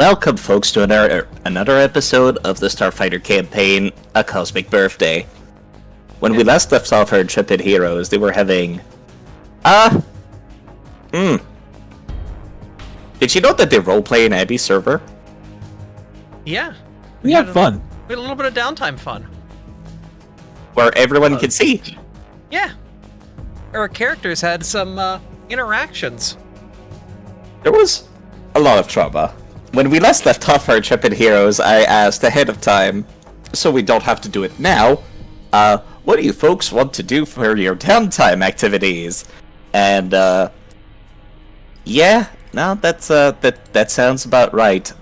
Welcome, folks, to another episode of the Starfinder campaign, A Cosmic Birthday. When we last left off our intrepid heroes, they were having... Did you know that they roleplay in Abby's server? Yeah. We had fun. We had a little bit of downtime fun. Where everyone can see. Yeah. Our characters had some interactions. There was a lot of trauma. When we last left off our intrepid heroes, I asked ahead of time, so we don't have to do it now, what do you folks want to do for your downtime activities? And, yeah, no, that sounds about right.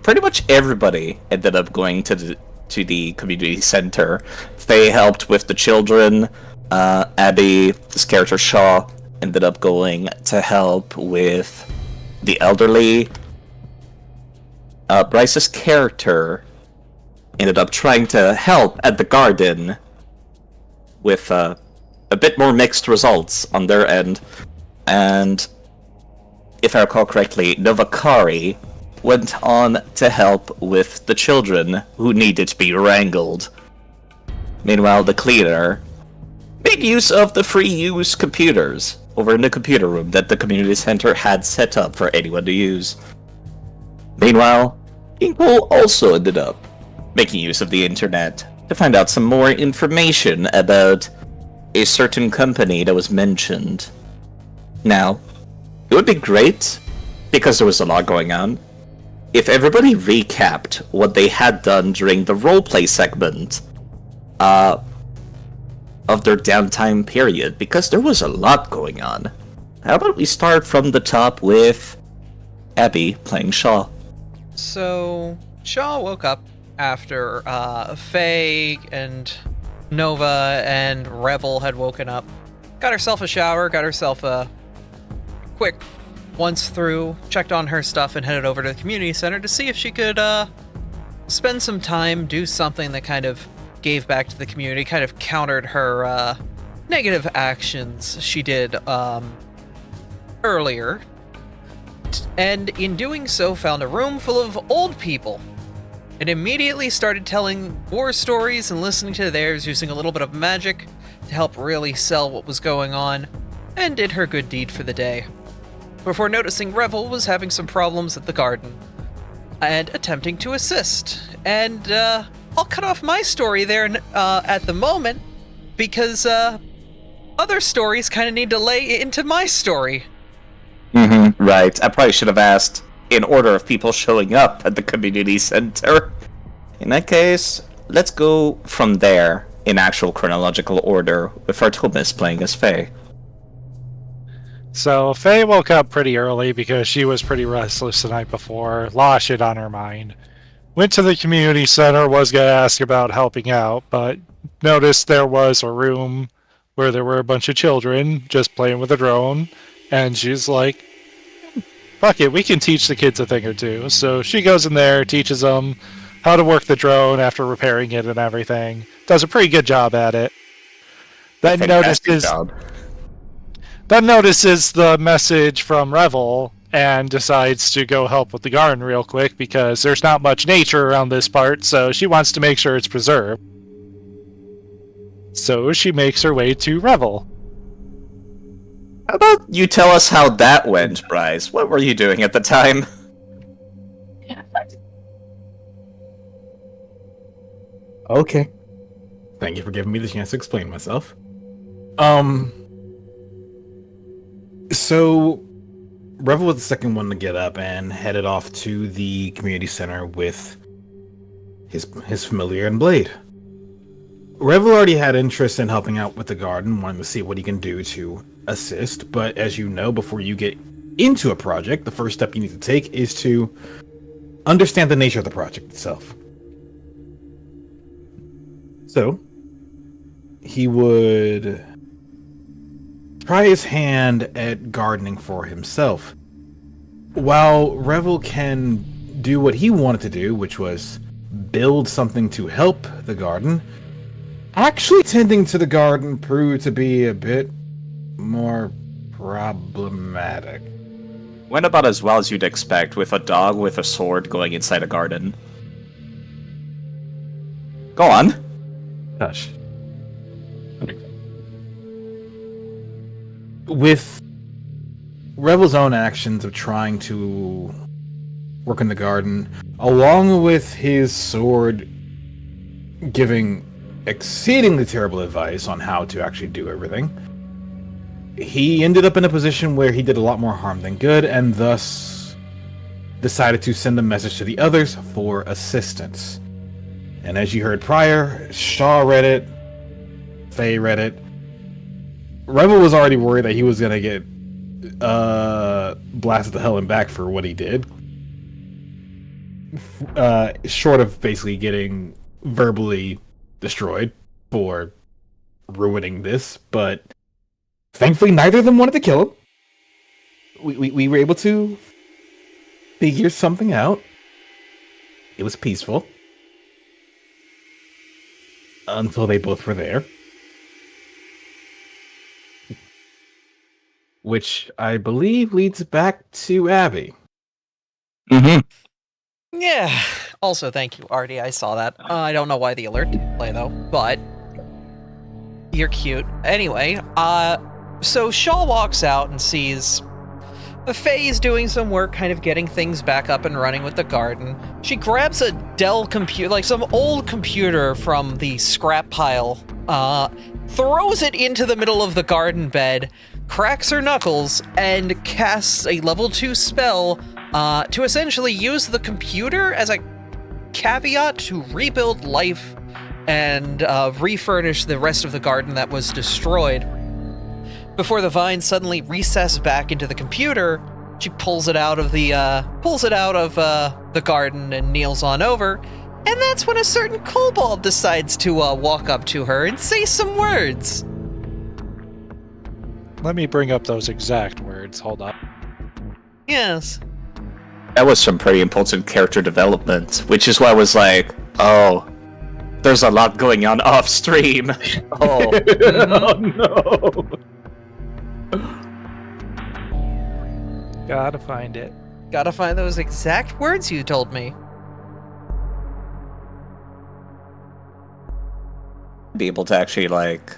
Pretty much everybody ended up going to the community center. They helped with the children. Abby, this character Shaw, ended up going to help with the elderly. Bryce's character ended up trying to help at the garden with a bit more mixed results on their end. And if I recall correctly, Novakari went on to help with the children who needed to be wrangled. Meanwhile, the cleaner made use of the free-use computers over in the computer room that the community center had set up for anyone to use. Meanwhile, Inkle also ended up making use of the internet to find out some more information about a certain company that was mentioned. Now, it would be great, because there was a lot going on, if everybody recapped what they had done during the roleplay segment of their downtime period, because there was a lot going on. How about we start from the top with Abby playing Shaw? So, Shaw woke up after Faye and Nova and Revel had woken up. Got herself a shower, got herself a quick once through, checked on her stuff, and headed over to the community center to see if she could spend some time, do something that kind of gave back to the community, kind of countered her negative actions she did earlier. And in doing so, found a room full of old people, and immediately started telling war stories and listening to theirs, using a little bit of magic to help really sell what was going on, and did her good deed for the day. Before noticing Revel was having some problems at the garden, and attempting to assist. And I'll cut off my story there at the moment, because other stories kind of need to lay into my story. Right. I probably should have asked in order of people showing up at the community center. In that case, let's go from there in actual chronological order, with Artemis playing as Faye. So Faye woke up pretty early because she was pretty restless the night before, lost shit on her mind. Went to the community center, was going to ask about helping out, but noticed there was a room where there were a bunch of children just playing with a drone, and she's like, fuck it, we can teach the kids a thing or two. So she goes in there, teaches them how to work the drone after repairing it and everything. Does a pretty good job at it. Then notices the message from Revel and decides to go help with the garden real quick because there's not much nature around this part, so she wants to make sure it's preserved. So she makes her way to Revel. How about you tell us how that went, Bryce? What were you doing at the time? Okay. Thank you for giving me the chance to explain myself. So Revel was the second one to get up and headed off to the community center with his familiar and Blade. Revel already had interest in helping out with the garden, wanting to see what he can do to assist, but as you know, before you get into a project, the first step you need to take is to understand the nature of the project itself. So, he would try his hand at gardening for himself. While Revel can do what he wanted to do, which was build something to help the garden, actually tending to the garden proved to be a bit more problematic. Went about as well as you'd expect, with a dog with a sword going inside a garden. Go on. Gosh. With Revel's own actions of trying to work in the garden, along with his sword giving exceedingly terrible advice on how to actually do everything, he ended up in a position where he did a lot more harm than good, and thus decided to send a message to the others for assistance. And as you heard prior, Shaw read it, Faye read it. Revel was already worried that he was gonna get blasted to hell and back for what he did. Short of basically getting verbally destroyed for ruining this, but thankfully neither of them wanted to kill him. We were able to figure something out. It was peaceful. Until they both were there. Which I believe leads back to Abby. Mm-hmm. Yeah. Also, thank you, Artie. I saw that. I don't know why the alert didn't play, though, but you're cute. Anyway, so Shaw walks out and sees Faye's doing some work, kind of getting things back up and running with the garden. She grabs a Dell computer, like some old computer from the scrap pile, throws it into the middle of the garden bed, cracks her knuckles, and casts a level 2 spell to essentially use the computer as a caveat to rebuild life and refurnish the rest of the garden that was destroyed. Before the vines suddenly recess back into the computer, she pulls it out of the garden and kneels on over, and that's when a certain kobold decides to walk up to her and say some words. Let me bring up those exact words. Hold up. Yes. That was some pretty important character development, which is why I was like, oh, there's a lot going on off stream. Oh, Oh no. Gotta find it. Gotta find those exact words you told me. be able to actually like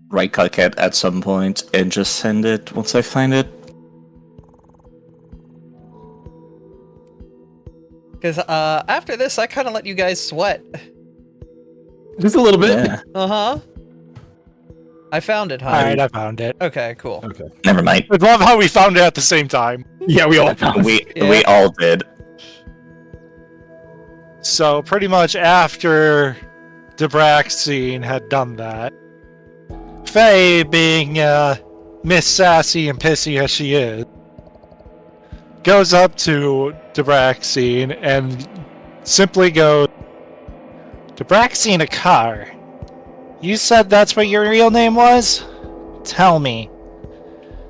right-click it at some point and just send it once I find it. Because after this, I kind of let you guys sweat. Just a little bit. Yeah. Uh-huh. I found it, huh? Alright, I found it. Okay, cool. Okay. Never mind. I love how we found it at the same time. Yeah, we all found it. We all did. So pretty much after Debraxine had done that, Faye, being Miss Sassy and pissy as she is, goes up to Debraxine and simply goes, Debraxine Akar, you said that's what your real name was? Tell me,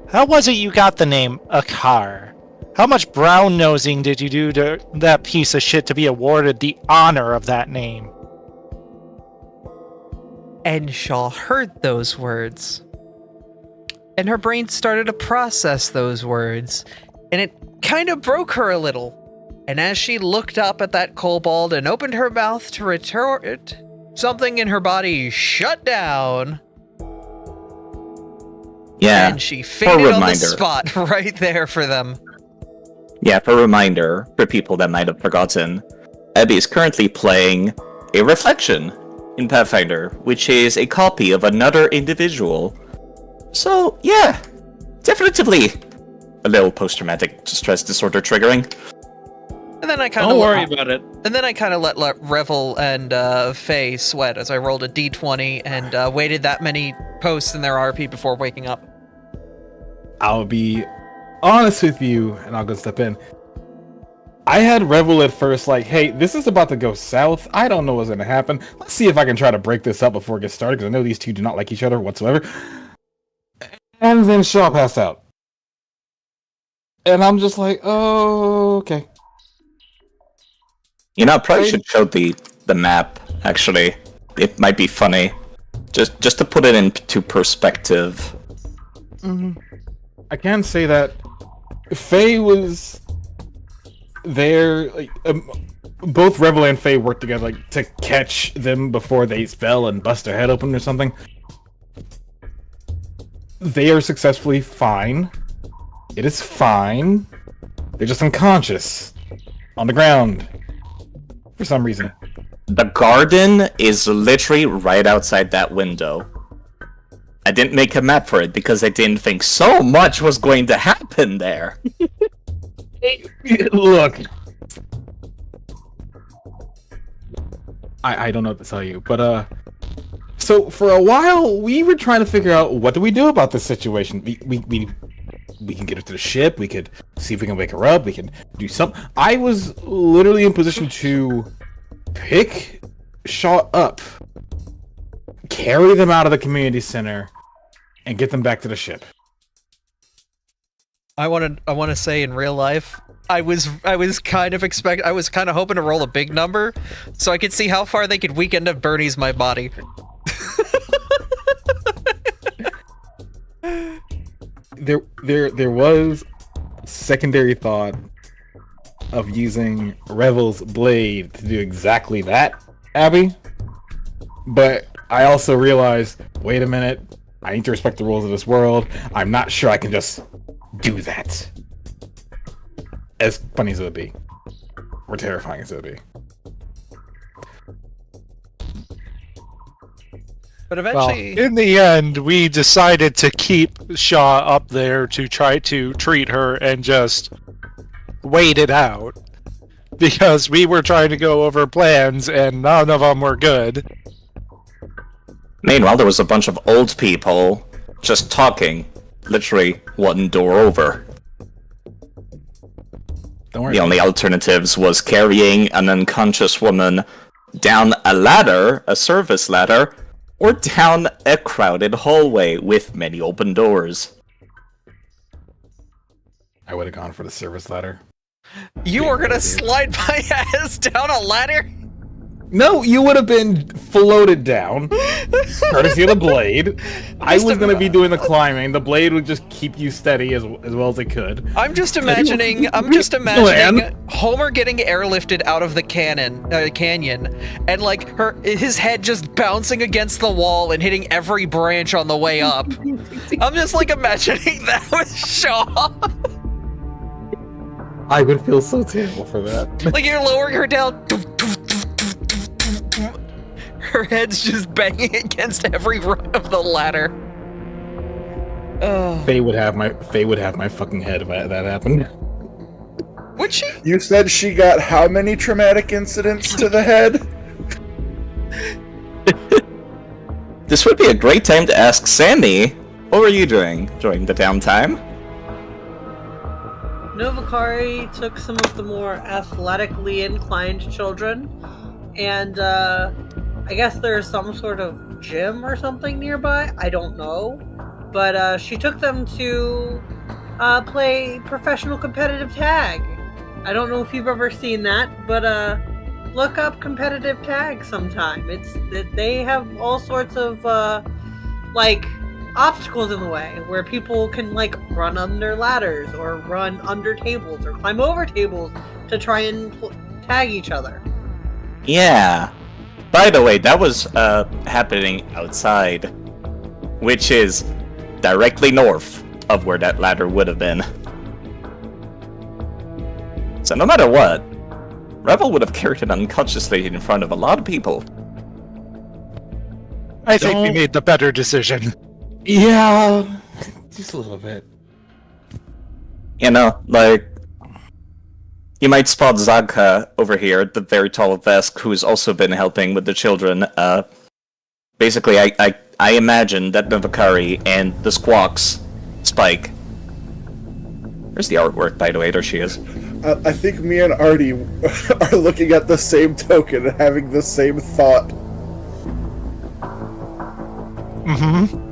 how was it you got the name Akar? How much brown-nosing did you do to that piece of shit to be awarded the honor of that name? And Shaw heard those words. And her brain started to process those words. And it kind of broke her a little. And as she looked up at that kobold and opened her mouth to retort, something in her body shut down. Yeah. And she faded on the reminder. spot right there for them. Yeah, for a reminder, for people that might have forgotten, Abby is currently playing a reflection in Pathfinder, which is a copy of another individual. So, yeah, definitely a little post-traumatic stress disorder triggering. And then I kind Don't worry about it. And then I kind of let Revel and Faye sweat as I rolled a d20 and waited that many posts in their RP before waking up. I'll be honest with you, and I'll go step in. I had Revel at first like, hey, this is about to go south. I don't know what's going to happen. Let's see if I can try to break this up before it gets started, because I know these two do not like each other whatsoever. And then Shaw passed out. And I'm just like, oh, okay. You know, I probably should show the map, actually. It might be funny. Just to put it into perspective. Mm-hmm. I can say that Faye was there. Like, both Revel and Faye worked together, like, to catch them before they fell and bust their head open or something. They are successfully fine. It is fine. They're just unconscious on the ground for some reason. The garden is literally right outside that window. I didn't make a map for it because I didn't think so much was going to happen there. Look. I don't know what to tell you, but so for a while we were trying to figure out what do we do about this situation. We can get her to the ship, we could see if we can wake her up, we can do something. I was literally in position to pick Shaw up, carry them out of the community center, and get them back to the ship. I want to say in real life, I was kind of hoping to roll a big number so I could see how far they could weekend of Bernie's my body. There was secondary thought of using Revel's blade to do exactly that, Abby. But I also realized, wait a minute, I need to respect the rules of this world. I'm not sure I can just do that. As funny as it would be. Or terrifying as it would be. But eventually... Well, in the end, we decided to keep Shaw up there to try to treat her and just wait it out. Because we were trying to go over plans and none of them were good. Meanwhile, there was a bunch of old people just talking, literally one door over. Don't worry. The only alternatives was carrying an unconscious woman down a ladder, a service ladder, or down a crowded hallway with many open doors. I would have gone for the service ladder. You were gonna slide my ass down a ladder? No, you would have been floated down, courtesy of the blade. I was going to be doing the climbing. The blade would just keep you steady as well as it could. I'm just imagining Homer getting airlifted out of the canyon, and like his head just bouncing against the wall and hitting every branch on the way up. I'm just like imagining that with Shaw. I would feel so terrible for that. Like you're lowering her down. Her head's just banging against every rung of the ladder. Oh. Faye would have my fucking head if that happened. Would she? You said she got how many traumatic incidents to the head? This would be a great time to ask Sammy, what were you doing during the downtime? Novakari took some of the more athletically inclined children, and I guess there's some sort of gym or something nearby. I don't know. But she took them to play professional competitive tag. I don't know if you've ever seen that, but look up competitive tag sometime. They have all sorts of like obstacles in the way where people can like run under ladders or run under tables or climb over tables to try and tag each other. Yeah. By the way, that was happening outside, which is directly north of where that ladder would have been. So no matter what, Revel would have carried it unconsciously in front of a lot of people. I think we made the better decision. Yeah, just a little bit. You know, like, you might spot Zagka over here, the very tall Vesk, who's also been helping with the children. Basically, I imagine that Novakari and the Squawks Spike. Where's the artwork, by the way? There she is. I think me and Artie are looking at the same token and having the same thought. Mm-hmm.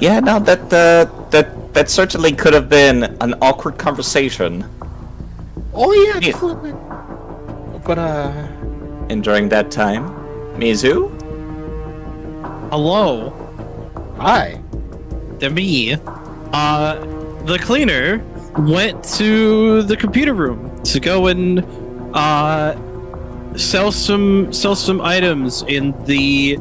Yeah, no, that certainly could have been an awkward conversation. Oh yeah, Yeah. But And during that time, Mizu? Hello. Hi. To me, the cleaner went to the computer room to go and sell some items in the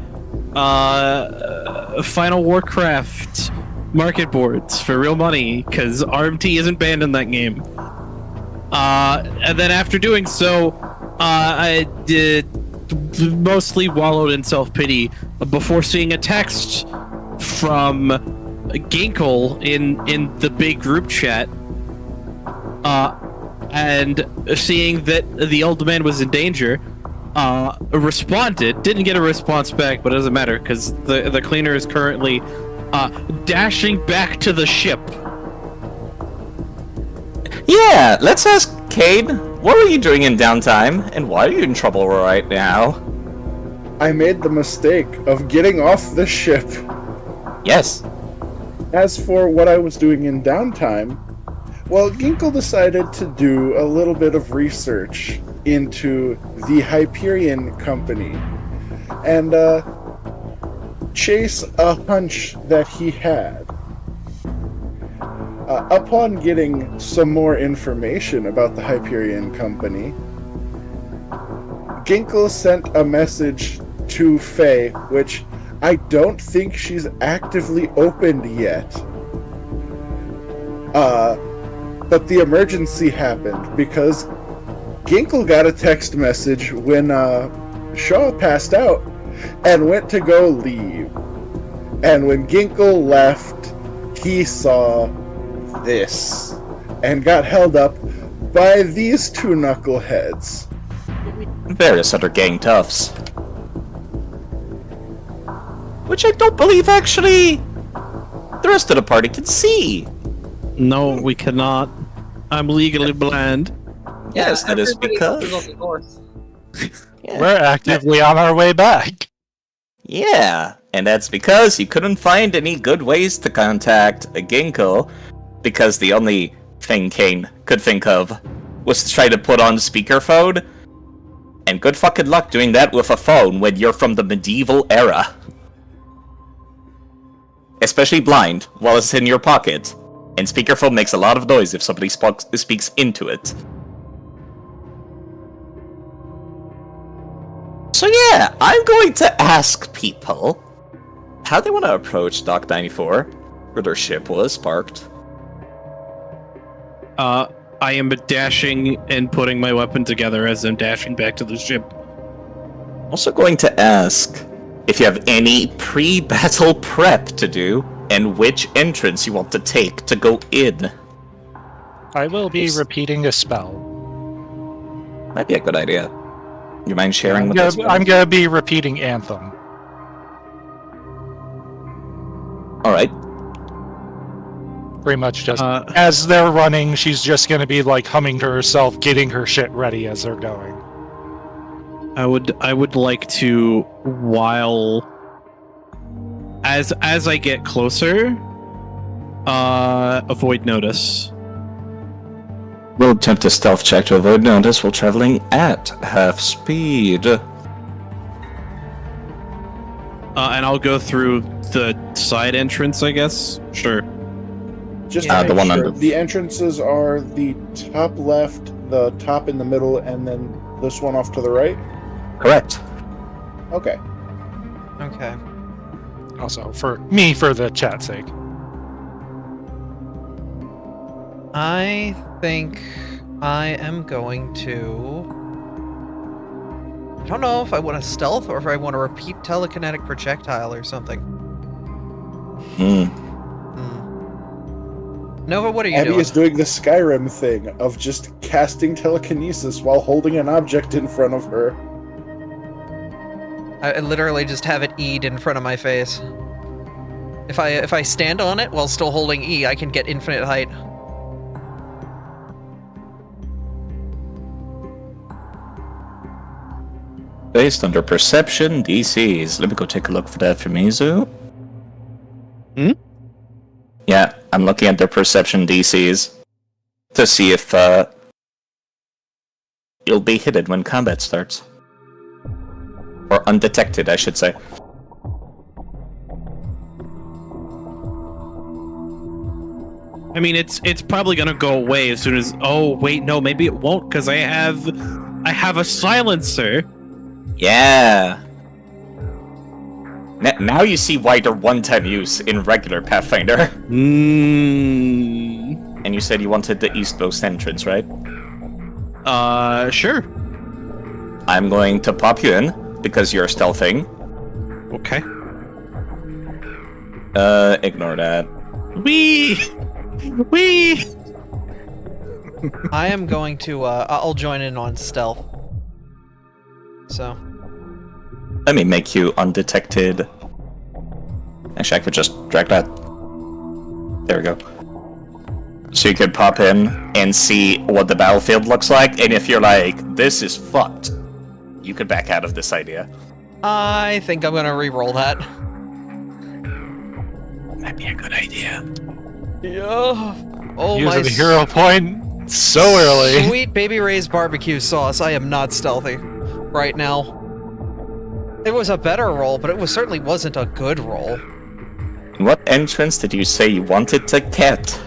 Final Warcraft market boards for real money, because RMT isn't banned in that game. And then after doing so, I did mostly wallowed in self-pity before seeing a text from Ginkle in the big group chat, and seeing that the old man was in danger, responded. Didn't get a response back, but it doesn't matter because the cleaner is currently dashing back to the ship. Yeah, let's ask Cade. What were you doing in downtime, and why are you in trouble right now? I made the mistake of getting off the ship. Yes. As for what I was doing in downtime, well, Ginkle decided to do a little bit of research into the Hyperion Company and chase a hunch that he had. Upon getting some more information about the Hyperion Company, Ginkle sent a message to Faye, which I don't think she's actively opened yet. But the emergency happened because Ginkle got a text message when Shaw passed out and went to go leave. And when Ginkle left, he saw this and got held up by these two knuckleheads. Various other gang toughs. Which I don't believe actually the rest of the party can see. No, we cannot. I'm legally blind. Yes, that is everybody because... goes on the course. Yeah. We're actively on our way back. Yeah, and that's because he couldn't find any good ways to contact a Ginkle, because the only thing Kane could think of was to try to put on speakerphone, and good fucking luck doing that with a phone when you're from the medieval era. Especially blind, while it's in your pocket, and speakerphone makes a lot of noise if somebody speaks into it. So yeah, I'm going to ask people how they want to approach Dock 94, where their ship was parked. I am dashing and putting my weapon together as I'm dashing back to the ship. Also going to ask if you have any pre-battle prep to do, and which entrance you want to take to go in. I will be repeating a spell. Might be a good idea. You mind sharing with us? I'm gonna be repeating Anthem. Alright. Pretty much just as they're running, she's just gonna be like humming to herself, getting her shit ready as they're going. I would like to, while as I get closer, avoid notice. We'll attempt a stealth check to avoid notice while traveling at half speed. And I'll go through the side entrance, I guess. Sure. Just Yeah, to the make one sure, under- the entrances are the top left, the top in the middle, and then this one off to the right? Correct. Okay. Okay. Also, for me, for the chat's sake. I think I am going to... I don't know if I want to stealth or if I want to repeat telekinetic projectile or something. Nova, what are you Abby doing? is doing the Skyrim thing of just casting telekinesis while holding an object in front of her. I literally just have it E'd in front of my face. If I stand on it while still holding E, I can get infinite height. Based under perception, DCs. Let me go take a look for that for Mizu. Hmm? Yeah, I'm looking at their perception DCs to see if you'll be hidden when combat starts. Or undetected, I should say. I mean, it's probably gonna go away as soon as. Oh wait, no, maybe it won't because I have a silencer. Yeah. Now you see why they're one-time use in regular Pathfinder. And you said you wanted the eastmost entrance, right? Sure. I'm going to pop you in because you're stealthing. Okay. Ignore that. Wee. I am going to, I'll join in on stealth. So. Let me make you undetected. Actually, I could just drag that. There we go. So you could pop in and see what the battlefield looks like, and if you're like, this is fucked, you could back out of this idea. I think I'm gonna re-roll that. Might be a good idea. Yeah. Oh Using my the hero point so early. Sweet Baby Ray's barbecue sauce. I am not stealthy right now. It was a better roll, but it certainly wasn't a good roll. What entrance did you say you wanted to get?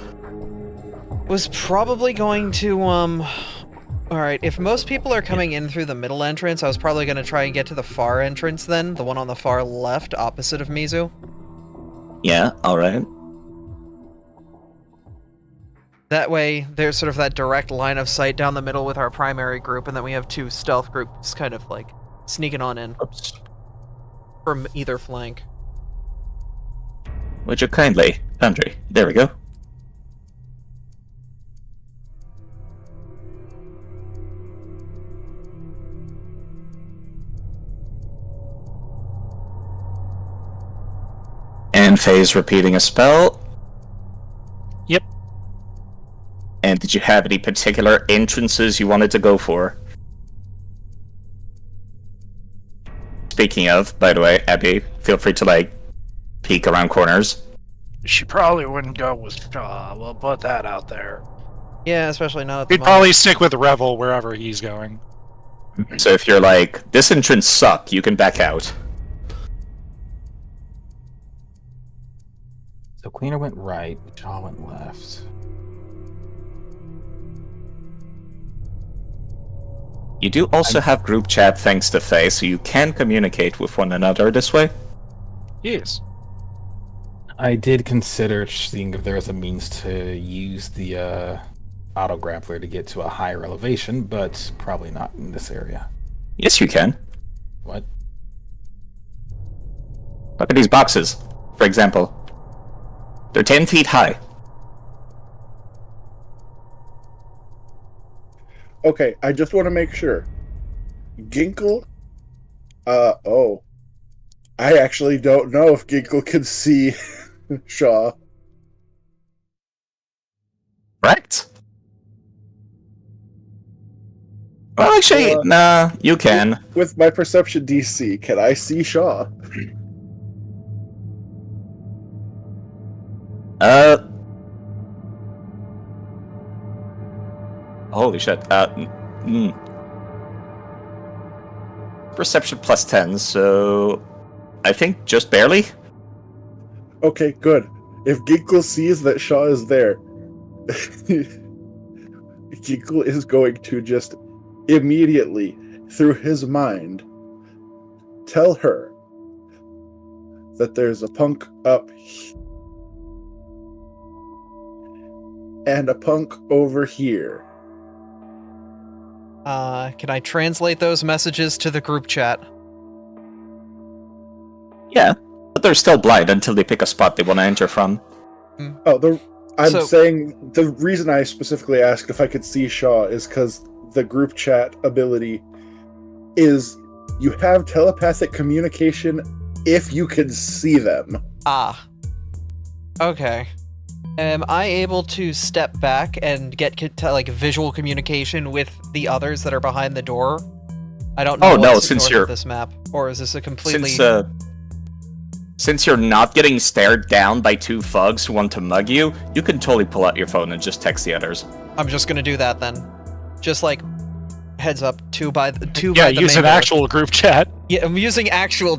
Was probably going to, Alright, if most people are coming in through the middle entrance, I was probably going to try and get to the far entrance then, the one on the far left, opposite of Mizu. Yeah, alright. That way, there's sort of that direct line of sight down the middle with our primary group, and then we have two stealth groups kind of, like, sneaking on in. Oops. From either flank. Would you kindly? Foundry. There we go. And Faye's repeating a spell. Yep. And did you have any particular entrances you wanted to go for? Speaking of, by the way, Abby, feel free to, like, peek around corners. She probably wouldn't go with Shaw. We'll put that out there. Yeah, especially not at the He'd moment. probably stick with Revel wherever he's going. So if you're like, this entrance suck, you can back out. So Cleaner went right, Shaw went left. You do also have group chat thanks to Faye, so you can communicate with one another this way. Yes. I did consider seeing if there was a means to use the auto grappler to get to a higher elevation, but probably not in this area. Yes, you can. What? Look at these boxes, for example. They're 10 feet high. Okay, I just want to make sure. Ginkle? Oh. I actually don't know if Ginkle can see Shaw. Right? Well, actually, nah, you can. With my perception DC, can I see Shaw? Holy shit. Perception plus 10, so I think just barely. Okay, good. If Ginkle sees that Shaw is there, Ginkle is going to just immediately, through his mind, tell her that there's a punk up and a punk over here. Can I translate those messages to the group chat? Yeah, but they're still blind until they pick a spot they want to enter from. Oh, I'm So- saying the reason I specifically asked if I could see Shaw is because the group chat ability is you have telepathic communication if you can see them. Ah. Okay. Am I able to step back and get like visual communication with the others that are behind the door? I don't know. Oh, no, what's since north of you're- this map, or is this a completely? Since you're not getting stared down by two thugs who want to mug you, you can totally pull out your phone and just text the others. I'm just gonna do that then. Just like heads up, two by the Yeah, main use an door. actual group chat. Yeah, I'm using actual.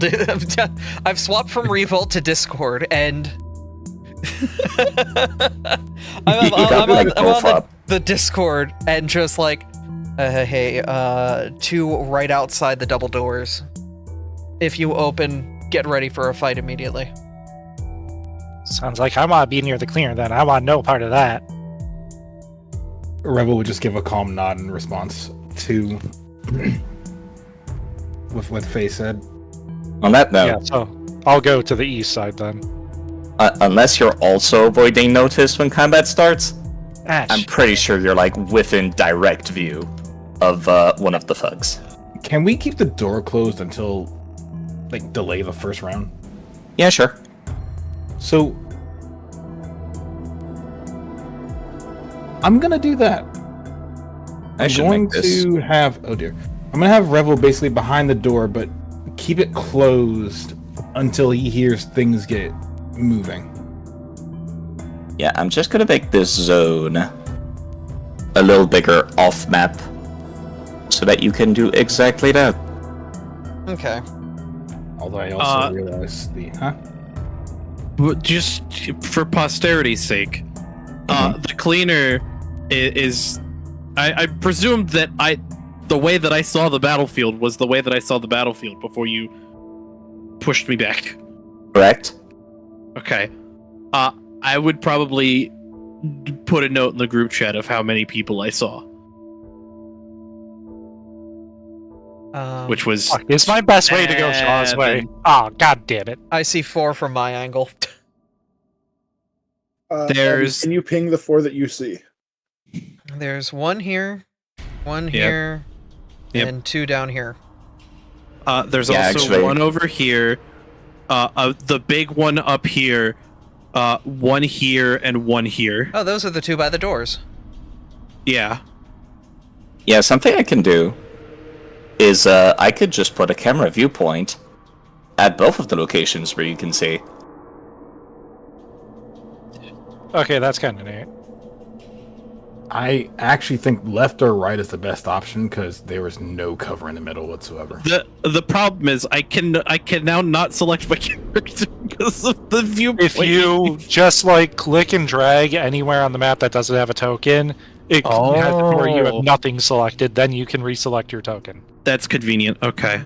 I've swapped from Revolt to Discord, and I'm on the Discord and just like, hey, two right outside the double doors. If you open, get ready for a fight immediately. Sounds like I want to be near the cleaner then. I want no part of that. Rebel would just give a calm nod in response to with what Faye said. On that note, Yeah, so I'll go to the east side then. unless you're also avoiding notice when combat starts, Ash. I'm pretty sure you're like within direct view of one of the thugs. Can we keep the door closed until, like, delay the first round? Yeah, sure. So, I'm gonna do that. I I'm should going make this. to have. Oh dear. I'm gonna have Revel basically behind the door, but keep it closed until he hears things get moving. Yeah, I'm just gonna make this zone a little bigger off map so that you can do exactly that. Okay. Although I also realize the. Huh? Just for posterity's sake, the cleaner is. I presumed that the way that I saw the battlefield was the way that I saw the battlefield before you pushed me back. Correct? Okay. I would probably put a note in the group chat of how many people I saw, which was. Fuck, it's my best way to go Shaw's way. Oh, god damn it. I see 4 from my angle. There's- Can you ping the 4 that you see? There's 1 here, 1 Yep. here, Yep. and 2 down here. There's Yeah, also actually- one over here, the big one up here, 1 here, and 1 here. Oh, those are the 2 by the doors. Yeah. Yeah, something I can do is I could just put a camera viewpoint at both of the locations where you can see. Okay, that's kind of neat. I actually think left or right is the best option because there was no cover in the middle whatsoever. The problem is I can now not select my character because of the viewpoint. If you just like click and drag anywhere on the map that doesn't have a token, it has where you have nothing selected, then you can reselect your token. That's convenient. Okay.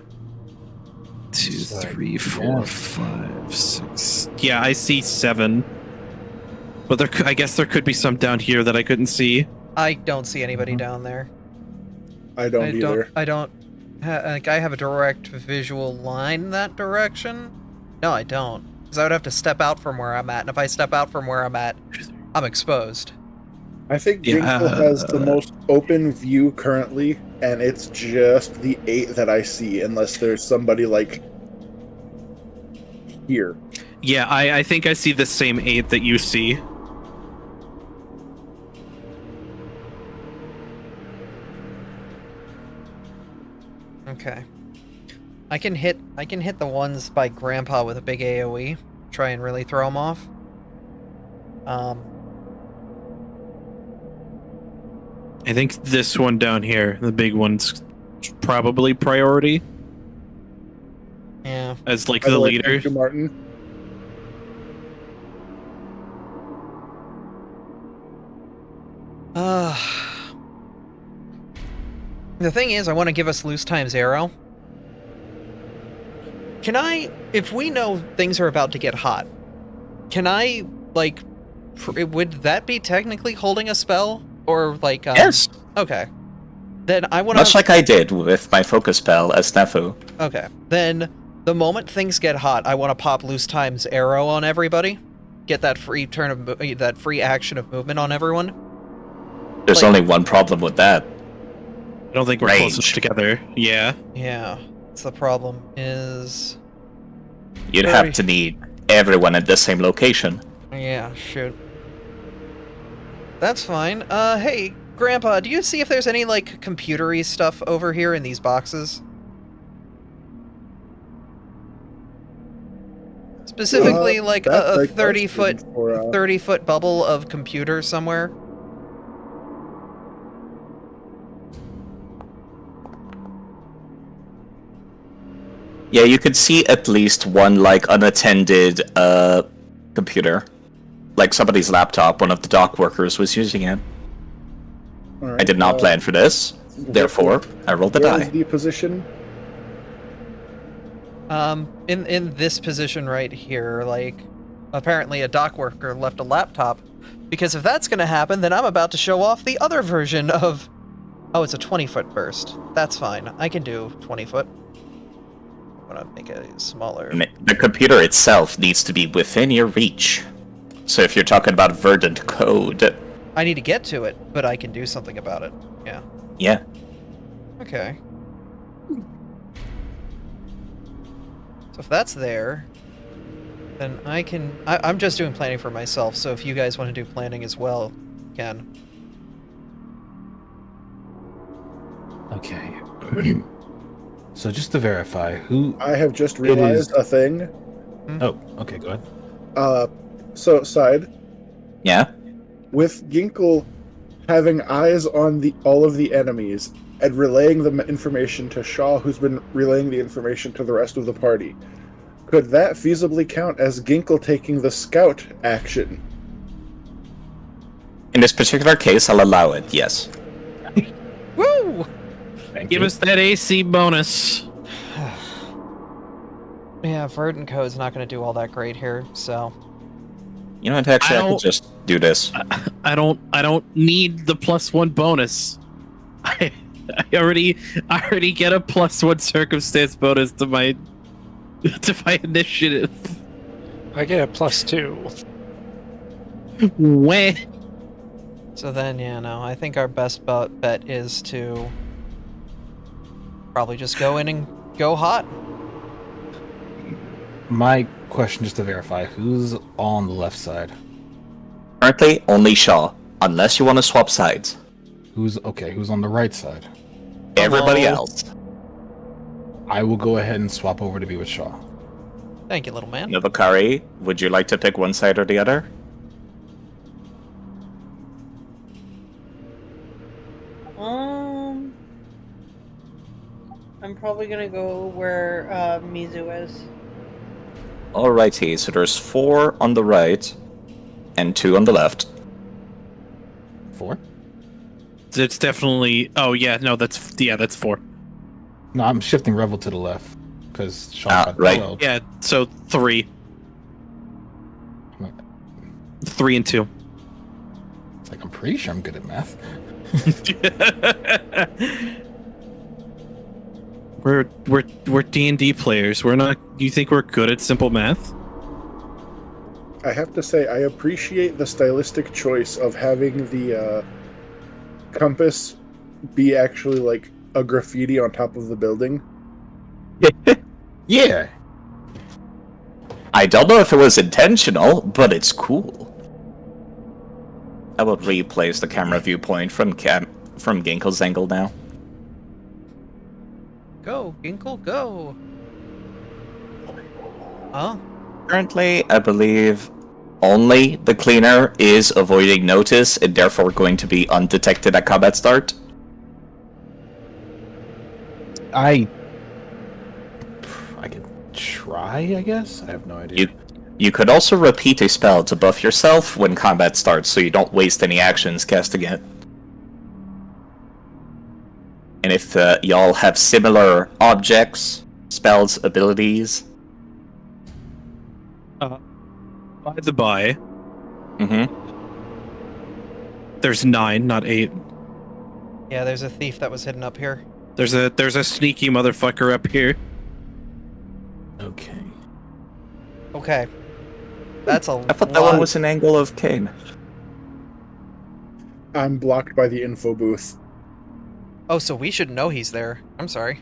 2, So, 3, 4, yeah. 5, 6. Yeah, I see 7. But I guess there could be some down here that I couldn't see. I don't see anybody down there. I don't either. I don't. Like, I have a direct visual line that direction. No, I don't. Because I would have to step out from where I'm at, and if I step out from where I'm at, I'm exposed. I think Yeah. Ginkle has the most open view currently, and it's just the 8 that I see, unless there's somebody like here. Yeah, I think I see the same 8 that you see. Okay. I can hit the ones by Grandpa with a big AoE. Try and really throw him off. I think this one down here, the big one's probably priority Yeah. as like By the way, leader. thank you, Martin. The thing is, I want to give us loose times arrow. Can I, if we know things are about to get hot, can I, like, would that be technically holding a spell? Or, like, Yes! Okay. Then I want to... Much like I did with my focus spell as Nefu. Okay. Then, the moment things get hot, I want to pop loose times arrow on everybody. Get that free turn of, that free action of movement on everyone. There's Like- only one problem with that. I don't think we're Range. close enough together. Yeah. Yeah. That's the problem, is... You'd Very- have to need everyone at the same location. Yeah, shoot. That's fine. Hey, Grandpa, do you see if there's any, like, computery stuff over here in these boxes? Specifically, like, That's a great 30-foot question for, 30-foot bubble of computer somewhere? Yeah, you could see at least one, like, unattended, computer. like somebody's laptop. One of the dock workers was using it. Alright, I did not plan for this. Therefore, I rolled the What die. is the position? In this position right here, like, apparently a dock worker left a laptop, because if that's gonna happen, then I'm about to show off the other version of... Oh, it's a 20-foot burst. That's fine. I can do 20-foot. I'm gonna make it smaller. The computer itself needs to be within your reach. So if you're talking about verdant code, I need to get to it, but I can do something about it. Yeah. yeah. Okay. So if that's there, then I can... I'm just doing planning for myself, so if you guys want to do planning as well, you can. Okay. So just to verify, who... I have just realized a thing. Oh, okay, go ahead. So side Yeah? with Ginkle having eyes on all of the enemies and relaying the information to Shaw, who's been relaying the information to the rest of the party. Could that feasibly count as Ginkle taking the scout action? In this particular case, I'll allow it, yes. Woo! Thank Give you. us that AC bonus. Yeah, verdant code's not going to do all that great here, so... You know what, actually, I could don't- just do this. I don't need the +1 bonus. I already get a +1 circumstance bonus to my initiative. I get a +2. When? So then, yeah, no, I think our best bet is to probably just go in and go hot. My question, just to verify, who's on the left side? Currently, only Shaw, unless you want to swap sides. Who's on the right side? Everybody Hello? else. I will go ahead and swap over to be with Shaw. Thank you, little man. Novakari, would you like to pick one side or the other? I'm probably gonna go where Mizu is. Alrighty, so there's 4 on the right and 2 on the left. 4? It's definitely. Oh yeah, no, that's 4. No, I'm shifting Revel to the left because Shaw got right. paralleled. Yeah, so 3. 3 and 2. It's like I'm pretty sure I'm good at math. We're D&D players. We're not. You think we're good at simple math? I have to say, I appreciate the stylistic choice of having the compass be actually like a graffiti on top of the building. Yeah. I don't know if it was intentional, but it's cool. I will replace the camera viewpoint from Ginkle's angle now. Go, Ginkle, go! Huh? Currently, I believe only the cleaner is avoiding notice and therefore going to be undetected at combat start. I could try, I guess. I have no idea. You could also repeat a spell to buff yourself when combat starts so you don't waste any actions casting it. And if y'all have similar objects, spells, abilities... By the by, Mm-hmm. there's 9, not 8. Yeah, there's a thief that was hidden up here. There's a sneaky motherfucker up here. Okay. Okay. That's a I thought that one was an angle of Kane. I'm blocked by the info booth. Oh, so we should know he's there. I'm sorry.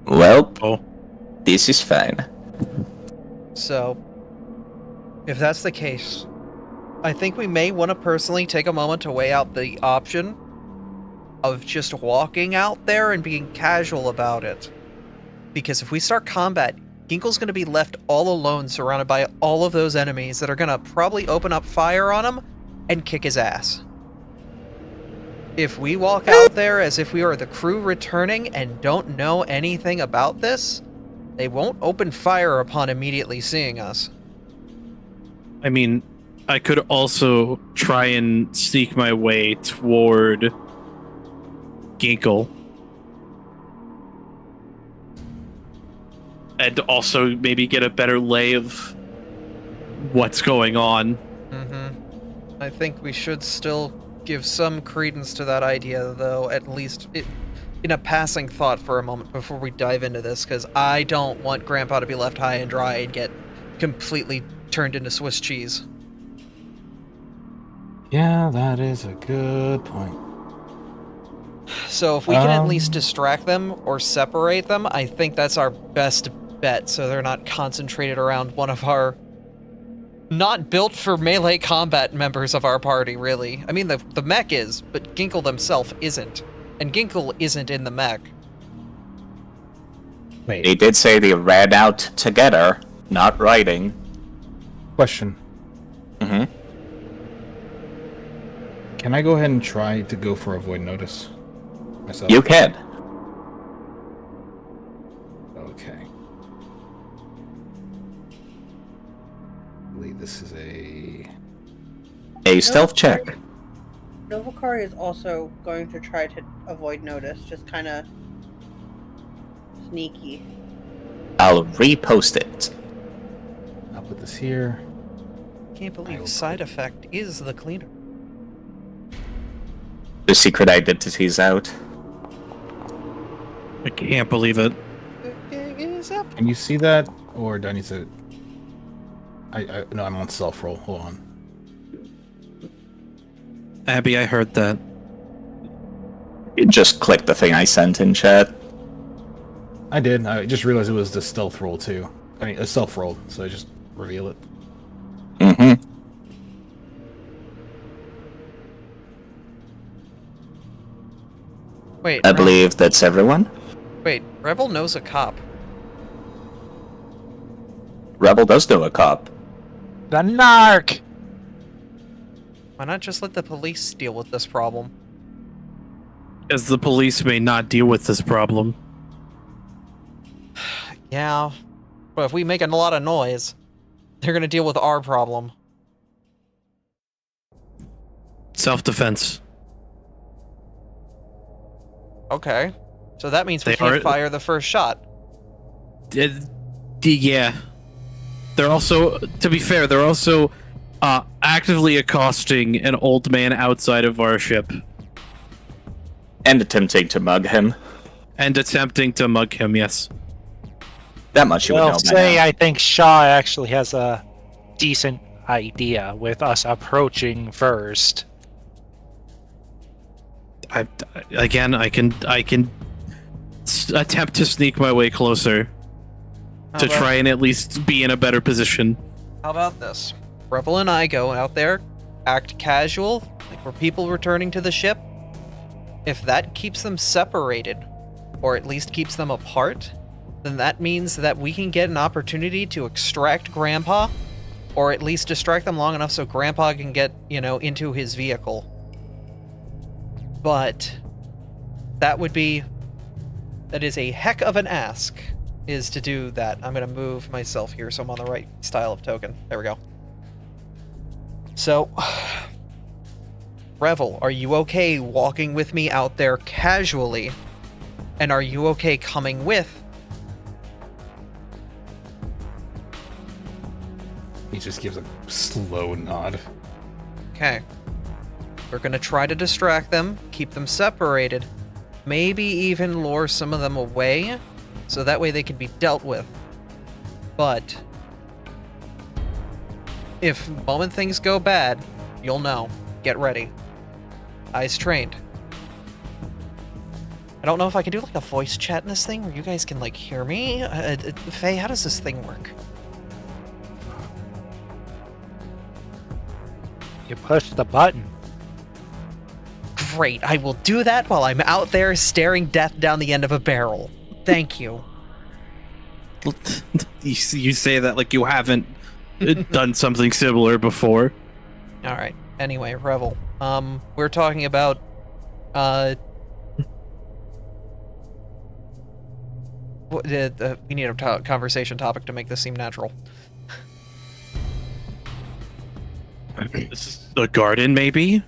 Well, Oh, this is fine. So, if that's the case, I think we may want to personally take a moment to weigh out the option of just walking out there and being casual about it. Because if we start combat, Ginkle's going to be left all alone, surrounded by all of those enemies that are going to probably open up fire on him and kick his ass. If we walk out there as if we are the crew returning and don't know anything about this, they won't open fire upon immediately seeing us. I mean, I could also try and sneak my way toward Ginkle. And also maybe get a better lay of what's going on. Mm-hmm. I think we should still give some credence to that idea, though, at least in a passing thought for a moment before we dive into this, because I don't want Grandpa to be left high and dry and get completely turned into Swiss cheese. Yeah, that is a good point. So if we can at least distract them or separate them, I think that's our best bet, so they're not concentrated around one of our not built for melee combat members of our party, really. I mean, the mech is, but Ginkle themselves isn't. And Ginkle isn't in the mech. Wait, They did say they ran out together, not riding. question. Mm-hmm. Can I go ahead and try to go for avoid notice myself? You can. Okay. I believe this is A stealth check. Novakari is also going to try to avoid notice, just kind of sneaky. I'll repost it. I'll put this here. Can't believe side effect is the cleaner. The secret identity's out. I can't believe it. Is up. Can you see that? Or do I need to... No, I'm on self roll. Hold on. Abby, I heard that. You just click the thing I sent in chat. I did. I just realized it was the stealth roll too. I mean, a self roll, so I just reveal it. Mm-hmm. Wait, I believe that's everyone. Wait, Rebel knows a cop. Rebel does know a cop. The narc! Why not just let the police deal with this problem? As the police may not deal with this problem. Yeah, but if we make a lot of noise, they're gonna deal with our problem. Self-defense. Okay, so that means we They can't are- fire the first shot. Yeah. They're also, to be fair, they're also actively accosting an old man outside of our ship And attempting to mug him. and attempting to mug him, yes. That much you would Well, know by say now. I think Shaw actually has a decent idea with us approaching first. I can attempt to sneak my way closer to try and at least be in a better position. How about this? Rebel and I go out there, act casual, like we're people returning to the ship. If that keeps them separated, or at least keeps them apart, then that means that we can get an opportunity to extract Grandpa, or at least distract them long enough so Grandpa can get, into his vehicle. But that is a heck of an ask, is to do that. I'm gonna move myself here so I'm on the right style of token. There we go. So, Revel, are you okay walking with me out there casually? And are you okay coming with? He just gives a slow nod. Okay. We're gonna try to distract them, keep them separated, maybe even lure some of them away, so that way they can be dealt with. But if the moment things go bad, you'll know. Get ready. Eyes trained. I don't know if I can do like a voice chat in this thing where you guys can like hear me. Faye, how does this thing work? You push the button. Great, I will do that while I'm out there staring death down the end of a barrel. Thank you. You say that like you haven't done something similar before. Alright, anyway, Revel. We're talking about, we need a conversation topic to make this seem natural. This is the garden, maybe?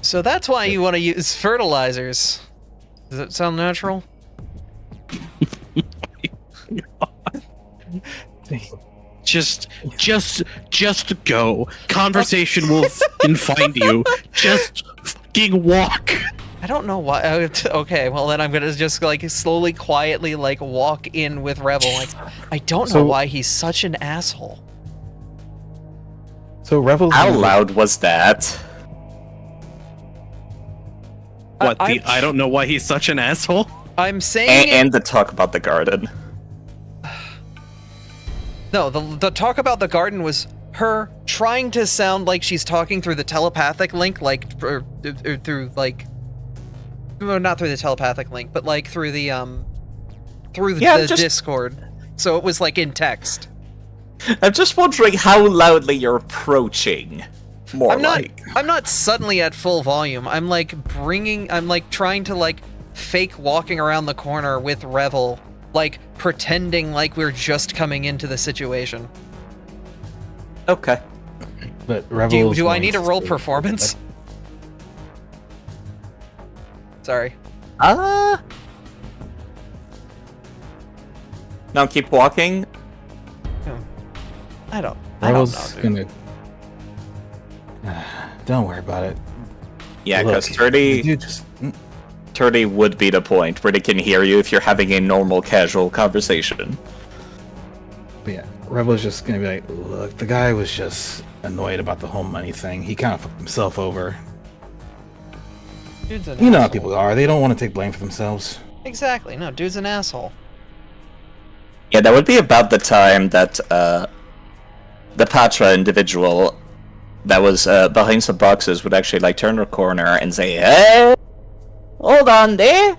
So that's why you want to use fertilizers. Does that sound natural? Just go. Conversation will fucking find you. Just fucking walk. I don't know why. Okay, well then I'm gonna just like slowly, quietly like walk in with Rebel. Like, I don't know So- why he's such an asshole. So Revel's How loud was that? What? I- I don't know why he's such an asshole. I'm saying it- And the talk about the garden. No, the talk about the garden was her trying to sound like she's talking through the telepathic link, like or through like, well, not through the telepathic link, but like through the Discord. So it was like in text. I'm just wondering how loudly you're approaching. More I'm not. like. I'm not suddenly at full volume. I'm like trying to like fake walking around the corner with Revel, like pretending like we're just coming into the situation. Okay. But Revel's Do I going need to roll stay. performance? Sorry. Now keep walking. I don't Revel's know, dude. gonna. Don't worry about it. Yeah, Look, because 30, you just 30 would be the point where they can hear you if you're having a normal, casual conversation. But yeah, Rebel's just gonna be like, look, the guy was just annoyed about the whole money thing. He kind of fucked himself over. Dude's an You know how asshole. people are. They don't want to take blame for themselves. Exactly. No, dude's an asshole. Yeah, that would be about the time that the Patra individual that was behind some boxes would actually like turn her corner and say, "Hey, hold on there.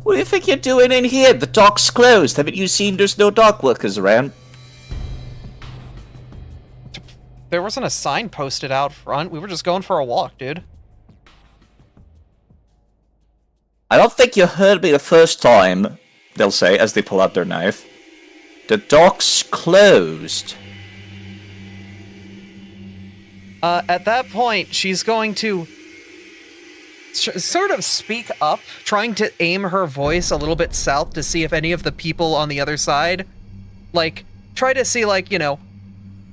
What do you think you're doing in here? The dock's closed. Haven't you seen there's no dock workers around?" There wasn't a sign posted out front. We were just going for a walk, dude. I don't think you heard me the first time, they'll say as they pull out their knife. The dock's closed. At that point, she's going to sort of speak up, trying to aim her voice a little bit south to see if any of the people on the other side, like, try to see, like, you know,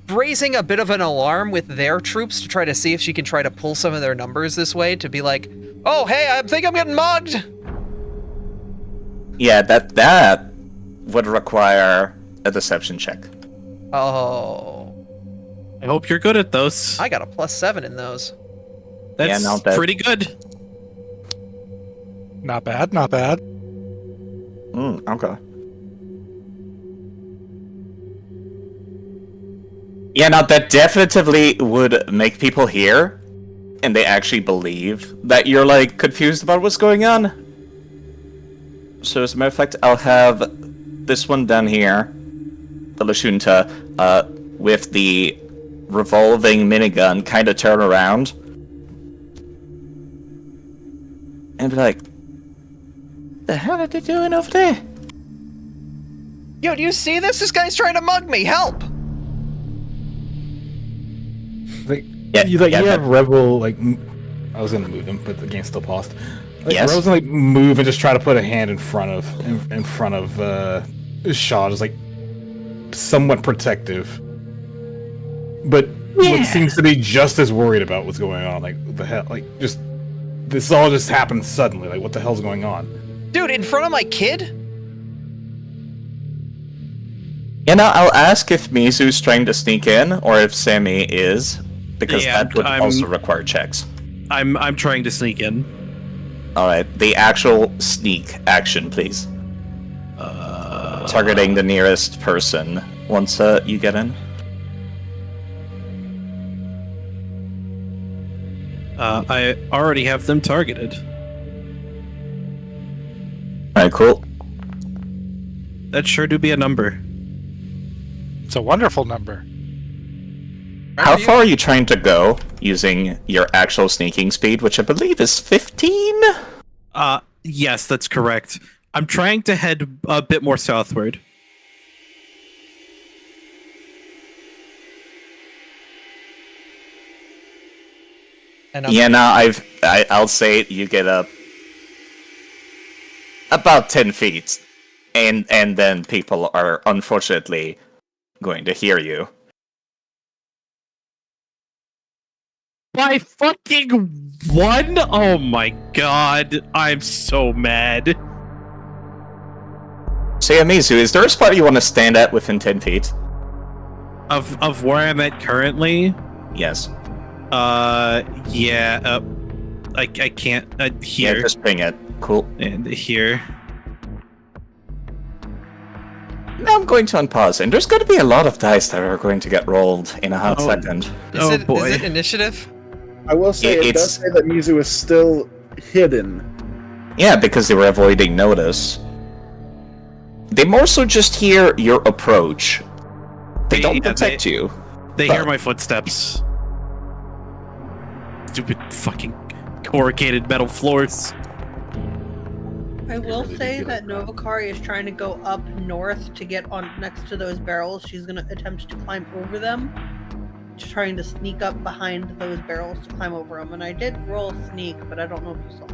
raising a bit of an alarm with their troops to try to see if she can try to pull some of their numbers this way to be like, oh, hey, I think I'm getting mugged! Yeah, that would require a deception check. Oh, I hope you're good at those. I got a +7 in those. That's Yeah, not bad. pretty good. Not bad, not bad. Okay. Yeah, now that definitively would make people hear, and they actually believe that you're, like, confused about what's going on. So as a matter of fact, I'll have this one down here, the Lashunta, with the revolving minigun kind of turn around. And be like, the hell are they doing over there? Yo, do you see this? This guy's trying to mug me! Help! Like, Yeah, you yeah, have but- Rebel like. I was gonna move him, but the game's still paused. Like, Yes. Rebel's gonna like move and just try to put a hand in front of Shaw, just like somewhat protective, but Yeah. seems to be just as worried about what's going on. Like, what the hell? Like, just this all just happened suddenly. Like, what the hell's going on? Dude, in front of my kid? Yeah, now I'll ask if Mizu's trying to sneak in, or if Sammy is, because Yeah, that would I'm- also require checks. I'm trying to sneak in. Alright, the actual sneak action, please. Targeting the nearest person once you get in. I already have them targeted. Alright, cool. That sure do be a number. It's a wonderful number. How far are you trying to go using your actual sneaking speed, which I believe is 15? Yes, that's correct. I'm trying to head a bit more southward. And Yeah, no, I'll say you get up about 10 feet, and then people are unfortunately going to hear you. By fucking one? Oh my god, I'm so mad. So yeah, Mizu, is there a spot you want to stand at within 10 feet? Of where I'm at currently? Yes. Yeah, I can't, here. Yeah, just ping it. Cool. And here. Now I'm going to unpause, and there's going to be a lot of dice that are going to get rolled in a hot Oh. second. Is boy. it initiative? I will say it does It's- say that Mizu is still hidden. Yeah, because they were avoiding notice. They more so just hear your approach. They don't detect you. They But- hear my footsteps. Stupid fucking corrugated metal floors. I will say that Novakari is trying to go up north to get on next to those barrels. She's gonna attempt to climb over them, trying to sneak up behind those barrels to climb over them. And I did roll sneak, but I don't know if you saw.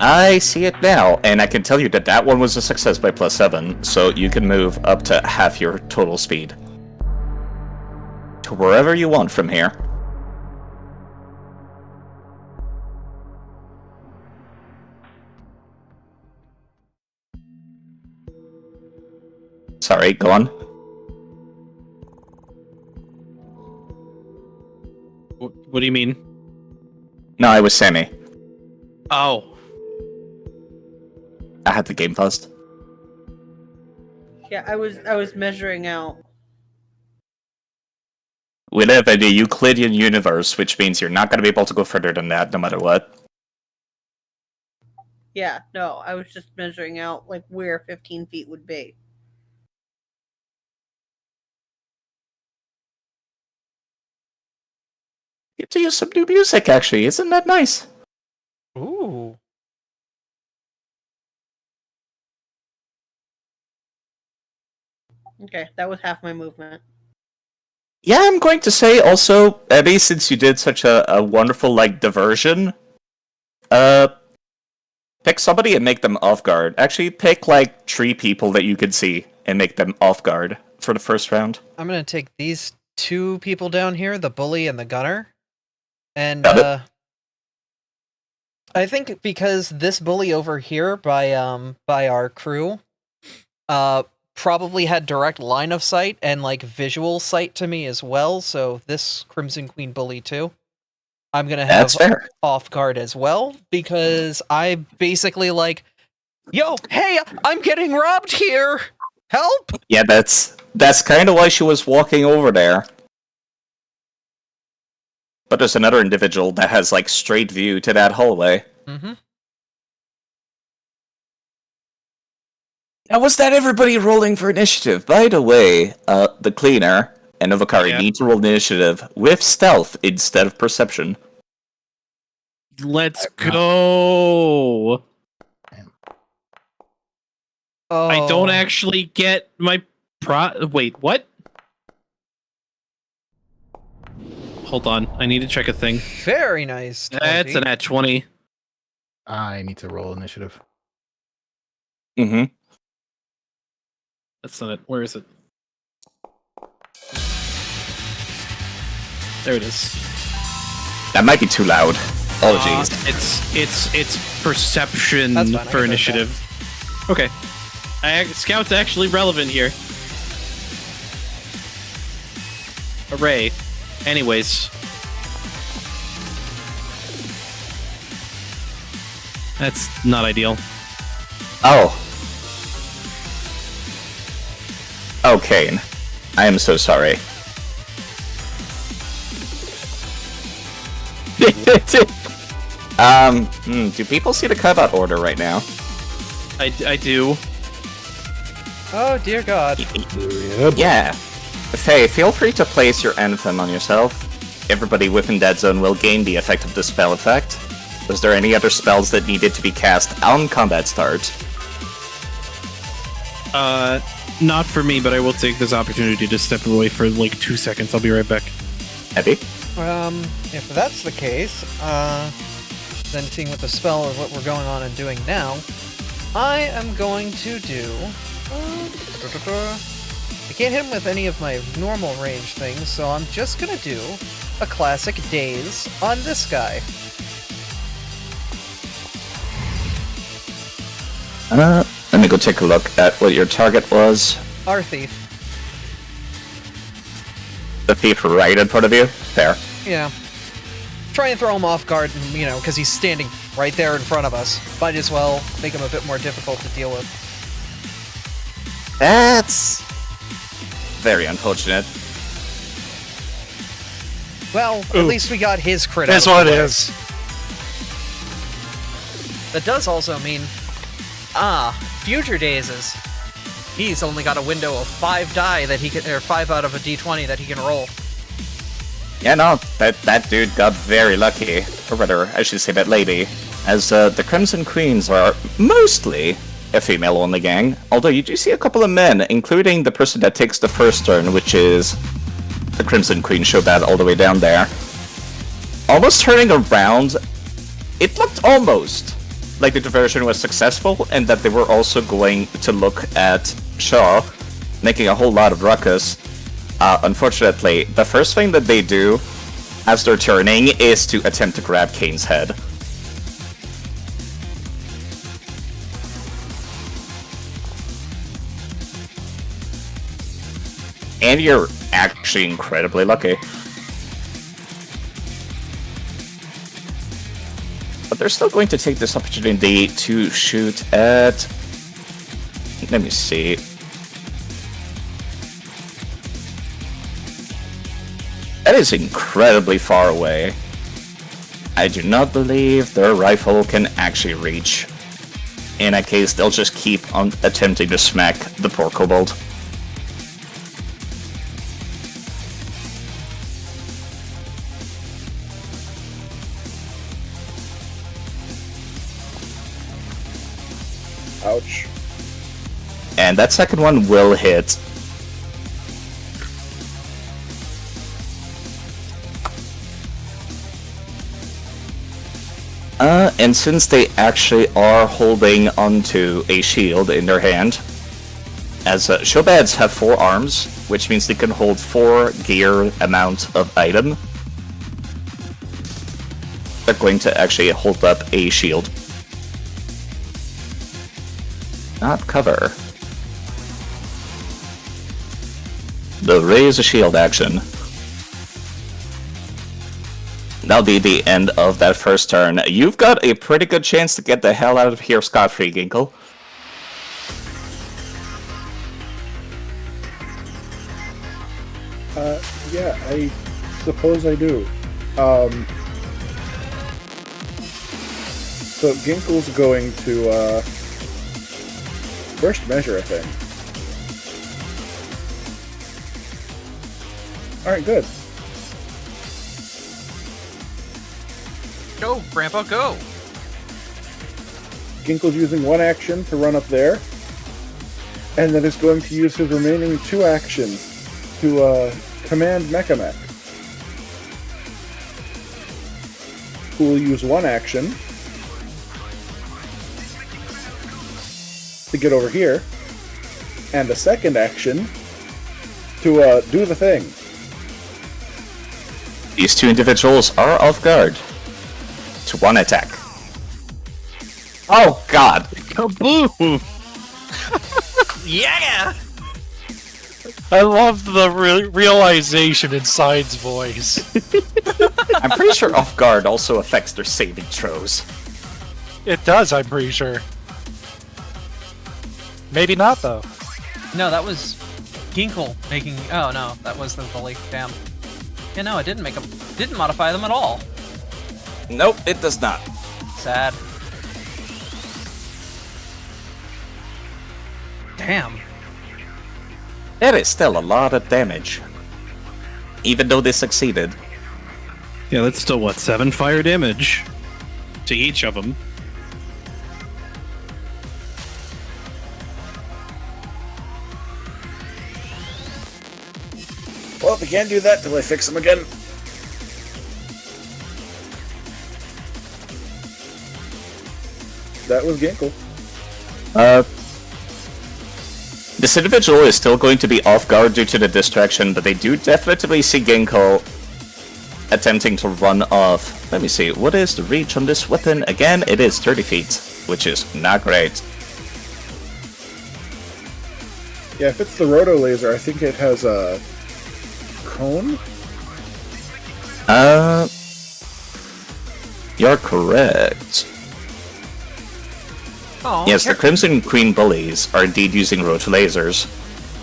I see it now, and I can tell you that that one was a success by +7, so you can move up to half your total speed. To wherever you want from here. Sorry, go on. What do you mean? No, I was Sammy. Oh. I had the game paused. Yeah, I was measuring out. We live in a Euclidean universe, which means you're not going to be able to go further than that, no matter what. Yeah, no, I was just measuring out like where 15 feet would be. Get to use some new music, actually. Isn't that nice? Ooh. Okay, that was half my movement. Yeah, I'm going to say also, Abby, since you did such a wonderful, like, diversion, pick somebody and make them off guard. Actually, pick, like, 3 people that you can see and make them off guard for the first round. I'm gonna take these 2 people down here, the bully and the gunner. And Got it. I think because this bully over here by our crew probably had direct line of sight and like visual sight to me as well, so this Crimson Queen bully too. I'm gonna have That's fair. off guard as well, because I basically like, yo, hey, I'm getting robbed here! Help! Yeah, that's kind of why she was walking over there. But there's another individual that has, like, straight view to that hallway. Mm-hmm. Now, was that everybody rolling for initiative? By the way, the cleaner and Novakari need to roll initiative with stealth instead of perception. Let's go. Oh. I don't actually get my Wait, what? Hold on. I need to check a thing. Very nice. That's an at 20. I need to roll initiative. Mm-hmm. That's not it. Where is it? There it is. That might be too loud. Oh, jeez. It's perception That's fine, I for can initiative. Okay. Scout's actually relevant here. Hooray. Anyways. That's not ideal. Oh. Oh, Kane. I am so sorry. Do people see the cutout order right now? I do. Oh dear God. Yep. Yeah. Faye, feel free to place your anthem on yourself. Everybody within that zone will gain the effect of the spell effect. Was there any other spells that needed to be cast on combat start? Not for me, but I will take this opportunity to step away for like 2 seconds. I'll be right back. Abby? If that's the case, then seeing what the spell of what we're going on and doing now, I am going to do... I can't hit him with any of my normal range things, so I'm just gonna do a classic Daze on this guy. Let me go take a look at what your target was. Our thief. The thief right in front of you? Fair. Yeah. Try and throw him off guard, because he's standing right there in front of us. Might as well make him a bit more difficult to deal with. That's very unfortunate. Well, at least we got his crit. That's out of what the it way. is. That does also mean, future dazes. He's only got a window of 5 die that he can, or 5 out of a d20 that he can roll. Yeah, no, that dude got very lucky. Or rather, I should say that lady. As the Crimson Queens are mostly a female-only gang. Although you do see a couple of men, including the person that takes the first turn, which is the Crimson Queen Showbad all the way down there. Almost turning around, it looked almost like the diversion was successful, and that they were also going to look at Shaw, making a whole lot of ruckus. Unfortunately, the first thing that they do as they're turning is to attempt to grab Kane's head. And you're actually incredibly lucky. But they're still going to take this opportunity to shoot at... Let me see. That is incredibly far away. I do not believe their rifle can actually reach. In that case, they'll just keep on attempting to smack the poor kobold. Ouch. And that second one will hit. And since they actually are holding onto a shield in their hand, as Shobads have 4 arms, which means they can hold 4 gear amount of item, they're going to actually hold up a shield. Not cover. They'll raise a shield action. That'll be the end of that first turn. You've got a pretty good chance to get the hell out of here scot-free, Ginkle. Yeah, I suppose I do. So Ginkle's going to, first measure, I think. Alright, good. Go, Grandpa, go! Ginkle's using 1 action to run up there, and then is going to use his remaining 2 actions to command Mechamech, who will use 1 action to get over here, and a 2nd action to do the thing. These 2 individuals are off guard to 1 attack. Oh god! Kaboom! Yeah! I love the realization in Side's voice. I'm pretty sure off guard also affects their saving throws. It does, I'm pretty sure. Maybe not, though. No, that was Ginkle making... Oh, no, that was the bully. Damn. Yeah, no, it didn't make them... Didn't modify them at all. Nope, it does not. Sad. Damn. That is still a lot of damage. Even though they succeeded. Yeah, that's still, what, 7 fire damage to each of them. Well, they can't do that till I fix them again. that was Ginkle. This individual is still going to be off guard due to the distraction, but they do definitely see Ginkle attempting to run off. Let me see, what is the reach on this weapon? Again, it is 30 feet, which is not great. Yeah, if it's the roto laser, I think it has a cone. You're correct. Oh, Yes, the Crimson Queen bullies are indeed using roto lasers.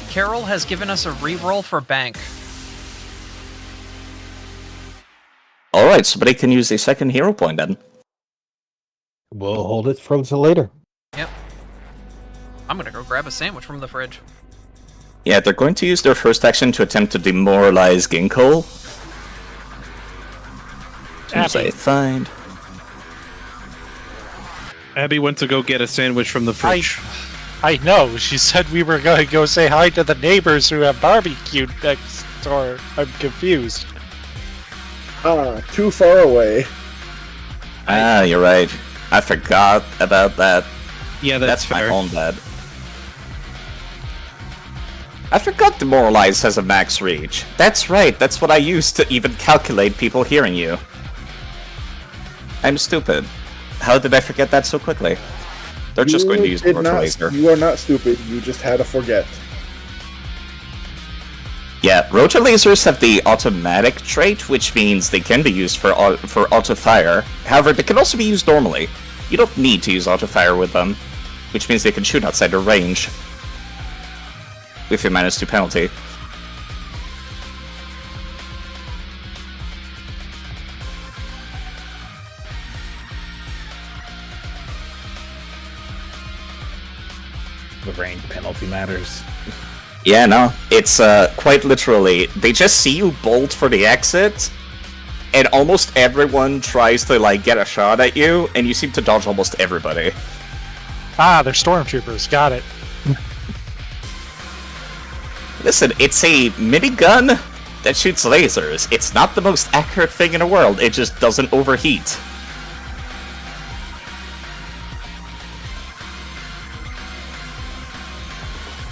Carol has given us a reroll for bank. Alright, somebody can use a second hero point then. We'll hold it for until later. Yep. I'm gonna go grab a sandwich from the fridge. Yeah, they're going to use their first action to attempt to demoralize Ginkle. As soon as I find... Abby went to go get a sandwich from the fridge. I know. She said we were going to go say hi to the neighbors who have barbecued next door. I'm confused. Too far away. Ah, you're right. I forgot about that. Yeah, that's fair. my own bad. I forgot Demoralize has a max reach. That's right, that's what I used to even calculate people hearing you. I'm stupid. How did I forget that so quickly? They're just going to use the rotor laser. You are not stupid, you just had to forget. Yeah, rotor lasers have the automatic trait, which means they can be used for auto fire. However, they can also be used normally. You don't need to use auto fire with them, which means they can shoot outside their range with your -2 penalty. The range penalty matters. Yeah, no, it's quite literally, they just see you bolt for the exit, and almost everyone tries to like get a shot at you, and you seem to dodge almost everybody. Ah, they're stormtroopers. Got it. Listen, it's a minigun that shoots lasers. It's not the most accurate thing in the world, it just doesn't overheat.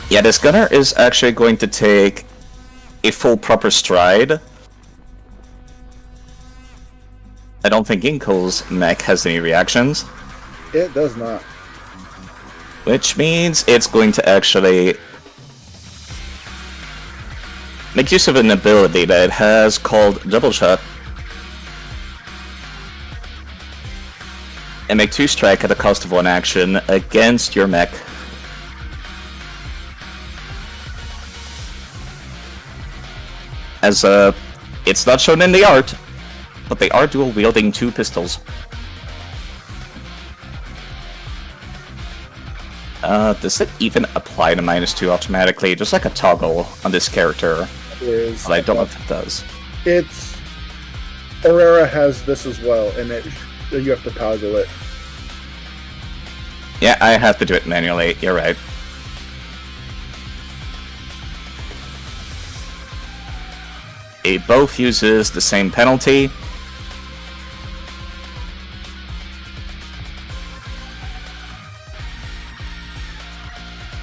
Yeah, this gunner is actually going to take a full proper stride. I don't think Ginkle's mech has any reactions. It does not. Which means it's going to actually make use of an ability that it has called Double Shot. And make 2 strike at the cost of 1 action against your mech. As it's not shown in the art, but they are dual wielding 2 pistols. Does it even apply to -2 automatically? Just like a toggle on this character. But I don't know if it does. It's... Aurora has this as well, and you have to toggle it. Yeah, I have to do it manually, you're right. It both uses the same penalty.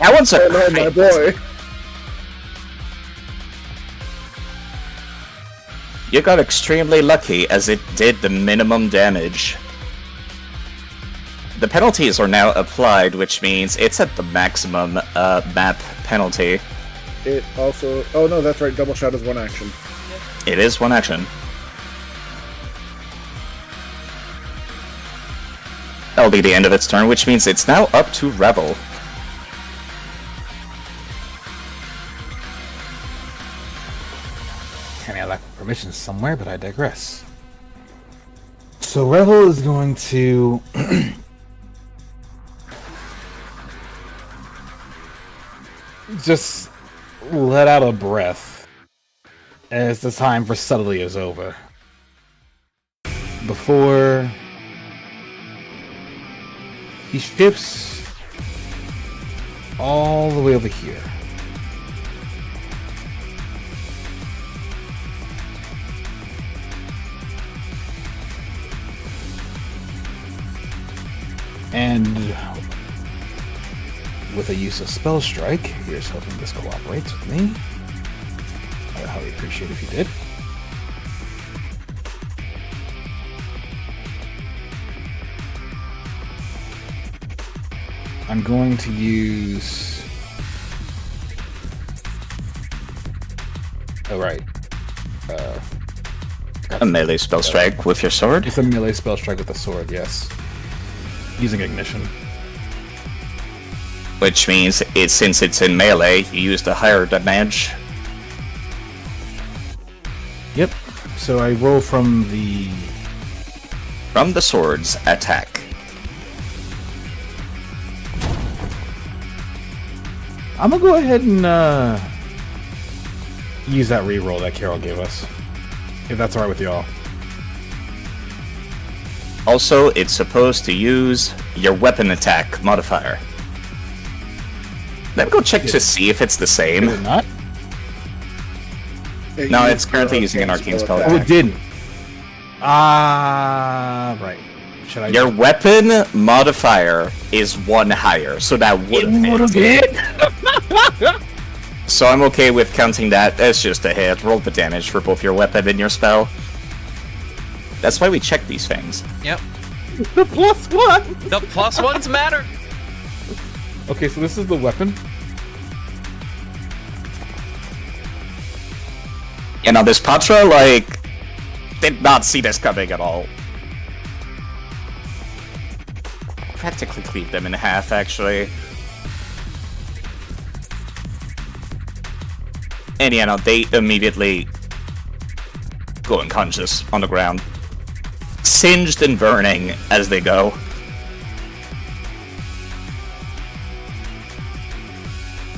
That one's a Oh, my boy. You got extremely lucky as it did the minimum damage. The penalties are now applied, which means it's at the maximum map penalty. It also... Oh no, that's right, Double Shot is 1 action. It is 1 action. That'll be the end of its turn, which means it's now up to Revel. I lack permission somewhere, but I digress. So Revel is going to just let out a breath as the time for subtlety is over. Before he shifts all the way over here. And with a use of Spell Strike, here's hoping this cooperates with me. I would highly appreciate if you did. I'm going to use... Oh, right. A melee spell strike with your sword. It's a melee spell strike with a sword, yes. Using Ignition. Which means since it's in melee, you use the higher damage. Yep. So I roll from the... From the sword's attack. I'm gonna go ahead and use that reroll that Carol gave us. If that's alright with y'all. Also, it's supposed to use your weapon attack modifier. Let me go check to see if it's the same. Is it not? No, it's currently using an arcane spell Oh, attack. it didn't. Right. Should I... Your weapon modifier is 1 higher, so that would have hit. So I'm okay with counting that as just a hit. Roll the damage for both your weapon and your spell. That's why we check these things. Yep. The +1! The +1s matter. Okay, so this is the weapon. And now this Patra, did not see this coming at all. Practically cleaved them in half, actually. And yeah, no, they immediately go unconscious on the ground. Singed and burning as they go.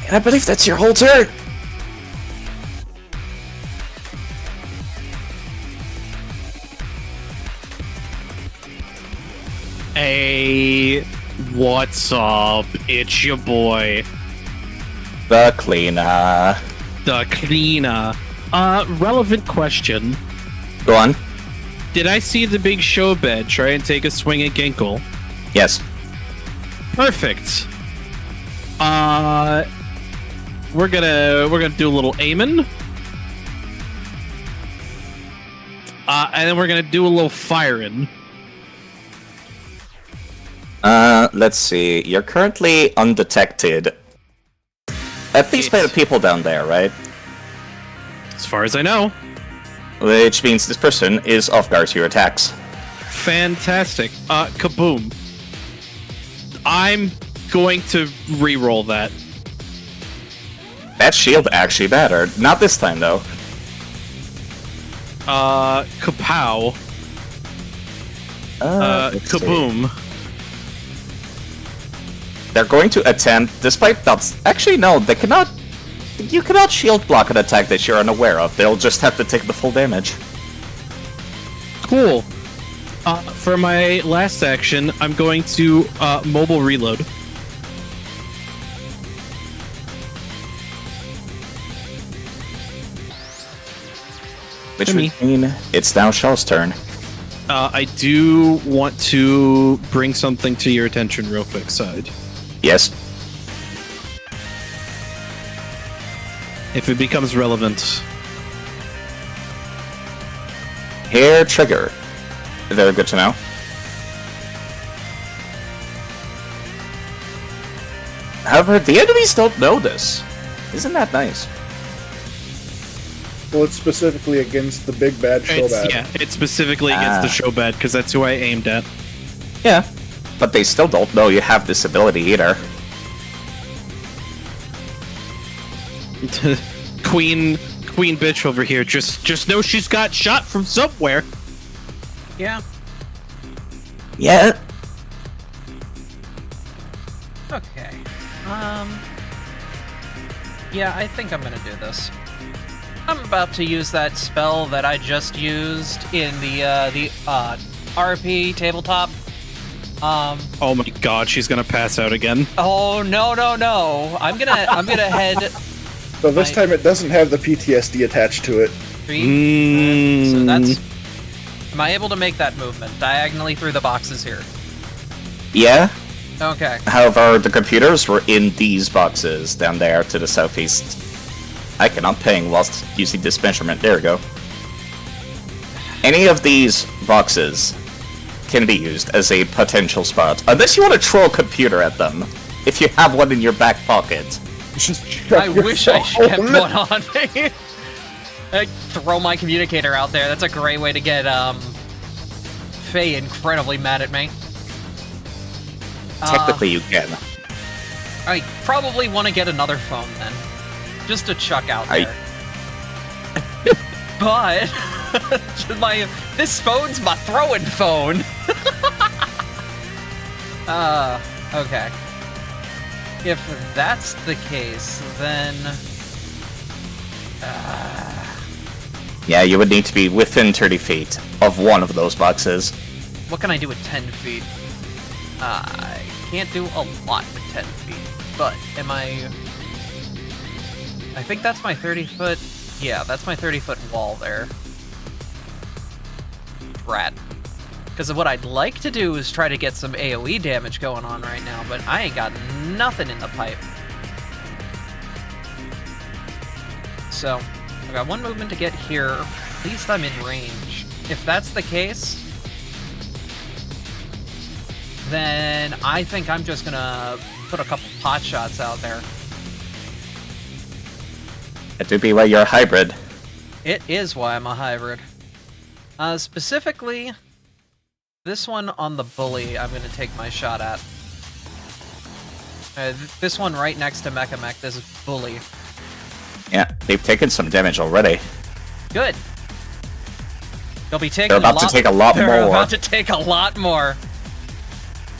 And I believe that's your whole turn! Hey, what's up? It's your boy, The cleaner. the cleaner. Relevant question. Go on. Did I see the big show bed try and take a swing at Ginkle? Yes. Perfect. We're gonna do a little aiming. And then we're gonna do a little firing. Let's see. You're currently undetected. At least by the people down there, right? As far as I know. Which means this person is off guard to your attacks. Fantastic. Kaboom. I'm going to re-roll that. That shield actually mattered. Not this time, though. Kapow. Let's see. Kaboom. They're going to attempt, despite that's actually no, they cannot. You cannot shield block an attack that you're unaware of. They'll just have to take the full damage. Cool. For my last action, I'm going to mobile reload. Which To me. would mean it's now Shaw's turn. I do want to bring something to your attention real quick, Side. Yes. If it becomes relevant. Hair trigger. Very good to know. However, the enemies don't know this. Isn't that nice? Well, it's specifically against the big bad Shobad. Yeah, it's specifically against the Shobad, because that's who I aimed at. Yeah. But they still don't know you have this ability either. Queen bitch over here just know she's got shot from somewhere. Yeah. Yeah. Okay. Yeah, I think I'm gonna do this. I'm about to use that spell that I just used in the RP tabletop. Oh my god, she's gonna pass out again. Oh no. I'm gonna head So this time it doesn't have the PTSD attached to it. 3. So that's. Am I able to make that movement diagonally through the boxes here? Yeah, Okay. However, the computers were in these boxes down there to the southeast. I cannot ping whilst using this measurement. There we go. Any of these boxes can be used as a potential spot, unless you want to throw a computer at them, if you have one in your back pocket. Just check I your wish I phone. kept one on me. I throw my communicator out there. That's a great way to get Faye incredibly mad at me. Technically, you can. I probably want to get another phone then, just to chuck out there. But this phone's my throwing phone. Okay. If that's the case, then Yeah, you would need to be within 30 feet of one of those boxes. what can I do with 10 feet? I can't do a lot with 10 feet, but am I think that's my 30-foot... Yeah, that's my 30-foot wall there. Rat. Because what I'd like to do is try to get some AoE damage going on right now, but I ain't got nothing in the pipe. So, I've got one movement to get here. At least I'm in range. If that's the case, then I think I'm just gonna put a couple pot shots out there. That do be why you're a hybrid. It is why I'm a hybrid. Specifically, this one on the bully I'm gonna take my shot at. This one right next to Mechamech, this is bully. Yeah, they've taken some damage already. Good. They'll be taking They're about to take a lot They're more. about to take a lot more.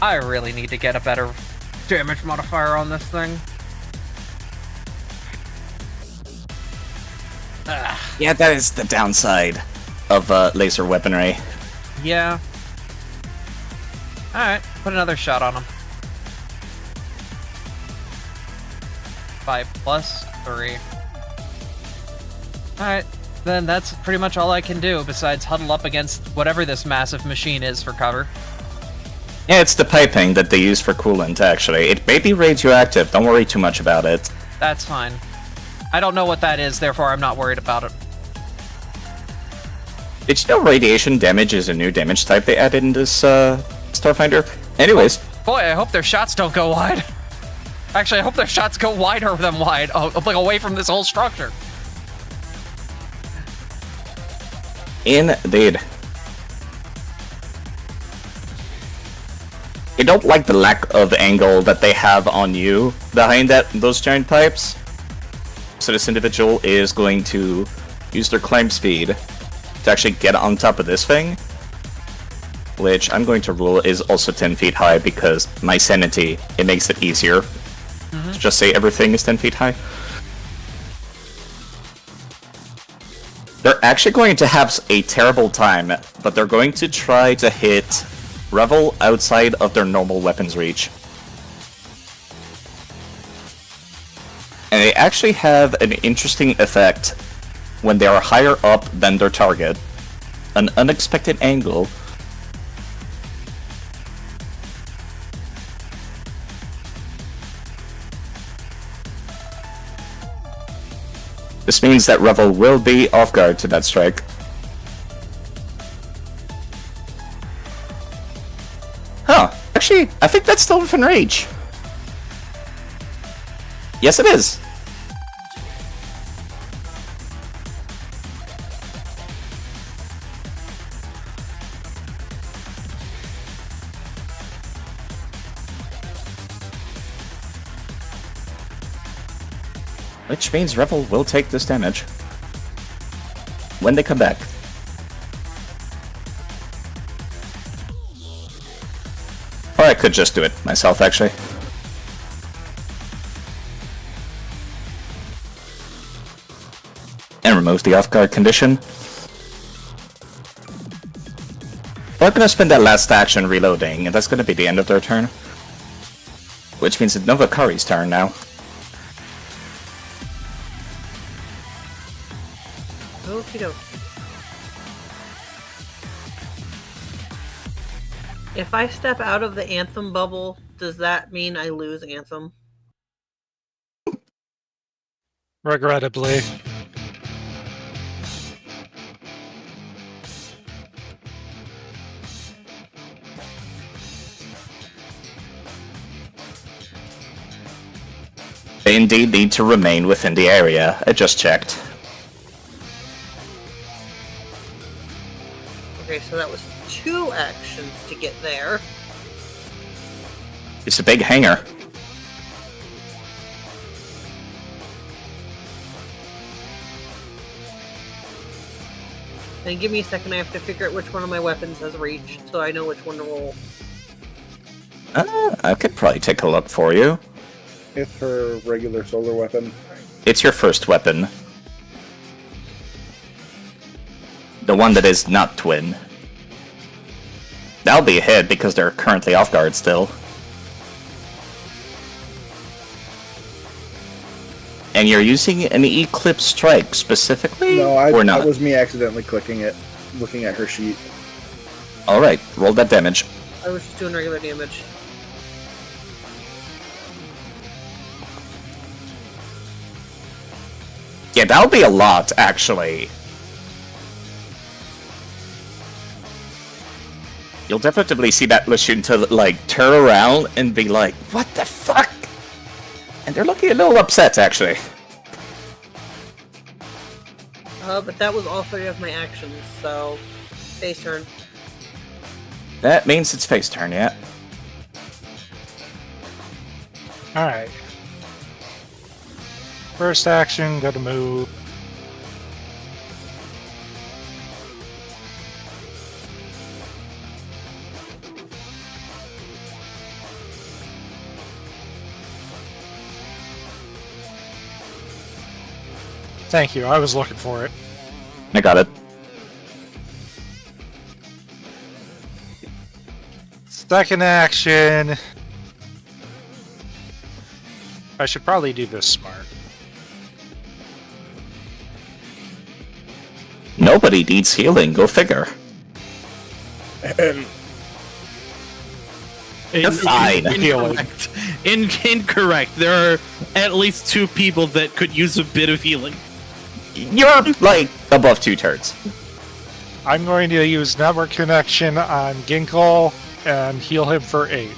I really need to get a better damage modifier on this thing. Yeah, that is the downside of laser weaponry. Yeah. Alright, put another shot on him. 5 plus 3. Alright, then that's pretty much all I can do besides huddle up against whatever this massive machine is for cover. Yeah, it's the piping that they use for coolant, actually. It may be radioactive, don't worry too much about it. That's fine. I don't know what that is, therefore I'm not worried about it. Did you know radiation damage is a new damage type they added in this Starfinder? Anyways, Boy, I hope their shots don't go wide. Actually, I hope their shots go wider than wide, like away from this whole structure. indeed. I don't like the lack of angle that they have on you behind those giant pipes. So this individual is going to use their climb speed to actually get on top of this thing, which I'm going to rule is also 10 feet high because my sanity, it makes it easier to just say everything is 10 feet high. They're actually going to have a terrible time, but they're going to try to hit Revel outside of their normal weapons reach. And they actually have an interesting effect when they are higher up than their target. An unexpected angle. This means that Revel will be off guard to that strike. Huh. Actually, I think that's still within reach. Yes, it is. Which means Revel will take this damage when they come back. Or I could just do it myself, actually. And remove the off-guard condition. We're gonna spend that last action reloading, and that's gonna be the end of their turn. Which means it's Novakari's turn now. Okie dokie. If I step out of the Anthem bubble Does that mean I lose Anthem? Regrettably. They indeed need to remain within the area. I just checked. Okay, so that was 2 actions to get there. It's a big hangar. And give me a second, I have to figure out which one of my weapons has reached, so I know which one to roll. I could probably take a look for you. It's her regular solar weapon. It's your first weapon. The one that is not twin. That'll be a hit because they're currently off guard still. And you're using an Eclipse Strike specifically? No, or not? that was me accidentally clicking it, looking at her sheet. Alright, roll that damage. I was just doing regular damage. Yeah, that'll be a lot, actually. You'll definitely see that Lashunta, like, turn around and be like, what the fuck? And they're looking a little upset, actually. But that was all 3 of my actions, so... Face turn. That means it's face turn, yeah. Alright. First action, gotta move. Thank you, I was looking for it. I got it. Second action. I should probably do this smart. Nobody needs healing, go figure. You're fine. Incorrect. Incorrect. There are at least 2 people that could use a bit of healing. You're, like, above 2 turns. I'm going to use network connection on Ginkle and heal him for 8.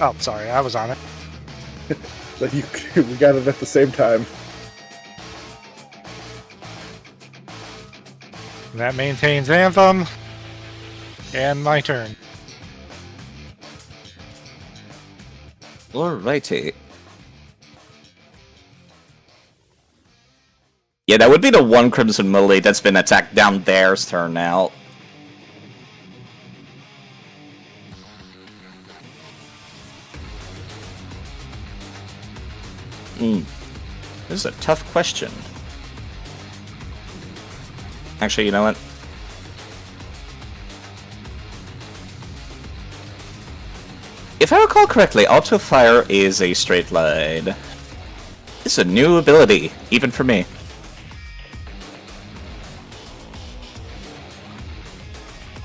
Oh, sorry, I was on it. But we got it at the same time. And that maintains Anthem. And my turn. Alrighty. Yeah, that would be the one Crimson Melee that's been attacked down there's turn now. This is a tough question. Actually, you know what? If I recall correctly, Auto Fire is a straight line. It's a new ability, even for me.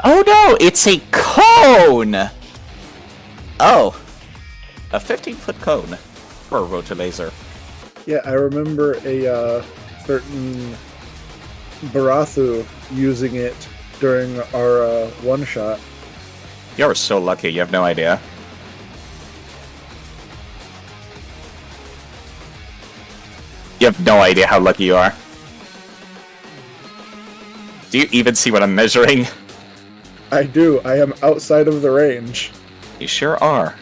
Oh no, it's a cone! Oh. A 15-foot cone. For a Rotolaser. Yeah, I remember a certain Barathu using it during our one-shot. You're so lucky, you have no idea. You have no idea how lucky you are. Do you even see what I'm measuring? I do. I am outside of the range. You sure are.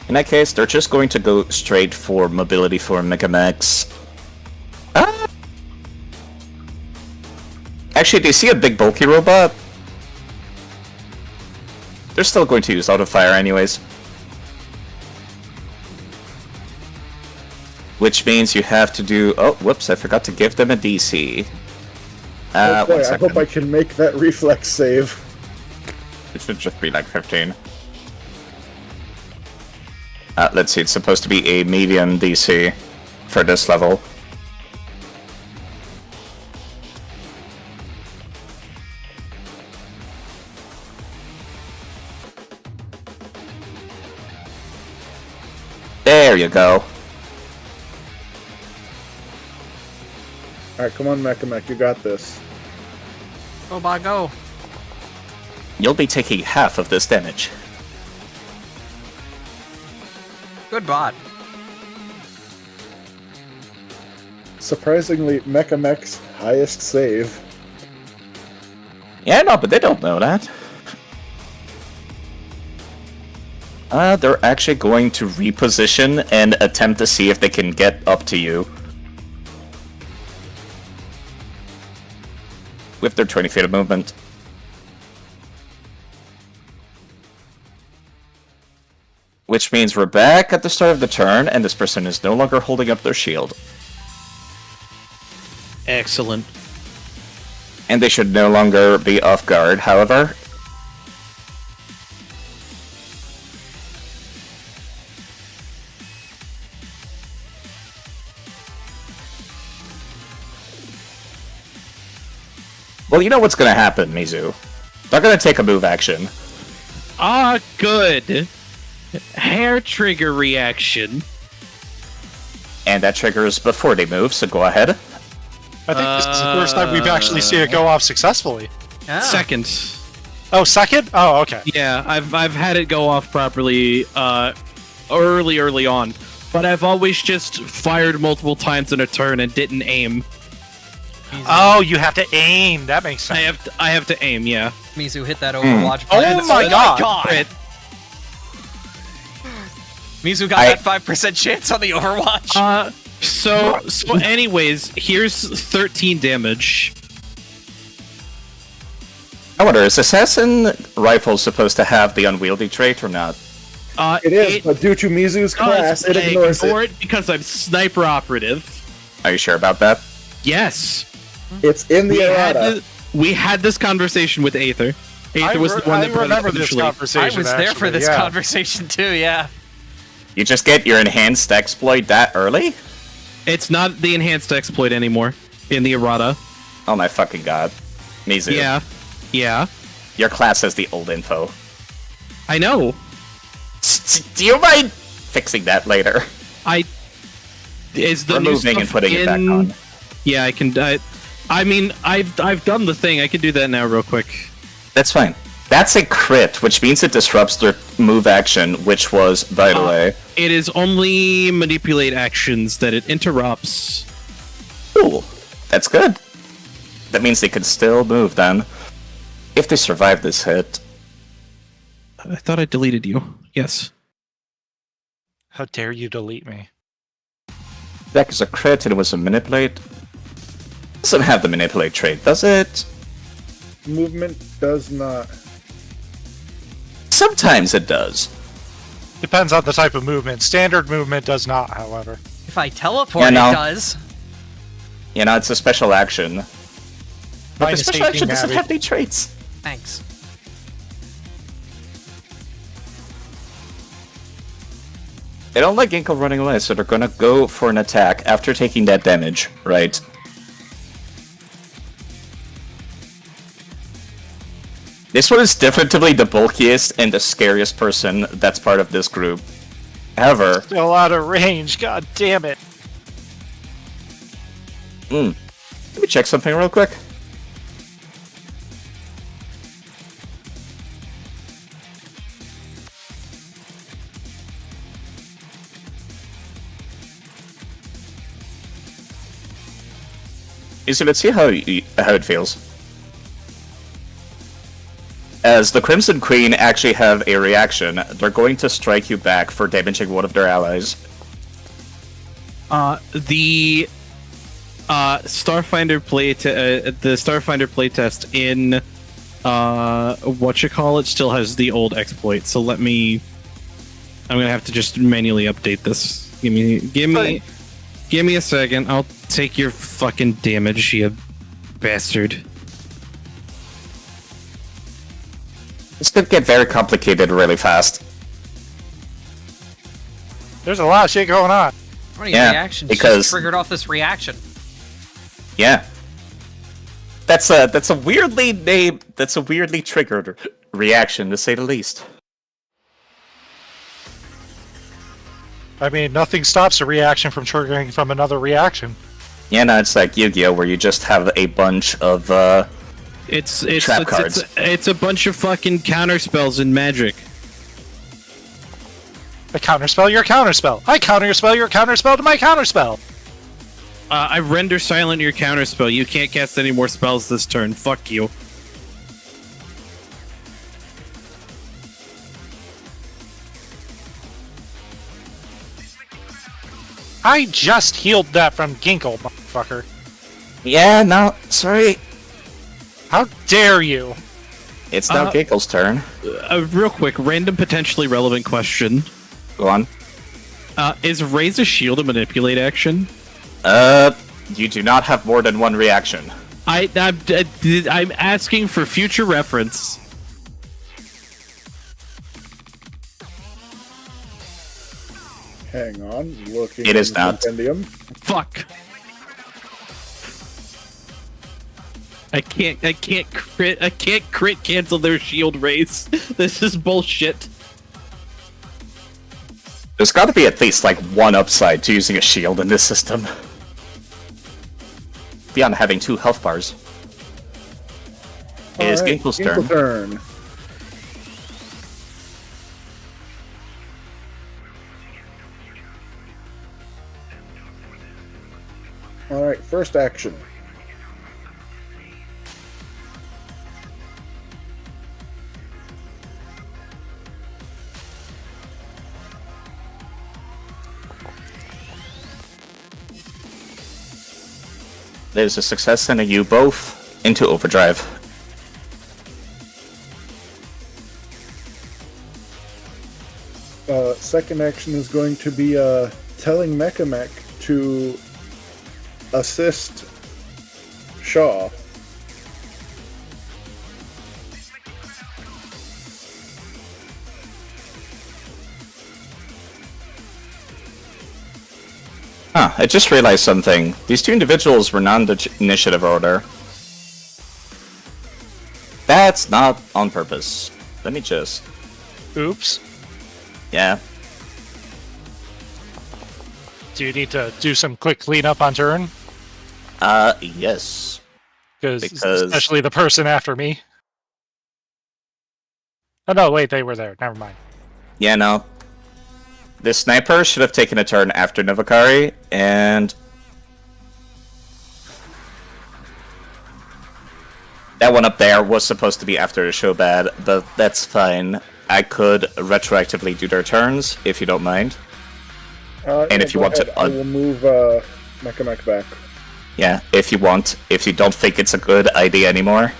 In that case, they're just going to go straight for mobility for Megamax. Actually, they see a big bulky robot. They're still going to use auto fire anyways. Which means you have to do... Oh, whoops, I forgot to give them a DC. Oh boy, 1 I second. hope I can make that reflex save. It should just be like 15. Let's see, it's supposed to be a medium DC for this level. There you go. Alright, come on, Mech, you got this. Go, bye, go. You'll be taking half of this damage. Good bot. Surprisingly, Mech's highest save. Yeah, no, but they don't know that. They're actually going to reposition and attempt to see if they can get up to you. With their 20 feet of movement. Which means we're back at the start of the turn, and this person is no longer holding up their shield. Excellent. And they should no longer be off guard, however. Well, you know what's gonna happen, Mizu. They're gonna take a move action. Ah, good. Hair trigger reaction. And that triggers before they move, so go ahead. I think this is the first time we've actually seen it go off successfully. Ah. Second. Oh, second? Oh, okay. Yeah, I've had it go off properly early on, but I've always just fired multiple times in a turn and didn't aim. Oh, you have to aim. That makes sense. I have to aim, yeah. Mizu hit that Overwatch Oh button. my god! Crit. Mizu got that 5% chance on the Overwatch. So anyways, here's 13 damage. I wonder, is Assassin Rifle supposed to have the unwieldy trait or not? It is, but due to Mizu's class, it ignores it. because I'm sniper operative. Are you sure about that? Yes. It's in the errata. We had this conversation with Aether. Aether was the one that brought it remember this initially. conversation. I was there for actually, this yeah. conversation too, yeah. You just get your enhanced exploit that early? It's not the enhanced exploit anymore in the errata. Oh my fucking god. Mizu. Yeah. Your class has the old info. I know. Do you mind fixing that later? Is the new Removing stuff and putting it back on. Yeah, I can. I mean, I've done the thing. I can do that now, real quick. That's fine. That's a crit, which means it disrupts their move action, which was, by the way... It is only manipulate actions that it interrupts. Cool. That's good. That means they could still move, then. If they survive this hit. I thought I deleted you. Yes. How dare you delete me? That is a crit, and it was a manipulate. Doesn't have the manipulate trait, does it? Movement does not. Sometimes it does. Depends on the type of movement. Standard movement does not, however. If I teleport, Yeah, no. it does. You know, it's a special action. But the Minus special 18 action doesn't Abby. have any traits. Thanks. They don't like Ginkle running away, so they're gonna go for an attack after taking that damage, right? This one is definitively the bulkiest and the scariest person that's part of this group. However, Still out of range, god damn it. let me check something real quick. So let's see how it feels. As the Crimson Queen actually have a reaction, they're going to strike you back for damaging one of their allies. The Starfinder playtest in whatchamacallit still has the old exploit. So I'm gonna have to just manually update this. Give me a second. I'll take your fucking damage, you bastard. This could get very complicated really fast. There's a lot of shit going on. How many Yeah, reactions because- just triggered off this reaction? Yeah. That's a weirdly triggered reaction, to say the least. I mean, nothing stops a reaction from triggering from another reaction. Yeah, no, it's like Yu-Gi-Oh, where you just have a bunch of trap cards. It's a bunch of fucking counterspells in Magic. I counterspell your counterspell. I counterspell your counterspell to my counterspell. I render silent your counterspell. You can't cast any more spells this turn. Fuck you. I just healed that from Ginkle, motherfucker. Yeah, no, sorry. How dare you? It's now Giggle's turn. Real quick, random potentially relevant question. Go on. Is Raise a Shield a manipulate action? You do not have more than one reaction. I'm asking for future reference. Hang on, looking. It is in the not. compendium. Fuck. I can't crit cancel their shield raise. This is bullshit. There's got to be at least like one upside to using a shield in this system. Beyond having 2 health bars. It is Alright, Ginkle's Ginkle turn. turn. Alright, first action. There's a success sending you both into overdrive. Second action is going to be telling Mechamech to assist Shaw. Huh, I just realized something. These 2 individuals were non-initiative order. That's not on purpose. Let me just... Oops. Yeah. Do you need to do some quick cleanup on turn? Yes. Because Because- especially the person after me. Oh no, wait, they were there. Never mind. Yeah, no. The sniper should have taken a turn after Novakari, and... that one up there was supposed to be after the show bad, but that's fine. I could retroactively do their turns, if you don't mind. And if you go want to ahead, I will move Mechamech back. Yeah, if you want. If you don't think it's a good idea anymore.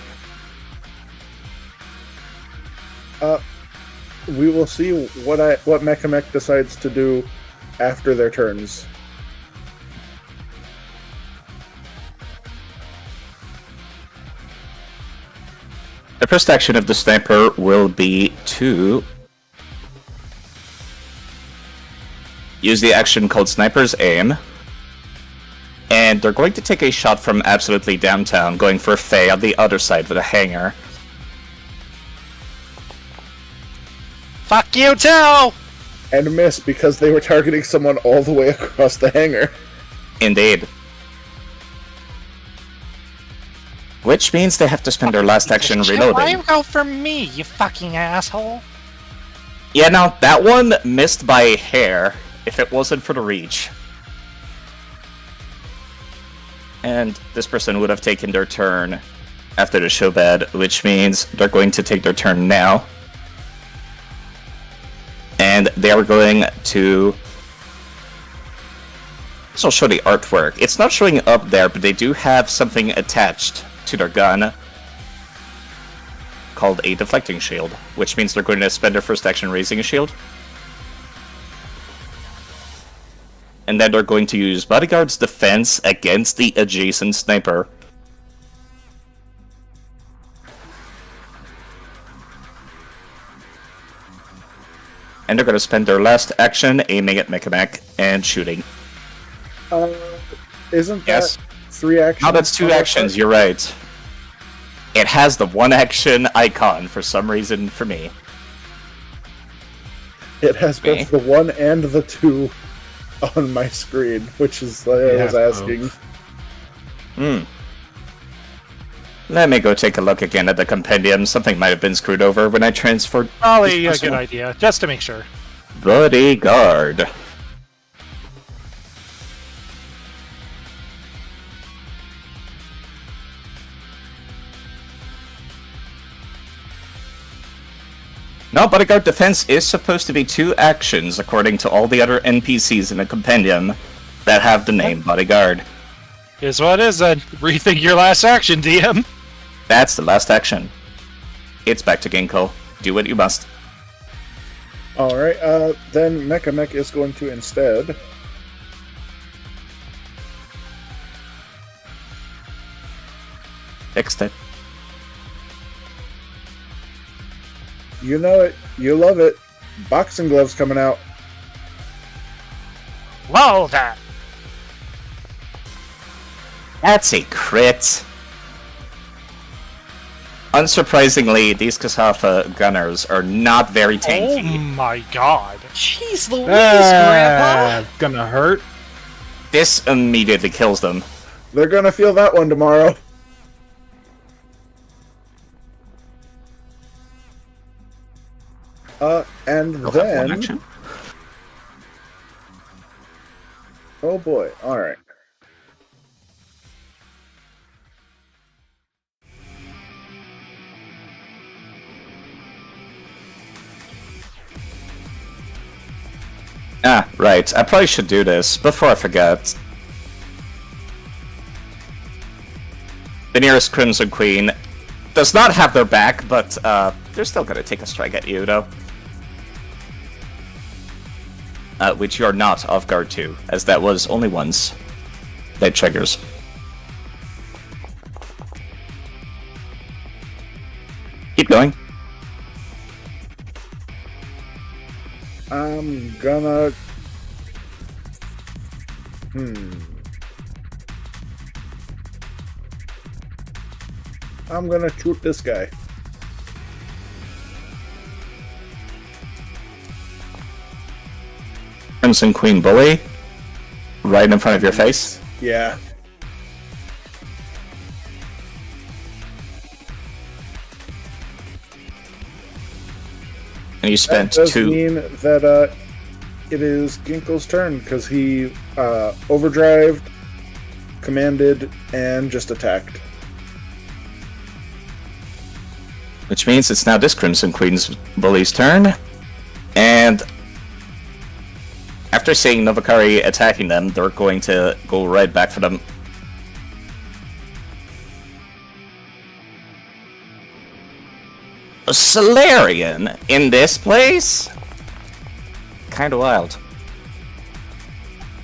We will see what Mechamech decides to do after their turns. The first action of the sniper will be to use the action called Sniper's Aim. And they're going to take a shot from absolutely downtown, going for Faye on the other side with a hanger. Fuck you too! And miss because they were targeting someone all the way across the hangar. Indeed. Which means they have to spend their last action reloading. Why you go for me, you fucking asshole? Yeah, no, that one missed by a hair, if it wasn't for the reach. And this person would have taken their turn after the show bad, which means they're going to take their turn now. And they are going to... This will show the artwork. It's not showing up there, but they do have something attached to their gun called a deflecting shield, which means they're going to spend their first action raising a shield. And then they're going to use Bodyguard's defense against the adjacent sniper. And they're going to spend their last action aiming at Mekamek and shooting. Isn't that Yes. 3 actions? No, that's 2 actions, you're right. It has the 1 action icon for some reason for me. It has Me? both the 1 and the 2 on my screen, which is what I was asking. Let me go take a look again at the compendium. Something might have been screwed over when I transferred. Probably a this good one. idea, just to make sure. Bodyguard. No, Bodyguard Defense is supposed to be 2 actions, according to all the other NPCs in the compendium that have the name Bodyguard. Is what is then. Rethink your last action, DM. That's the last action. It's back to Ginkgo. Do what you must. Alright, then Mekamek is going to instead... Fixed it. You know it. You love it. Boxing gloves coming out. Whoa, that. That's a crit. Unsurprisingly, these Kasafa gunners are not very Oh tanky. my god. Jeez Louise, Grandpa! Gonna hurt. This immediately kills them. They're gonna feel that one tomorrow. And They'll have 1 then... action. Oh boy, alright. Ah, right. I probably should do this before I forget. The nearest Crimson Queen does not have their back, but they're still gonna take a strike at you, though. Which you're not off guard to, as that was only once. That triggers. Keep going. I'm gonna... I'm gonna shoot this guy. Crimson Queen Bully. Right in front of your face. Yeah. And you That spent does 2... mean that it is Ginkle's turn, because he overdrived, commanded, and just attacked. Which means it's now this Crimson Queen's Bully's turn. And after seeing Novakari attacking them, they're going to go right back for them. A Solarian in this place? Kinda wild.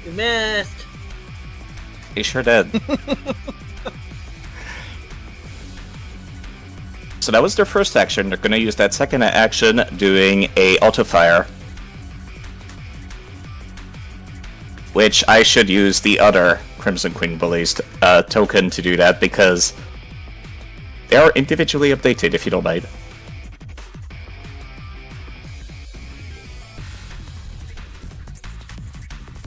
You missed. He sure did. So that was their first action. They're gonna use that second action doing a auto fire. Which I should use the other Crimson Queen Bullies token to do that, because they are individually updated, if you don't mind.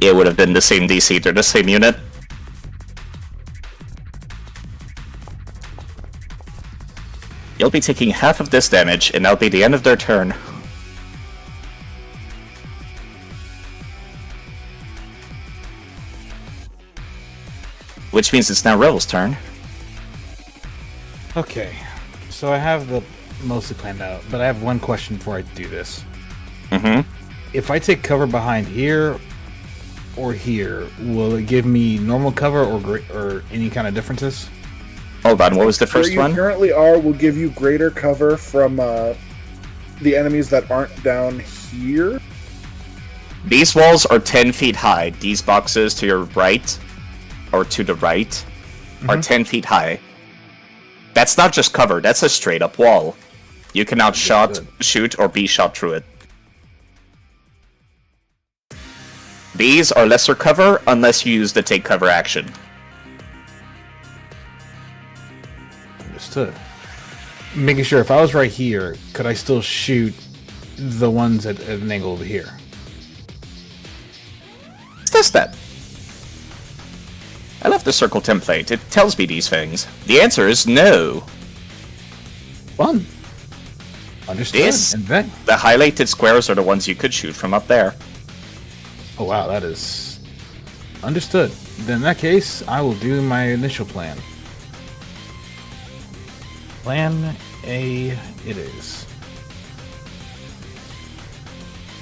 It would have been the same DC, they're the same unit. You'll be taking half of this damage, and that'll be the end of their turn. Which means it's now Revel's turn. Okay, so I have the mostly planned out, but I have one question before I do this. Mm-hmm. If I take cover behind here or here, will it give me normal cover or any kind of differences? Hold on, what was the Where first you one? currently are will give you greater cover from the enemies that aren't down here. These walls are 10 feet high. These boxes to your right, or to the right, are 10 feet high. That's not just cover, that's a straight up wall. You cannot shoot or be shot through it. These are lesser cover unless you use the take cover action. Understood. Making sure if I was right here, could I still shoot the ones at an angle over here? Let's test that. I love the circle template. It tells me these things. The answer is no. Fun. Understood. This- And then, The highlighted squares are the ones you could shoot from up there. oh wow, that is understood. Then in that case, I will do my initial plan. Plan A it is.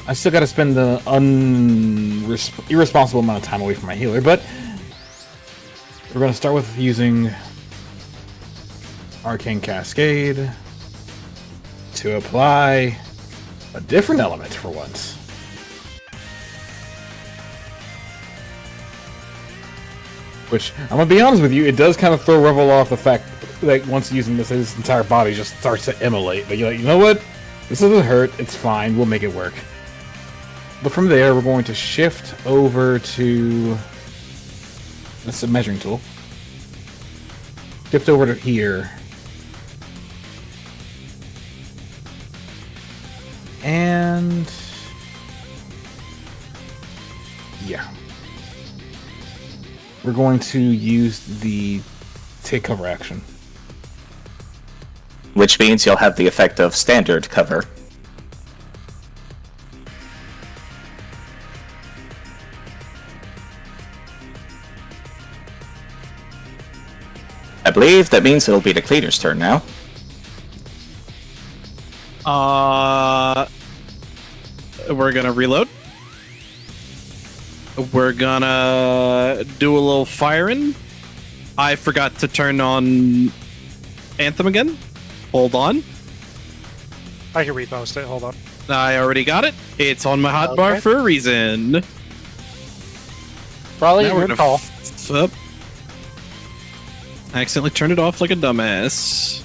I still got to spend the irresponsible amount of time away from my healer, but we're going to start with using Arcane Cascade to apply a different element for once. Which, I'm gonna be honest with you, it does kind of throw Revel off the fact that once using this, his entire body just starts to immolate. But you're like, you know what? This doesn't hurt. It's fine. We'll make it work. But from there, we're going to shift over to... That's a measuring tool. Shift over to here. And... yeah. We're going to use the take cover action. Which means you'll have the effect of standard cover. I believe that means it'll be the cleaner's turn now. We're gonna reload. We're gonna do a little firing. I forgot to turn on Anthem again. Hold on. I can repost it. Hold on. I already got it. It's on my hotbar Okay. for a reason. Probably Now a we're good gonna call. Up. I accidentally turned it off like a dumbass.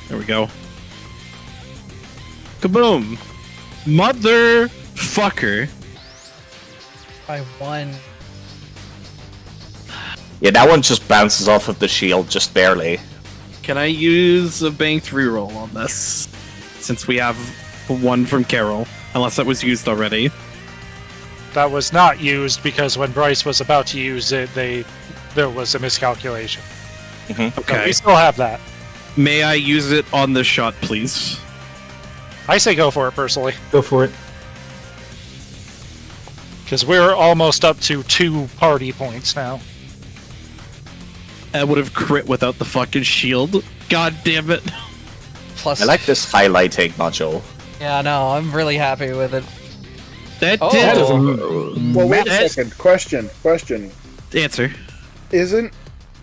There we go. Kaboom! Motherfucker! By one. Yeah, that one just bounces off of the shield just barely. Can I use a banked reroll on this? Since we have one from Carol. Unless that was used already. That was not used because when Bryce was about to use it, there was a miscalculation. But Okay. we still have that. May I use it on this shot, please? I say go for it personally, Go for it. because we're almost up to 2 party points now. I would have crit without the fucking shield. God damn it. Plus, I like this highlighting module. Yeah, no, I'm really happy with it. That Oh. did Well, wait a Matt- second. Question. answer. Isn't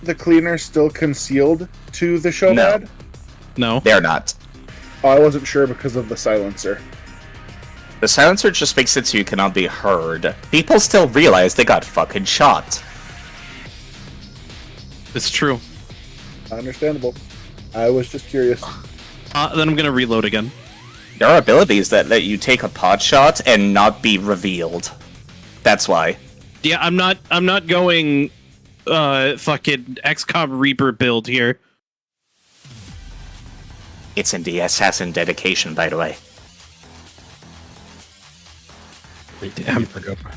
the cleaner still concealed to the show No. pad? No. They're not. Oh, I wasn't sure because of the silencer. The silencer just makes it so you cannot be heard. People still realize they got fucking shot. It's true. Understandable. I was just curious. Then I'm gonna reload again. There are abilities that let you take a pot shot and not be revealed. That's why. Yeah, I'm not going fucking XCOM Reaper build here. It's in the assassin dedication, by the way. Reaper Gopher.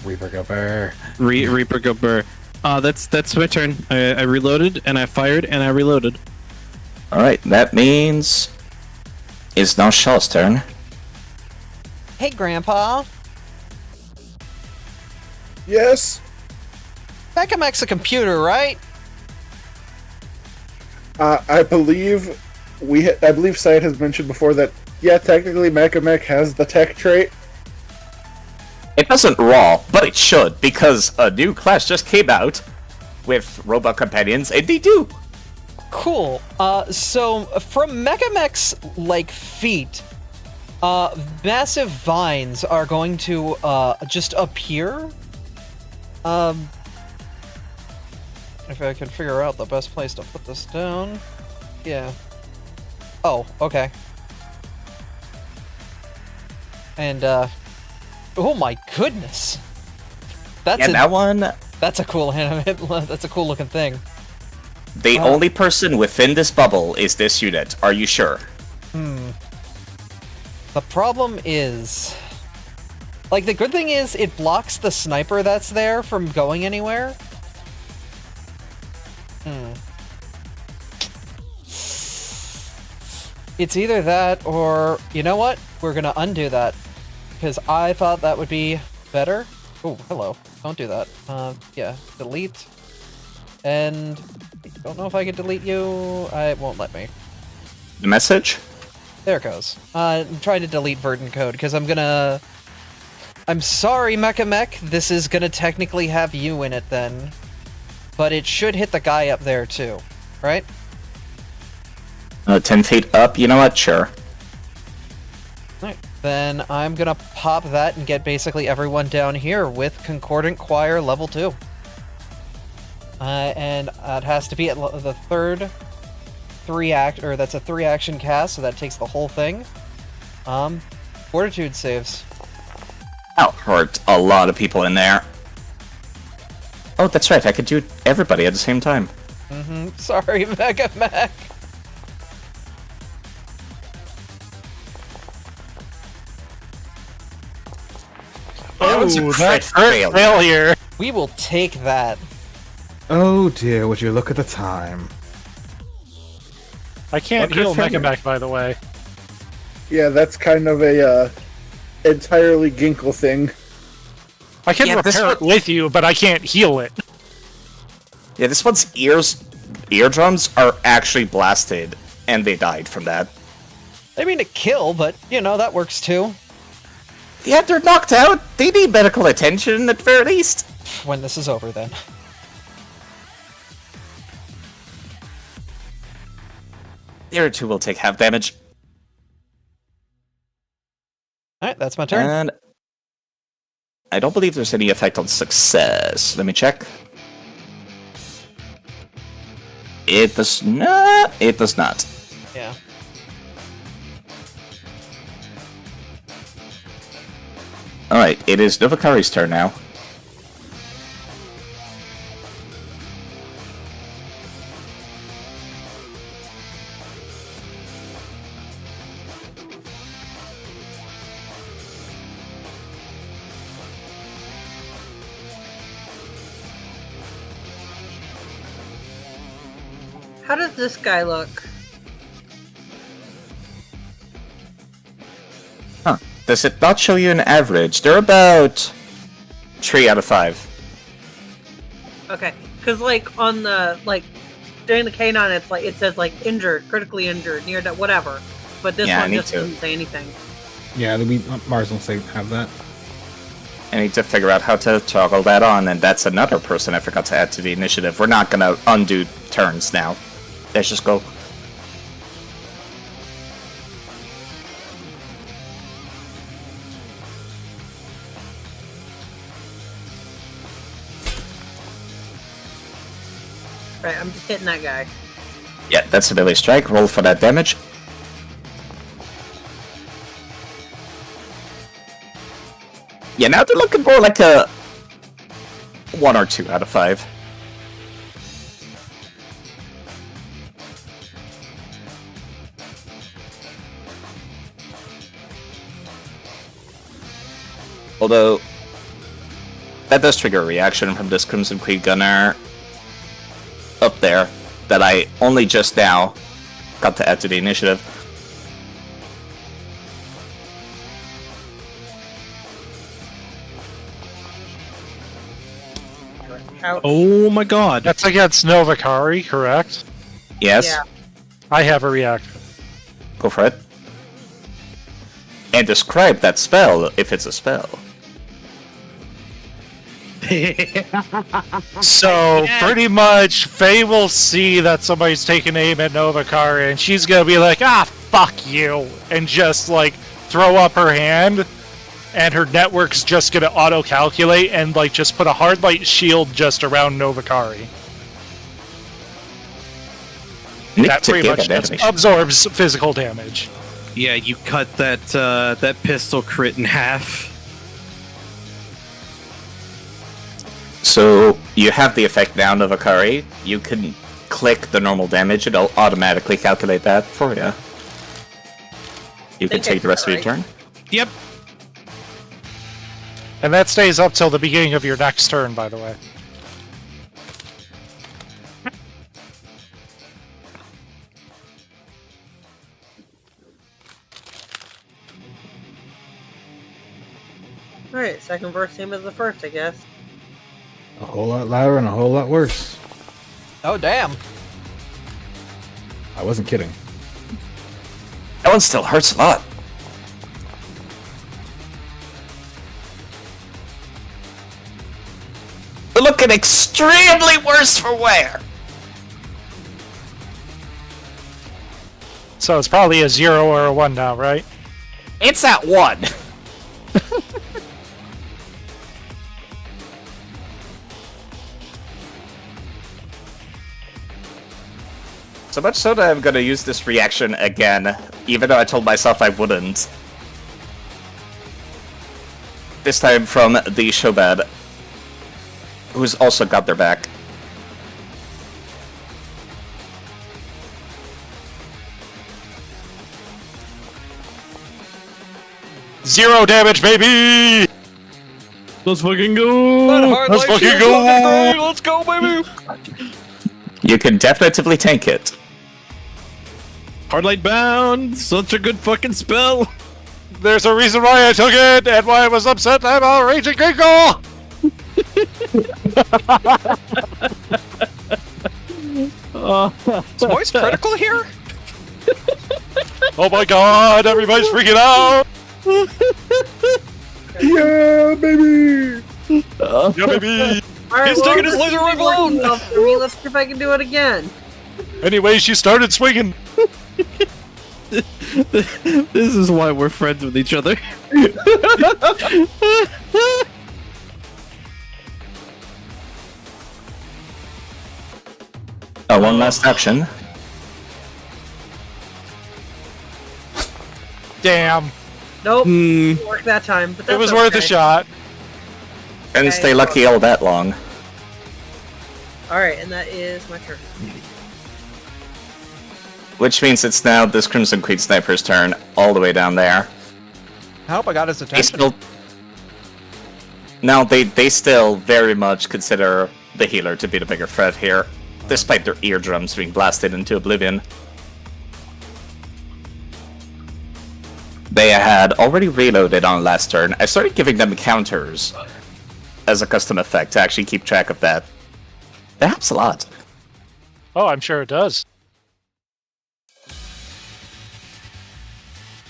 Reaper go burr. That's my turn. I reloaded and I fired and I reloaded. Alright, that means it's now Shaw's turn. Hey, Grandpa. Yes. Becamec's a computer, right? I believe I believe Syed has mentioned before that. Yeah, technically, Mechamech has the tech trait. It doesn't raw, but it should, because a new class just came out with robot companions, and they do. Cool. So from Mechamech's feet, massive vines are going to just appear. If I can figure out the best place to put this down. Yeah. Oh, okay. And Oh my goodness. That's Yeah, a, that one. that's a cool animate. That's a cool looking thing. The only person within this bubble is this unit. Are you sure? The problem is, like, the good thing is it blocks the sniper that's there from going anywhere. It's either that or, you know what? We're gonna undo that. Because I thought that would be better. Oh, hello. Don't do that. Yeah, delete. And I don't know if I can delete you. It won't let me. The message? There it goes. I'm trying to delete Verdant code because I'm gonna... I'm sorry, Mecha Mech. This is gonna technically have you in it then. But it should hit the guy up there too, right? 10 feet up, you know what? Sure. Alright, then I'm gonna pop that and get basically everyone down here with Concordant Choir level 2. And it has to be at the third that's a 3 action cast, so that takes the whole thing. Fortitude saves. That hurt a lot of people in there. Oh, that's right, I could do everybody at the same time. Sorry, Mecha Mech. That was a crit fail. failure. We will take that. Oh dear, would you look at the time? I can't What heal could Mega Mech, by the way. Yeah, that's kind of a entirely Ginkle thing. I can Yeah, this repair it one- with you, but I can't heal it. Yeah, this one's eardrums are actually blasted, and they died from that. I mean to kill, but, you know, that works too. Yeah, they're knocked out. They need medical attention at the very least. When this is over, then. The other two will take half damage. Alright, that's my turn. And I don't believe there's any effect on success. Let me check. It does not. It does not. Yeah. Alright, it is Novakari's turn now. How does this guy look? Huh. Does it not show you an average? They're about 3 out of 5. Okay, because like on the during the canine, it's like it says like injured, critically injured, near that, whatever. But this Yeah, I one need just to. doesn't say anything. Yeah, Mars will say have that. I need to figure out how to toggle that on, and that's another person I forgot to add to the initiative. We're not gonna undo turns now. Let's just go. Right, I'm just hitting that guy. Yeah, that's a melee strike. Roll for that damage. Yeah, now they're looking more like a 1 or 2 out of 5. Although, that does trigger a reaction from this Crimson Queen Gunner up there that I only just now got to add to the initiative. Ouch. Oh my god. That's against Novakari, correct? Yes, Yeah. I have a reaction. go for it. And describe that spell if it's a spell. So pretty much, Faye will see that somebody's taking aim at Novakari, and she's gonna be like, "Ah, fuck you," and just like throw up her hand, and her network's just gonna auto-calculate and like just put a hard light shield just around Novakari. That pretty much just absorbs physical damage. Yeah, you cut that that pistol crit in half. So you have the effect now, Novakari. You can click the normal damage, it'll automatically calculate that for you. You can take the rest of your turn. Yep. And that stays up till the beginning of your next turn, by the way. Alright, second verse same as the first, I guess. A whole lot louder and a whole lot worse. Oh, damn. I wasn't kidding. That one still hurts a lot. We're looking extremely worse for wear. So it's probably a 0 or a 1 now, right? It's at 1. So much so that I'm gonna use this reaction again, even though I told myself I wouldn't. This time from the Shobad, who's also got their back. Zero damage, baby! Let's fucking go! Let's fucking go! Let's go, baby! You can definitively tank it. Hardlight bound! Such a good fucking spell! There's a reason why I took it, and why I was upset. I'm a raging ginkgo! Is voice critical here? Oh my god, everybody's freaking out! Yeah, baby! Yeah, baby! Alright, He's taking his laser rifle out! Let's see if I can do it again. Anyway, she started swinging. This is why we're friends with each other. One last action. Damn. Nope, Hmm. didn't work that time. But that's It was worth a okay. shot. And Okay. stay lucky all that long. Alright, and that is my turn. Which means it's now this Crimson Queen Sniper's turn, all the way down there. I hope I got his They attention. still... Now, they still very much consider the healer to be the bigger threat here, despite their eardrums being blasted into oblivion. They had already reloaded on last turn. I started giving them counters as a custom effect to actually keep track of that. That helps a lot. Oh, I'm sure it does.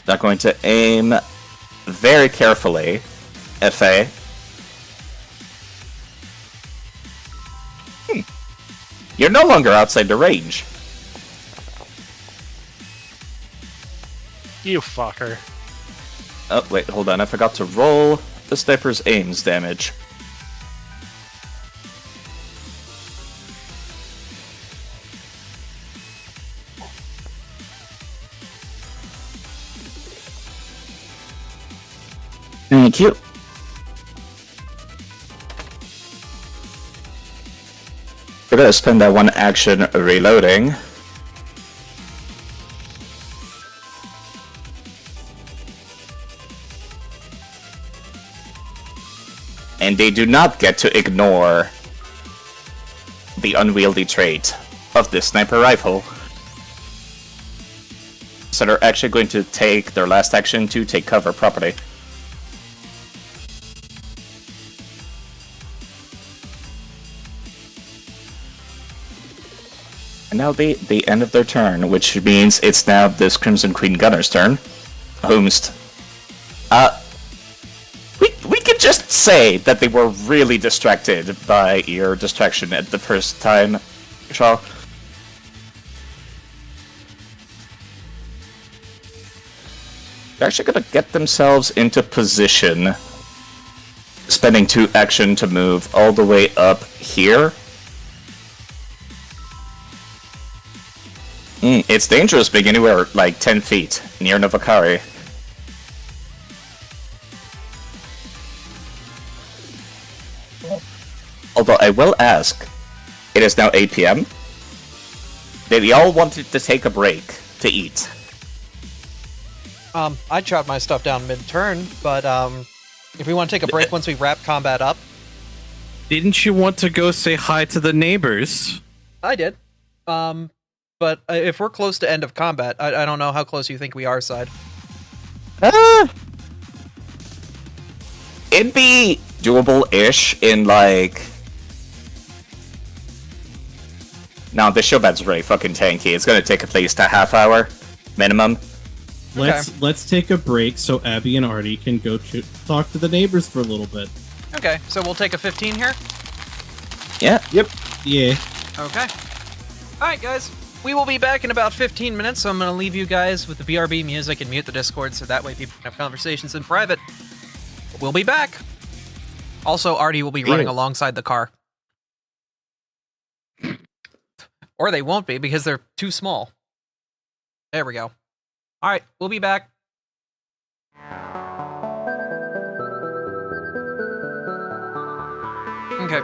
They're going to aim very carefully at Faye. You're no longer outside the range. You fucker. Oh, wait, hold on. I forgot to roll the sniper's aims damage. Thank you. We're gonna spend that one action reloading. And they do not get to ignore the unwieldy trait of this sniper rifle. So they're actually going to take their last action to take cover properly. And now the end of their turn, which means it's now this Crimson Queen Gunner's turn. Whomst. We could just say that they were really distracted by your distraction at the first time, Shaw. They're actually gonna get themselves into position, spending 2 action to move all the way up here. It's dangerous being anywhere like 10 feet near Novakari. Although I will ask, it is now 8 p.m. They all wanted to take a break to eat. I chopped my stuff down mid-turn, but if we want to take a break once we wrap combat up, Didn't you want to go say hi to the neighbors? I did. But if we're close to end of combat, I don't know how close you think we are, Side. It'd be doable-ish in, like... No, the showbad's very fucking tanky. It's gonna take at least a half hour, minimum. Let's take a break so Abby and Artie can go talk to the neighbors for a little bit. Okay, so we'll take a 15 here? Yeah. Yep. Yeah. Okay. Alright, guys. We will be back in about 15 minutes, so I'm going to leave you guys with the BRB music and mute the Discord so that way people can have conversations in private. We'll be back. Also, Artie will be running alongside the car. Or they won't be because they're too small. There we go. Alright, we'll be back. Okay.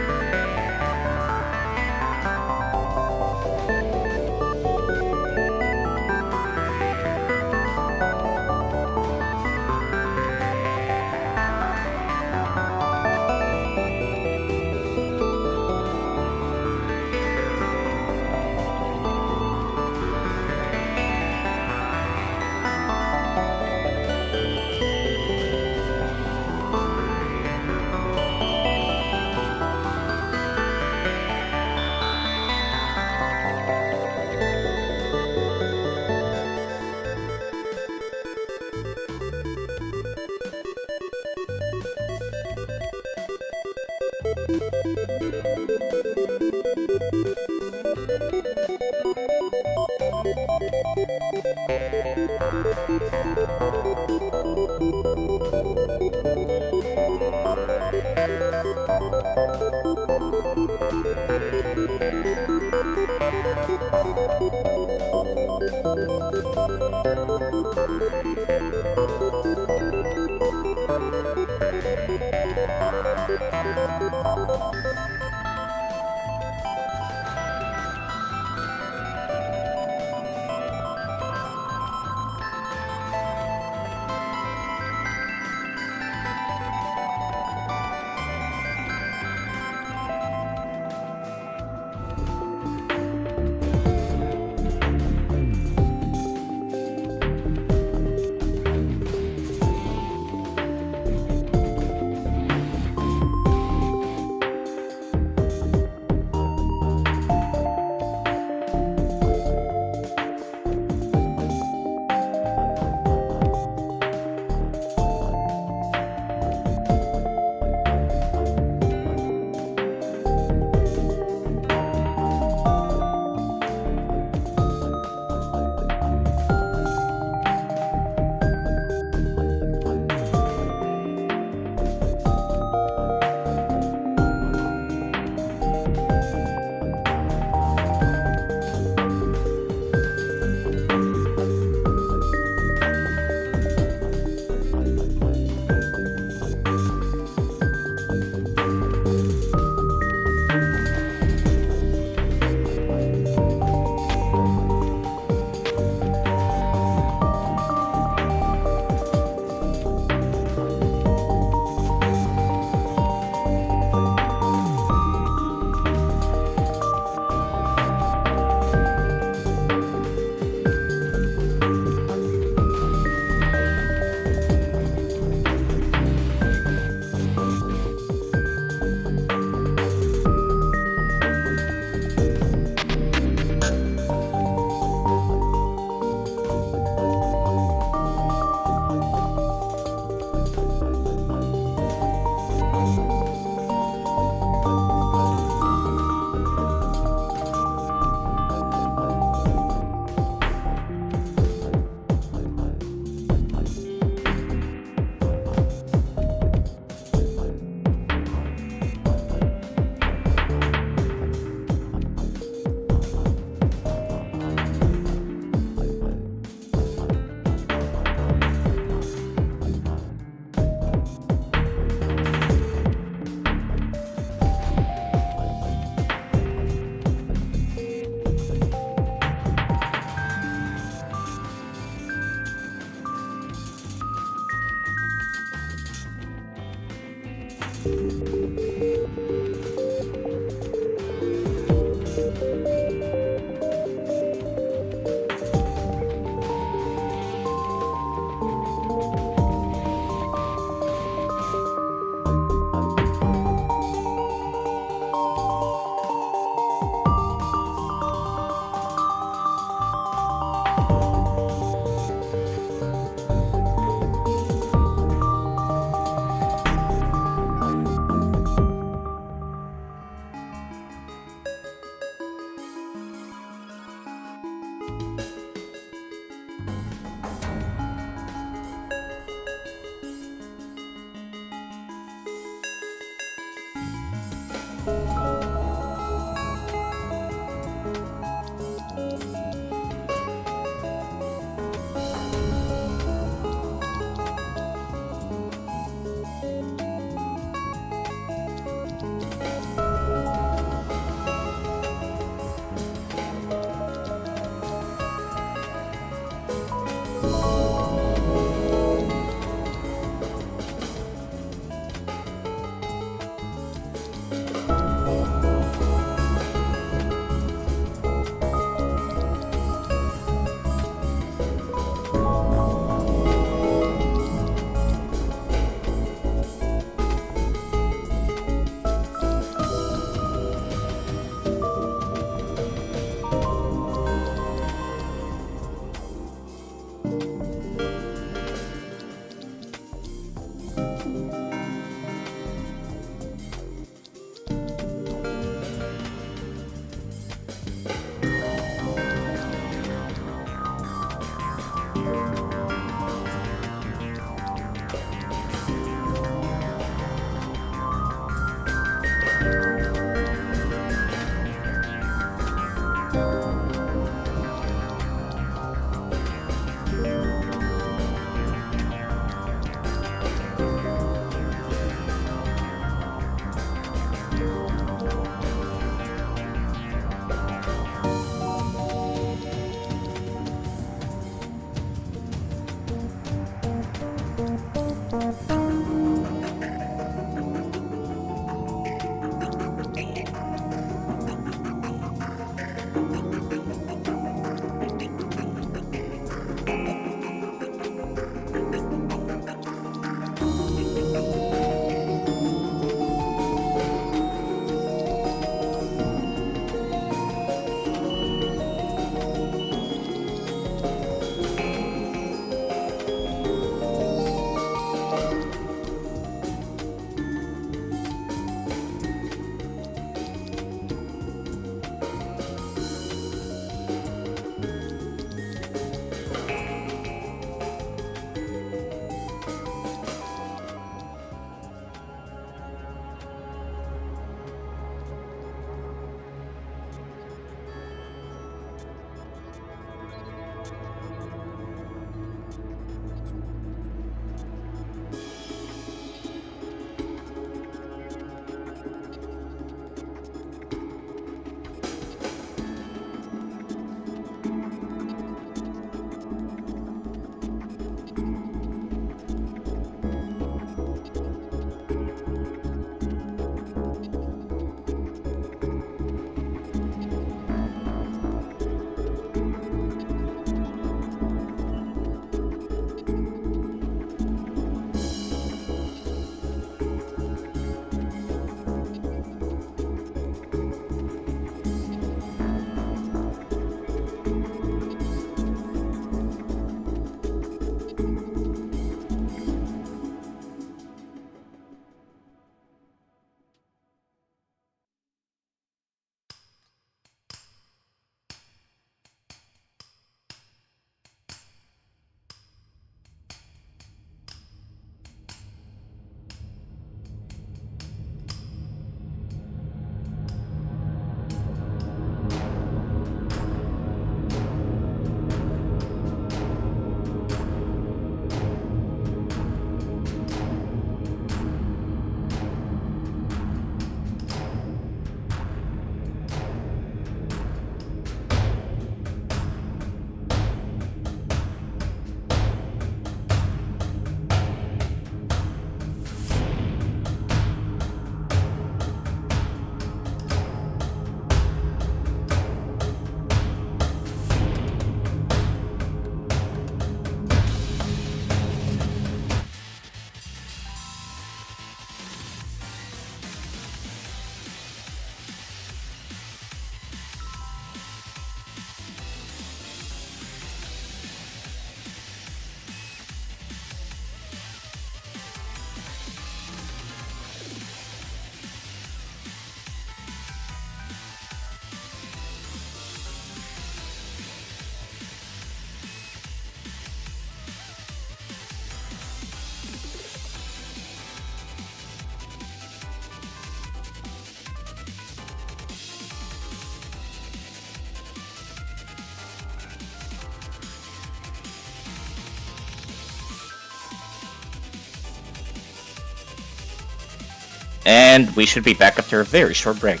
And we should be back after a very short break.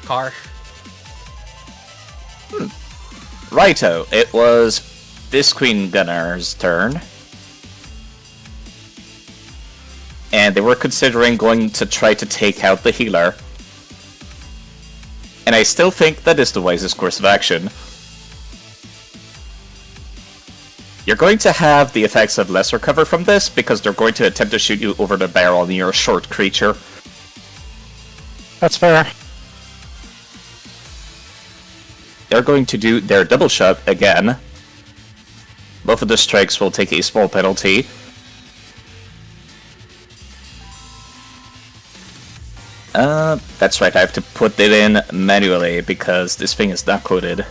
Car. Righto, it was this Queen Gunner's turn. And they were considering going to try to take out the healer. And I still think that is the wisest course of action. You're going to have the effects of lesser cover from this, because they're going to attempt to shoot you over the barrel and you're a short creature. That's fair. They're going to do their double shot again. Both of the strikes will take a small penalty. That's right, I have to put it in manually because this thing is not coded.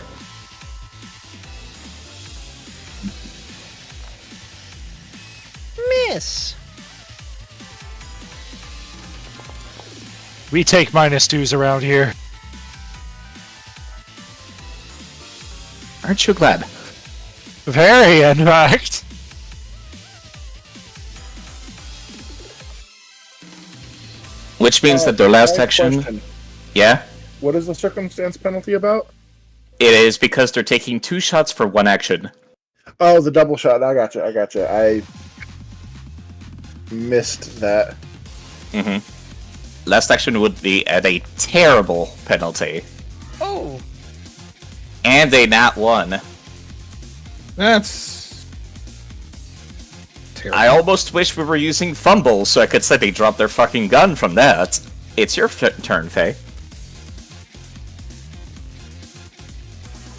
Miss. We take -2s around here. Aren't you glad? Very, in fact. Which means that their last I have a action... question. Yeah? What is the circumstance penalty about? It is because they're taking 2 shots for 1 action. Oh, the double shot. I gotcha. I missed that. Last action would be at a terrible penalty. Oh. And a nat 1. That's terrible. I almost wish we were using fumble so I could say they dropped their fucking gun from that. It's your turn, Faye.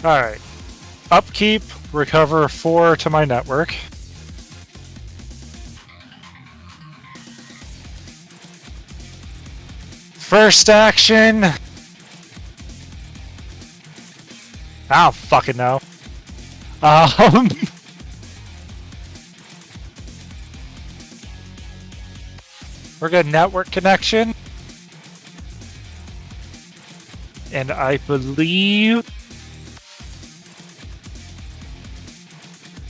Alright. Upkeep, recover 4 to my network. First action. I don't fucking know. We're good network connection. And I believe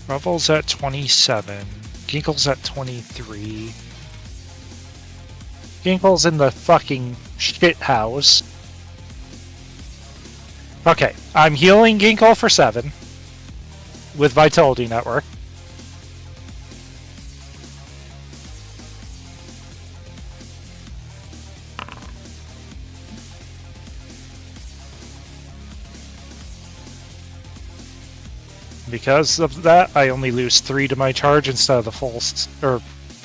Revel's at 27. Ginkle's at 23. Ginkle's in the fucking shit house. Okay, I'm healing Ginkle for 7 with Vitality Network. Because of that, I only lose 3 to my charge instead of the full...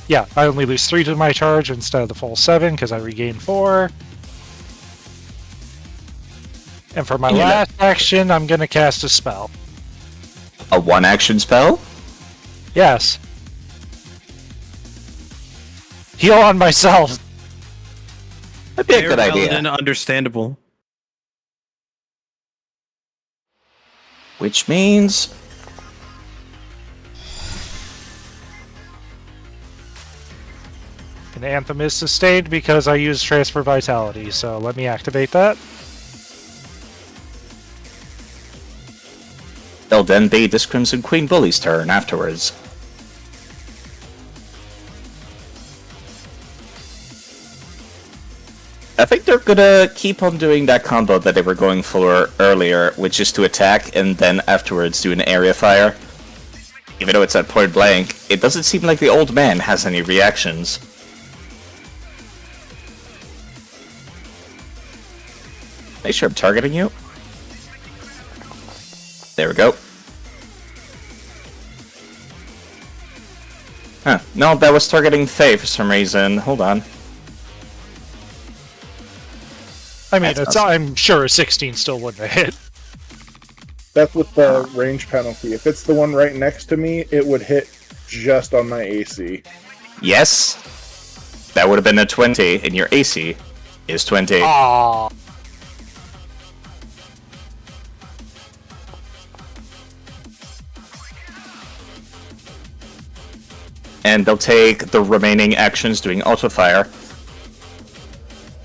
I only lose 3 to my charge instead of the full 7 because I regain 4. And for my last action, I'm going to cast a spell. A 1-action spell? Yes. Heal on myself. That'd be a good Fair, idea. valid, and understandable. Which means... An Anthem is sustained because I use Transfer Vitality, so let me activate that. It'll then be this Crimson Queen Bully's turn afterwards. I think they're gonna keep on doing that combo that they were going for earlier, which is to attack and then afterwards do an area fire. Even though it's at point blank, it doesn't seem like the old man has any reactions. Make sure I'm targeting you. There we go. Huh. No, that was targeting Faye for some reason. Hold on. I mean, I'm sure a 16 still wouldn't have hit. That's with the range penalty. If it's the one right next to me, it would hit just on my AC. Yes. That would have been a 20, and your AC is 20. Aww. And they'll take the remaining actions doing auto fire,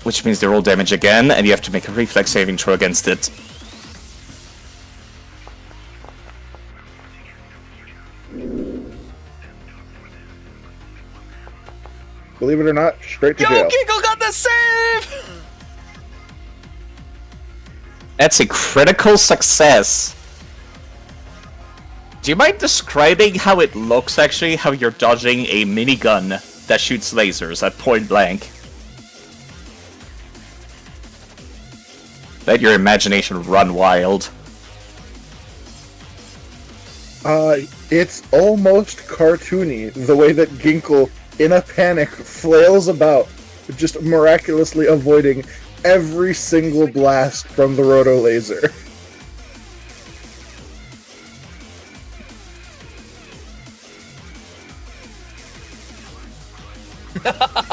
which means they roll damage again, and you have to make a reflex saving throw against it. believe it or not, straight to Yo, jail. Ginkle got the save! That's a critical success. Do you mind describing how it looks, actually? How you're dodging a minigun that shoots lasers at point blank? Let your imagination run wild. It's almost cartoony, the way that Ginkle, in a panic, flails about, just miraculously avoiding every single blast from the roto laser.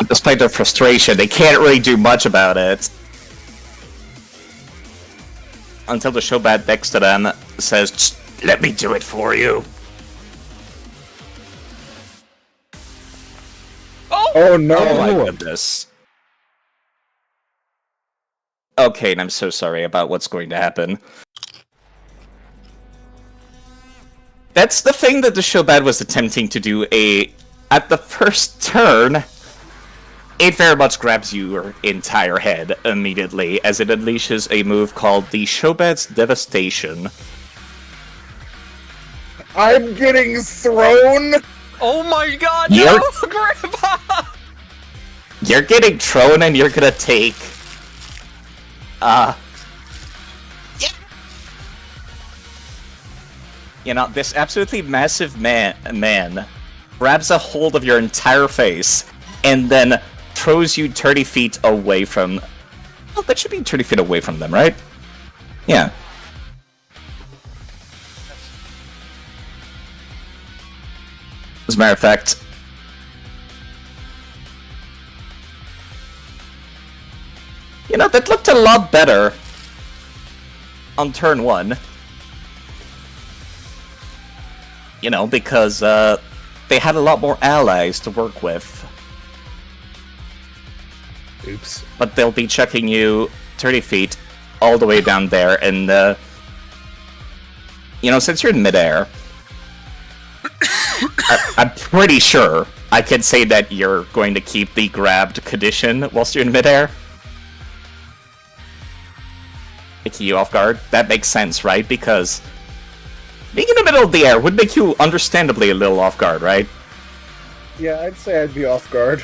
Despite their frustration, they can't really do much about it. Until the showbat next to them says, "Let me do it for you." Oh no! Oh my goodness. Okay, and I'm so sorry about what's going to happen. That's the thing that the showbat was attempting to do. At the first turn, it very much grabs your entire head immediately as it unleashes a move called the Showbat's Devastation. I'm getting thrown! Oh my god, You're- no, Grandpa! You're getting thrown and you're gonna take... You know, this absolutely massive man grabs a hold of your entire face and then throws you 30 feet away from... Well, that should be 30 feet away from them, right? Yeah. As a matter of fact... You know, that looked a lot better on turn 1. You know, because they had a lot more allies to work with. Oops. But they'll be checking you 30 feet all the way down there, and you know, since you're in midair, I'm pretty sure I can say that you're going to keep the grabbed condition whilst you're in midair. Taking you off guard. That makes sense, right? Because being in the middle of the air would make you understandably a little off guard, right? Yeah, I'd say I'd be off guard.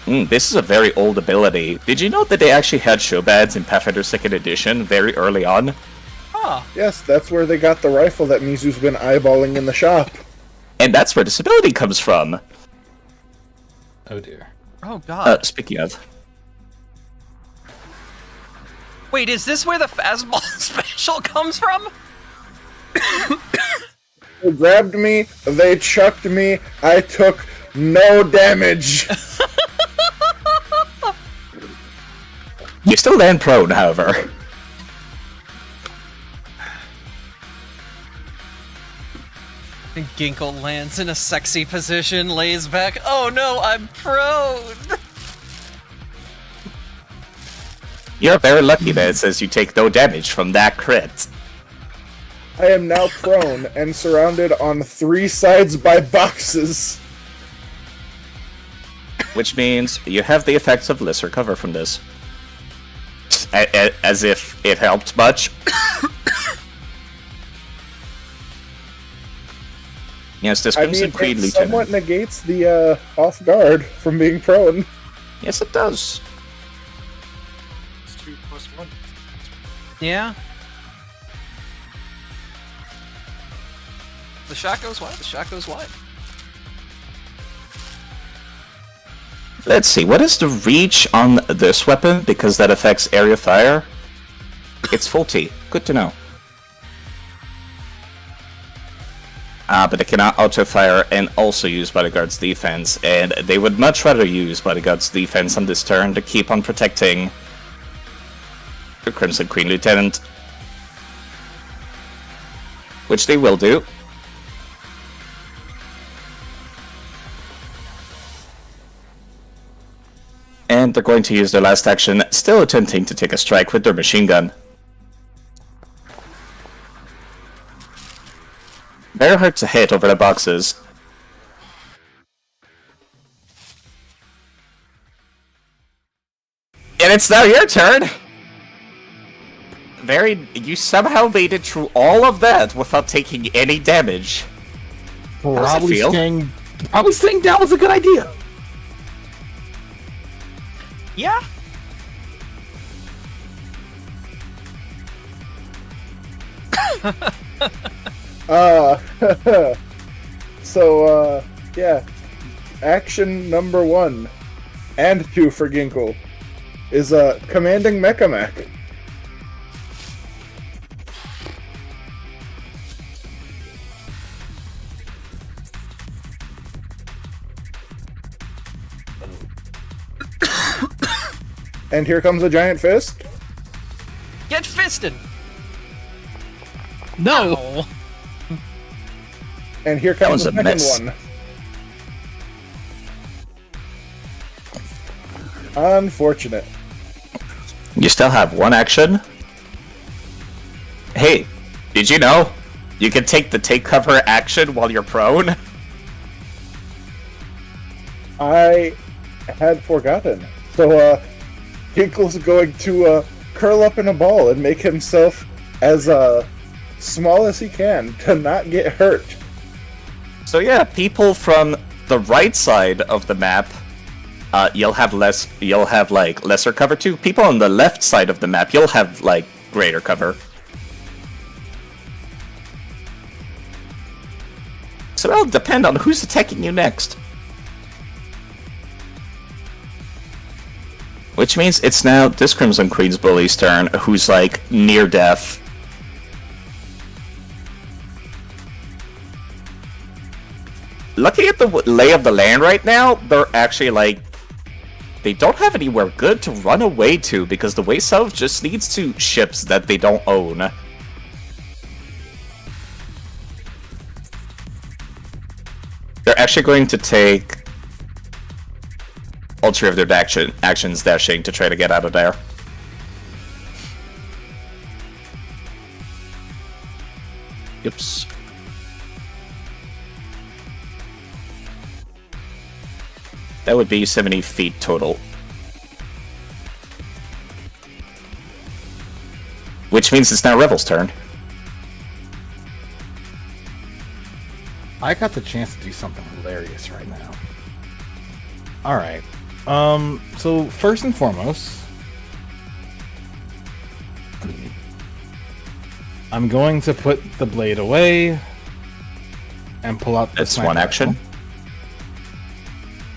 This is a very old ability. Did you know that they actually had showbats in Pathfinder 2nd Edition very early on? Huh. Yes, that's where they got the rifle that Mizu's been eyeballing in the shop. And that's where this ability comes from. Oh dear. Oh god. Speaking of... Wait, is this where the fastball special comes from? They grabbed me, they chucked me, I took no damage. You still land prone, however. Ginkle lands in a sexy position, lays back. Oh no, I'm prone! You're very lucky that it says you take no damage from that crit. I am now prone and surrounded on 3 sides by boxes. Which means you have the effects of lesser cover from this. As if it helped much. Yes, this I Crimson mean, Creed it Lieutenant. somewhat negates the off guard from being prone. Yes, it does. It's 2+1. Yeah. The shot goes wide, the shot goes wide. Let's see, what is the reach on this weapon? Because that affects area fire. It's full T. Good to know. But it cannot auto-fire and also use Bodyguard's defense, and they would much rather use Bodyguard's defense on this turn to keep on protecting the Crimson Queen Lieutenant. Which they will do. And they're going to use their last action, still attempting to take a strike with their machine gun. Very hard to hit over the boxes. And it's now your turn! You somehow made it through all of that without taking any damage. How does it feel? Probably staying down was a good idea. Yeah. Yeah. Action number 1 and 2 for Ginkle is commanding Mechamech. And here comes a giant fist. Get fisted! No! Oh. And here comes was the a second miss. one. Unfortunate. You still have one action. Hey, did you know you can take the take cover action while you're prone? I had forgotten. So, Ginkle's going to curl up in a ball and make himself as small as he can to not get hurt. So yeah, people from the right side of the map, you'll have lesser cover too. People on the left side of the map, you'll have greater cover. So it'll depend on who's attacking you next. Which means it's now this Crimson Queen's bully's turn, who's near death. Looking at the lay of the land right now, they're actually they don't have anywhere good to run away to because the way south just leads to ships that they don't own. They're actually going to take all 3 of their actions dashing to try to get out of there. Yips. That would be 70 feet total. Which means it's now Revel's turn. I got the chance to do something hilarious right now. Alright. So first and foremost, I'm going to put the blade away and pull out the That's sniper one action. rifle.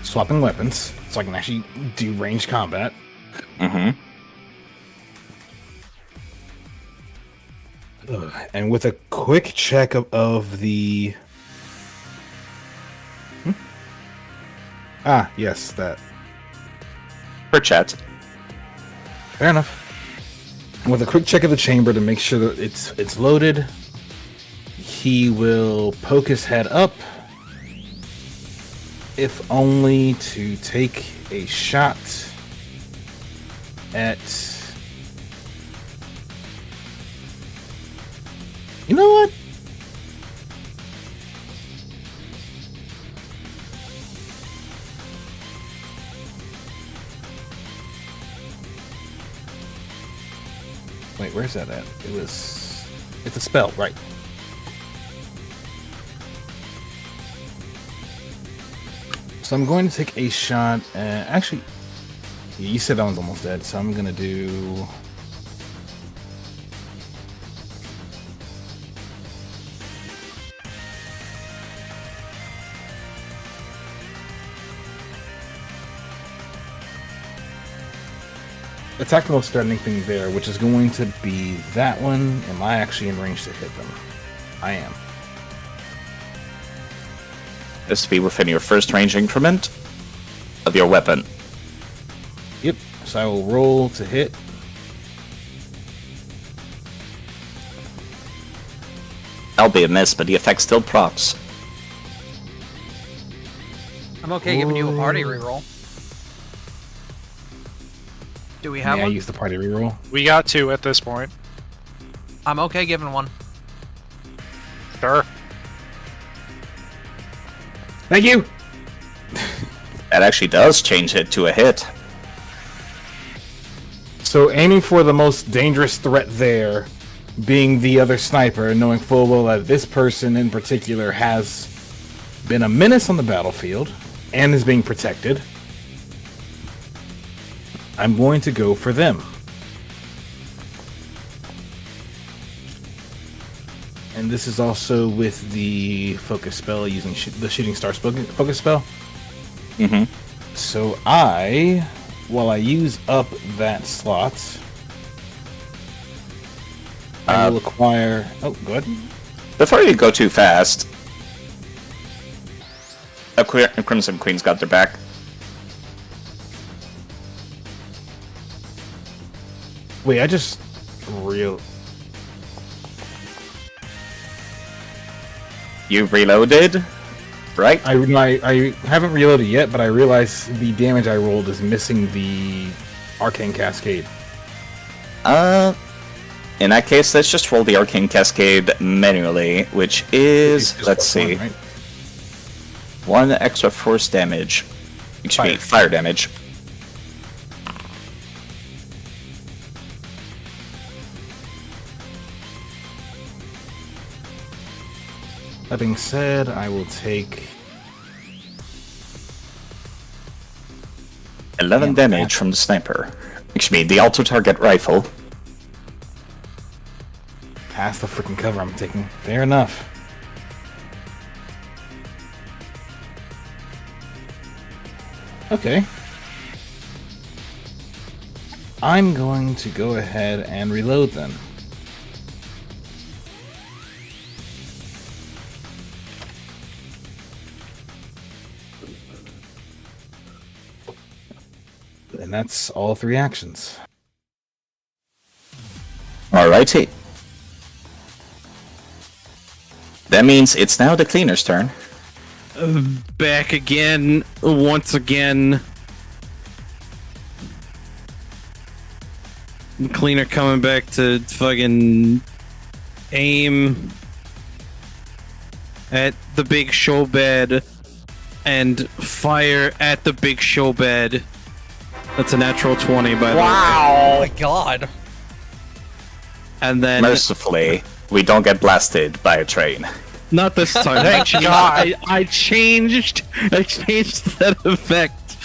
Swapping weapons, so I can actually do ranged combat. Mm-hmm. And with a quick check of the... Ah, yes, that. For chat. Fair enough. With a quick check of the chamber to make sure that it's loaded, he will poke his head up, if only to take a shot at... You know what? Wait, where's that at? It's a spell, right? So I'm going to take a shot at... Actually, you said that one's almost dead, so I'm going to do... Attack the most threatening thing there, which is going to be that one. Am I actually in range to hit them? I am. This to be within your first range increment of your weapon. Yep. So I will roll to hit. That'll be a miss, but the effect still procs. I'm okay giving you a party reroll. Do we have May I one? use the party reroll? We got 2 at this point. I'm okay giving one. Sure. Thank you! That actually does change it to a hit. So aiming for the most dangerous threat there, being the other sniper, knowing full well that this person in particular has been a menace on the battlefield and is being protected, I'm going to go for them. And this is also with the focus spell, using the shooting star focus spell. Mm-hmm. So while I use up that slot, I will acquire... Oh, go ahead. Before you go too fast, Crimson Queen's got their back. Wait, I just You reloaded, right? I haven't reloaded yet, but I realize the damage I rolled is missing the Arcane Cascade. In that case, let's just roll the Arcane Cascade manually, which is, let's see, 1 extra force damage, HP, fire damage. That being said, I will take 11 damage from the sniper. Excuse me, the auto target rifle. Past the freaking cover I'm taking. Fair enough. Okay. I'm going to go ahead and reload then. And that's all 3 actions. Alrighty. That means it's now the cleaner's turn. Back again, once again. The cleaner coming back to fucking aim at the big show bed and fire at the big show bed. That's a natural 20, by the way. Oh my god. And then... Mercifully, we don't get blasted by a train. Not this time. Thank God. I changed that effect.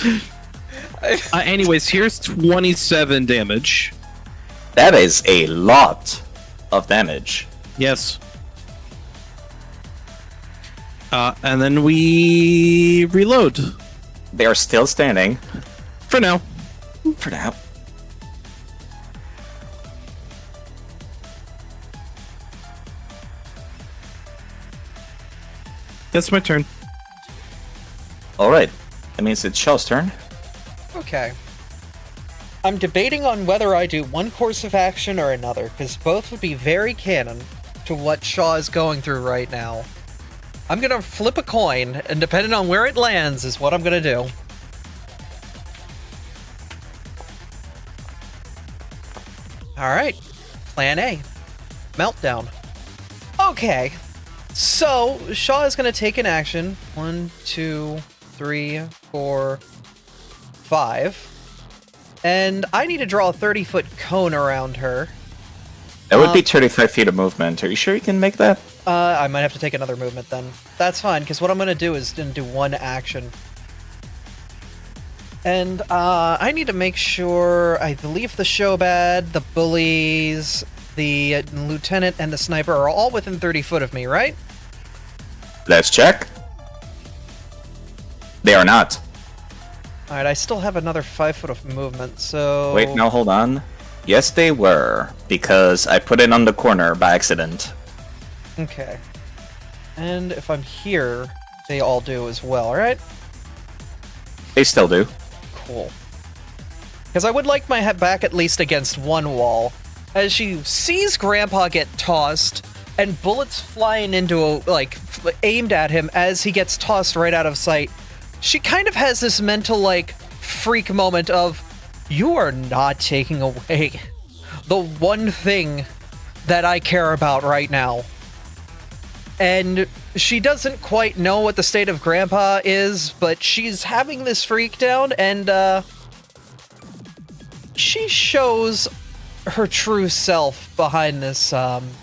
Anyways, here's 27 damage. That is a lot of damage. Yes. And then we reload. They are still standing. For now. For now. That's my turn. Alright. That means it's Shell's turn. Okay. I'm debating on whether I do one course of action or another, because both would be very canon to what Shaw is going through right now. I'm gonna flip a coin, and depending on where it lands is what I'm gonna do. Alright. Plan A. Meltdown. Okay. So, Shaw is gonna take an action. 1, 2, 3, 4, 5. And I need to draw a 30-foot cone around her. That would be 35 feet of movement. Are you sure you can make that? I might have to take another movement then. That's fine, because what I'm going to do is do one action. And I need to make sure I leave the showbad, the bullies, the lieutenant, and the sniper are all within 30 foot of me, right? Let's check. They are not. Alright, I still have another 5 foot of movement, so... Wait, now hold on. Yes, they were, because I put it on the corner by accident. Okay. And if I'm here, they all do as well, right? They still do. Cool. Because I would like my head back at least against one wall. As she sees Grandpa get tossed, and bullets flying into, aimed at him as he gets tossed right out of sight, she kind of has this mental, freak moment of, you are not taking away the one thing that I care about right now. And she doesn't quite know what the state of Grandpa is, but she's having this freak down, and, she shows her true self behind this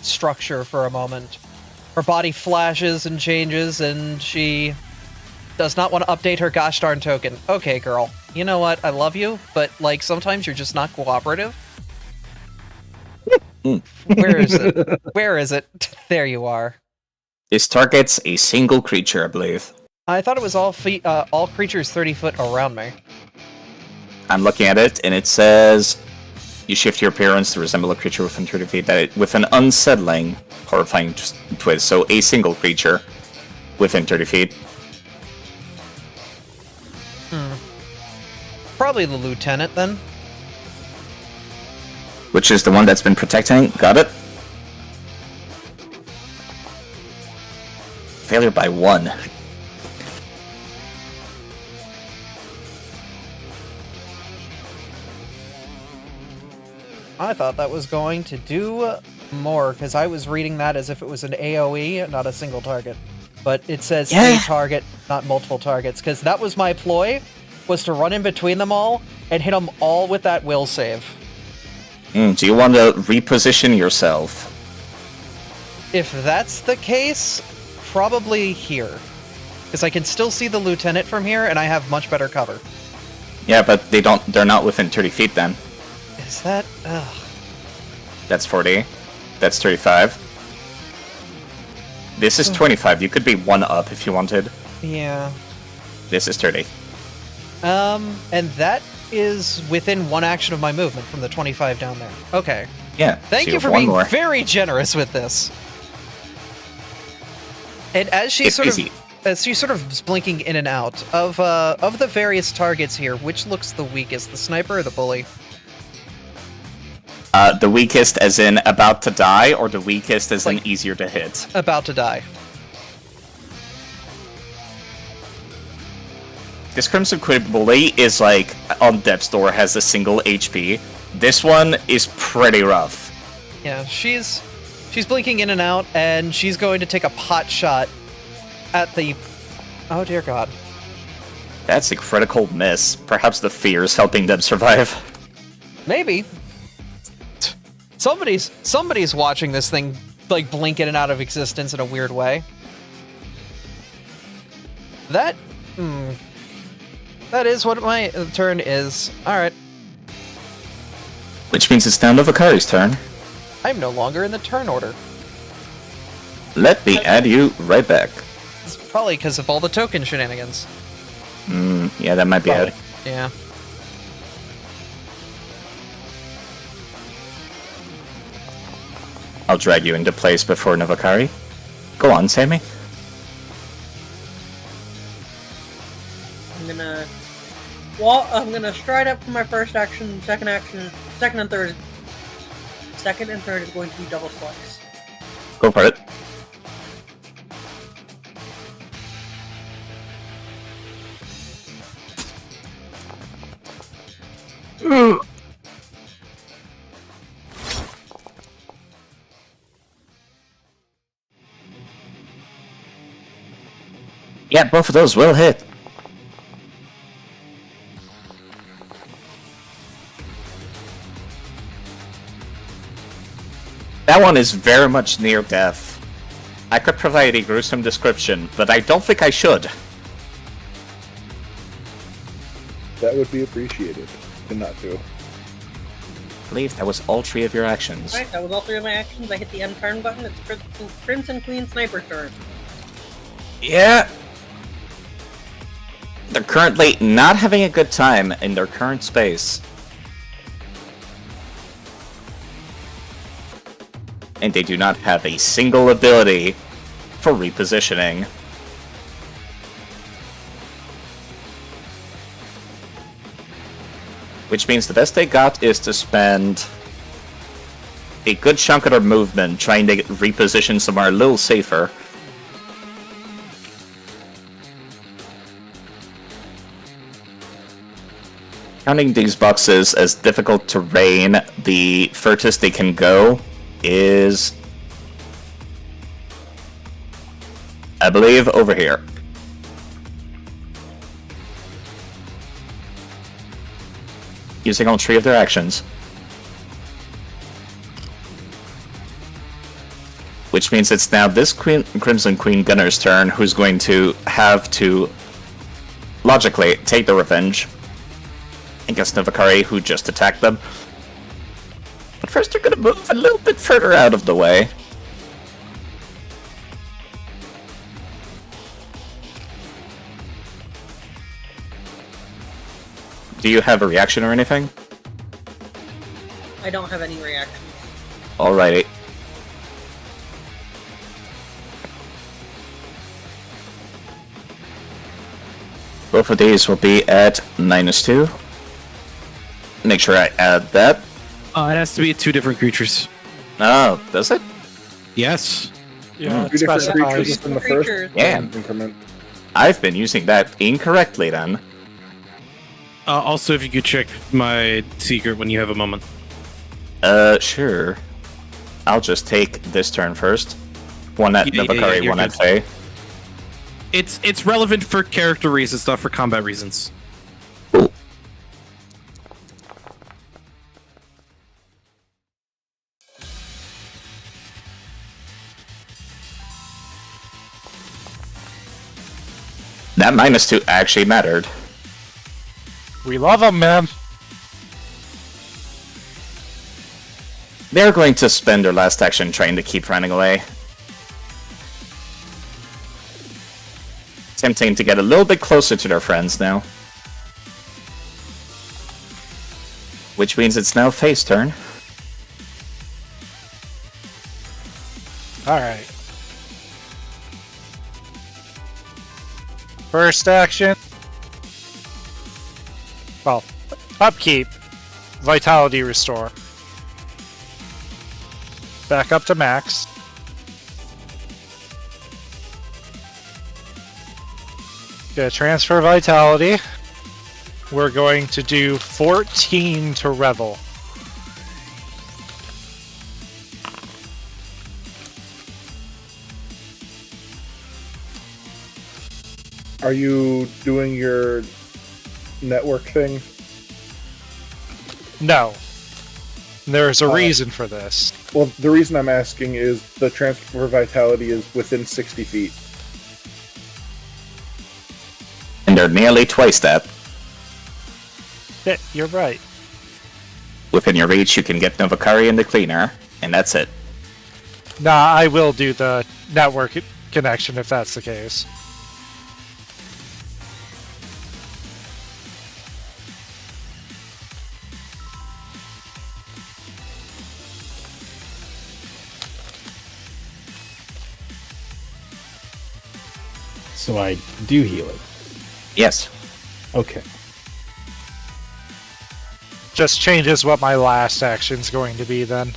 structure for a moment. Her body flashes and changes, and she does not want to update her gosh darn token. Okay, girl. You know what? I love you, but, like, sometimes you're just not cooperative. Where is it? Where is it? There you are. This targets a single creature, I believe. I thought it was all creatures 30 foot around me. I'm looking at it, and it says you shift your appearance to resemble a creature within 30 feet with an unsettling, horrifying twist. So a single creature within 30 feet. Probably the lieutenant, then. Which is the one that's been protecting. Got it. Failure by 1. I thought that was going to do more, because I was reading that as if it was an AoE, not a single target. But it says a target, not multiple targets, because that was my ploy, was to run in between them all and hit them all with that will save. Do you want to reposition yourself? If that's the case, probably here. Because I can still see the lieutenant from here, and I have much better cover. Yeah, but they're not within 30 feet then. Is that... Ugh. That's 40. That's 35. This is 25. You could be 1 up if you wanted. Yeah. This is 30. And that is within 1 action of my movement from the 25 down there. Okay. Yeah. Thank so you for have one being more. very generous with this. And as she It's sort easy. as she sort of is blinking in and out of the various targets here, which looks the weakest, the sniper or the bully? The weakest as in about to die, or the weakest as in easier to hit? About to die. This Crimson Quid Bully is like, on Death's Door, has a single HP. This one is pretty rough. Yeah, she's blinking in and out, and she's going to take a pot shot at the... Oh dear God. That's a critical miss. Perhaps the fear is helping them survive. Maybe. Somebody's watching this thing, like, blink in and out of existence in a weird way. That is what my turn is. Alright. Which means it's now Novakari's turn. I'm no longer in the turn order. Let me add you right back. It's probably because of all the token shenanigans. Yeah, that might be it. Yeah. I'll drag you into place before Novakari. Go on, Sammy. I'm gonna stride up for my first action, second and third. Second and third is going to be double slice. Go for it. Yeah, both of those will hit. That one is very much near death. I could provide a gruesome description, but I don't think I should. That would be appreciated. And not to. I believe that was all 3 of your actions. Alright, that was all 3 of my actions. I hit the end turn button. It's Crimson Queen Sniper turn. Yeah. They're currently not having a good time in their current space. And they do not have a single ability for repositioning. Which means the best they got is to spend a good chunk of their movement trying to reposition somewhere a little safer. Counting these boxes as difficult terrain, the furthest they can go is, I believe, over here. using all 3 of their actions. Which means it's now this Crimson Queen Gunner's turn, who's going to have to, logically, take the revenge against Novakari, who just attacked them. But first they're going to move a little bit further out of the way. Do you have a reaction or anything? I don't have any reactions. Alrighty. Both of these will be at -2. Make sure I add that. It has to be 2 different creatures. Oh, does it? Yes. Yeah, 2 different specifies. creatures within the first Creatures. Yeah. increment. I've been using that incorrectly then. Also, if you could check my secret when you have a moment. Sure. I'll just take this turn first. One at Yeah, Novakari, you're one at good. Faye. It's relevant for character reasons, not for combat reasons. Cool. That -2 actually mattered. We love them, man. They're going to spend their last action trying to keep running away. Attempting to get a little bit closer to their friends now. Which means it's now Faye's turn. Alright. First action. Well, upkeep. Vitality restore. Back up to max. Gonna transfer vitality. We're going to do 14 to Revel. Are you doing your network thing? No. There's a reason for this. Well, the reason I'm asking is the transfer vitality is within 60 feet. And they're nearly twice that. Yeah, you're right. Within your reach, you can get Novakari and the Cleaner, and that's it. Nah, I will do the network connection if that's the case. So I do heal it. Yes. Okay. Just changes what my last action's going to be then.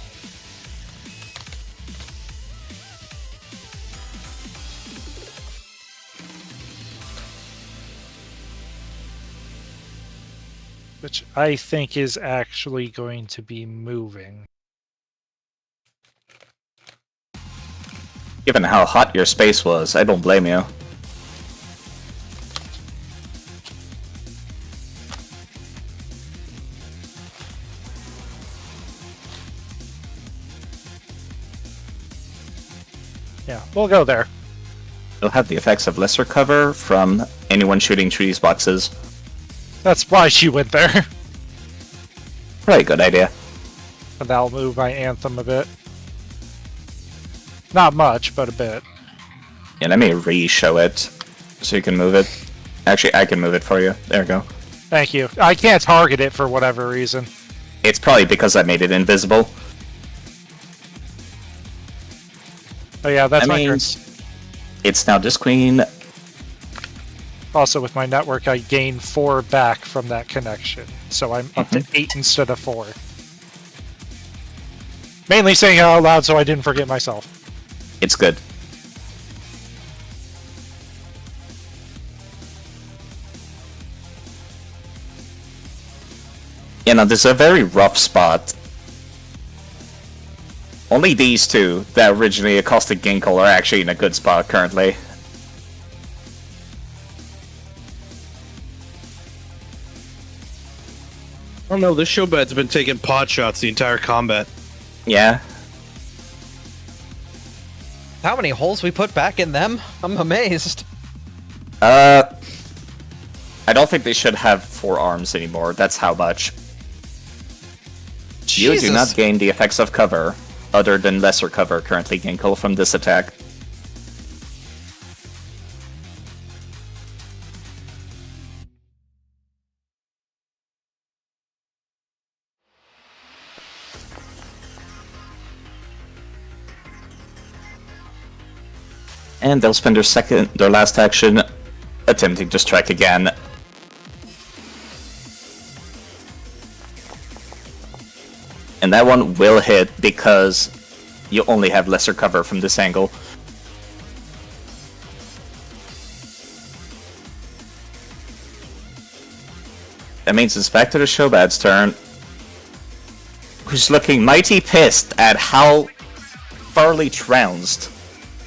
Which I think is actually going to be moving. Given how hot your space was, I don't blame you. Yeah, we'll go there. It'll have the effects of lesser cover from anyone shooting through these boxes. That's why she went there. Probably a good idea. And that'll move my anthem a bit. Not much, but a bit. Yeah, let me re-show it so you can move it. Actually, I can move it for you. There we go. Thank you. I can't target it for whatever reason. It's probably because I made it invisible. Oh yeah, that's That my turn. means it's now this queen. Also, with my network, I gain 4 back from that connection. So I'm up to 8 instead of 4. Mainly saying it out loud so I didn't forget myself. It's good. You know, this is a very rough spot. Only these two that originally accosted Ginkle are actually in a good spot currently. Oh no, this showbad's been taking pot shots the entire combat. Yeah. How many holes we put back in them? I'm amazed. I don't think they should have 4 arms anymore. That's how much. You do not gain the effects of cover, other than lesser cover currently Ginkle from this attack. And they'll spend their last action attempting to strike again. And that one will hit because you only have lesser cover from this angle. That means it's back to the Showbad's turn, who's looking mighty pissed at how farly trounced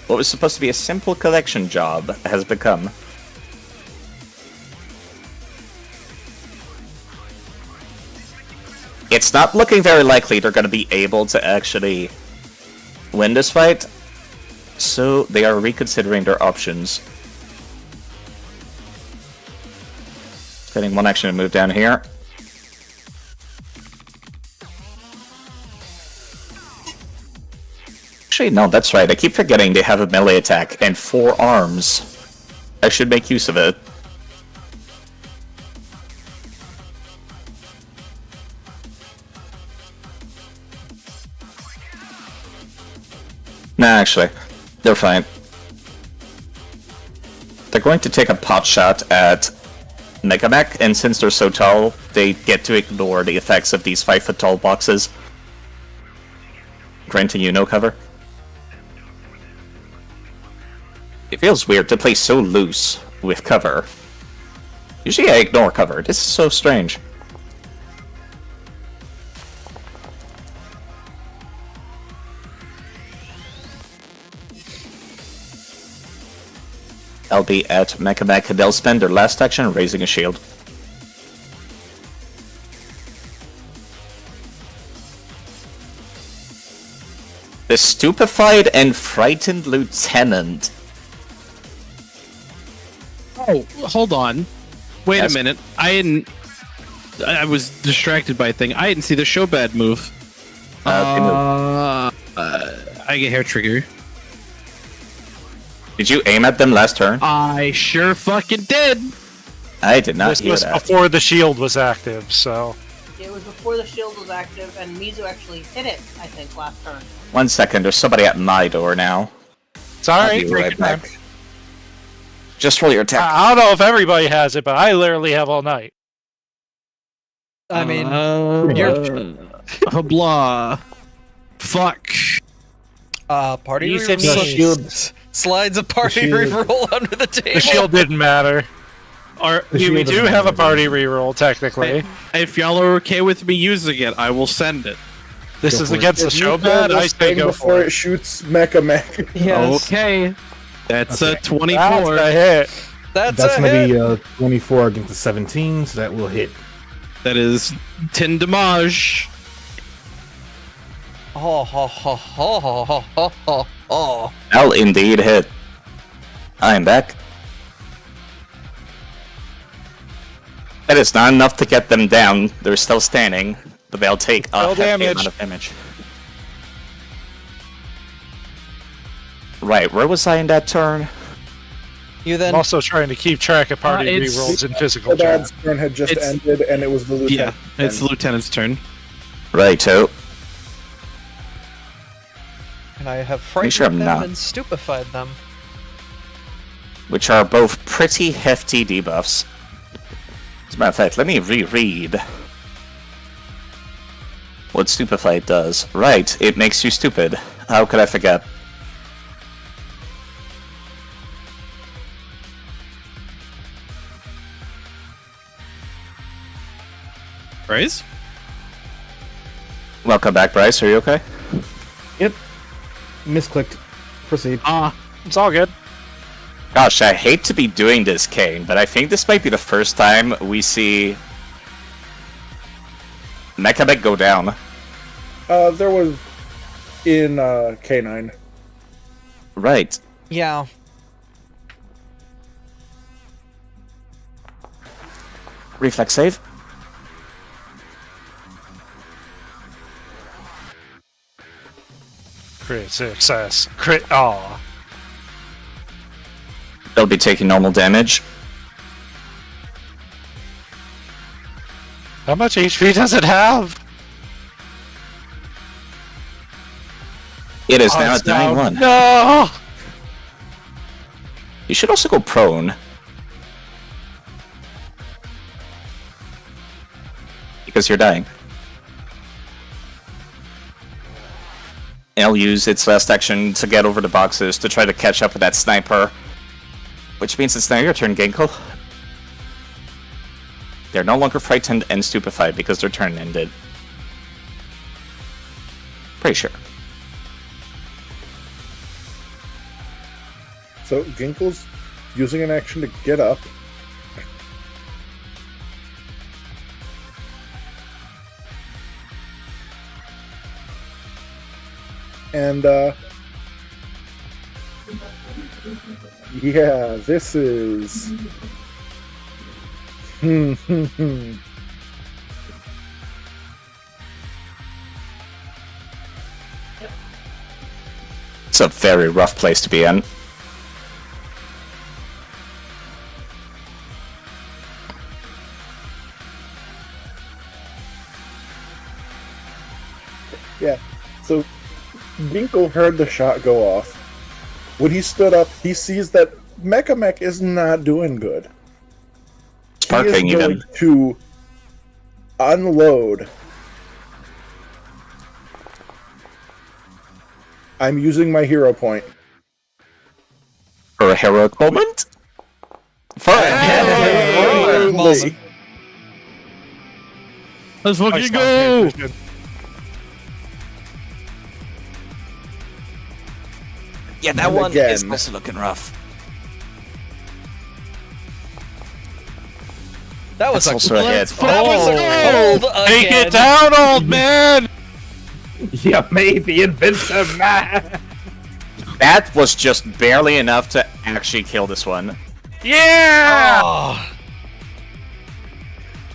what was supposed to be a simple collection job has become. It's not looking very likely they're going to be able to actually win this fight, so they are reconsidering their options. Spending 1 action to move down here. Actually, no, that's right. I keep forgetting they have a melee attack and 4 arms. I should make use of it. Nah, actually, they're fine. They're going to take a pot shot at Megamech, and since they're so tall, they get to ignore the effects of these 5-foot-tall boxes, granting you no cover. It feels weird to play so loose with cover. Usually I ignore cover. This is so strange. I'll be at Mechaback. They'll spend their last action raising a shield. The stupefied and frightened lieutenant. Oh, hold on. Wait Yes. a minute. I was distracted by a thing. I didn't see the Showbad move. I get hair trigger. Did you aim at them last turn? I sure fucking did. I did not This hear was that. before the shield was active, so... It was before the shield was active, and Mizu actually hit it, I think, last turn. 1 second, there's somebody at my door now. It's I'll alright, be take right your time. back. Just roll your attack. I don't know if everybody has it, but I literally have all night. I mean, blah. Fuck. party You said reroll. the shield- Slides a party shield- reroll under the table. The shield didn't matter. The We shield do doesn't have a matter. party reroll, technically. If y'all are okay with me using it, I will send it. This Go is for it. against the If you show kill bad, I this say thing go before for it it. shoots Mecha Mech. Yes. Okay. That's a Okay. 24. That's a hit. That's That's a going hit. to be 24 against the 17, so that will hit. That is 10 damage. Oh, ho, ho, ho, ho, ho, ho, ho, ho. I'll indeed hit. I'm back. That is not enough to get them down. They're still standing, but they'll take a No hefty damage. amount of damage. Right, where was I in that turn? You then I'm also trying to keep track of party it's- rerolls and physical The track. bad's turn had just It's- ended, and it was the Yeah, lieutenant. it's the lieutenant's turn. Righto. and I have Make frightened sure I'm them not. and stupefied them. Which are both pretty hefty debuffs. As a matter of fact, let me reread what Stupefied does. Right, it makes you stupid. How could I forget? Bryce? Welcome back, Bryce. Are you okay? Yep. Misclicked. Proceed. It's all good. Gosh, I hate to be doing this, Kane, but I think this might be the first time we see Mechabek go down. There was in K9. Right. Yeah. Reflex save. Crit success. Crit. Aw. They'll be taking normal damage. How much HP does it have? It is Oh, now it's at 9-1. No! You should also go prone. Because you're dying. It'll use its last action to get over the boxes to try to catch up with that sniper. Which means it's now your turn, Ginkle. They're no longer frightened and stupefied because their turn ended. Pretty sure. So Ginkle's using an action to get up. And yeah, this is It's a very rough place to be in. yeah. So Ginkle heard the shot go off. When he stood up, he sees that Mechamech is not doing good. Sparking He is going even. to unload. I'm using my hero point. For a heroic moment? For a heroic moment. Let's I fucking stopped go! paying attention. Yeah, that And one again. is also looking rough. That was That's a also a hit. That was a cold Take again. it down, old man! You made the invincible man. That was just barely enough to actually kill this one. Yeah! Oh,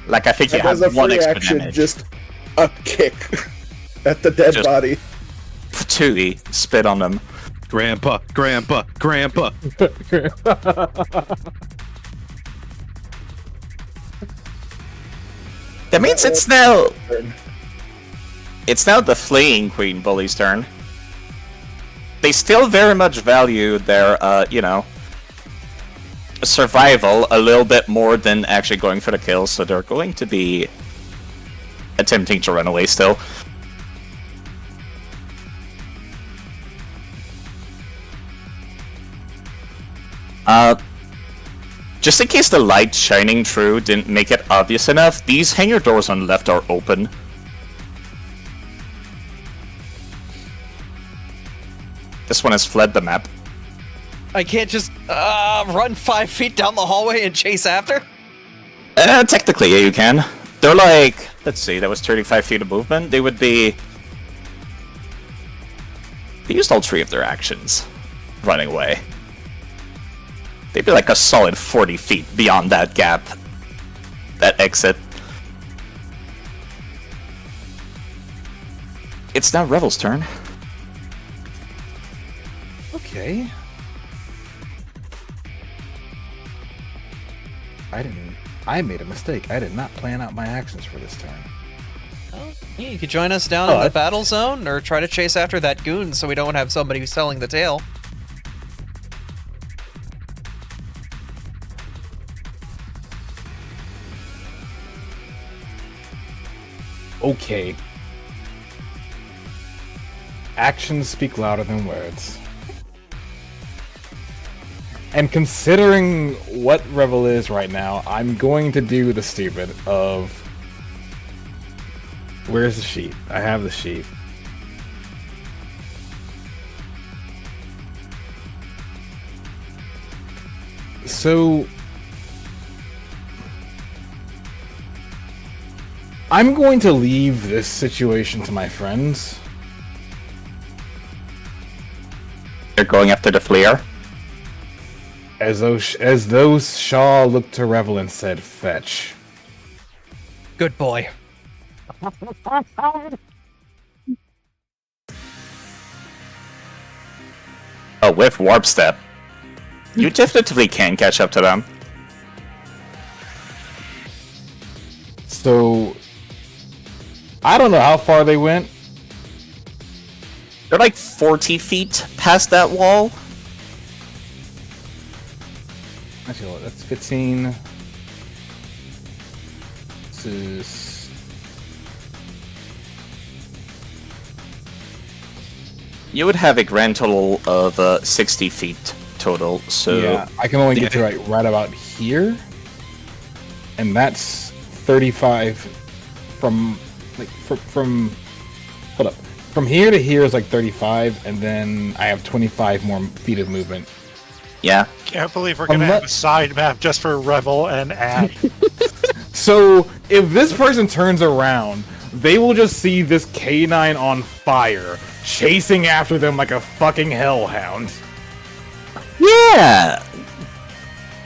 Like, I think you And as a have one free extra action, damage. just a kick at the dead Just- body. Patooey, spit on them. Grandpa, grandpa, grandpa. That means it's now... It's now the Fleeing Queen bully's turn. They still very much value their, survival a little bit more than actually going for the kill, so they're going to be attempting to run away still. Just in case the light shining through didn't make it obvious enough, these hangar doors on the left are open. This one has fled the map. I can't just run 5 feet down the hallway and chase after? Technically, yeah, you can. They're like, let's see, that was 35 feet of movement. They would be... They used all 3 of their actions running away. They'd be like a solid 40 feet beyond that gap. That exit. It's now Revel's turn. Okay. I made a mistake. I did not plan out my actions for this turn. Yeah, you could join us down in the battle zone, or try to chase after that goon so we don't have somebody who's telling the tale. Okay. Actions speak louder than words. And considering what Revel is right now, I'm going to do the stupid of... Where's the sheet? I have the sheet. So... I'm going to leave this situation to my friends. They're going after the fleer. As those Shaw looked to Revel and said, "Fetch." Good boy. Oh, with Warp Step. You definitely can catch up to them. So, I don't know how far they went. They're like 40 feet past that wall. Actually, that's 15. This is... You would have a grand total of 60 feet total, so... Yeah, I can only get to right about here. And that's 35 from... from... Hold up. From here to here is like 35, and then I have 25 more feet of movement. Yeah. Can't believe we're gonna have a side map just for Revel and Ab. So, if this person turns around, they will just see this K9 on fire, chasing after them like a fucking hellhound. Yeah!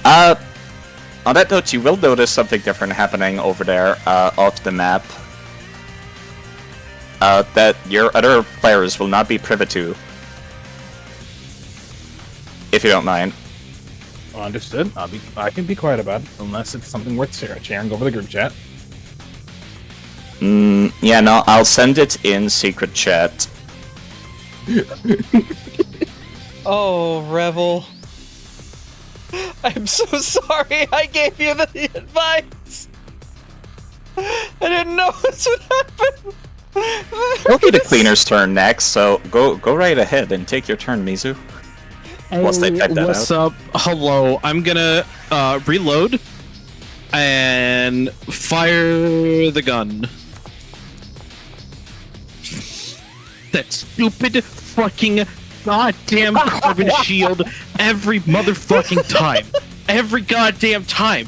On that note, you will notice something different happening over there, off the map. That your other players will not be privy to. If you don't mind. Understood. I can be quiet about it, unless it's something worth sharing over the group chat. Yeah, no, I'll send it in secret chat. Oh, Revel. I'm so sorry I gave you the advice. I didn't know this would happen. It'll be the cleaner's turn next, so go right ahead and take your turn, Mizu. Once they type that What's out. up? Hello. I'm gonna reload and fire the gun. That stupid fucking goddamn carbon shield every motherfucking time. Every goddamn time.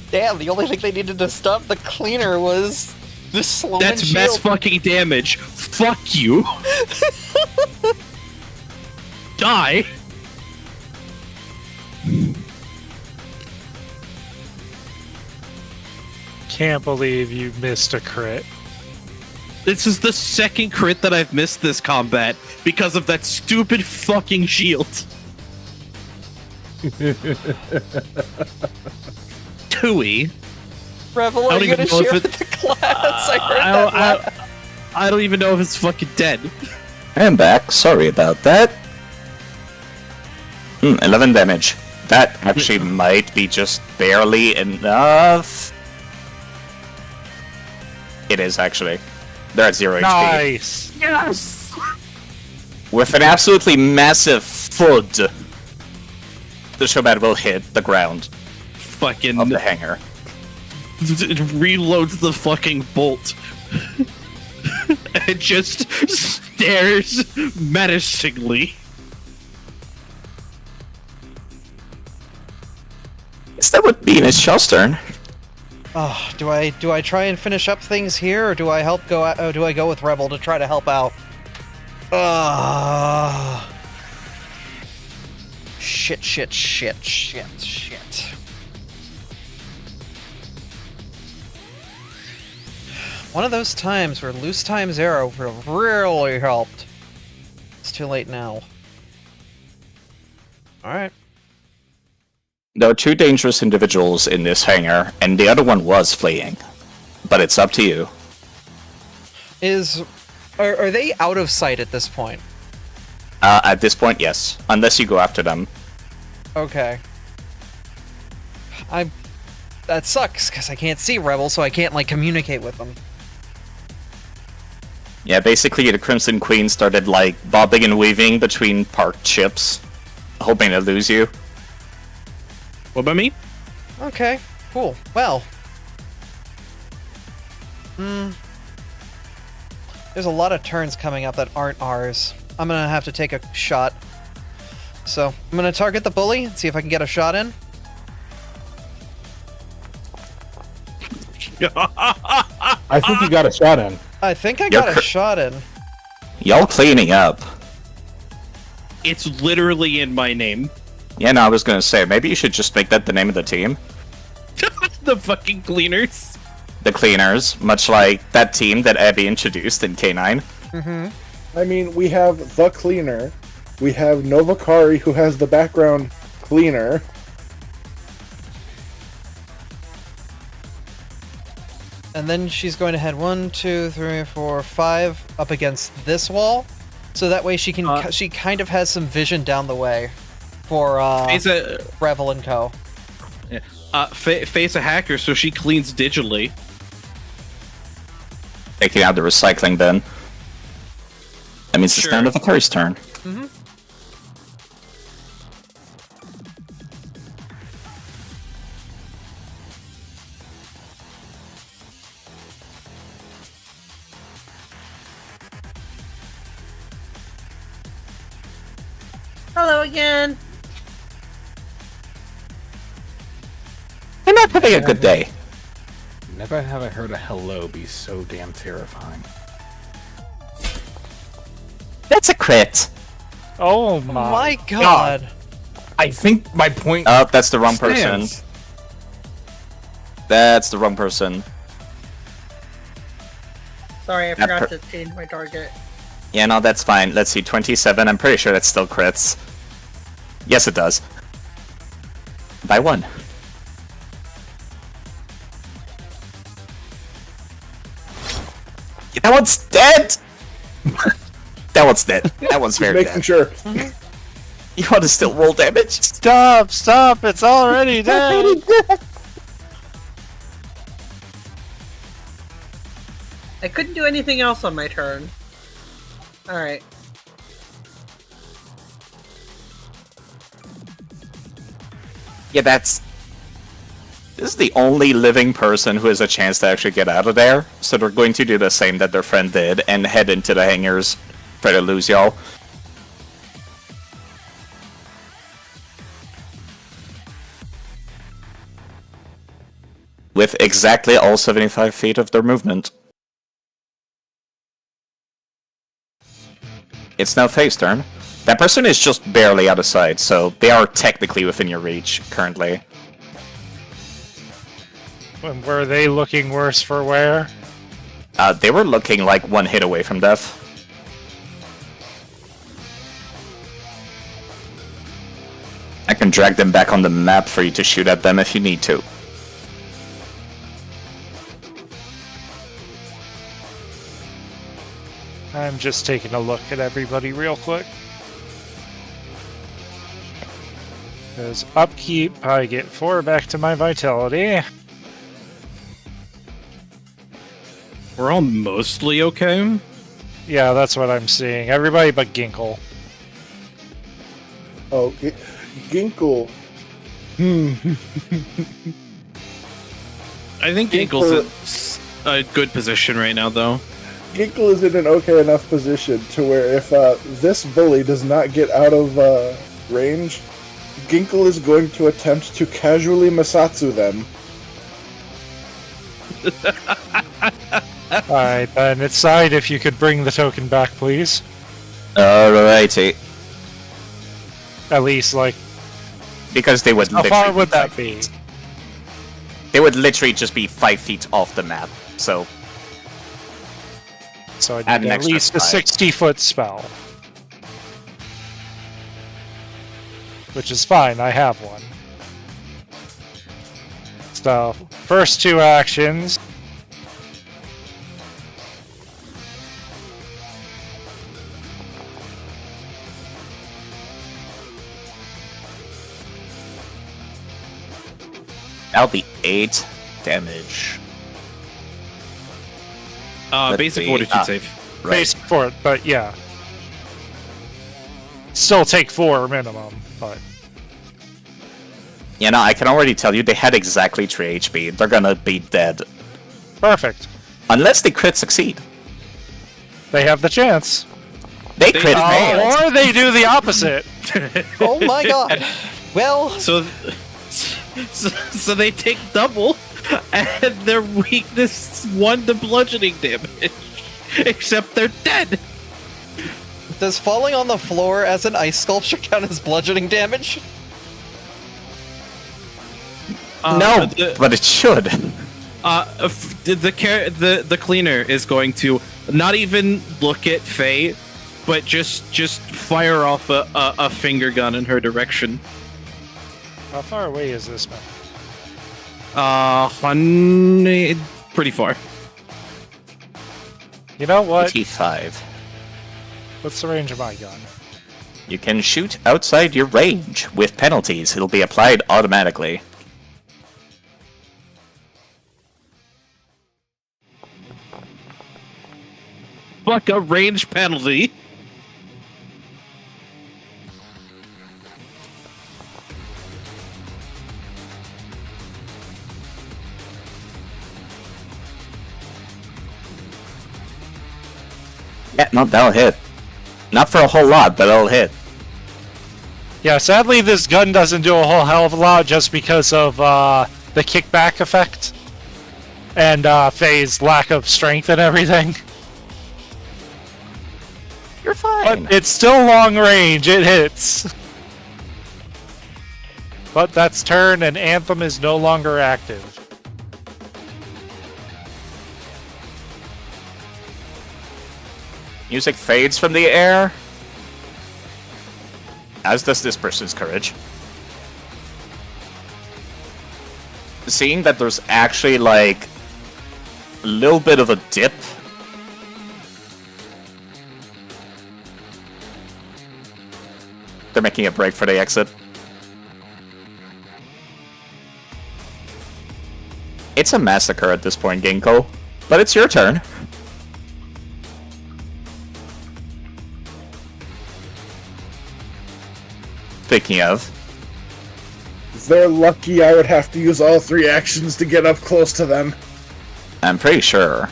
Damn, the only thing they needed to stop the cleaner was the slow That's mass fucking damage. Fuck you. Die. Can't believe you missed a crit. This is the second crit that I've missed this combat because of that stupid fucking shield. Tui. Revel, I are don't you even gonna know if share it- with the class? I heard that laugh. I don't even know if it's fucking dead. I am back. Sorry about that. 11 damage. That actually might be just barely enough. It is, actually. They're at 0 HP. Nice. Yes. With an absolutely massive thud, the Showman will hit the ground Fucking of the hangar. it reloads the fucking bolt. It just stares menacingly. Is that would be in his show's turn? Oh, do I try and finish up things here, or do I help go? Do I go with Rebel to try to help out? Shit. One of those times where loose times arrow would have really helped. It's too late now. Alright. There are two dangerous individuals in this hangar, and the other one was fleeing. But it's up to you. Are they out of sight at this point? At this point, yes. Unless you go after them. Okay. That sucks, because I can't see Rebel, so I can't, like, communicate with them. Yeah, basically the Crimson Queen started, like, bobbing and weaving between parked ships, hoping to lose you. What about me? Okay, cool. Well. There's a lot of turns coming up that aren't ours. I'm gonna have to take a shot. So, I'm gonna target the bully and see if I can get a shot in. I think you got a shot in. I think I You're got a cr- shot in. Y'all cleaning up. It's literally in my name. Yeah, no, I was gonna say, maybe you should just make that the name of the team. The fucking cleaners. The Cleaners, much like that team that Abby introduced in K9. I mean, we have the Cleaner. We have Novakari, who has the background Cleaner. And then she's going to head 1, 2, 3, 4, 5 up against this wall, so that way she can she kind of has some vision down the way for Revel and Co. Face a hacker, so she cleans digitally. Taking out the recycling bin. That means it's Sure. down to the Curry's turn. Hello again. I'm not having a good day. Never have I heard a hello be so damn terrifying. That's a crit. Oh My God. I think my point. Oh, that's the wrong person. stands. That's the wrong person. Sorry, I That forgot to change my target. Yeah, no, that's fine. Let's see, 27. I'm pretty sure that's still crits. Yes, it does. By 1. Yeah, that one's dead! That one's dead. That one's very Making dead. sure. You want to still roll damage? Stop! Stop! It's already dead! I couldn't do anything else on my turn. Alright. Yeah, This is the only living person who has a chance to actually get out of there, so they're going to do the same that their friend did and head into the hangars, try to lose y'all. With exactly all 75 feet of their movement. It's now Faye's turn. That person is just barely out of sight, so they are technically within your reach currently. When were they looking worse for wear? They were looking like one hit away from death. I can drag them back on the map for you to shoot at them if you need to. I'm just taking a look at everybody real quick. Because upkeep, I get 4 back to my vitality. We're all mostly okay. Yeah, that's what I'm seeing. Everybody but Ginkle. Oh, Ginkle. I think Ginkle's in a good position right now, though. Ginkle is in an okay enough position to where if this bully does not get out of range, Ginkle is going to attempt to casually Masatsu them. Alright, then it's side if you could bring the token back, please. Alrighty. At least, like, Because they would how literally far would that 5 be? feet. They would literally just be 5 feet off the map, so... So Add I an need at extra least a 5. 60-foot spell. Which is fine, I have one. So, first 2 actions. That'll be 8 damage. Let's Basic see. fortitude save. Right. Basic for it, but yeah. Still take 4 minimum, but... Yeah, no, I can already tell you they had exactly 3 HP. They're gonna be dead. Perfect. Unless they crit succeed. They have the chance. They crit fail. Or they do the opposite. Oh my God. Well, So they take double. and their weakness is 1 to bludgeoning damage. Except they're dead. Does falling on the floor as an ice sculpture count as bludgeoning damage? No, but it should. The cleaner is going to not even look at Faye, but just fire off a finger gun in her direction. How far away is this man? Pretty far. You know what? T5. What's the range of my gun? You can shoot outside your range with penalties. It'll be applied automatically. Fuck a range penalty. Yeah, no, that'll hit. Not for a whole lot, but it'll hit. Yeah, sadly this gun doesn't do a whole hell of a lot just because of the kickback effect. And Faye's lack of strength and everything. You're fine. But it's still long range, it hits. But that's turn and Anthem is no longer active. Music fades from the air. As does this person's courage. Seeing that there's actually, like, a little bit of a dip. They're making a break for the exit. It's a massacre at this point, Ginkgo. But it's your turn. Speaking of, They're lucky I would have to use all 3 actions to get up close to them. I'm pretty sure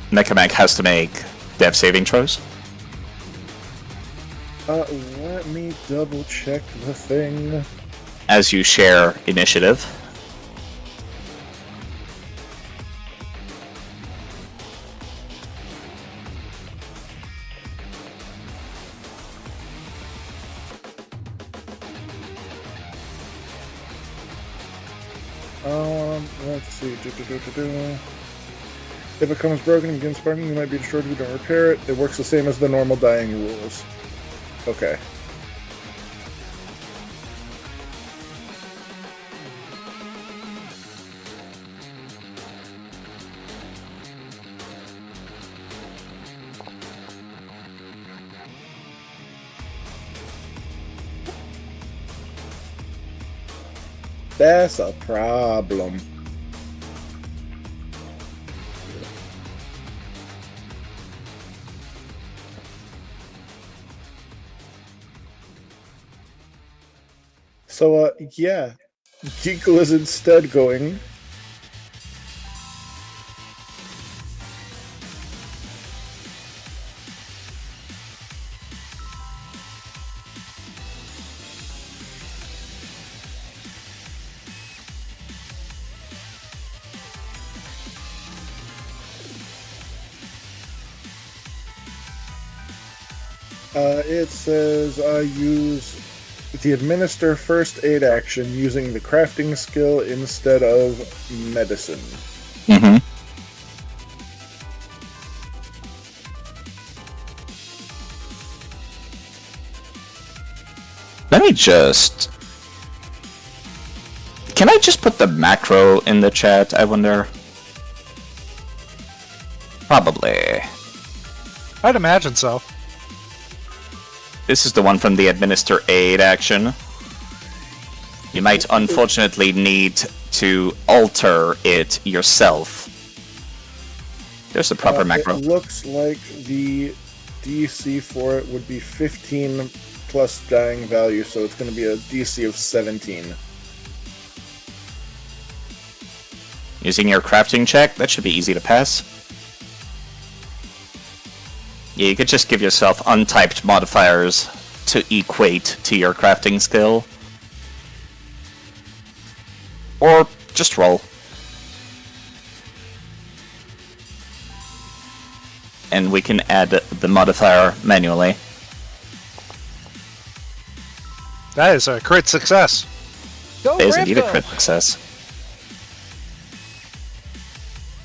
Mechamac has to make dev saving throws. Let me double check the thing. As you share initiative. Let's see. If it becomes broken and begins sparking, you might be destroyed if you don't repair it. It works the same as the normal dying rules. Okay. That's a problem. So, yeah. Geekle is instead going... It says use the administer first aid action using the crafting skill instead of medicine. Mm-hmm. Let me just... Can I just put the macro in the chat, I wonder? Probably. I'd imagine so. This is the one from the administer aid action. You might unfortunately need to alter it yourself. There's the proper macro. It looks like the DC for it would be 15 plus dying value, so it's going to be a DC of 17. Using your crafting check, that should be easy to pass. Yeah, you could just give yourself untyped modifiers to equate to your crafting skill. Or just roll. And we can add the modifier manually. That is a crit success. Go, It is indeed a Rambo! crit success.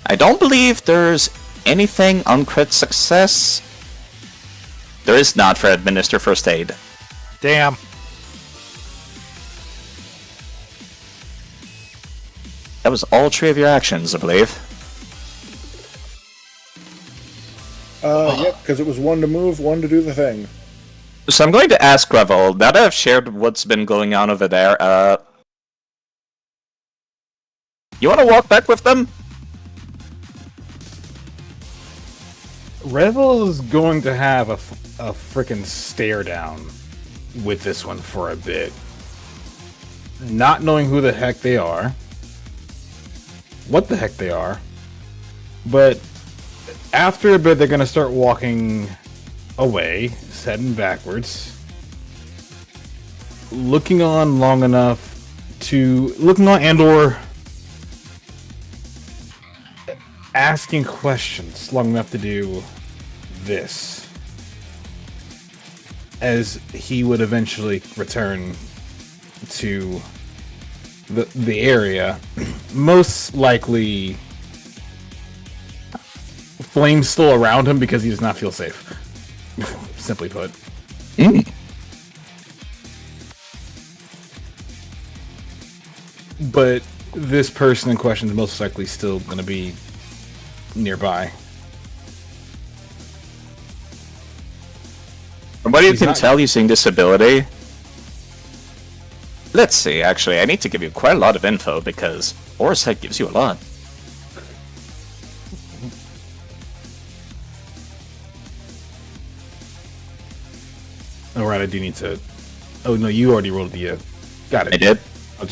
I don't believe there's anything on crit success. There is not for administer first aid. Damn. That was all 3 of your actions, I believe. Yep, because it was 1 to move, 1 to do the thing. So I'm going to ask Revel, now that I've shared what's been going on over there, you want to walk back with them? Revel is going to have a freaking stare down with this one for a bit. Not knowing who the heck they are. What the heck they are. But after a bit, they're going to start walking away, heading backwards. Looking on long enough to... Looking on and or... asking questions long enough to do this. As he would eventually return to the area, most likely flames still around him because he does not feel safe. Simply put. But this person in question is most likely still going to be nearby. From what you He's can not- tell using this ability... Let's see, actually, I need to give you quite a lot of info, because Aura's Head gives you a lot. Alright, I do need to... Oh no, you already rolled the... Got it. I did. I'm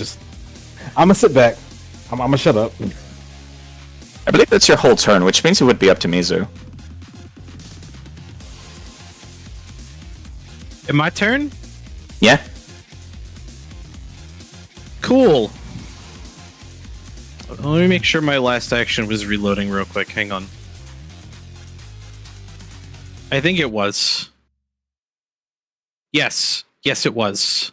gonna sit back. I'm gonna shut up. I believe that's your whole turn, which means it would be up to Mizu. In my turn? Yeah? Cool. Let me make sure my last action was reloading real quick. Hang on. I think it was. Yes. Yes, it was.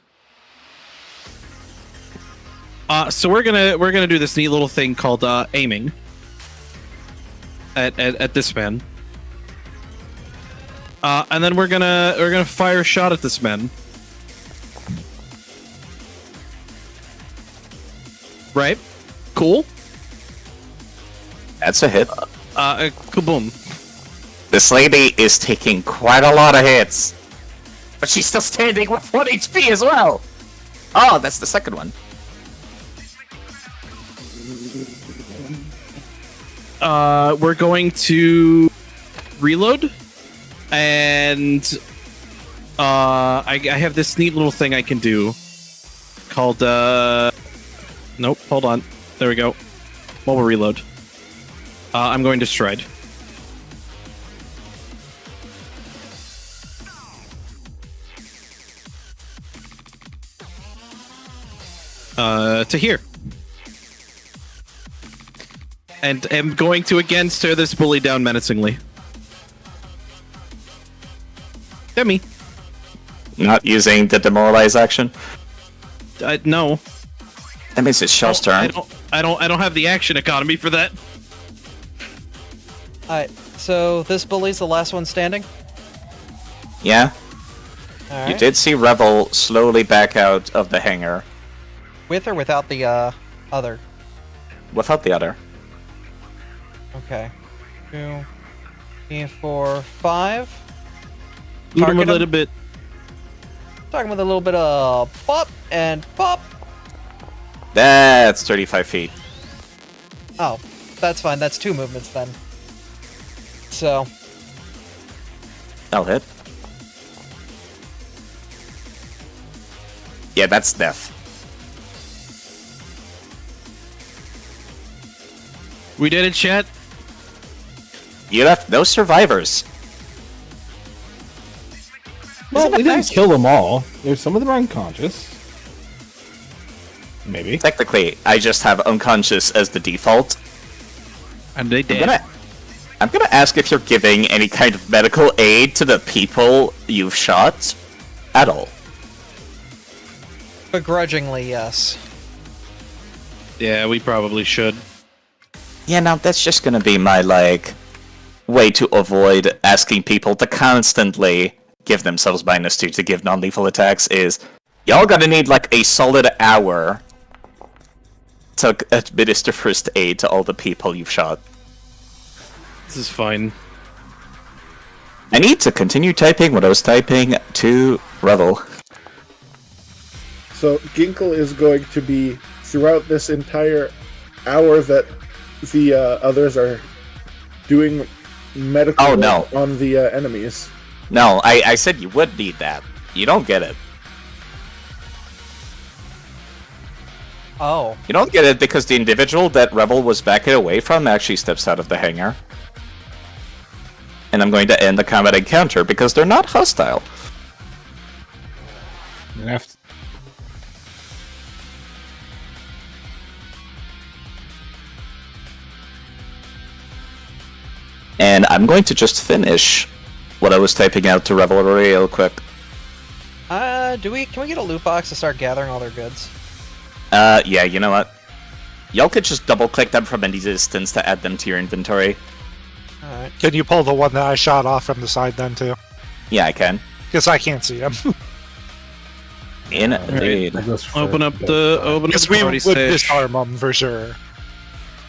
So we're gonna do this neat little thing called aiming at this man. And then we're gonna fire a shot at this man. Right? Cool. That's a hit. Kaboom. This lady is taking quite a lot of hits. But she's still standing with 1 HP as well! Oh, that's the second one. We're going to reload, and I have this neat little thing I can do called nope, hold on, there we go. Mobile reload. I'm going to stride. To here. And am going to again stare this bully down menacingly. Demi. Not using the demoralize action. No. That means it's Shell's turn. I don't have the action economy for that. Alright, so this bully's the last one standing? Yeah? Alright. You did see Revel slowly back out of the hangar. With or without the other? Without the other. Okay. 2, 3, 4, 5. Loot him a Target him. little bit. Talking with a little bit of pop and pop. That's 35 feet. Oh, that's fine. That's 2 movements then. So, That'll hit. Yeah, that's death. We did it, chat. You left no survivors. Well, we didn't kill them all. There's some of them are unconscious. Maybe. Technically, I just have unconscious as the default. And they did. I'm gonna ask if you're giving any kind of medical aid to the people you've shot at all. Begrudgingly, yes. Yeah, we probably should. Yeah, now that's just gonna be my, way to avoid asking people to constantly give themselves -2 to give non-lethal attacks is, y'all gonna need, a solid hour to administer first aid to all the people you've shot. This is fine. I need to continue typing what I was typing to Revel. So Ginkle is going to be, throughout this entire hour that the others are doing medical Oh, no. work on the enemies. No, I said you would need that. You don't get it. Oh. You don't get it because the individual that Revel was backing away from actually steps out of the hangar. And I'm going to end the combat encounter because they're not hostile. You have to... And I'm going to just finish what I was typing out to Revel real quick. Can we get a loot box to start gathering all their goods? Yeah, you know what? Y'all could just double-click them from any distance to add them to your inventory. Alright. Can you pull the one that I shot off from the side then too? Yeah, I can. Because I can't see him. Indeed. Open up the Because we party would stage. disarm them for sure.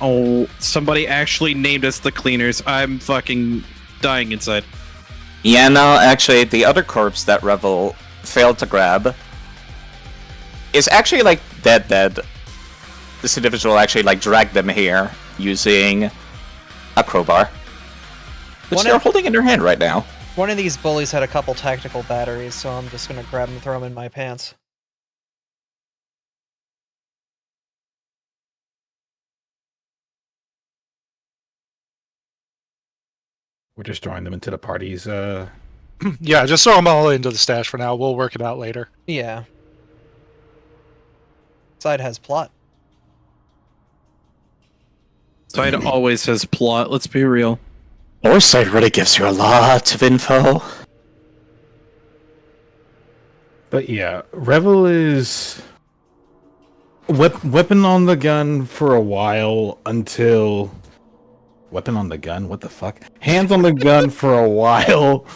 Oh, somebody actually named us the cleaners. I'm fucking dying inside. Yeah, no, actually, the other corpse that Revel failed to grab is actually, dead. This individual actually, dragged them here using a crowbar. Which they're holding in their hand right now. One of these bullies had a couple tactical batteries, so I'm just gonna grab them and throw them in my pants. We're just throwing them into the party's, Yeah, just throw them all into the stash for now. We'll work it out later. Yeah. Side has plot. Side always has plot, let's be real. Foresight really gives you a lot of info. But yeah, Revel is weapon on the gun for a while until... Weapon on the gun? What the fuck? Hands on the gun for a while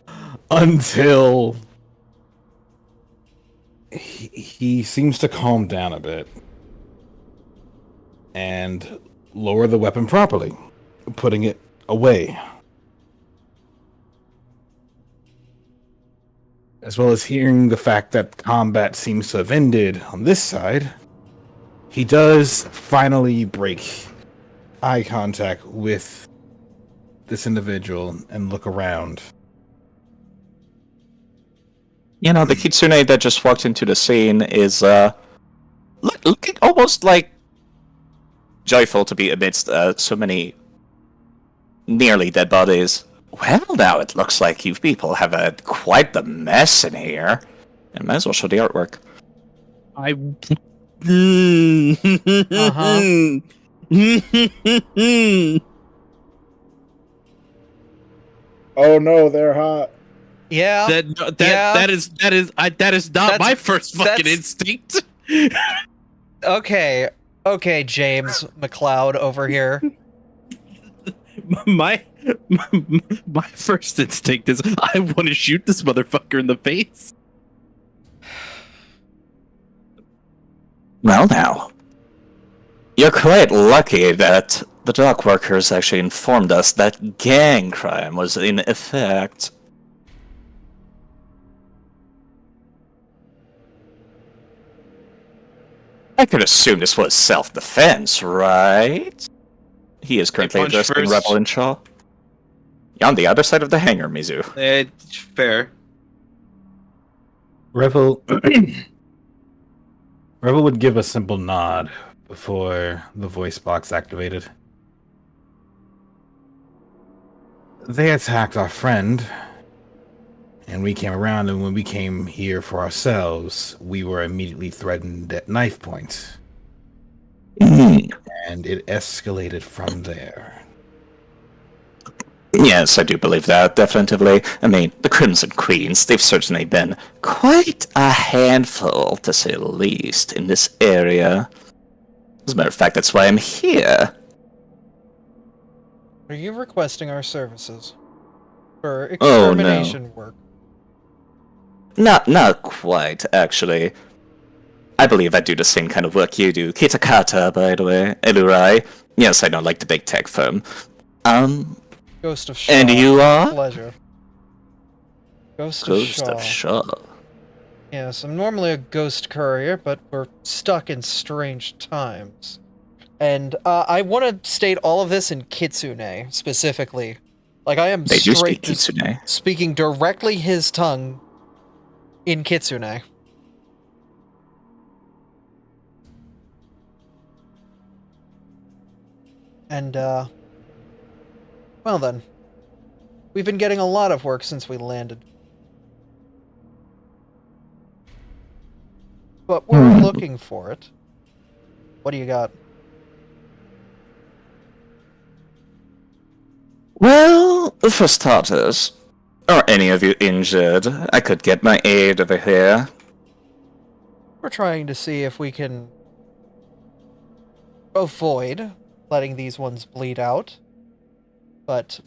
until he seems to calm down a bit and lower the weapon properly, putting it away. As well as hearing the fact that combat seems to have ended on this side, he does finally break eye contact with this individual and look around. You know, the kitsune that just walked into the scene is, looking almost, joyful to be amidst, so many nearly dead bodies. Well, now it looks like you people have quite the mess in here. I might as well show the artwork. Oh no, they're hot. Yeah. That is not my first fucking that's- instinct. Okay, James McLeod over here. my first instinct is I want to shoot this motherfucker in the face. Well, now, you're quite lucky that the dock workers actually informed us that gang crime was in effect. I could assume this was self-defense, right? He is currently punch addressing first. Rebel and Shaw. On the other side of the hangar, Mizu. Fair. Revel Revel would give a simple nod before the voice box activated. They attacked our friend, and we came around, and when we came here for ourselves, we were immediately threatened at knife point. and it escalated from there. Yes, I do believe that, definitely. I mean, the Crimson Queens, they've certainly been quite a handful, to say the least, in this area. As a matter of fact, that's why I'm here. Are you requesting our services for Oh, no. extermination work? Not quite, actually. I believe I do the same kind of work you do. Kitakata, by the way. Elurai. Yes, I know, like the big tech firm. Ghost of Shaw. And you are? Pleasure. Ghost Of Shaw. Yes, I'm normally a ghost courier, but we're stuck in strange times. And I want to state all of this in Kitsune, specifically. Like, I am They do straight speak Kitsune. speaking directly his tongue in Kitsune. And, well then. We've been getting a lot of work since we landed. But we're looking for it. What do you got? Well, for starters, are any of you injured? I could get my aid over here. We're trying to see if we can avoid letting these ones bleed out. But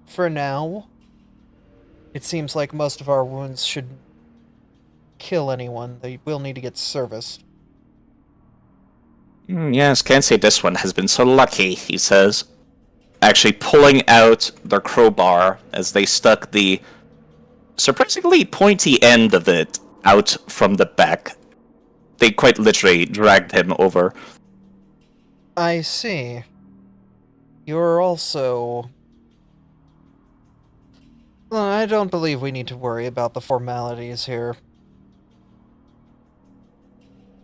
for now, it seems like most of our wounds should kill anyone. They will need to get serviced. Yes, can't say this one has been so lucky, he says. Actually pulling out their crowbar as they stuck the surprisingly pointy end of it out from the back. They quite literally dragged him over. I see. You're also... Well, I don't believe we need to worry about the formalities here.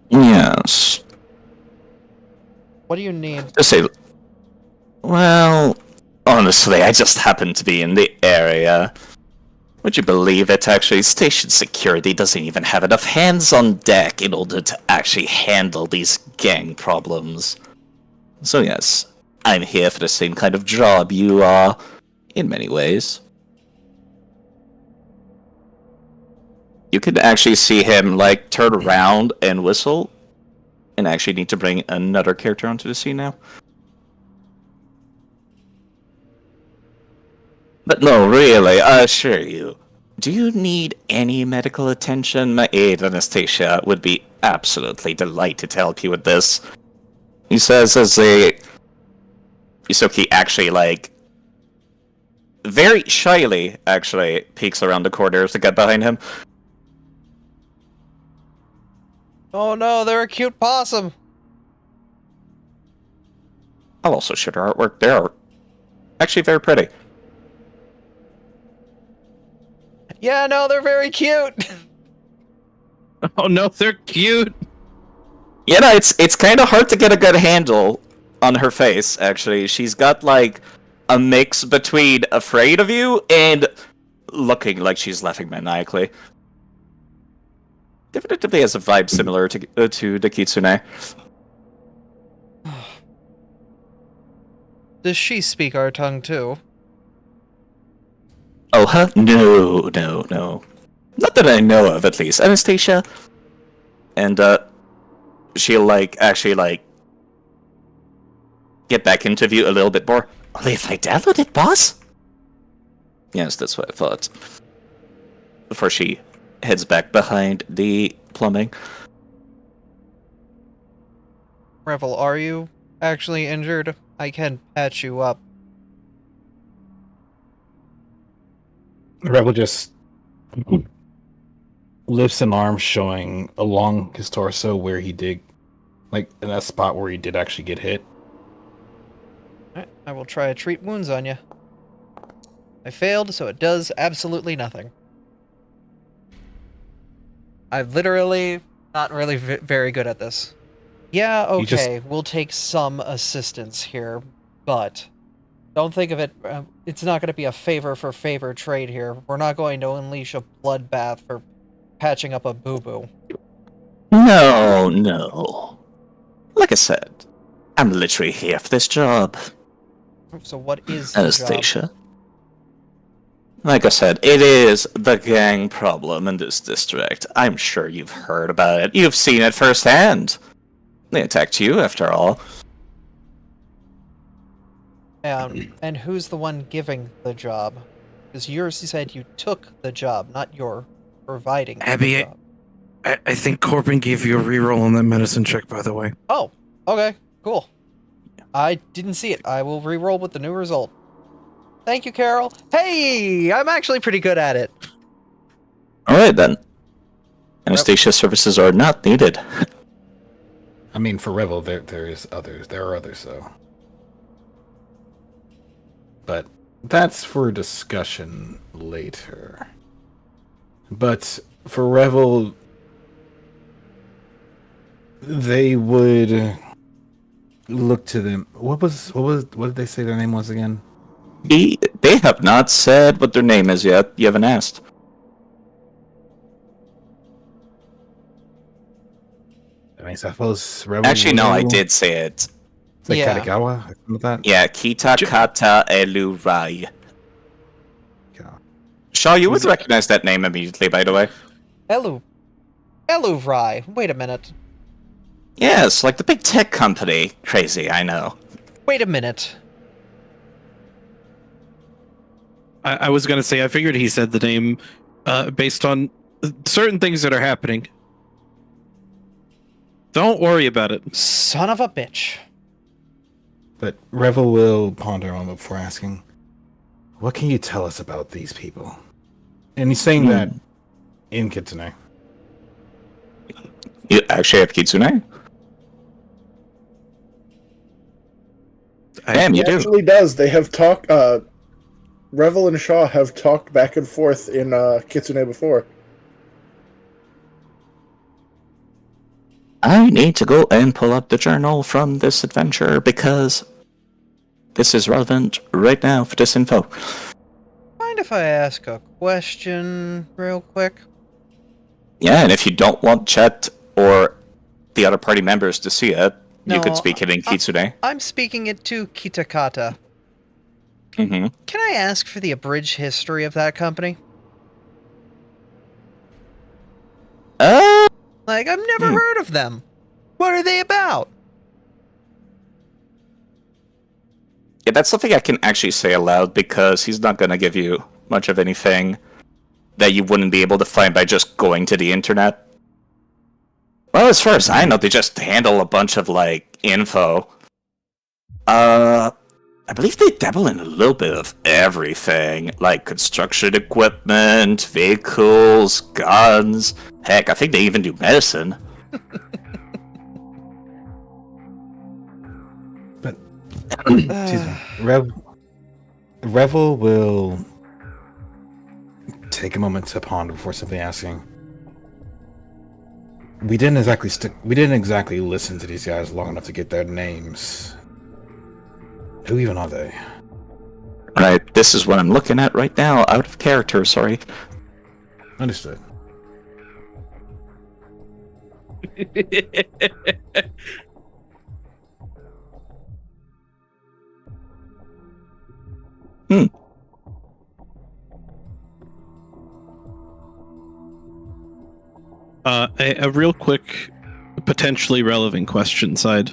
Yes. What do you need? To say... Well, honestly, I just happened to be in the area. Would you believe it, actually? Station security doesn't even have enough hands on deck in order to actually handle these gang problems. So yes, I'm here for the same kind of job you are, in many ways. You can actually see him, like, turn around and whistle, and actually need to bring another character onto the scene now. But no, really, I assure you, do you need any medical attention? My aide, Anastasia, would be absolutely delighted to help you with this. He says as Yusuke actually, like, very shyly, actually, peeks around the corners to get behind him. Oh no, they're a cute possum! I'll also show their artwork. They're actually very pretty. Yeah, no, they're very cute! Oh no, they're cute. You know, it's kind of hard to get a good handle on her face, actually. She's got, like, a mix between afraid of you and looking like she's laughing maniacally. Definitively has a vibe similar to the Kitsune. Does she speak our tongue too? Oh, huh? No. Not that I know of, at least. Anastasia. And, she'll, like, actually, like, get back into view a little bit more. Only if I download it, boss? Yes, that's what I thought. Before she heads back behind the plumbing. Revel, are you actually injured? I can patch you up. Rebel just lifts an arm showing along his torso where he did, like, in that spot where he did actually get hit. Alright, I will try to treat wounds on you. I failed, so it does absolutely nothing. I'm literally not really very good at this. Yeah, okay, we'll take some assistance here, but don't think of it, it's not going to be a favor for favor trade here. We're not going to unleash a bloodbath for patching up a boo-boo. No. like I said, I'm literally here for this job. So what is the job? Anastasia. Like I said, it is the gang problem in this district. I'm sure you've heard about it. You've seen it firsthand. They attacked you, after all. And who's the one giving the job? Because you said you took the job, not you're providing Abby, the job. I think Corbin gave you a reroll on that medicine check, by the way. Oh, okay, cool. I didn't see it. I will re-roll with the new result. Thank you, Carol. Hey, I'm actually pretty good at it. Alright then. Anastasia services are not needed. I mean, for Revel, there is others. There are others, though. But that's for discussion later. But for Revel, they would look to them. What did they say their name was again? They have not said what their name is yet. You haven't asked. I mean, I suppose Revel. Actually, no, I did say it. It's like Yeah. Katagawa, something like that. Yeah, Kita Kata Elu Rai. Yeah. Shaw, you would recognize that name immediately, by the way. Eluvrai. Wait a minute. Yes, like the big tech company. Crazy, I know. Wait a minute. I was gonna say, I figured he said the name based on certain things that are happening. Don't worry about it. Son of a bitch. But Revel will ponder a moment before asking, "What can you tell us about these people?" And he's saying that in Kitsune. You actually have Kitsune? Damn, you It do. actually does. They have talked. Revel and Shaw have talked back and forth in Kitsune before. I need to go and pull up the journal from this adventure because this is relevant right now for this info. Mind if I ask a question real quick? Yeah, and if you don't want Chet or the other party members to see it, you No, could speak it in Kitsune. I'm speaking it to Kitakata. Mm-hmm. Can I ask for the abridged history of that company? Like, I've never heard of them. What are they about? Yeah, that's something I can actually say aloud because he's not going to give you much of anything that you wouldn't be able to find by just going to the internet. Well, as far as I know, they just handle a bunch of, like, info. I believe they dabble in a little bit of everything, like construction equipment, vehicles, guns. Heck, I think they even do medicine. But excuse me, Revel will take a moment to ponder before simply asking. We didn't exactly listen to these guys long enough to get their names. Who even are they? Right, this is what I'm looking at right now, out of character, sorry. Understood. A real quick, potentially relevant question side.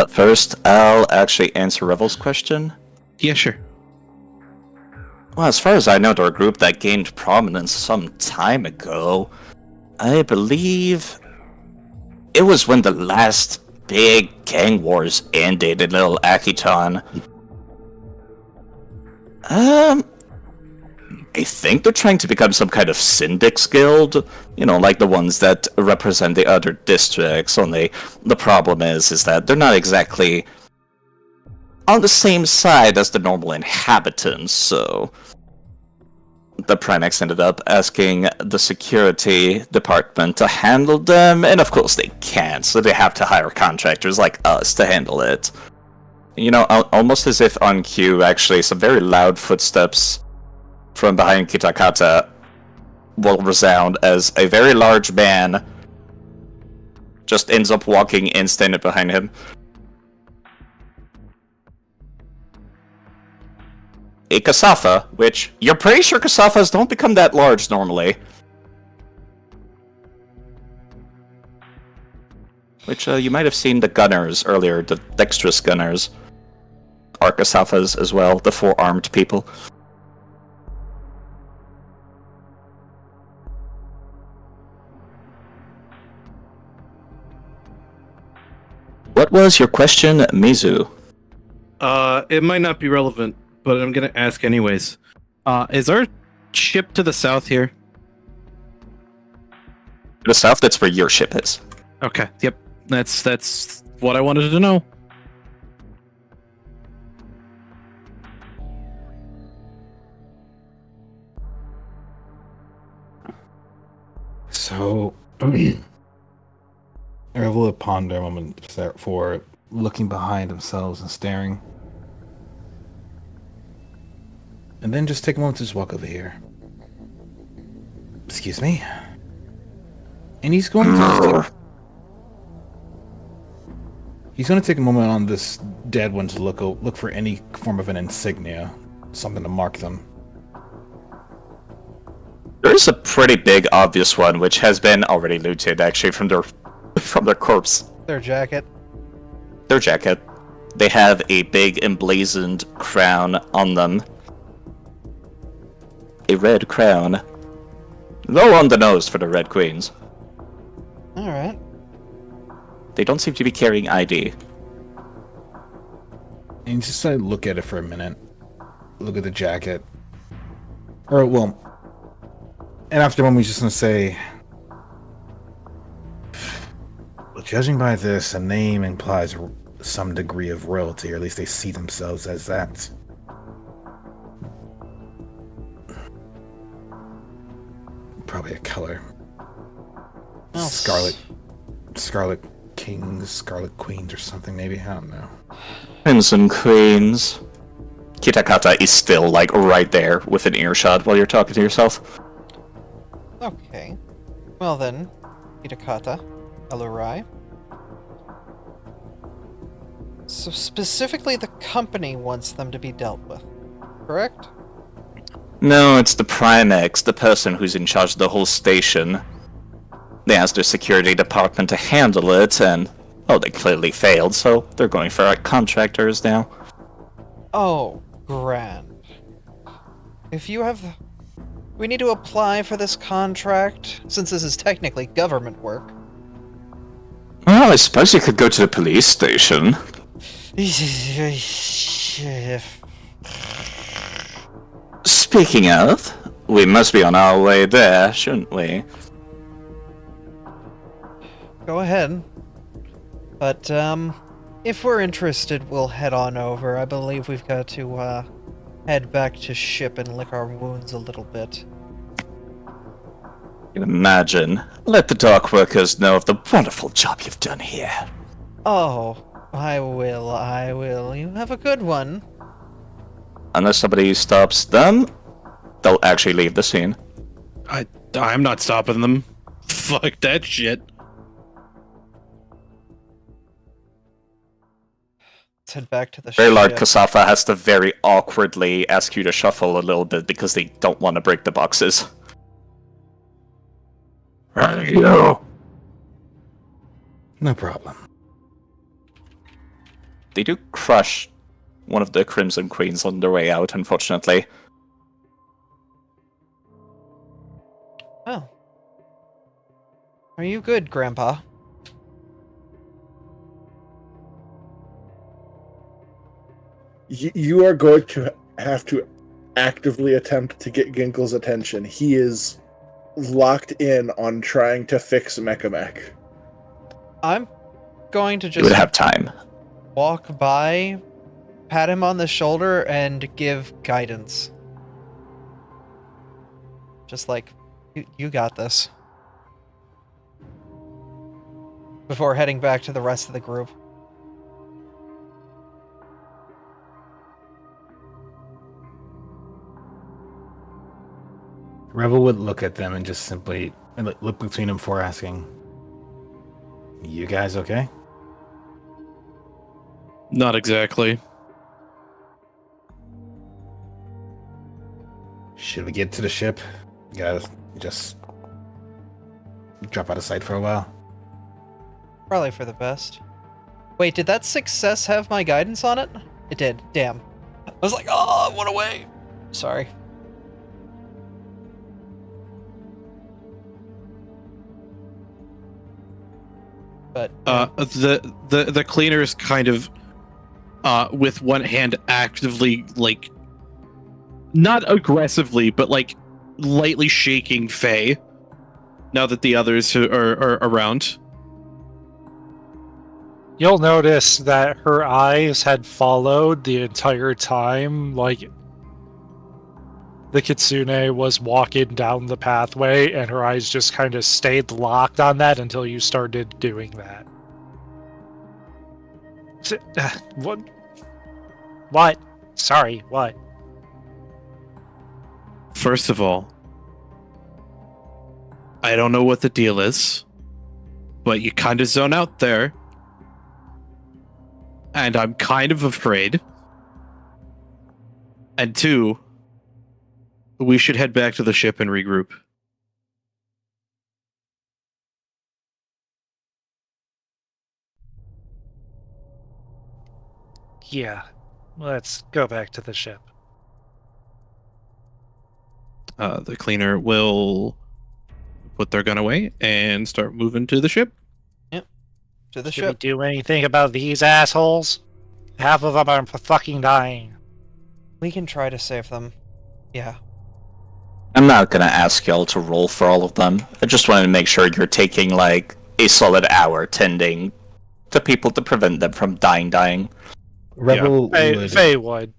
First, I'll actually answer Revel's question. Yeah, sure. Well, as far as I know, they're a group that gained prominence some time ago. I believe it was when the last big gang wars ended in Little Akiton. I think they're trying to become some kind of syndics guild, you know, like the ones that represent the other districts. Only the problem is that they're not exactly on the same side as the normal inhabitants, so the Primex ended up asking the security department to handle them, and of course they can't, so they have to hire contractors like us to handle it. You know, almost as if on cue, actually, some very loud footsteps from behind Kitakata will resound as a very large man just ends up walking in, standing behind him. A Kasafa, which you're pretty sure Kasafas don't become that large normally. Which you might have seen the gunners earlier, the dexterous gunners. Are Kasafas as well, the 4-armed people. What was your question, Mizu? It might not be relevant, but I'm gonna ask anyways. Is our ship to the south here? To the south, that's where your ship is. Okay, yep. That's what I wanted to know. So, Revel will ponder a moment for looking behind themselves and staring. And then just take a moment to just walk over here. Excuse me? And he's going to he's going to take a moment on this dead one to look for any form of an insignia, something to mark them. There's a pretty big obvious one, which has been already looted actually from their corpse. Their jacket. Their jacket. They have a big emblazoned crown on them. A red crown. Low on the nose for the Red Queens. Alright. They don't seem to be carrying ID. And just look at it for a minute. Look at the jacket. Or, well... And after one, we're just going to say... Well, judging by this, a name implies some degree of royalty, or at least they see themselves as that. Probably a color. Well, Scarlet Kings, Scarlet Queens, or something, maybe? I don't know. Crimson Queens. Kitakata is still, like, right there with an earshot while you're talking to yourself. Okay. Well then, Hitakata, Elurai. So specifically the company wants them to be dealt with, correct? No, it's the Primex, the person who's in charge of the whole station. They asked their security department to handle it, and, oh, they clearly failed, so they're going for contractors now. Oh, grand. If you have... We need to apply for this contract, since this is technically government work. Well, I suppose you could go to the police station. Speaking of, we must be on our way there, shouldn't we? Go ahead. But, if we're interested, we'll head on over. I believe we've got to, head back to ship and lick our wounds a little bit. You can imagine. Let the dock workers know of the wonderful job you've done here. Oh, I will. You have a good one. Unless somebody stops them, they'll actually leave the scene. I'm not stopping them. Fuck that shit. Let's head back to the Very large ship. Kasafa has to very awkwardly ask you to shuffle a little bit because they don't want to break the boxes. Radio. No problem. They do crush one of the Crimson Queens on their way out, unfortunately. Oh. Are you good, Grandpa? You are going to have to actively attempt to get Ginkle's attention. He is locked in on trying to fix Mechamech. I'm going to You just would have time. walk by, pat him on the shoulder, and give guidance. Just like, you got this. Before heading back to the rest of the group. Revel would look at them and just simply look between them before asking, You guys okay? Not exactly. Should we get to the ship? Guys, just drop out of sight for a while. Probably for the best. Wait, did that success have my guidance on it? It did. Damn. I was like, oh, it went away. Sorry. But The cleaner is kind of with one hand actively, like, not aggressively, but like lightly shaking Faye now that the others are around. You'll notice that her eyes had followed the entire time, like the Kitsune was walking down the pathway, and her eyes just kind of stayed locked on that until you started doing that. What? What? Sorry, what? First of all, I don't know what the deal is, but you kind of zone out there, and I'm kind of afraid. And two, we should head back to the ship and regroup. Yeah, let's go back to the ship. The cleaner will put their gun away and start moving to the ship. to the Should we ship. do anything about these assholes? Half of them are fucking dying. We can try to save them. Yeah. I'm not gonna ask y'all to roll for all of them. I just wanted to make sure you're taking like a solid hour tending to people to prevent them from dying. Revel Faye would.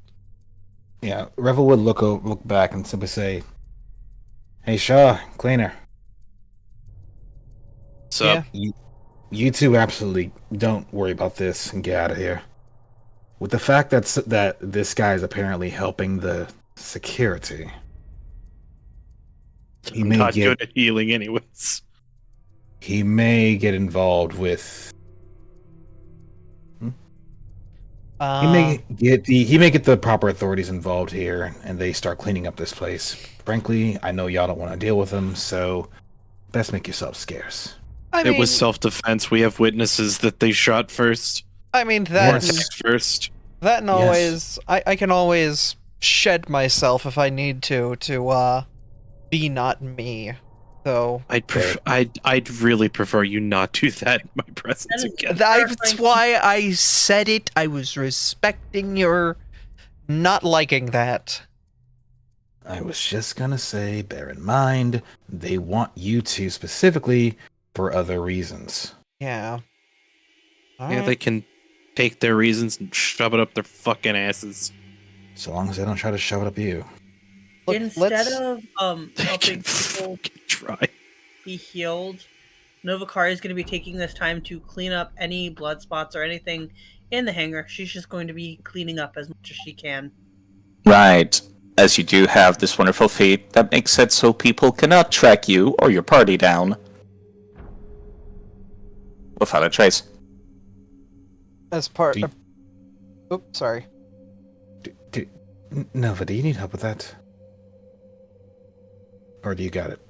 Yeah, Revel would look back and simply say, "Hey Shaw, cleaner. So You two absolutely don't worry about this and get out of here. With the fact that this guy is apparently helping the security, I'm not good at healing anyways. he may get involved with. He may get the proper authorities involved here, and they start cleaning up this place. Frankly, I know y'all don't want to deal with them, so best make yourselves scarce. It was self-defense. We have witnesses that they shot first. I mean, that Yes. First. that and always, I can always shed myself if I need to be not me. So I'd really prefer you not do that in my presence again. that's why I said it. I was respecting your not liking that. I was just gonna say, bear in mind, they want you to specifically for other reasons. Yeah. Yeah, they can take their reasons and shove it up their fucking asses. So long as they don't try to shove it up you. Look, Instead let's- of They helping can people fucking try. be healed, Novakari is going to be taking this time to clean up any blood spots or anything in the hangar. She's just going to be cleaning up as much as she can. Right. As you do have this wonderful feat that makes it so people cannot track you or your party down without a trace. as part Do you- of... Oops, sorry. Nova, do you need help with that? Or do you got it?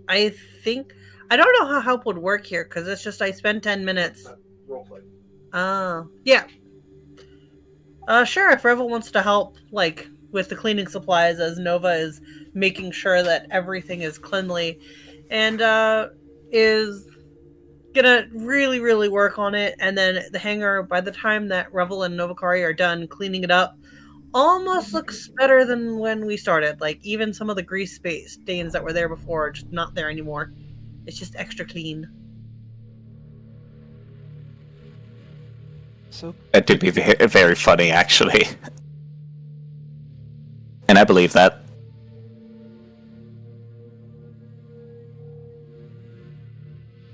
I think I don't know how help would work here because it's just I spent 10 minutes. Roleplay. Yeah. Sure. If Revel wants to help, like with the cleaning supplies, as Nova is making sure that everything is cleanly, and is gonna really, really work on it. And then the hangar, by the time that Revel and Novakari are done cleaning it up, almost looks better than when we started. Like even some of the grease stains that were there before are just not there anymore. It's just extra clean. So That did be very funny, actually. And I believe that.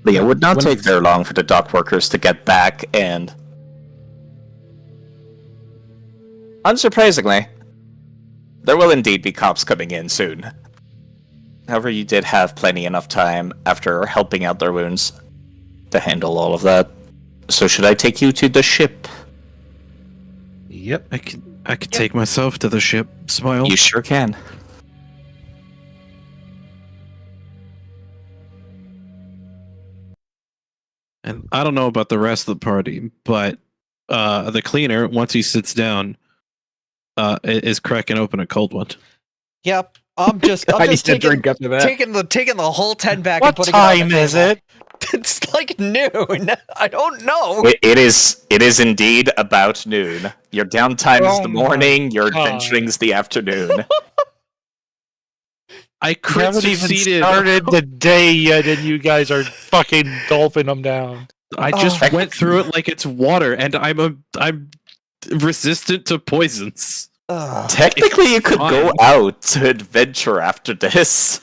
But yeah, it would not take very long for the dock workers to get back and Unsurprisingly, there will indeed be cops coming in soon. However, you did have plenty enough time after helping out their wounds to handle all of that. So should I take you to the ship? Yep. I could take myself to the ship. Smile. You sure can. And I don't know about the rest of the party, but the cleaner, once he sits down, is cracking open a cold one. Yep. I'm just I need to taking, drink after that. taking the whole 10 back and What putting it on time the is table. it? It's like noon. I don't know. It is indeed about noon. Your downtime is Oh the my morning, your God. adventuring's the afternoon. I We crit haven't even succeeded. started the day yet, and you guys are fucking gulping them down. I just Oh. went through it like it's water, and I'm resistant to poisons. Ugh. Technically, you could go Fine. out to adventure after this.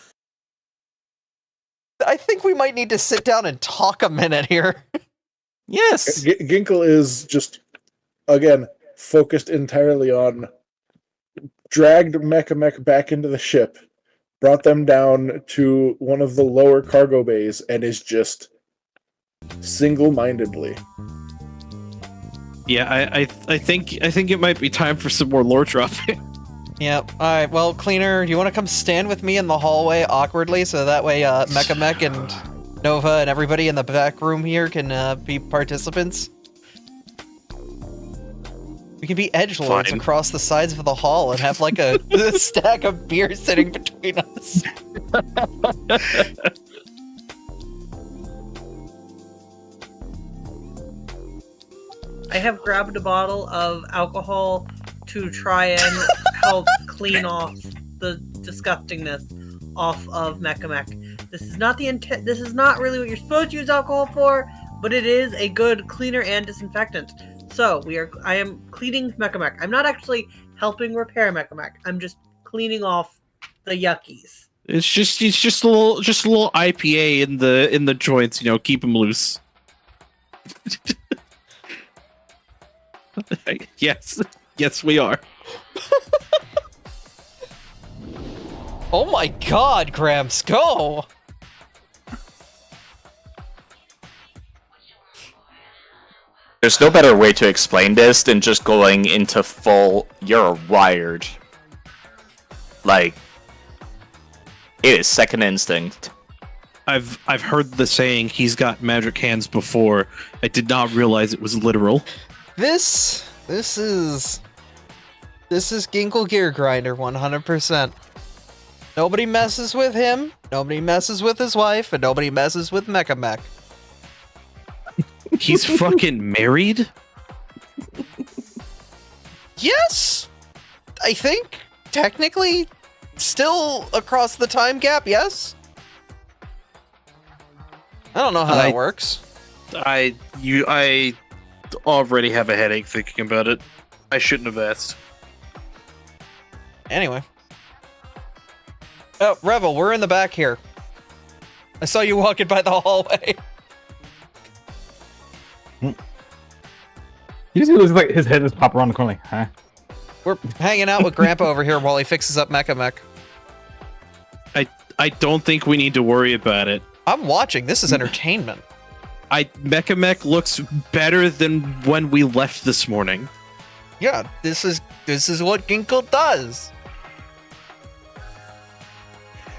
I think we might need to sit down and talk a minute here. Yes. Ginkle is just, again, focused entirely on dragged Mech back into the ship, brought them down to one of the lower cargo bays, and is just single-mindedly. Yeah, I think it might be time for some more lore dropping. Yep. All right. Well, cleaner, you want to come stand with me in the hallway awkwardly, so that way Mech and Nova and everybody in the back room here can be participants. We can be edgelords Fine. across the sides of the hall and have like a stack of beer sitting between us. I have grabbed a bottle of alcohol to try and help clean off the disgustingness off of Mech. This is not the intent. This is not really what you're supposed to use alcohol for, but it is a good cleaner and disinfectant. So I am cleaning Mech. I'm not actually helping repair Mech. I'm just cleaning off the yuckies. It's just a little IPA in the joints, keep them loose. Yes, we are. Oh my God, Gramps, go! There's no better way to explain this than just going into full, you're wired. Like, it is second instinct. I've heard the saying he's got magic hands before. I did not realize it was literal. This is Ginkle Gear Grinder 100%. Nobody messes with him, nobody messes with his wife, and nobody messes with Mech. He's fucking married? Yes! I think, technically, still across the time gap, yes? I don't know how that works. I already have a headache thinking about it. I shouldn't have asked. Anyway. Oh, Revel, we're in the back here. I saw you walking by the hallway. He just looks like his head just pop around the corner like, huh? We're hanging out with Grandpa over here while he fixes up Mech. I don't think we need to worry about it. I'm watching. This is entertainment. Mech looks better than when we left this morning. Yeah, this is what Ginkle does.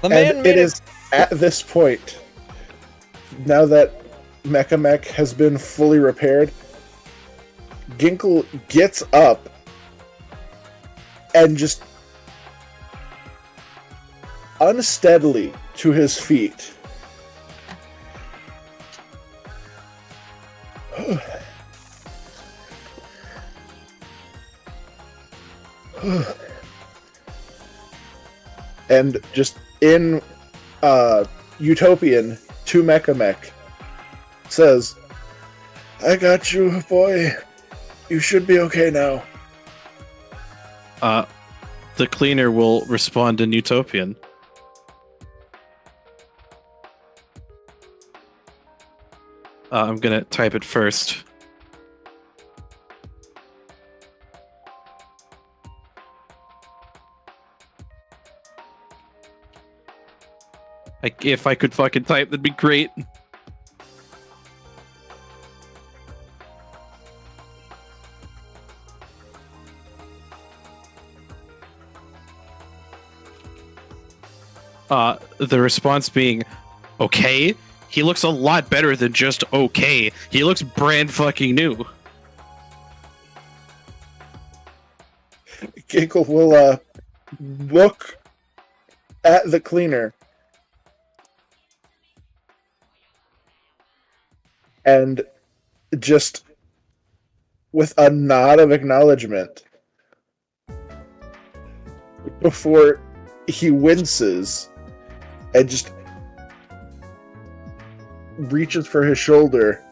The man And made it is at this point, now that Mech has been fully repaired, Ginkle gets up and just unsteadily to his feet and just in Utopian to Mech says, "I got you, boy. You should be okay now." The cleaner will respond in Utopian. I'm gonna type it first. Like, if I could fucking type, that'd be great. The response being, okay? He looks a lot better than just okay. He looks brand fucking new. Ginkle will look at the cleaner and just with a nod of acknowledgement before he winces and just reaches for his shoulder.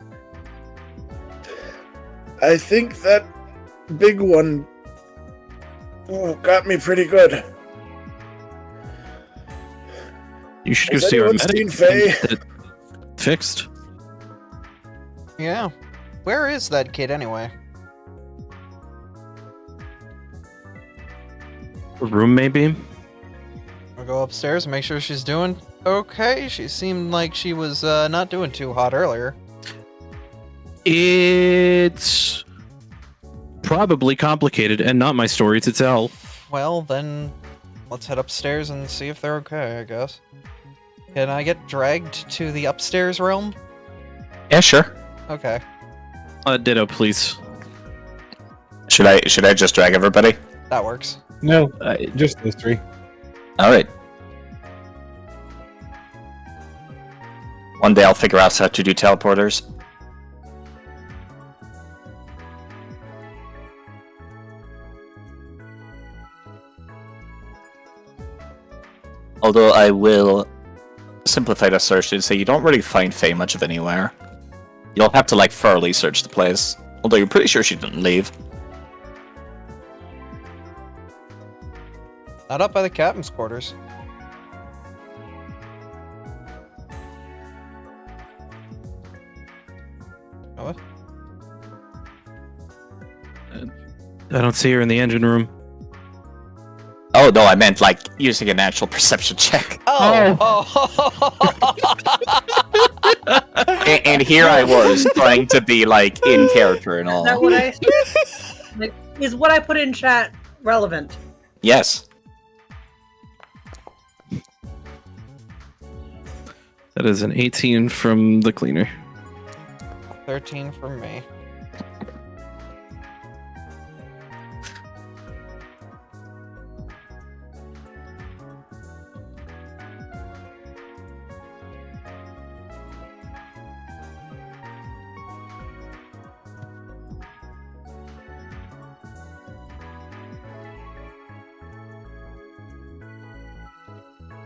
I think that big one got me pretty good. You should go Has see our anyone seen medic. Faye? Get it fixed. Yeah. Where is that kid anyway? A room, maybe? I'll go upstairs and make sure she's doing okay. She seemed like she was not doing too hot earlier. It's probably complicated and not my story to tell. Well, then let's head upstairs and see if they're okay, I guess. Can I get dragged to the upstairs realm? Yeah, sure. Okay. Ditto, please. Should I just drag everybody? That works. No, just those three. All right. One day I'll figure out how to do teleporters. Although I will simplify the search and say you don't really find Faye much of anywhere. You'll have to like thoroughly search the place. Although you're pretty sure she didn't leave. Not up by the captain's quarters. What? I don't see her in the engine room. Oh no, I meant like using a natural perception check. Oh! And here I was trying to be like in character and Is that all. what I like, is what I put in chat relevant? Yes. That is an 18 from the cleaner. 13 from me.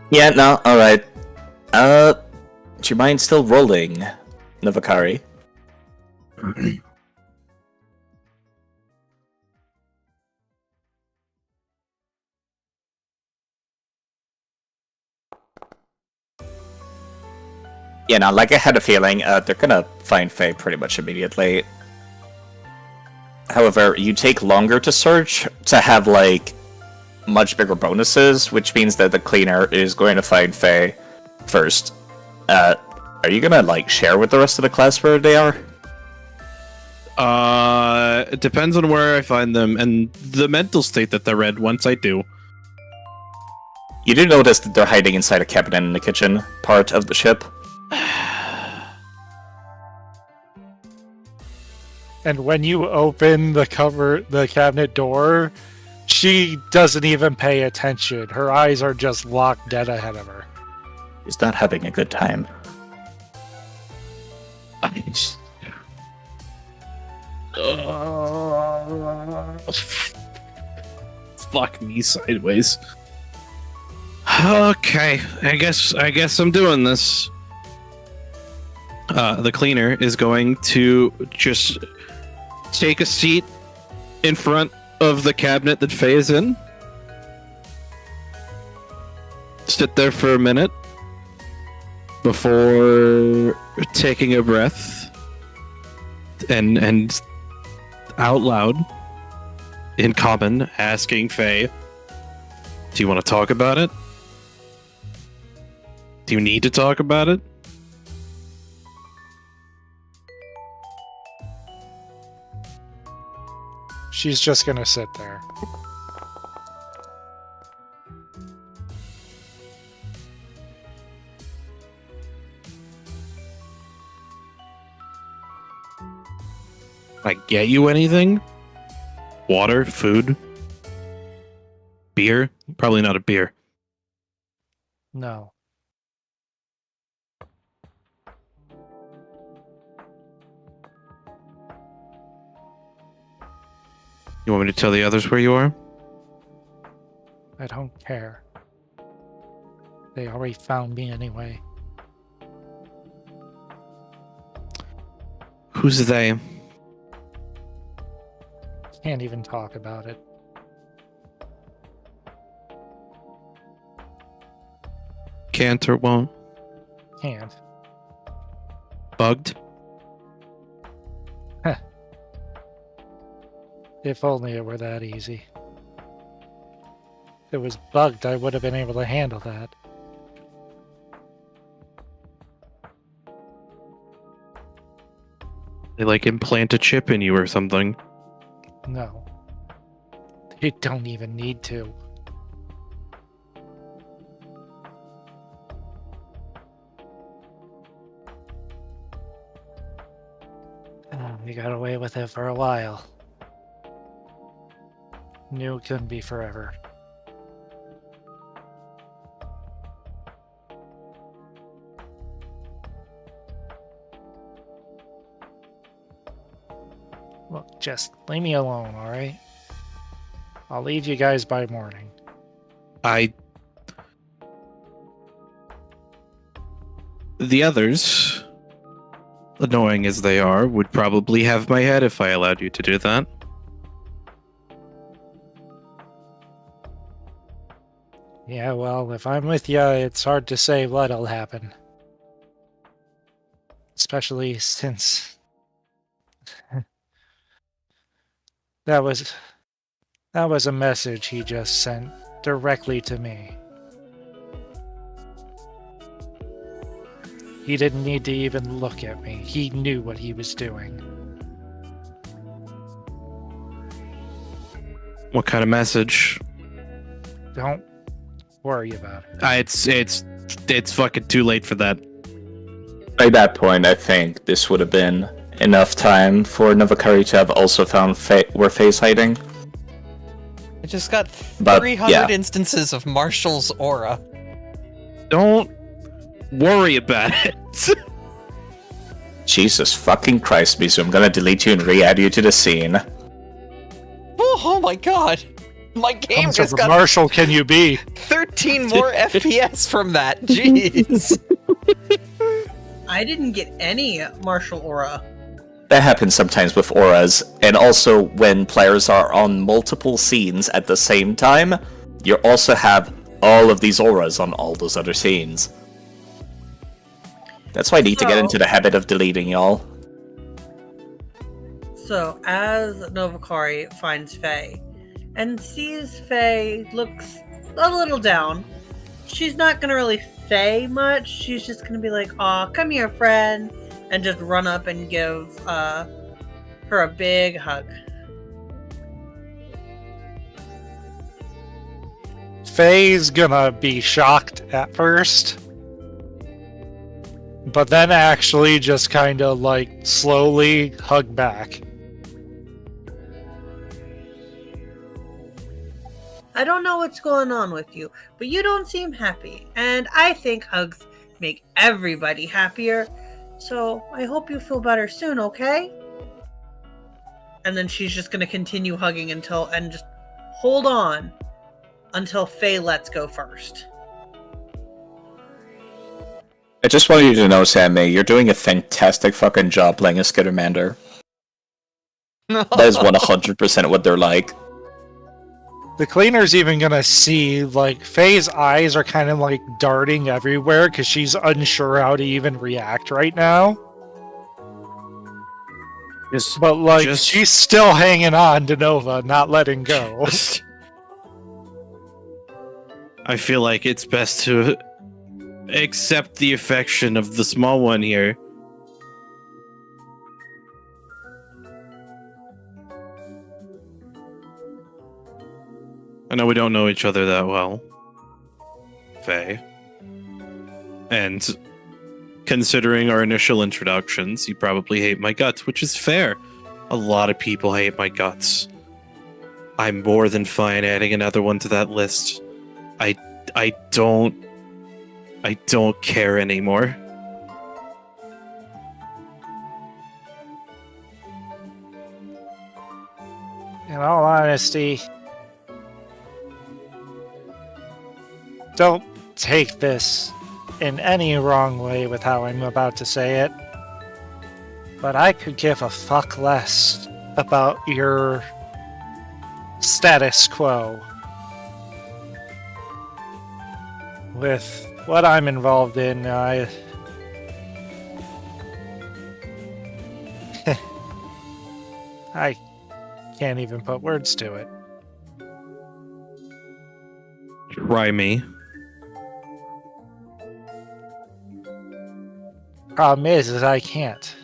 Yeah, no, alright. Do you mind still rolling, Navakari? Yeah, no, like I had a feeling, they're gonna find Faye pretty much immediately. However, you take longer to search to have, like, much bigger bonuses, which means that the cleaner is going to find Faye first. Are you gonna, like, share with the rest of the class where they are? It depends on where I find them and the mental state that they're in once I do. You do notice that they're hiding inside a cabinet in the kitchen part of the ship. And when you open the cabinet door, she doesn't even pay attention. Her eyes are just locked dead ahead of her. He's not having a good time. Fuck me sideways. Okay, I guess I'm doing this. The cleaner is going to just take a seat in front of the cabinet that Faye is in. Sit there for a minute before taking a breath and out loud in common asking Faye, "Do you want to talk about it?" Do you need to talk about it? She's just gonna sit there. I get you anything? Water, food, beer? Probably not a beer. No. You want me to tell the others where you are? I don't care. They already found me anyway. Who's they? Can't even talk about it. Can't or won't? Can't. Bugged? If only it were that easy. If it was bugged, I would have been able to handle that. They like implant a chip in you or something. No. They don't even need to. We got away with it for a while. Knew it couldn't be forever. Look, just leave me alone, alright? I'll leave you guys by morning. The others, annoying as they are, would probably have my head if I allowed you to do that. Yeah, well, if I'm with ya, it's hard to say what'll happen. Especially since... that was a message he just sent directly to me. He didn't need to even look at me. He knew what he was doing. What kind of message? Don't worry about it. It's fucking too late for that. By that point, I think this would have been enough time for Novakari to have also found where Faye's hiding. I just got But, 300 yeah. instances of Marshall's aura. Don't worry about it. Jesus fucking Christ, Mizu, I'm gonna delete you and re-add you to the scene. Oh my god! My game How much just of a got Marshall can you be? 13 more FPS from that. Jeez. I didn't get any martial aura. That happens sometimes with auras, and also when players are on multiple scenes at the same time, you also have all of these auras on all those other scenes. That's why I need to get into the habit of deleting y'all. So, as Novakari finds Faye and sees Faye looks a little down, she's not gonna really say much. She's just gonna be like, "Aw, come here, friend," and just run up and give her a big hug. Faye's gonna be shocked at first, but then actually just kind of like slowly hug back. I don't know what's going on with you, but you don't seem happy, and I think hugs make everybody happier. So I hope you feel better soon, okay? And then she's just gonna continue hugging and just hold on until Faye lets go first. I just want you to know, Sammy, you're doing a fantastic fucking job playing a Skittermander. That is 100% what they're like. The cleaner's even gonna see, like, Faye's eyes are kind of like darting everywhere because she's unsure how to even react right now. But, like, she's still hanging on to Nova, not letting go. I feel like it's best to accept the affection of the small one here. I know we don't know each other that well, Faye. And considering our initial introductions, you probably hate my guts, which is fair. A lot of people hate my guts. I'm more than fine adding another one to that list. I don't care anymore. In all honesty, don't take this in any wrong way with how I'm about to say it, but I could give a fuck less about your status quo. With what I'm involved in, I can't even put words to it. Try me. Problem is I can't.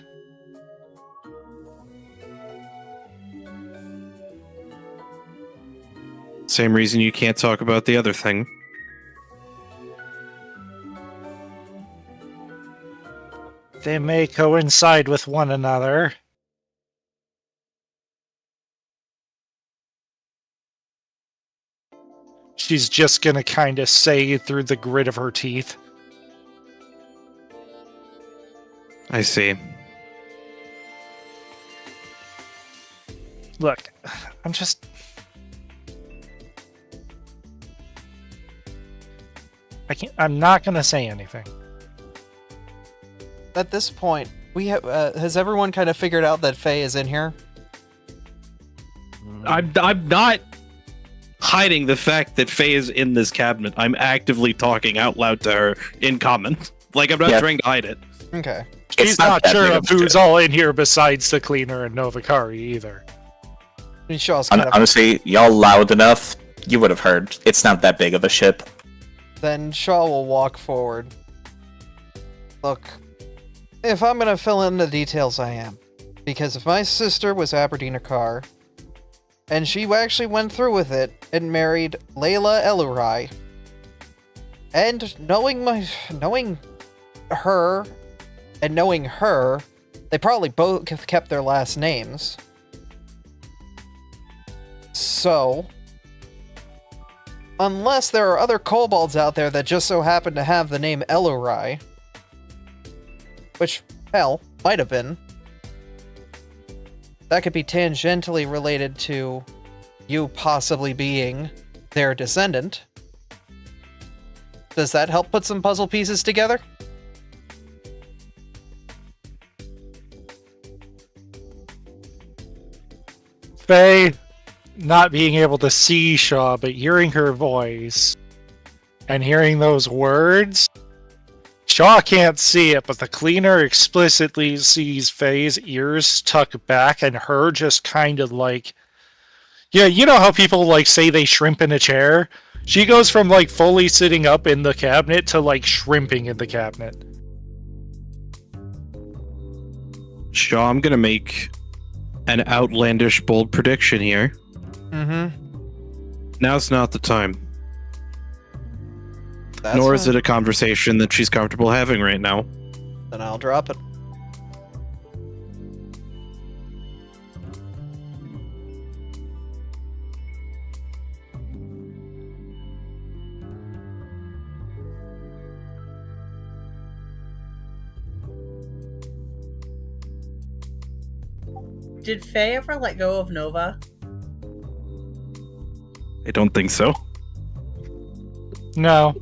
Same reason you can't talk about the other thing. They may coincide with one another. She's just gonna kind of say through the grit of her teeth. I see. Look, I'm not gonna say anything. At this point, we have has everyone kind of figured out that Faye is in here? I'm not hiding the fact that Faye is in this cabinet. I'm actively talking out loud to her in common. Like, I'm not trying to hide it. Okay. She's not sure of who's all in here besides the cleaner and Novikari either. I mean, Shaw's kind of... Honestly, y'all loud enough, you would have heard. It's not that big of a ship. Then Shaw will walk forward. Look, if I'm gonna fill in the details, I am. Because if my sister was Aberdeen Akar, and she actually went through with it and married Layla Elurai, and knowing her, they probably both kept their last names. So, unless there are other kobolds out there that just so happen to have the name Elurai, which, hell, might have been, that could be tangentially related to you possibly being their descendant. Does that help put some puzzle pieces together? Faye, not being able to see Shaw, but hearing her voice and hearing those words, Shaw can't see it, but the cleaner explicitly sees Faye's ears tuck back and her just kind of like... Yeah, you know how people like say they shrimp in a chair? She goes from like fully sitting up in the cabinet to like shrimping in the cabinet. Shaw, I'm gonna make an outlandish, bold prediction here. Mm-hmm. Now's not the time. Nor is it a conversation that she's comfortable having right now. Then I'll drop it. Did Faye ever let go of Nova? I don't think so. No.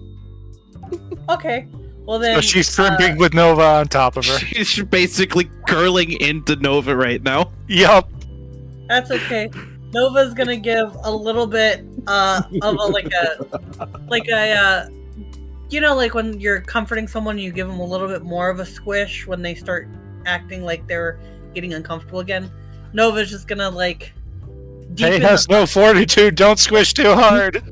Okay. Well then... So she's shrimping with Nova on top of her. She's basically curling into Nova right now. Yup. That's okay. Nova's gonna give a little bit of a you know, like when you're comforting someone, you give them a little bit more of a squish when they start acting like they're getting uncomfortable again. Nova's just gonna like... Hey, has no fortitude, don't squish too hard.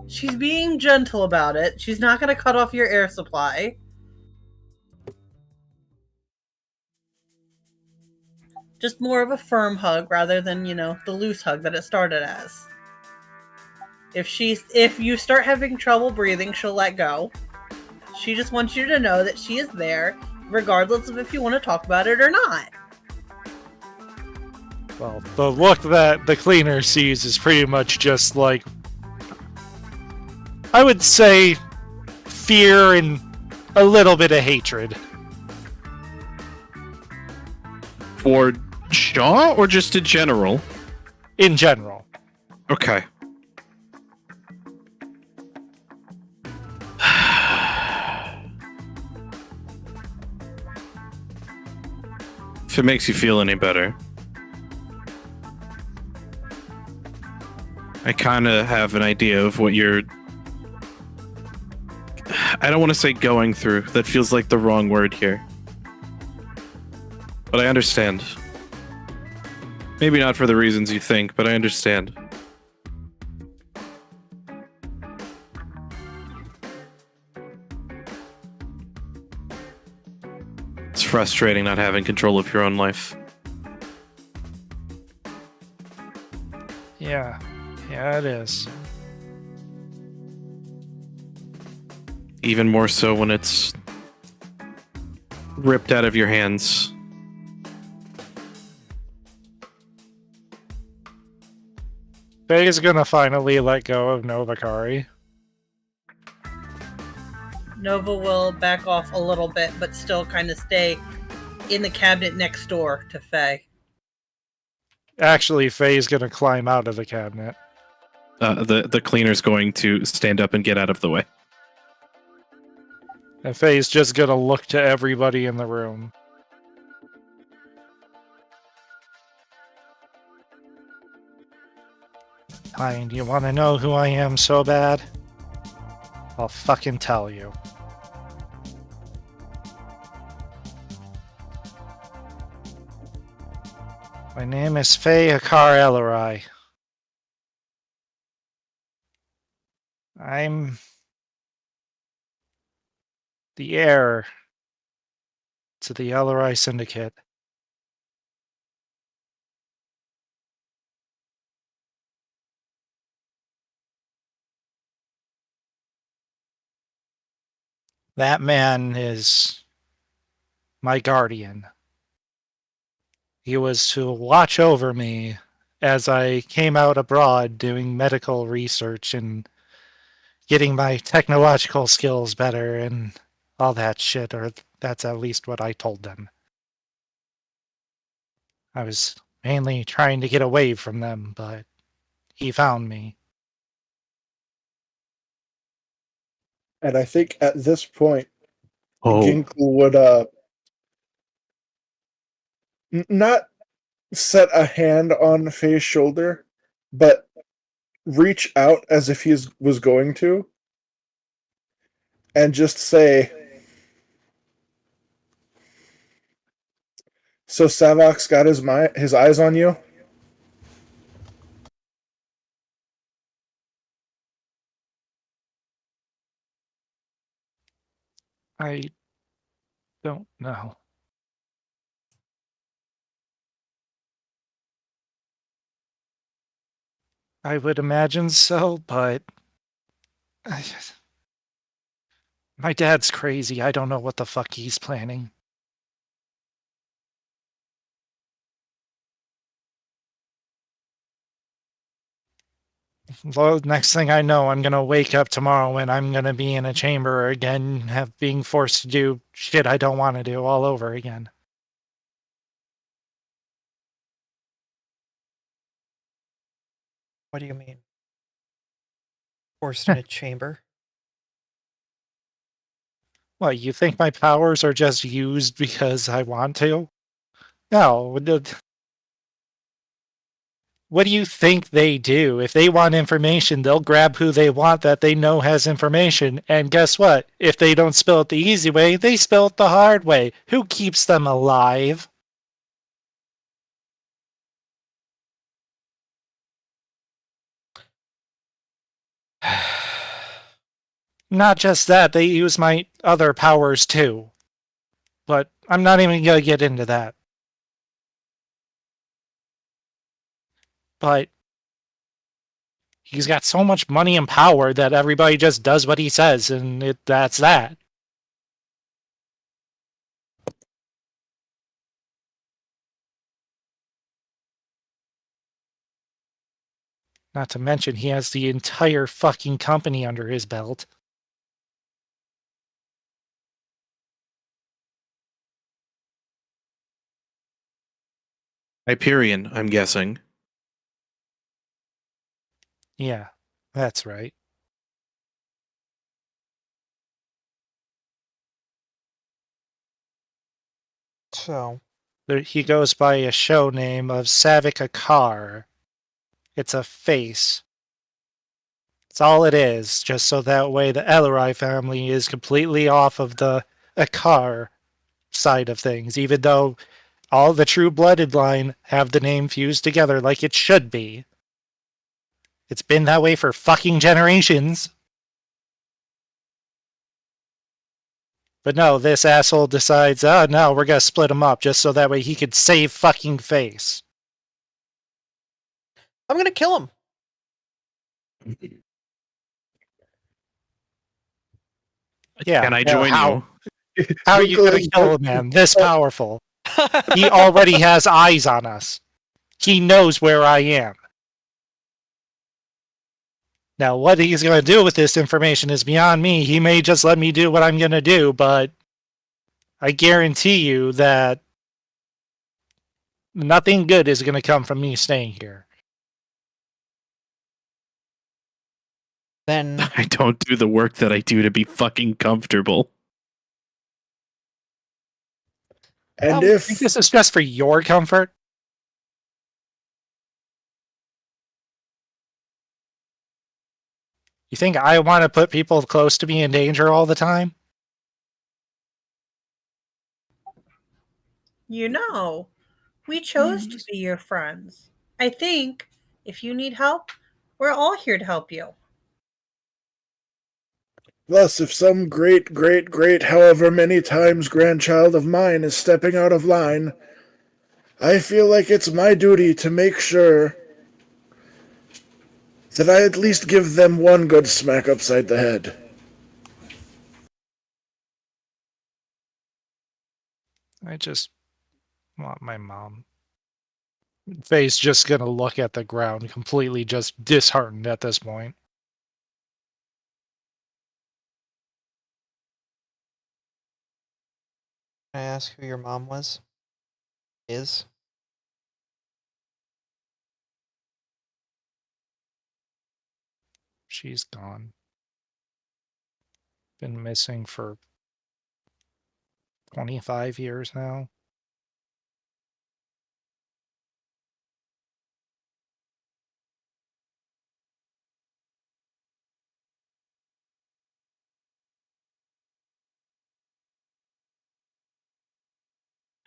She's being gentle about it. She's not going to cut off your air supply. Just more of a firm hug rather than, the loose hug that it started as. If you start having trouble breathing, she'll let go. She just wants you to know that she is there, regardless of if you want to talk about it or not. Well, the look that the cleaner sees is pretty much just like, I would say, fear and a little bit of hatred. For Shaw or just in general? In general. Okay. If it makes you feel any better, I kind of have an idea of what you're... I don't want to say going through. That feels like the wrong word here. But I understand. Maybe not for the reasons you think, but I understand. It's frustrating not having control of your own life. Yeah, it is. Even more so when it's ripped out of your hands. Faye's gonna finally let go of Novakari. Nova will back off a little bit, but still kind of stay in the cabinet next door to Faye. Actually, Faye's gonna climb out of the cabinet. The cleaner's going to stand up and get out of the way. And Faye's just gonna look to everybody in the room. Fine, you wanna know who I am so bad? I'll fucking tell you. My name is Faye Hakar Elarai. I'm the heir to the Elarai Syndicate. That man is my guardian. He was to watch over me as I came out abroad doing medical research and getting my technological skills better and all that shit, or that's at least what I told them. I was mainly trying to get away from them, but he found me. And I think at this point, Oh. Ginkle would not set a hand on Faye's shoulder, but reach out as if he was going to, and just say, "So Savok's got his eyes on you?" I don't know. I would imagine so, but my dad's crazy. I don't know what the fuck he's planning. Well, next thing I know, I'm gonna wake up tomorrow and I'm gonna be in a chamber again, being forced to do shit I don't want to do all over again. What do you mean? Forced in a chamber? What, you think my powers are just used because I want to? No. What do you think they do? If they want information, they'll grab who they want that they know has information. And guess what? If they don't spill it the easy way, they spill it the hard way. Who keeps them alive? Not just that, they use my other powers too. But I'm not even gonna get into that. But he's got so much money and power that everybody just does what he says, and that's that. Not to mention, he has the entire fucking company under his belt. Hyperion, I'm guessing. Yeah, that's right. So, He goes by a show name of Savik Akar. It's a face. It's all it is, just so that way the Ellerai family is completely off of the Akar side of things, even though all the true blooded line have the name fused together like it should be. It's been that way for fucking generations. But no, this asshole decides, oh no, we're gonna split him up just so that way he could save fucking face. I'm gonna kill him. Yeah. Can I join how, you? How are you gonna kill a man this powerful? He already has eyes on us. He knows where I am. Now, what he's going to do with this information is beyond me. He may just let me do what I'm going to do, but I guarantee you that nothing good is going to come from me staying here. Then I don't do the work that I do to be fucking comfortable. And I if think this is just for your comfort. You think I want to put people close to me in danger all the time? You know, we chose to be your friends. I think if you need help, we're all here to help you. thus, if some great, great, great, however many times grandchild of mine is stepping out of line, I feel like it's my duty to make sure that I at least give them one good smack upside the head. I just want my mom. Faye's just gonna look at the ground, completely just disheartened at this point. can I ask who your mom was? Is? She's gone. Been missing for 25 years now.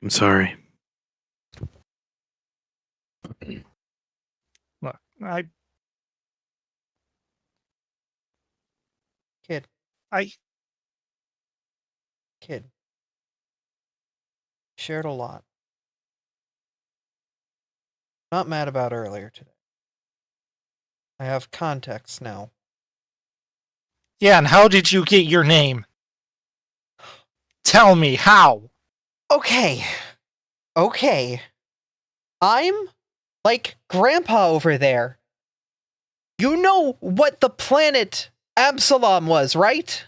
I'm sorry. Look, Kid. I Kid. Shared a lot. Not mad about earlier today. I have context now. Yeah, and how did you get your name? Tell me, how? Okay. I'm like Grandpa over there. You know what the planet Absalom was, right?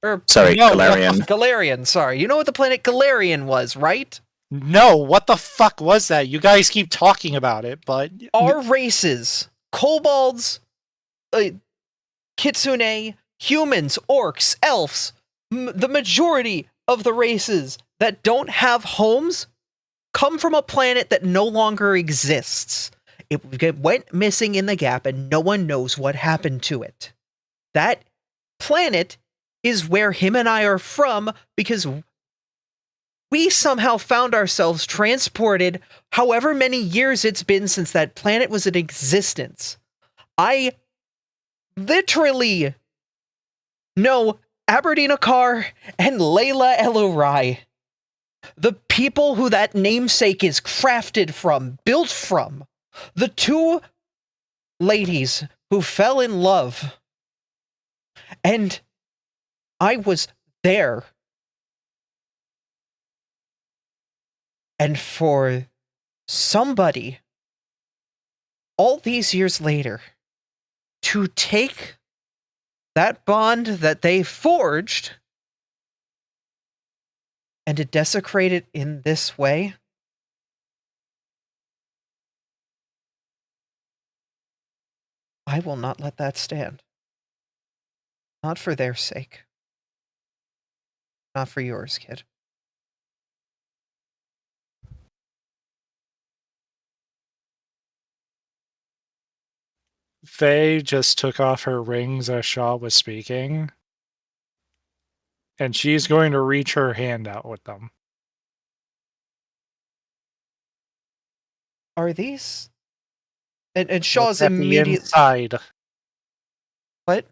Or Sorry, No, Galarian. Galarian, sorry. You know what the planet Galarian was, right? No, what the fuck was that? You guys keep talking about it, but... Our races, kobolds, kitsune, humans, orcs, elves, the majority of the races that don't have homes come from a planet that no longer exists. It went missing in the gap and no one knows what happened to it. That planet is where him and I are from because we somehow found ourselves transported however many years it's been since that planet was in existence. I literally No, Aberdeen Akar and Layla Elurai. The people who that namesake is crafted from, built from. The two ladies who fell in love. And I was there. And for somebody, all these years later, to take that bond that they forged and to desecrate it in this way, I will not let that stand. Not for their sake. Not for yours, kid. Faye just took off her rings as Shaw was speaking. And she's going to reach her hand out with them. Are these? And Shaw's Look at the immediately. inside. What?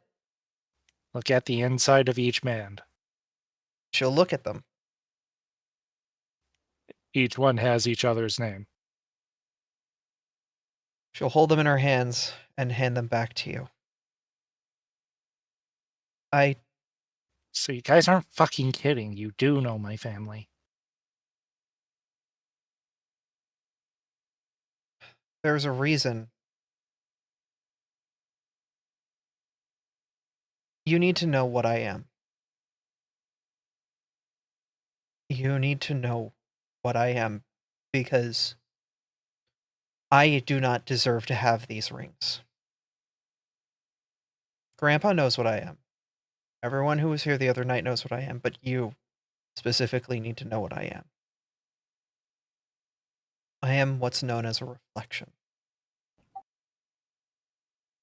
Look at the inside of each band. She'll look at them. Each one has each other's name. She'll hold them in her hands and hand them back to you. So you guys aren't fucking kidding. You do know my family. There's a reason. You need to know what I am. You need to know what I am because I do not deserve to have these rings. Grandpa knows what I am. Everyone who was here the other night knows what I am, but you specifically need to know what I am. I am what's known as a reflection.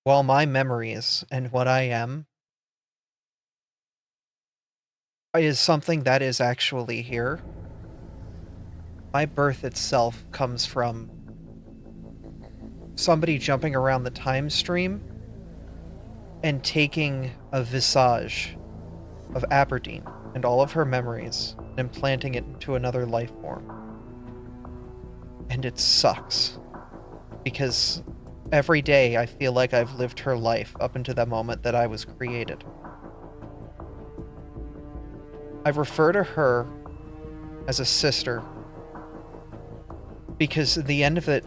While my memories and what I am is something that is actually here, my birth itself comes from somebody jumping around the time stream and taking a visage of Aberdeen and all of her memories and implanting it into another life form. And it sucks. Because every day I feel like I've lived her life up until the moment that I was created. I refer to her as a sister because at the end of it,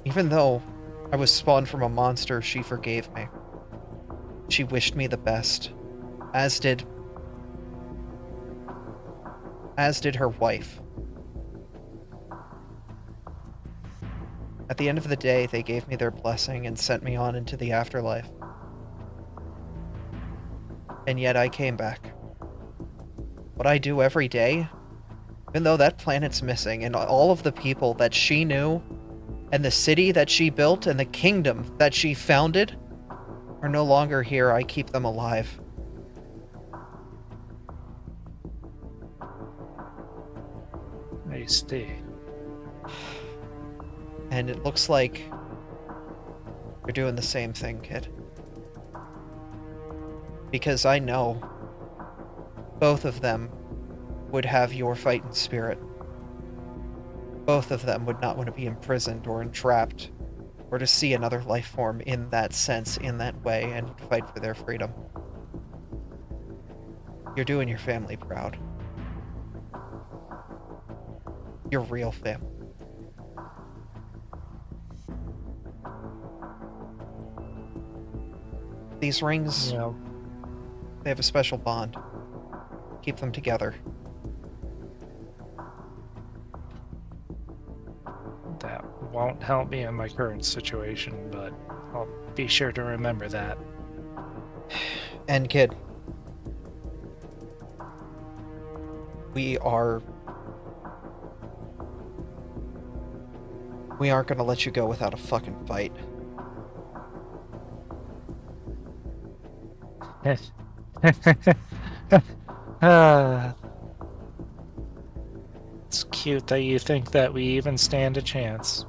even though I was spawned from a monster, she forgave me. She wished me the best, as did her wife. At the end of the day, they gave me their blessing and sent me on into the afterlife. And yet I came back. What I do every day, even though that planet's missing, and all of the people that she knew, and the city that she built, and the kingdom that she founded, are no longer here. I keep them alive. I see. And it looks like you're doing the same thing, kid. Because I know both of them would have your fighting spirit. Both of them would not want to be imprisoned or entrapped, or to see another life form in that sense, in that way, and fight for their freedom. You're doing your family proud. Your real family. These rings, Yeah. they have a special bond. Keep them together. That won't help me in my current situation, but I'll be sure to remember that. And kid, we aren't gonna let you go without a fucking fight. It's cute that you think that we even stand a chance.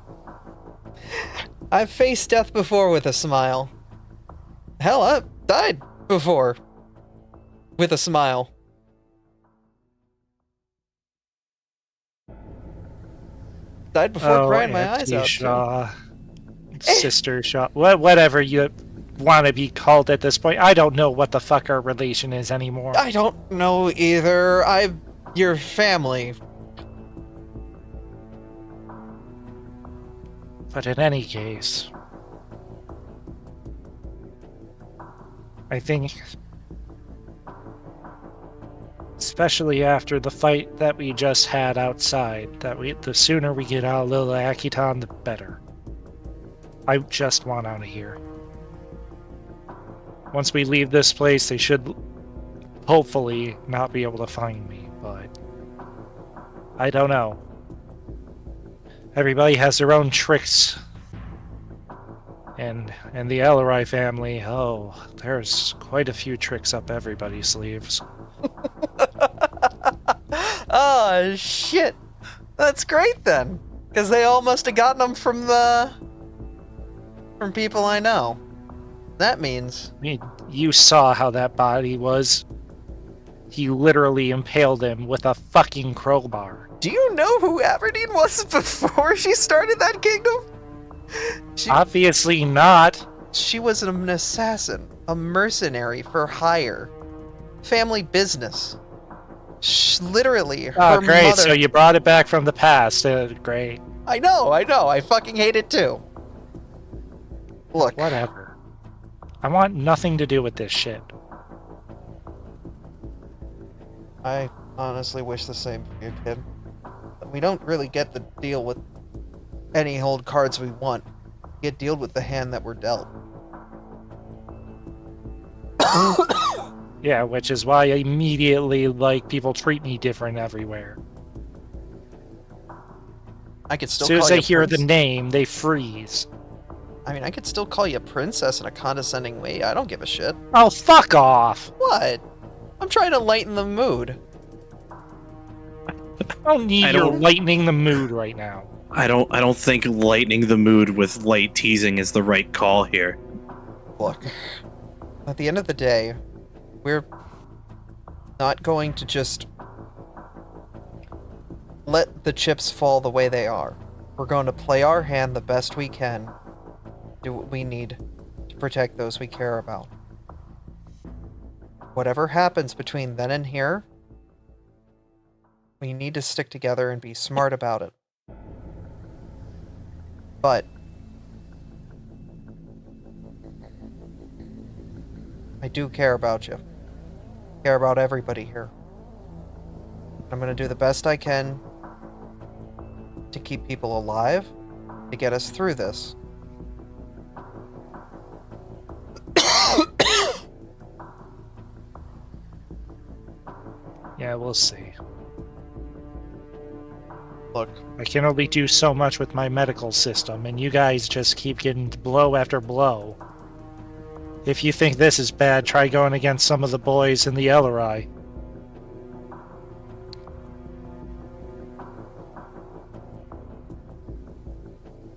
I've faced death before with a smile. Hell, I've died before. With a smile. Died before crying my eyes Auntie out. Too. Shaw, Sister Shaw, whatever you want to be called at this point. I don't know what the fuck our relation is anymore. I don't know either. Your family. But in any case, I think, especially after the fight that we just had outside, the sooner we get out of Lil Akiton, the better. I just want out of here. Once we leave this place, they should hopefully not be able to find me, but I don't know. Everybody has their own tricks. And the Ellery family, oh, there's quite a few tricks up everybody's sleeves. Oh, shit. That's great then. Because they all must have gotten them from people I know. That means... I mean, you saw how that body was. He literally impaled him with a fucking crowbar. Do you know who Aberdeen was before she started that kingdom? Obviously not. She was an assassin, a mercenary for hire. Family business. Literally, her Oh, great, mother... so you brought it back from the past. Great. I know, I fucking hate it too. Look. Whatever. I want nothing to do with this shit. I honestly wish the same for you, kid. We don't really get the deal with any hold cards we want. We get dealt with the hand that we're dealt. Yeah, which is why I immediately, people treat me different everywhere. I could still As soon call as you they a hear the prince- name, they freeze. I mean, I could still call you a princess in a condescending way. I don't give a shit. Oh, fuck off! What? I'm trying to lighten the mood. I don't need your lightening the mood right now. I don't think lightening the mood with light teasing is the right call here. Look, at the end of the day, we're not going to just let the chips fall the way they are. We're going to play our hand the best we can, do what we need to protect those we care about. Whatever happens between then and here, we need to stick together and be smart about it. But I do care about you. Care about everybody here. I'm gonna do the best I can to keep people alive, to get us through this. Yeah, we'll see. Look, I can only do so much with my medical system, and you guys just keep getting blow after blow. If you think this is bad, try going against some of the boys in the Ellery.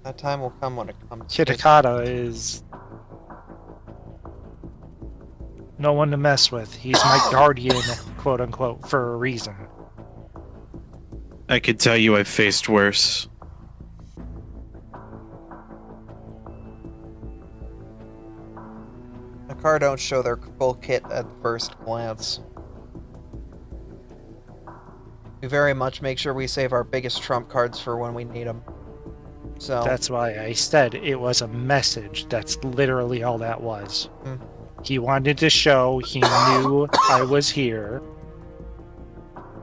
that time will come when it comes. Kitakata is no one to mess with. He's my guardian, quote unquote, for a reason. I could tell you I've faced worse. The car don't show their full kit at first glance. We very much make sure we save our biggest trump cards for when we need them. So That's why I said it was a message. That's literally all that was. He wanted to show he knew I was here.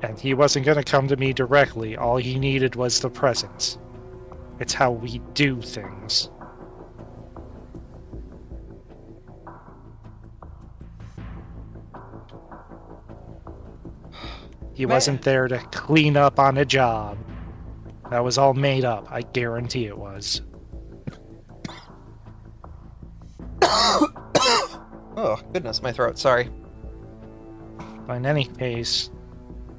And he wasn't going to come to me directly. All he needed was the presence. It's how we do things. He wasn't there to clean up on a job. That was all made up. I guarantee it was. oh goodness, my throat. Sorry. In any case,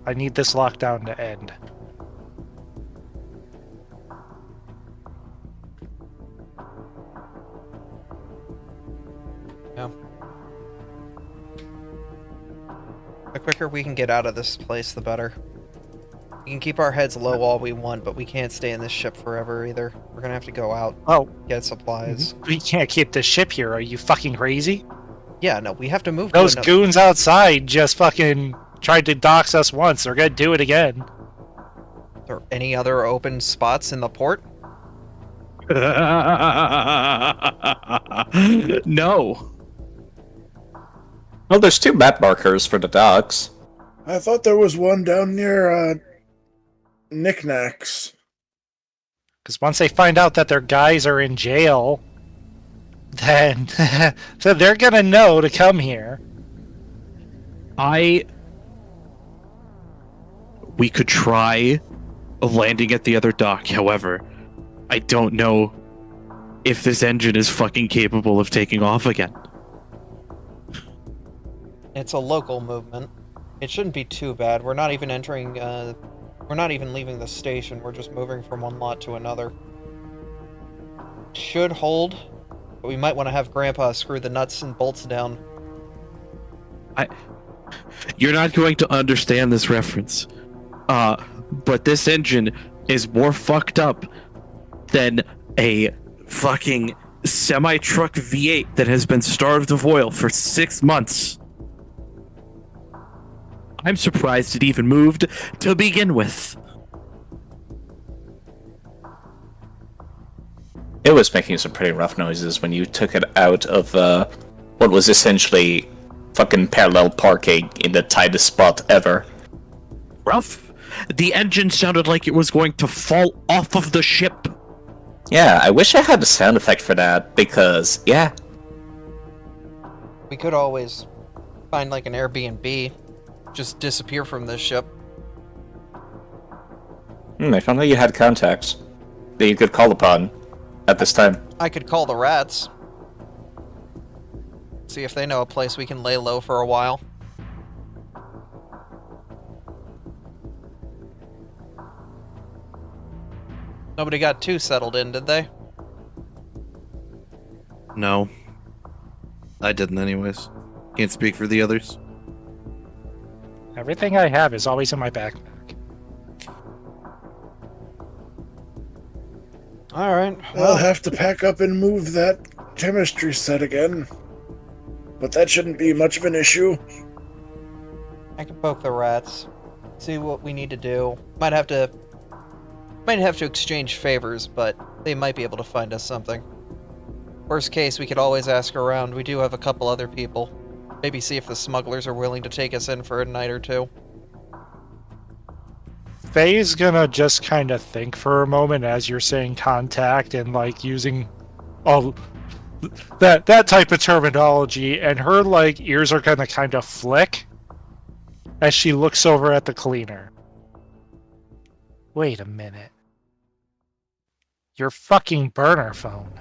I need this lockdown to end. Yeah. quicker we can get out of this place, the better. We can keep our heads low all we want, but we can't stay in this ship forever either. We're gonna have to go out, Oh, get supplies. we can't keep the ship here. Are you fucking crazy? Yeah, no, we have to move Those to goons outside just fucking tried to dox us once. They're gonna do it again. Are there any other open spots in the port? No. Well, there's 2 map markers for the docks. I thought there was one down near Knickknacks. Because once they find out that their guys are in jail, then so they're gonna know to come here. We could try landing at the other dock. However, I don't know if this engine is fucking capable of taking off again. It's a local movement. It shouldn't be too bad. We're not even entering, we're not even leaving the station. We're just moving from one lot to another. Should hold, but we might want to have Grandpa screw the nuts and bolts down. You're not going to understand this reference. But this engine is more fucked up than a fucking semi-truck V8 that has been starved of oil for 6 months. I'm surprised it even moved to begin with. It was making some pretty rough noises when you took it out of what was essentially fucking parallel parking in the tightest spot ever. Rough? The engine sounded like it was going to fall off of the ship. Yeah, I wish I had a sound effect for that, because, yeah. We could always find like an Airbnb, just disappear from this ship. If only you had contacts that you could call upon at this time. I could call the rats. See if they know a place we can lay low for a while. Nobody got too settled in, did they? No. I didn't anyways. Can't speak for the others. Everything I have is always in my backpack. Alright, I'll well, have to pack up and move that chemistry set again. But that shouldn't be much of an issue. I can poke the rats. See what we need to do. Might have to exchange favors, but they might be able to find us something. Worst case, we could always ask around. We do have a couple other people. Maybe see if the smugglers are willing to take us in for a night or two. Faye's gonna just kind of think for a moment as you're saying contact and like using all that type of terminology, and her like ears are gonna kind of flick as she looks over at the cleaner. Wait a minute. Your fucking burner phone.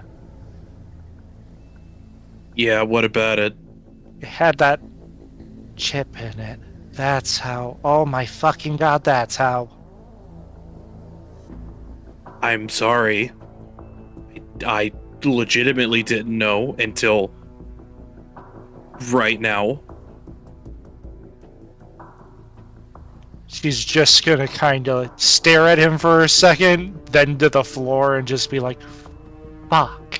Yeah, what about it? It had that chip in it. That's how. Oh my fucking god, that's how. I'm sorry. I legitimately didn't know until right now. She's just gonna kind of stare at him for a second, then to the floor and just be like, fuck.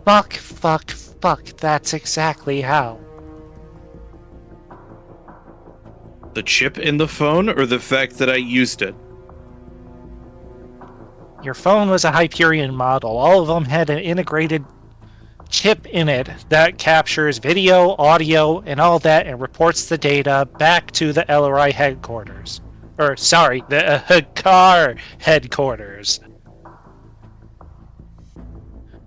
Fuck, fuck, fuck. That's exactly how. The chip in the phone or the fact that I used it? Your phone was a Hyperion model. All of them had an integrated chip in it that captures video, audio, and all that and reports the data back to the LRI headquarters. Or, sorry, the car headquarters.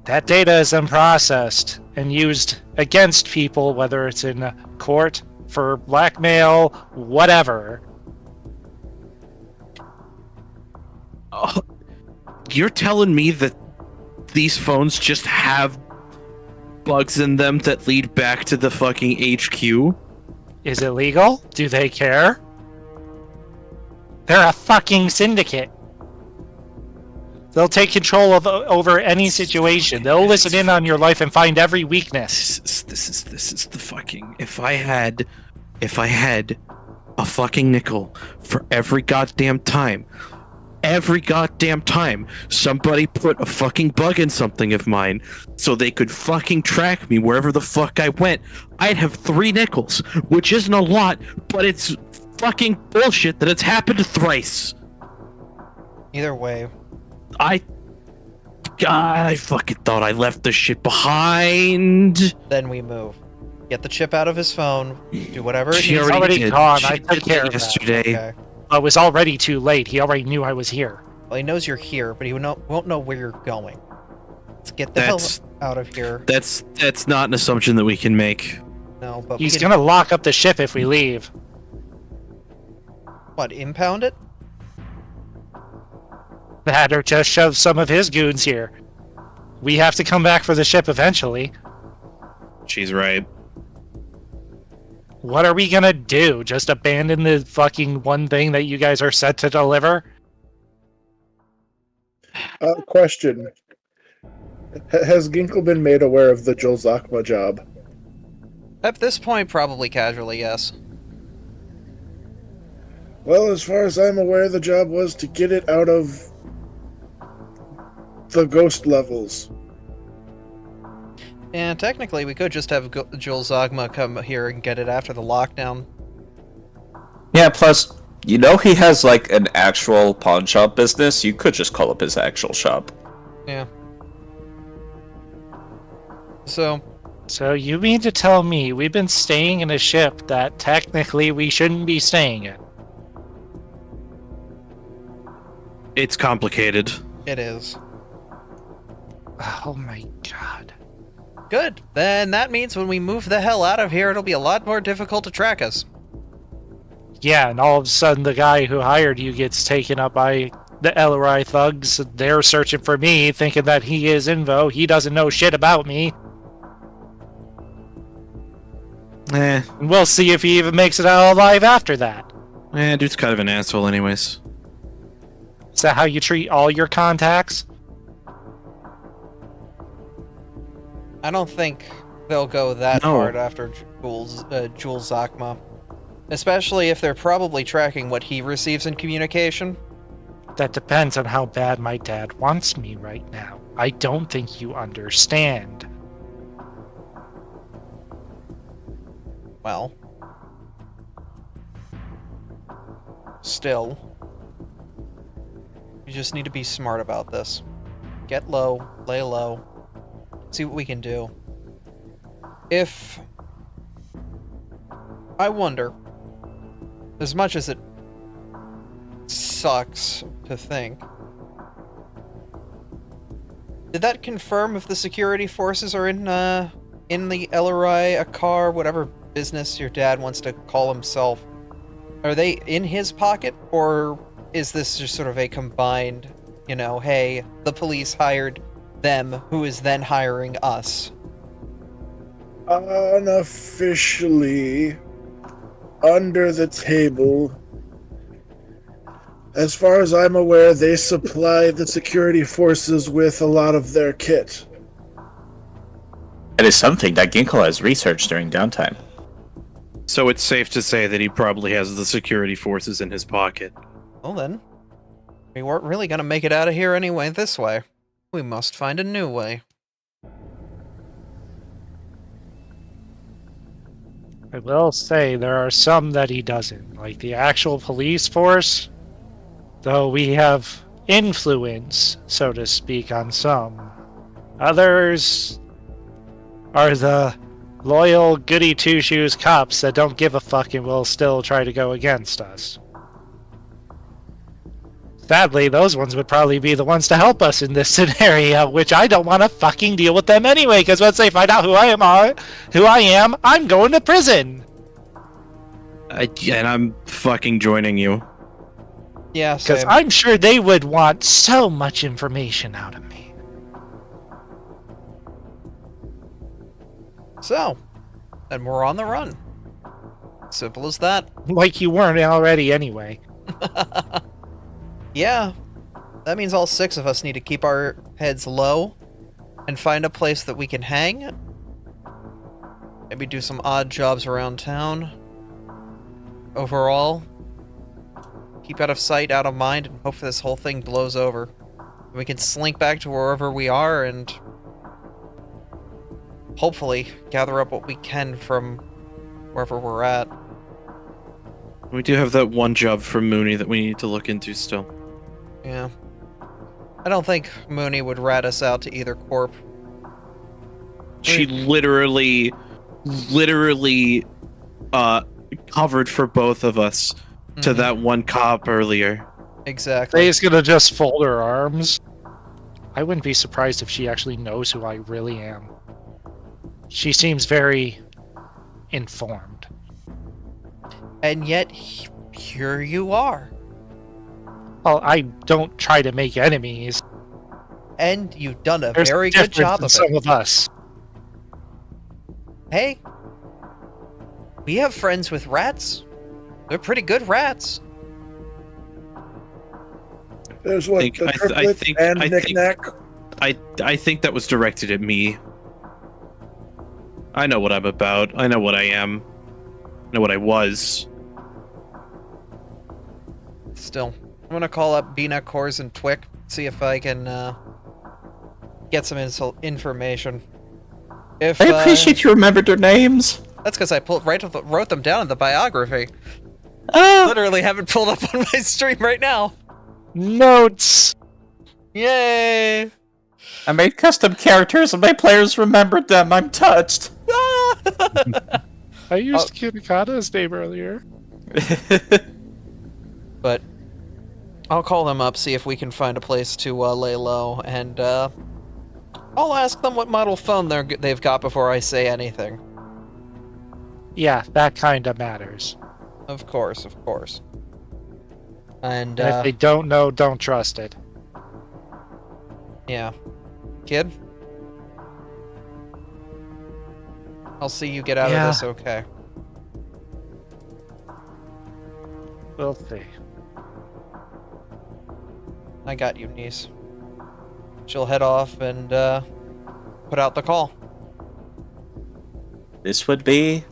That data is then processed and used against people, whether it's in a court, for blackmail, whatever. Oh, you're telling me that these phones just have bugs in them that lead back to the fucking HQ? Is it legal? Do they care? They're a fucking syndicate. They'll take control of over any situation. They'll listen in on your life and find every weakness. This is the fucking... If I had if I had a fucking nickel for every goddamn time somebody put a fucking bug in something of mine so they could fucking track me wherever the fuck I went, I'd have 3 nickels, which isn't a lot, but it's fucking bullshit that it's happened thrice. Either way, I fucking thought I left this shit behind. then we move. Get the chip out of his phone. Do whatever it She needs. already did. gone. She I took did care of that. yesterday. Okay. It was already too late. He already knew I was here. Well, he knows you're here, but he won't know where you're going. Let's get the hell That's- out of here. That's not an assumption that we can make. No, but He's we can, gonna lock up the ship if we leave. what, impound it? That or just shove some of his goons here. We have to come back for the ship eventually. She's right. What are we gonna do? Just abandon the fucking one thing that you guys are set to deliver? Question. Has Ginkle been made aware of the Joel Zakma job? At this point, probably casually, yes. Well, as far as I'm aware, the job was to get it out of the ghost levels. And technically, we could just have Joel Zogma come here and get it after the lockdown. Yeah, plus, you know he has, like, an actual pawn shop business. You could just call up his actual shop. Yeah. So, So you mean to tell me we've been staying in a ship that technically we shouldn't be staying in? It's complicated. it is. Oh my god. Good. Then that means when we move the hell out of here, it'll be a lot more difficult to track us. Yeah, and all of a sudden the guy who hired you gets taken up by the LRI thugs. They're searching for me, thinking that he is Invo. He doesn't know shit about me. Eh, And we'll see if he even makes it out alive after that. dude's kind of an asshole anyways. Is that how you treat all your contacts? I don't think they'll go that No. hard after Jules Zogma. Especially if they're probably tracking what he receives in communication. That depends on how bad my dad wants me right now. I don't think you understand. Well. Still. You just need to be smart about this. Get low, lay low, see what we can do. If... I wonder, as much as it sucks to think, did that confirm if the security forces are in the LRI, a car, whatever business your dad wants to call himself? Are they in his pocket, or is this just sort of a combined, you know, hey, the police hired them, who is then hiring us? Unofficially, under the table, as far as I'm aware, they supply the security forces with a lot of their kit. It is something that Ginkle has researched during downtime. So it's safe to say that he probably has the security forces in his pocket. Well then, we weren't really gonna make it out of here anyway this way. We must find a new way. I will say there are some that he doesn't, like the actual police force, though we have influence, so to speak, on some. Others are the loyal goody two-shoes cops that don't give a fuck and will still try to go against us. Sadly, those ones would probably be the ones to help us in this scenario, which I don't want to fucking deal with them anyway, because once they find out who I am, I'm going to prison. And I'm fucking joining you. Yeah, Because same. I'm sure they would want so much information out of me. So, then we're on the run. Simple as that. Like you weren't already anyway. Yeah, that means all 6 of us need to keep our heads low and find a place that we can hang. Maybe do some odd jobs around town. overall, keep out of sight, out of mind, and hope this whole thing blows over. We can slink back to wherever we are and hopefully gather up what we can from wherever we're at. We do have that one job from Mooney that we need to look into still. Yeah. I don't think Mooney would rat us out to either corp. She literally covered for both of us to that one cop earlier. Exactly. Faye's gonna just fold her arms. I wouldn't be surprised if she actually knows who I really am. She seems very informed. And yet, here you are. Well, I don't try to make enemies. And you've done a There's very a good difference job in of some it. of us. Hey, we have friends with rats. They're pretty good rats. There's what, think- the I th- I triplet think- and I think- knick-knack? I think that was directed at me. I know what I'm about. I know what I am. I know what I was. Still, I'm gonna call up Bina, Kors, and Twick, see if I can get some information. If I appreciate you remembered their names. that's because I wrote them down in the biography. Ah, Literally have it pulled up on my stream right now. Notes! Yay! I made custom characters and my players remembered them. I'm touched. I used Kinikata's name earlier. But I'll call them up, see if we can find a place to lay low, and I'll ask them what model phone they've got before I say anything. Yeah, that kind of matters. Of course, of course. And And if they don't know, don't trust it. yeah. Kid? I'll see you get out Yeah. of this okay. We'll see. I got you, niece. She'll head off and put out the call. This would be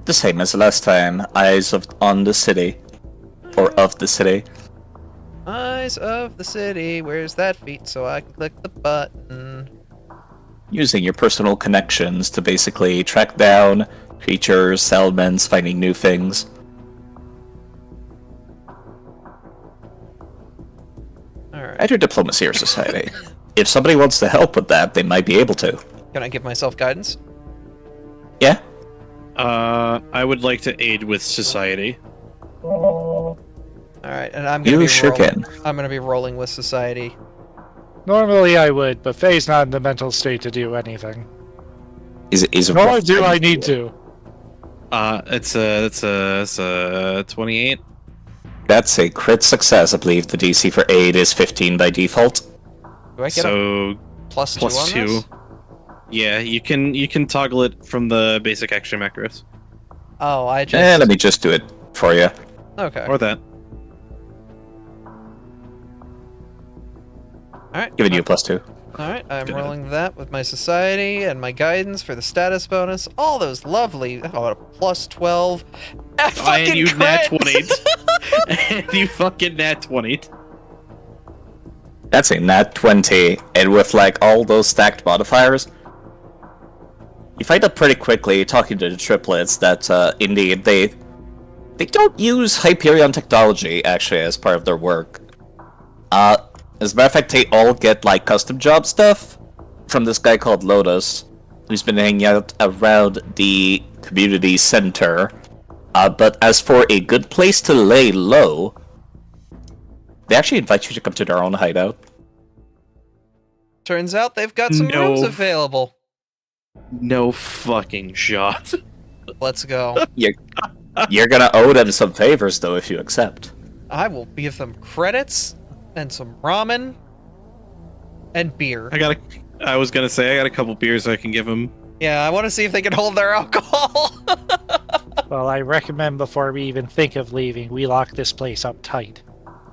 the same as last time. Eyes on the city. Or of the city. Eyes of the city, where's that feet so I can click the button? Using your personal connections to basically track down creatures, settlements, finding new things. Alright. Either diplomacy or society. If somebody wants to help with that, they might be able to. Can I give myself guidance? Yeah? I would like to aid with society. Alright, and I'm gonna You be sure rolling. can. I'm gonna be rolling with society. Normally I would, but Faye's not in the mental state to do anything. Is a Nor rough do time. I need to. It's a 28. That's a crit success. I believe the DC for aid is 15 by default. Do I get a So plus two plus on 2. this? Yeah, you can toggle it from the basic action macros. Oh, I just... Let me just do it for you. Okay. Or that. Alright. Giving you a +2. Alright, I'm Good. rolling that with my society and my guidance for the status bonus. All those lovely... Oh, a plus 12. Ah, fucking And you crit! nat 20. And you fucking nat 20. That's a nat 20, and with like all those stacked modifiers, you find out pretty quickly, talking to the triplets, that indeed they don't use Hyperion technology actually as part of their work. As a matter of fact, they all get like custom job stuff from this guy called Lotus, who's been hanging out around the community center. But as for a good place to lay low, they actually invite you to come to their own hideout. Turns out they've got some No. rooms available. No fucking shot. Let's go. You're gonna owe them some favors, though, if you accept. I will give them credits and some ramen and beer. I was gonna say I got a couple beers I can give him. Yeah, I want to see if they can hold their alcohol. Well, I recommend before we even think of leaving, we lock this place up tight.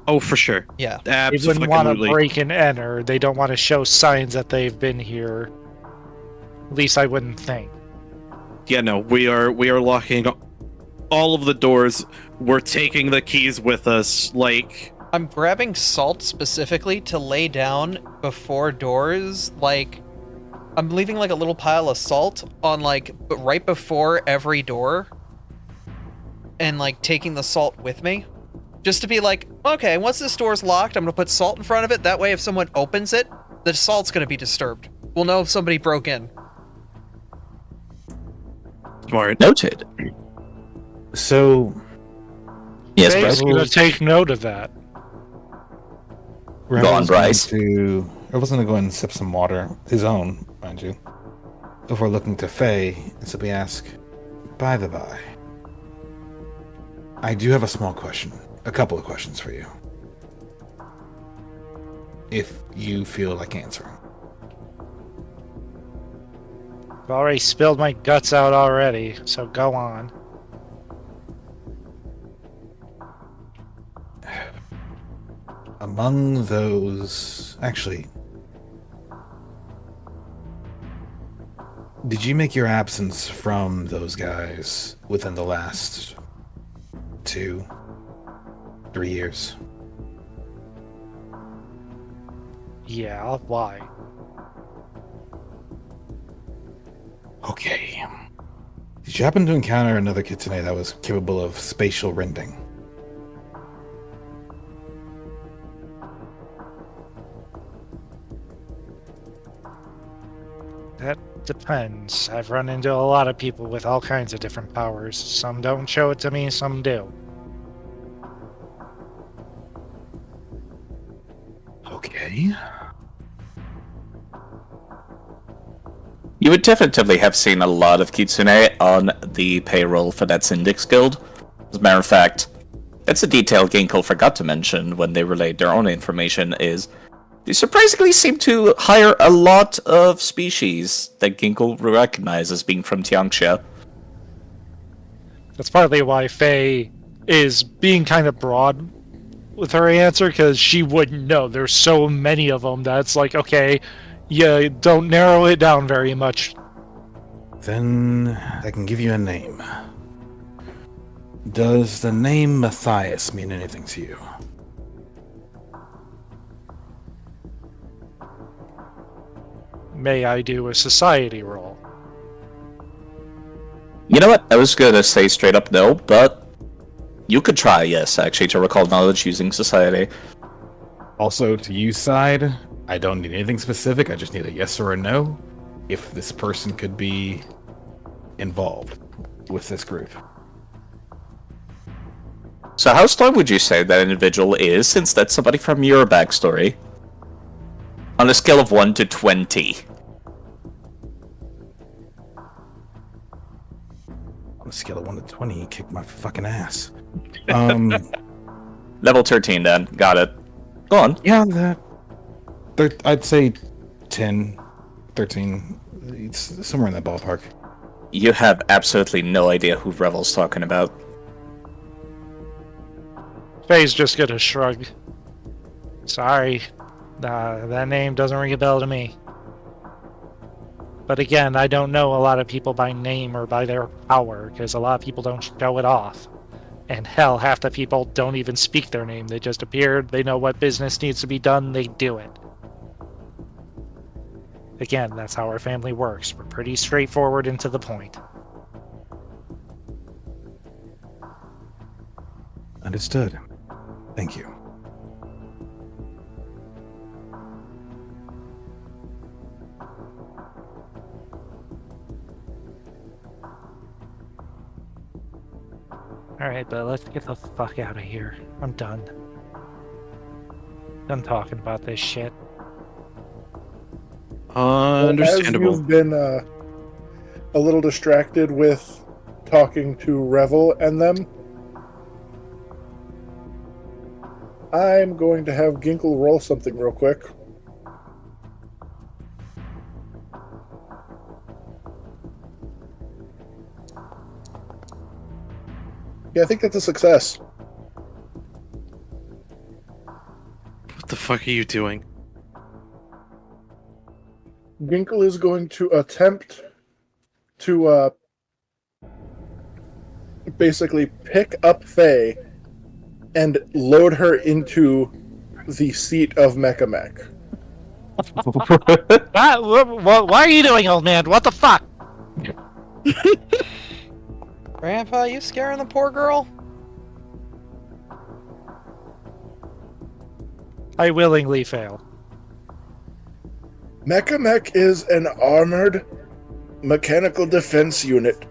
Oh, for sure. Yeah. They wouldn't want to Absolutely. break and enter. They don't want to show signs that they've been here. At least I wouldn't think. Yeah, no, we are locking all of the doors. We're taking the keys with us. Like, I'm grabbing salt specifically to lay down before doors. Like, I'm leaving like a little pile of salt on like right before every door, and like taking the salt with me, just to be like, okay, once this door's locked, I'm gonna put salt in front of it. That way, if someone opens it, the salt's gonna be disturbed. We'll know if somebody broke in. smart. Noted. So, Yes, Faye's Bryce. gonna take note of that. Go on, Bryce. I was going to go and sip some water, his own, mind you, before looking to Faye and simply ask, by the by, I do have a small question, a couple of questions for you. If you feel like answering. I've already spilled my guts out already, so go on. Among those... Actually... Did you make your absence from those guys within the last 2-3 years? Yeah, why? Okay. Did you happen to encounter another kitsune that was capable of spatial rending? That depends. I've run into a lot of people with all kinds of different powers. Some don't show it to me, some do. Okay. You would definitely have seen a lot of kitsune on the payroll for that Syndics Guild. As a matter of fact, that's a detail Ginkle forgot to mention when they relayed their own information, is they surprisingly seem to hire a lot of species that Ginkle recognizes as being from Tianxia. That's partly why Faye is being kind of broad with her answer, because she wouldn't know. There's so many of them that's like, okay, yeah, don't narrow it down very much. Then I can give you a name. Does the name Matthias mean anything to you? May I do a society roll? You know what? I was gonna say straight up no, but you could try, yes, actually, to recall knowledge using society. Also, to use side, I don't need anything specific. I just need a yes or a no if this person could be involved with this group. So how strong would you say that individual is, since that's somebody from your backstory? On a scale of 1 to 20. On a scale of 1 to 20, he kicked my fucking ass. Level 13 then, got it. Go on. Yeah, I'd say 10, 13. It's somewhere in that ballpark. You have absolutely no idea who Revel's talking about. Faye's just gonna shrug. Sorry, that name doesn't ring a bell to me. But again, I don't know a lot of people by name or by their power, because a lot of people don't show it off. And hell, half the people don't even speak their name. They just appeared, they know what business needs to be done, they do it. Again, that's how our family works. We're pretty straightforward and to the point. Understood. Thank you. Alright, but let's get the fuck out of here. I'm done. Done talking about this shit. Understandable. As you've been a little distracted with talking to Revel and them, I'm going to have Ginkle roll something real quick. Yeah, I think that's a success. What the fuck are you doing? Ginkle is going to attempt to basically pick up Faye and load her into the seat of Mechamech. What are you doing, old man? What the fuck? Grandpa, you scaring the poor girl? I willingly fail. Mechamech is an armored mechanical defense unit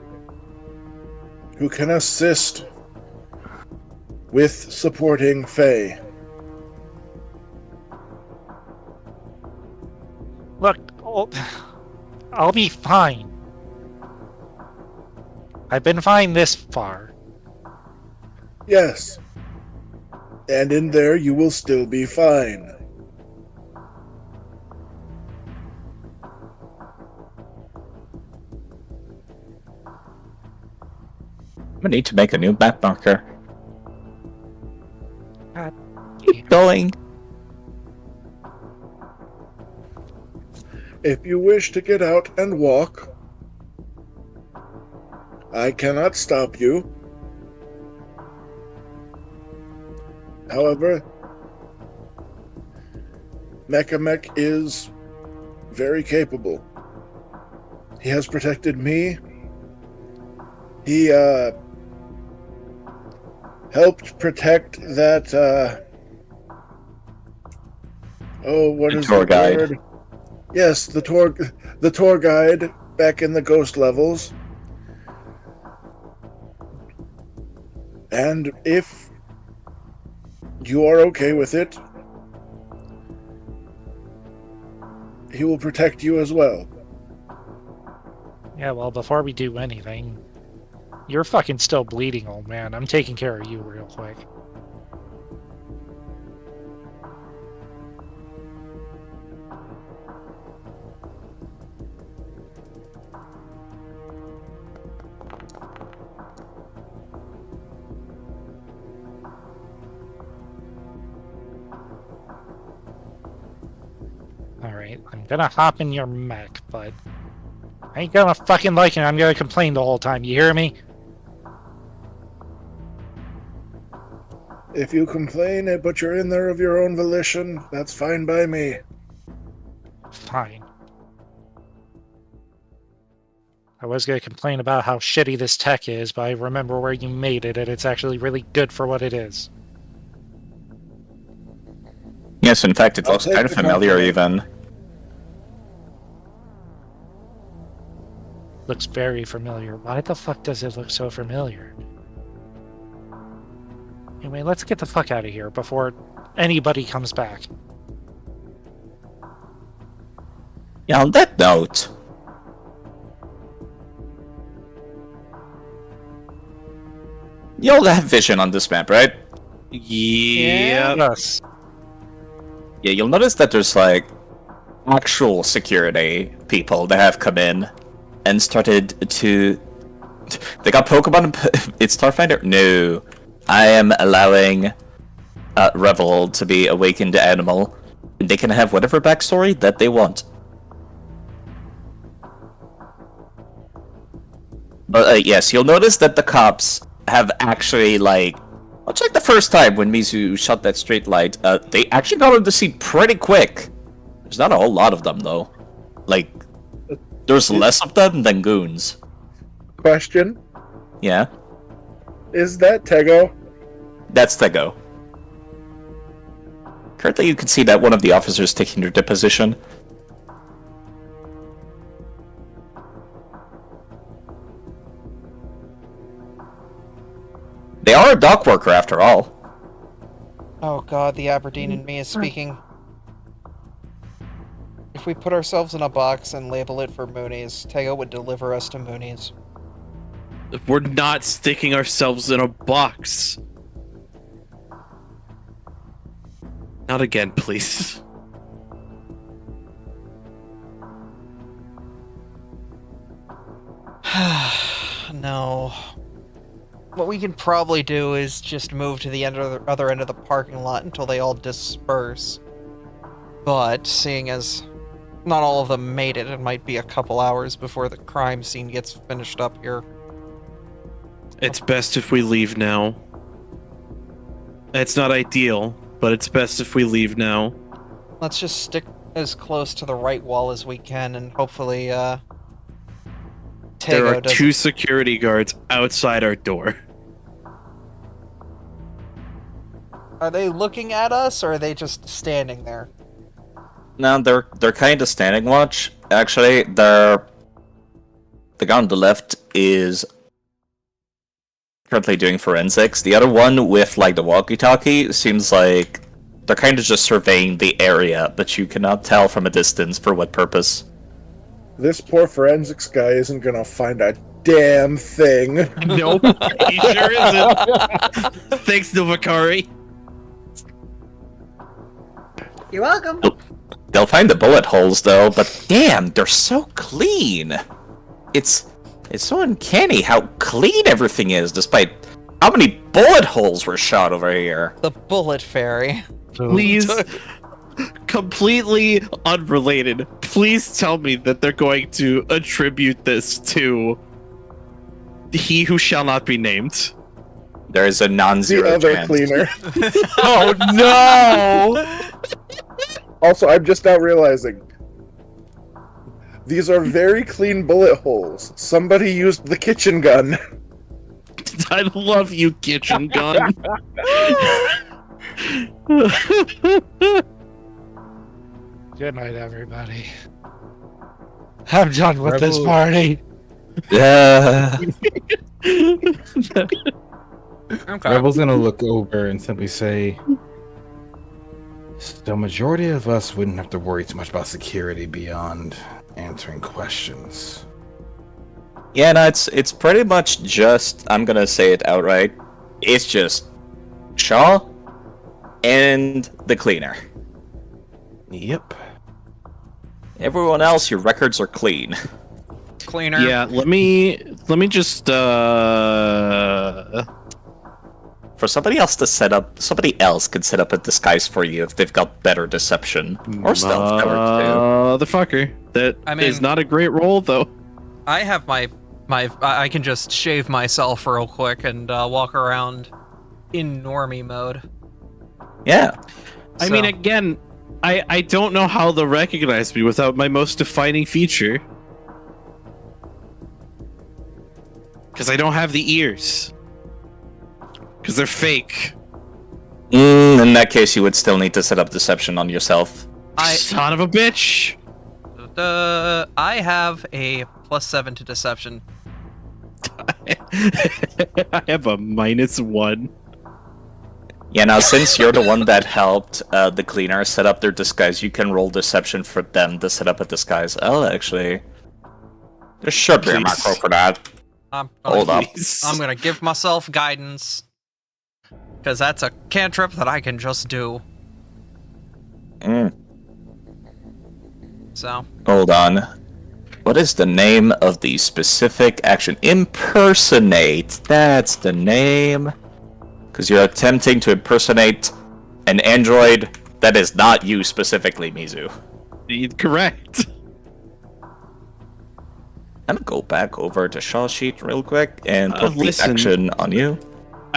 who can assist with supporting Faye. Look, I'll be fine. I've been fine this far. Yes. And in there you will still be fine. I'm gonna need to make a new map marker. God Keep going. If you wish to get out and walk, I cannot stop you. However, Mechamech is very capable. He has protected me. He helped protect that what The is tour the guide. word? Yes, the tour guide back in the ghost levels. And if you are okay with it, he will protect you as well. Yeah, well, before we do anything, you're fucking still bleeding, old man. I'm taking care of you real quick. Alright, I'm gonna hop in your mech, but I ain't gonna fucking like it. I'm gonna complain the whole time. You hear me? If you complain, but you're in there of your own volition, that's fine by me. Fine. I was gonna complain about how shitty this tech is, but I remember where you made it, and it's actually really good for what it is. Yes, in fact, it I'll looks take kind of the familiar compliment. even. Looks very familiar. Why the fuck does it look so familiar? Anyway, let's get the fuck out of here before anybody comes back. Yeah, on that note, you all have vision on this map, right? Yeah. Yes. Yeah, you'll notice that there's like actual security people that have come in and started to. They got Pokemon. It's Starfinder. No, I am allowing Revel to be awakened animal. They can have whatever backstory that they want. But yes, you'll notice that the cops have actually like. Much like the first time when Mizu shot that straight light, they actually got on the scene pretty quick. There's not a whole lot of them though. Like, there's less of them than goons. Question, Yeah, is that Tego? that's Tego. Currently, you can see that one of the officers taking their deposition. They are a dock worker after all. Oh god, the Aberdeen in me is speaking. If we put ourselves in a box and label it for Moonies, Tego would deliver us to Moonies. We're not sticking ourselves in a box. Not again, please. No. What we can probably do is just move to the other end of the parking lot until they all disperse. But, seeing as not all of them made it, it might be a couple hours before the crime scene gets finished up here. It's best if we leave now. It's not ideal, but it's best if we leave now. Let's just stick as close to the right wall as we can, and hopefully, There Tego are doesn't... 2 security guards outside our door. Are they looking at us, or are they just standing there? No, they're kind of standing watch. Actually, the guy on the left is currently doing forensics. The other one with like the walkie-talkie seems like they're kind of just surveying the area, but you cannot tell from a distance for what purpose. This poor forensics guy isn't gonna find a damn thing. Nope, he sure isn't. Thanks, Novakari. You're welcome. They'll find the bullet holes though, but damn, they're so clean. It's so uncanny how clean everything is, despite how many bullet holes were shot over here. The bullet fairy. Please, completely unrelated, please tell me that they're going to attribute this to he who shall not be named. There is a The non-zero other chance. cleaner. Oh no! Also, I'm just now realizing these are very clean bullet holes. Somebody used the kitchen gun. I love you, kitchen gun. Good night, everybody. I'm done with this Rebel- party. Yeah. Okay. Rebel's gonna look over and simply say, the majority of us wouldn't have to worry too much about security beyond answering questions. Yeah, no, it's pretty much just, I'm gonna say it outright, it's just Shaw and the cleaner. Yep. Everyone else, your records are clean. Cleaner. Yeah, let me just For somebody else to set up, somebody else could set up a disguise for you if they've got better deception. Or stealth cover too. Motherfucker. That I mean- is not a great roll, though. I have I can just shave myself real quick and walk around in normie mode. Yeah. I mean, So- again, I don't know how they'll recognize me without my most defining feature. Because I don't have the ears. Because they're fake. In that case, you would still need to set up deception on yourself. Son of a bitch! I have a +7 to deception. I have a -1. Yeah, now since you're the one that helped the cleaner set up their disguise, you can roll deception for them to set up a disguise. Oh, actually, there should be a Please. macro for that. Hold up. Please. I'm gonna give myself guidance. Because that's a cantrip that I can just do. So, Hold on. What is the name of the specific action? Impersonate. That's the name. Because you're attempting to impersonate an android that is not you specifically, Mizu. Correct. I'm gonna go back over to Shaw Sheet real quick and put the listen. action on you.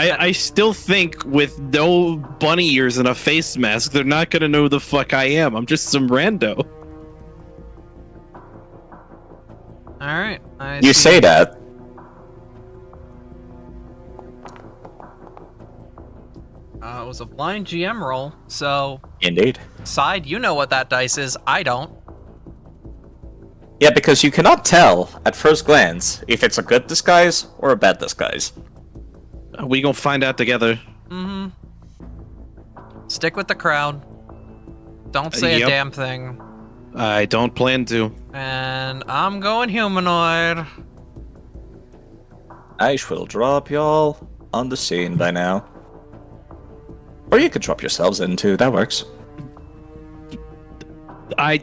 I still think with no bunny ears and a face mask, they're not gonna know who the fuck I am. I'm just some rando. alright. You say that. It was a blind GM roll, so Indeed. side, you know what that dice is. I don't. Yeah, because you cannot tell at first glance if it's a good disguise or a bad disguise. We gonna find out together. Mm-hmm. Stick with the crowd. Don't say Yep. a damn thing. I don't plan to. And I'm going humanoid. I will drop y'all on the scene by now. Or you could drop yourselves in too, that works. I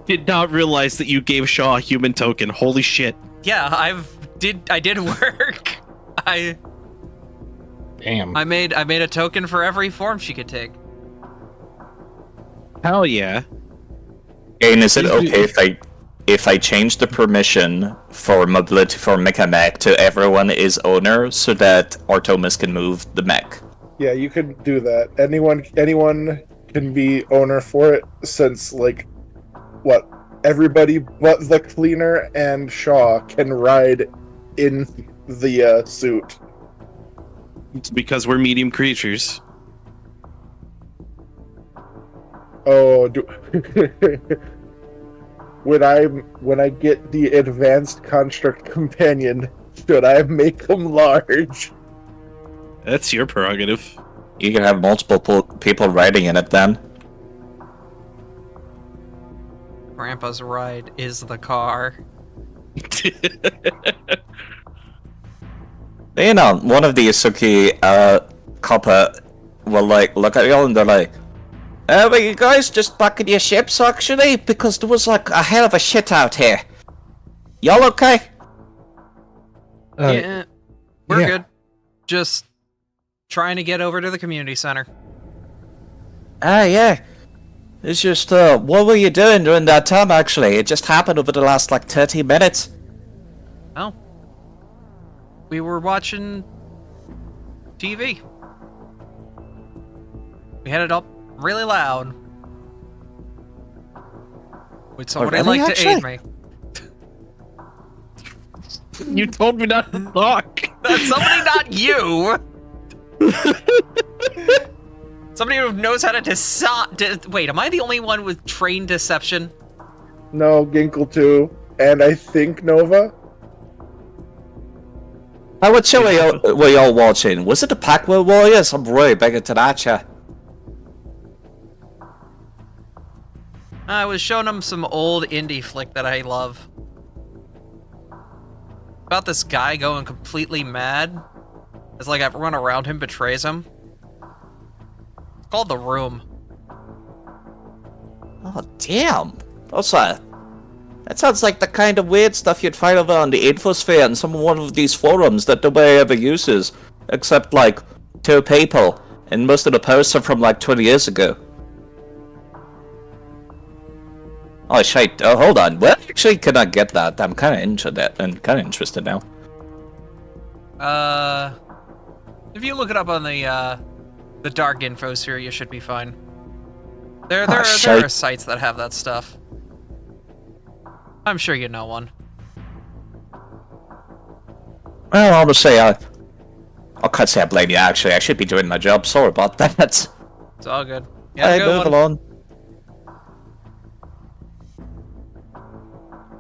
did not realize that you gave Shaw a human token. Holy shit. Yeah, I did work. Damn. I made a token for every form she could take. Hell yeah. And is it okay if I change the permission for mobility for mecha mech to everyone is owner so that Artemis can move the mech. Yeah, you can do that. Anyone can be owner for it, since everybody but the cleaner and Shaw can ride in the suit. It's because we're medium creatures. Oh, when I get the advanced construct companion, should I make them large? That's your prerogative. You can have multiple people riding in it then. Grandpa's ride is the car. You know, one of the Isuki copper will look at y'all and they're like, were you guys just back in your ships actually? Because there was a hell of a shit out here. Y'all okay? Yeah, we're yeah. good. Just trying to get over to the community center. Yeah. It's just, what were you doing during that time actually? It just happened over the last 30 minutes. Oh. We were watching TV. We had it up really loud. Would somebody really, like to aid me? You told me not to talk. That's somebody, not you! Somebody who knows how to decide. Wait, am I the only one with trained deception? No, Ginkle too, and I think Nova. What show were y'all watching? Was it the Pac-Man Warriors? I'm really big into that chat. I was showing him some old indie flick that I love. About this guy going completely mad. It's like everyone around him betrays him. It's called The Room. Oh, damn. That sounds like the kind of weird stuff you'd find over on the Infosphere and one of these forums that nobody ever uses. Except, 2 people. And most of the posts are from, 20 years ago. Oh, shit. Oh, hold on. Where actually can I get that? I'm kind of interested now. If you look it up on the dark infosphere, you should be fine. There are sites that have that stuff. I'm sure you know one. Well, I'll just say, I can't say I blame you, actually. I should be doing my job. Sorry about that. It's all good. Hey, move along.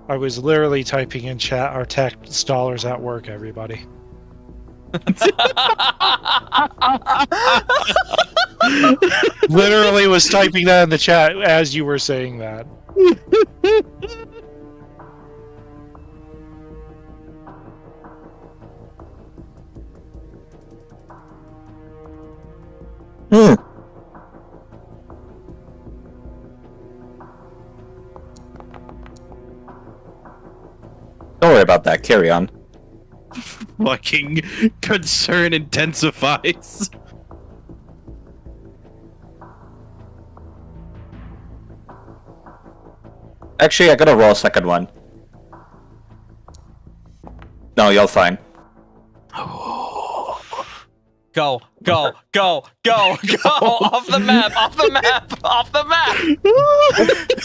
I was literally typing in chat, our tech installers at work, everybody. Literally was typing that in the chat as you were saying that. Don't worry about that. Carry on. Fucking concern intensifies. Actually, I got a raw second one. No, you're fine. Go, go, go, go, go! Off the map! Off the map! Off the map!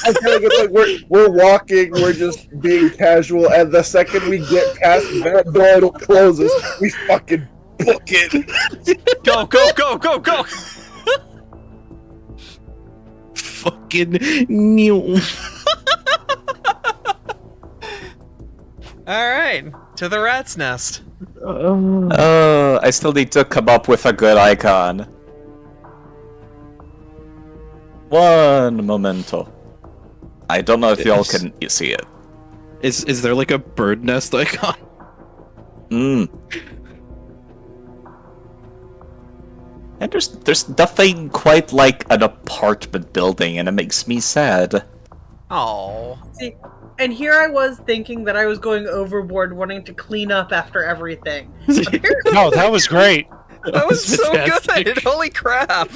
I feel like we're walking, we're just being casual, and the second we get past that door, it'll close us. We fucking book it. Go, go, go, go, go! Fucking new. Alright, to the rat's nest. I still need to come up with a good icon. One momento. I don't know if y'all can see it. Is there like a bird nest icon? And there's nothing quite like an apartment building, and it makes me sad. Oh. See, and here I was thinking that I was going overboard, wanting to clean up after everything. No, that was great. That was so fantastic. good! Holy crap!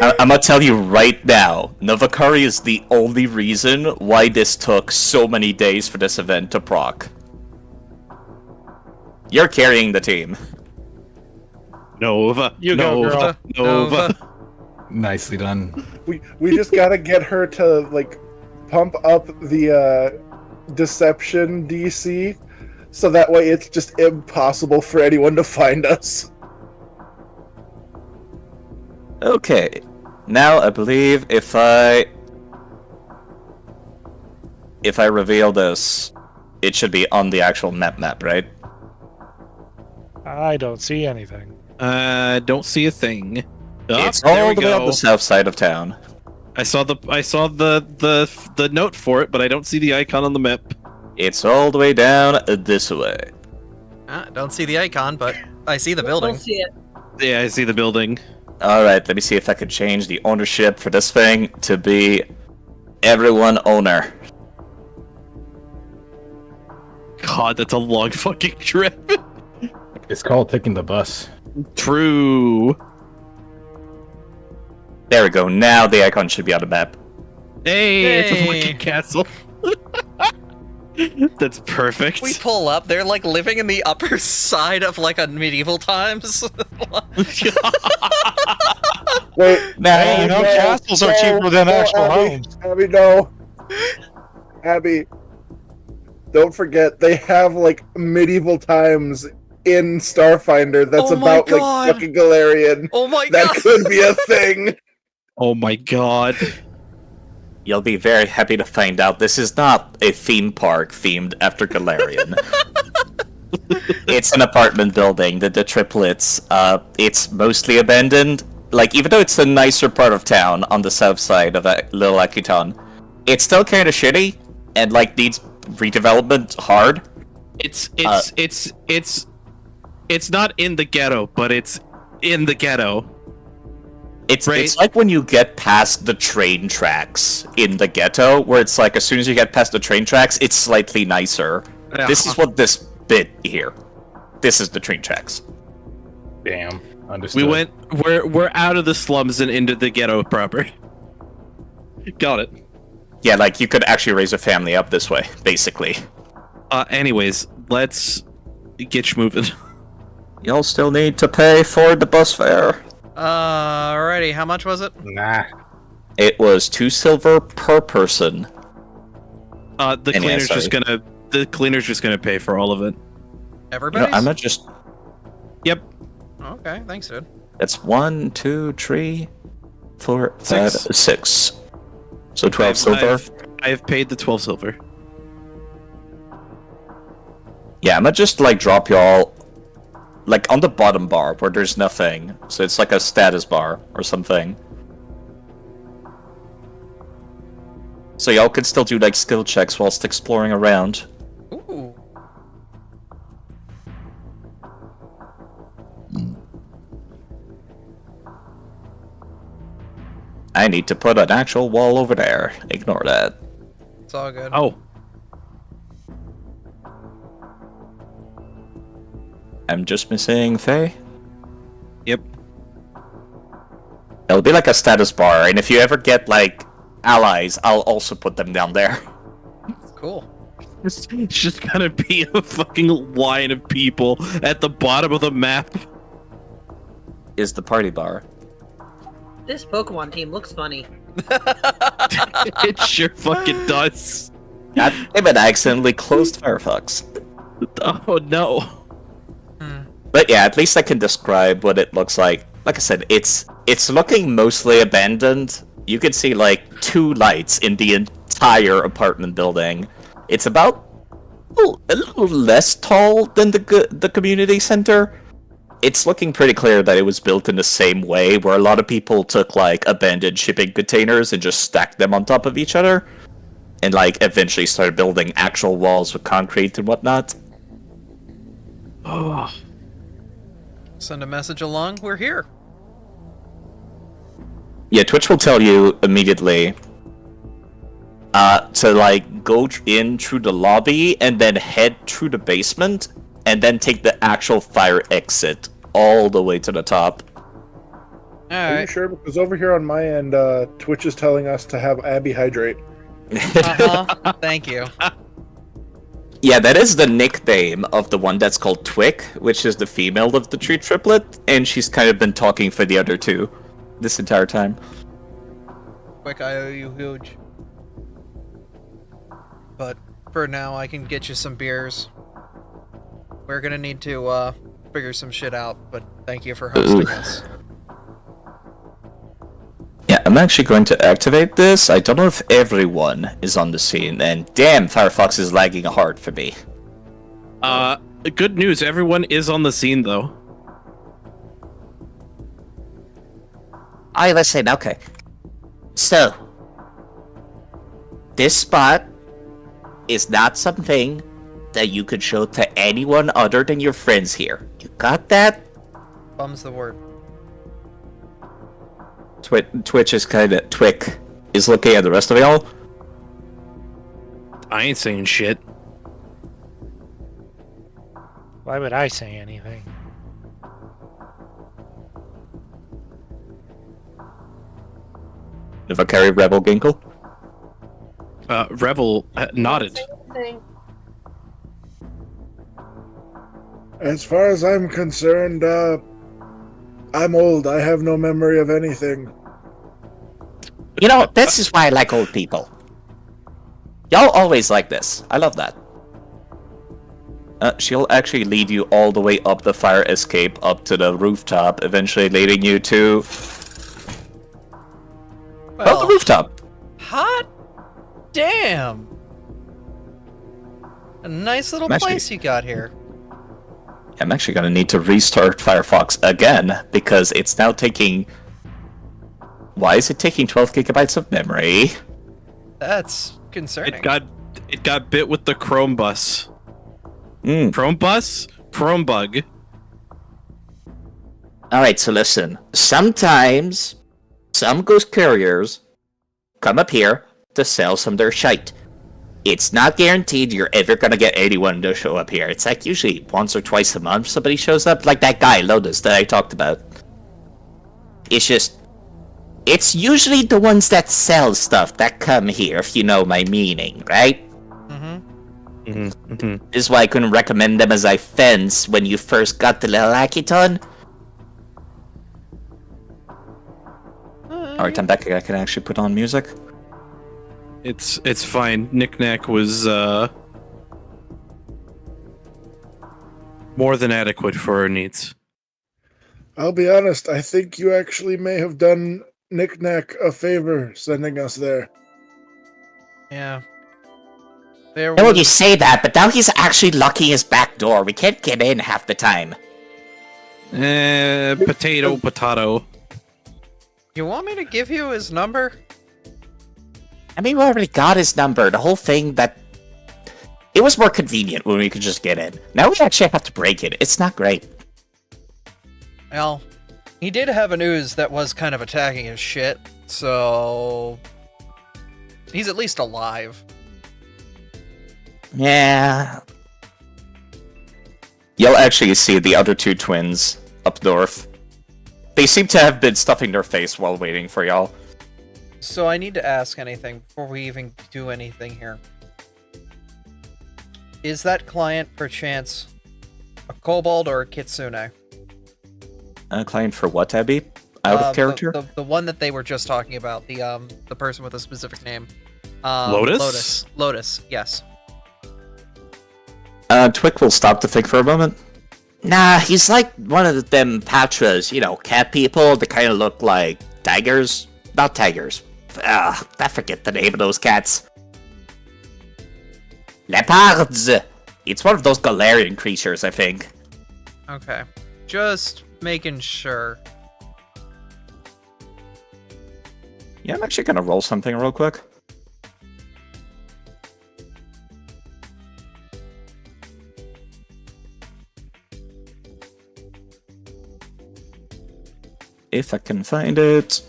I'm gonna tell you right now, Novakari is the only reason why this took so many days for this event to proc. You're carrying the team. Nova. You go, girl. Nova. Nicely done. We just gotta get her to like pump up the deception DC, so that way it's just impossible for anyone to find us. Okay. Now I believe if I reveal this, it should be on the actual map, right? I don't see anything. Don't see a thing. It's there all we the way on go. the south side of town. I saw the note for it, but I don't see the icon on the map. It's all the way down this way. Don't see the icon, but I see the Don't building. see it. Yeah, I see the building. Alright, let me see if I can change the ownership for this thing to be everyone owner. God, that's a long fucking trip. It's called taking the bus. True. There we go, now the icon should be on the map. Hey, it's a Hey. fucking castle. That's perfect. We pull up, they're like living in the upper side of like a medieval times. Wait, Now, Castles are cheaper than actual Abby, homes. Abby, no. Abby, don't forget, they have like medieval times in Starfinder that's Oh my about God. like fucking Galarian. Oh my That god! could be a thing. Oh my god. you'll be very happy to find out this is not a theme park themed after Galarian. It's an apartment building, the triplets. It's mostly abandoned. Like, even though it's a nicer part of town on the south side of Little Akiton, it's still kind of shitty and like needs redevelopment hard. It's not in the ghetto, but it's in the ghetto. It's Right. like when you get past the train tracks in the ghetto, where it's like as soon as you get past the train tracks, it's slightly nicer. This is what this bit here. This is the train tracks. Damn. Understood. We're out of the slums and into the ghetto proper. Got it. Yeah, like you could actually raise a family up this way, basically. Anyways, let's get you moving. You'll still need to pay for the bus fare. Alrighty, how much was it? Nah. It was 2 silver per person. The And yeah, cleaner's just gonna pay for all of it. You Everybody? know, I'm not just. Yep. Okay, thanks, dude. That's 1, 2, 3, 4, 5, 6. 6. So 12 silver. I've paid the 12 silver. Yeah, I'm gonna just like drop y'all like on the bottom bar where there's nothing. So it's like a status bar or something. So y'all could still do like skill checks whilst exploring around. Ooh. I need to put an actual wall over there. Ignore that. It's all good. Oh, I'm just missing Faye. yep. It'll be like a status bar, and if you ever get like allies, I'll also put them down there. Cool. It's just gonna be a fucking line of people at the bottom of the map. Is the party bar. This Pokemon team looks funny. It sure fucking does. God damn it, I accidentally closed Firefox. Oh no. But yeah, at least I can describe what it looks like. Like I said, it's looking mostly abandoned. You can see like 2 lights in the entire apartment building. It's about a little less tall than the community center. It's looking pretty clear that it was built in the same way, where a lot of people took like abandoned shipping containers and just stacked them on top of each other, and like eventually started building actual walls with concrete and whatnot. Oh. Send a message along. We're here. Yeah, Twitch will tell you immediately to like go in through the lobby and then head through the basement and then take the actual fire exit all the way to the top. All Are you right. sure? Because over here on my end, Twitch is telling us to have Abby hydrate. Thank you. Yeah, that is the nickname of the one that's called Twick, which is the female of the tree triplet, and she's kind of been talking for the other two this entire time. Quick, I owe you huge. But for now, I can get you some beers. We're gonna need to figure some shit out, but thank you for hosting us. Yeah, I'm actually going to activate this. I don't know if everyone is on the scene, and damn, Firefox is lagging hard for me. Good news, everyone is on the scene though. I listen, okay. So, this spot is not something that you could show to anyone other than your friends here. You got that? Bum's the word. Twitch is kinda... Twick is looking at the rest of y'all. I ain't saying shit. Why would I say anything? If I carry Rebel Ginkle. Revel nodded. As far as I'm concerned, I'm old. I have no memory of anything. You know, this is why I like old people. Y'all always like this. I love that. She'll actually lead you all the way up the fire escape, up to the rooftop, eventually leading you to... Well, the rooftop. Hot damn! A nice little place you got here. I'm actually gonna need to restart Firefox again, because it's now taking... Why is it taking 12 gigabytes of memory? That's concerning. It got bit with the Chrome bus. Chrome bus? Chrome bug. Alright, so listen. Sometimes, some ghost couriers come up here to sell some of their shite. It's not guaranteed you're ever gonna get anyone to show up here. It's like usually once or twice a month somebody shows up, like that guy, Lotus, that I talked about. It's just... It's usually the ones that sell stuff that come here, if you know my meaning, right? This is why I couldn't recommend them as I fence when you first got the little Akiton. Alright, I'm back. I can actually put on music. It's fine. Knick-Knack was more than adequate for our needs. I'll be honest, I think you actually may have done Knick-Knack a favor sending us there. Yeah. There Well, you was... say that, but now he's actually locking his back door. We can't get in half the time. Potato. You want me to give you his number? I mean, we already got his number. The whole thing that... It was more convenient when we could just get in. Now we actually have to break it. It's not great. Well, he did have a news that was kind of attacking his shit, so... He's at least alive. Yeah. You'll actually see the other two twins up north. They seem to have been stuffing their face while waiting for y'all. So I need to ask anything before we even do anything here. Is that client, perchance, a kobold or a kitsune? Client for what, Abby? Out of character? The one that they were just talking about, the person with a specific name. Lotus? Lotus, yes. Twick will stop to think for a moment. Nah, he's like one of them Patras, you know, cat people that kind of look like tigers. Not tigers. I forget the name of those cats. Leopards! It's one of those Galarian creatures, I think. Okay. Just making sure. Yeah, I'm actually gonna roll something real quick. If I can find it.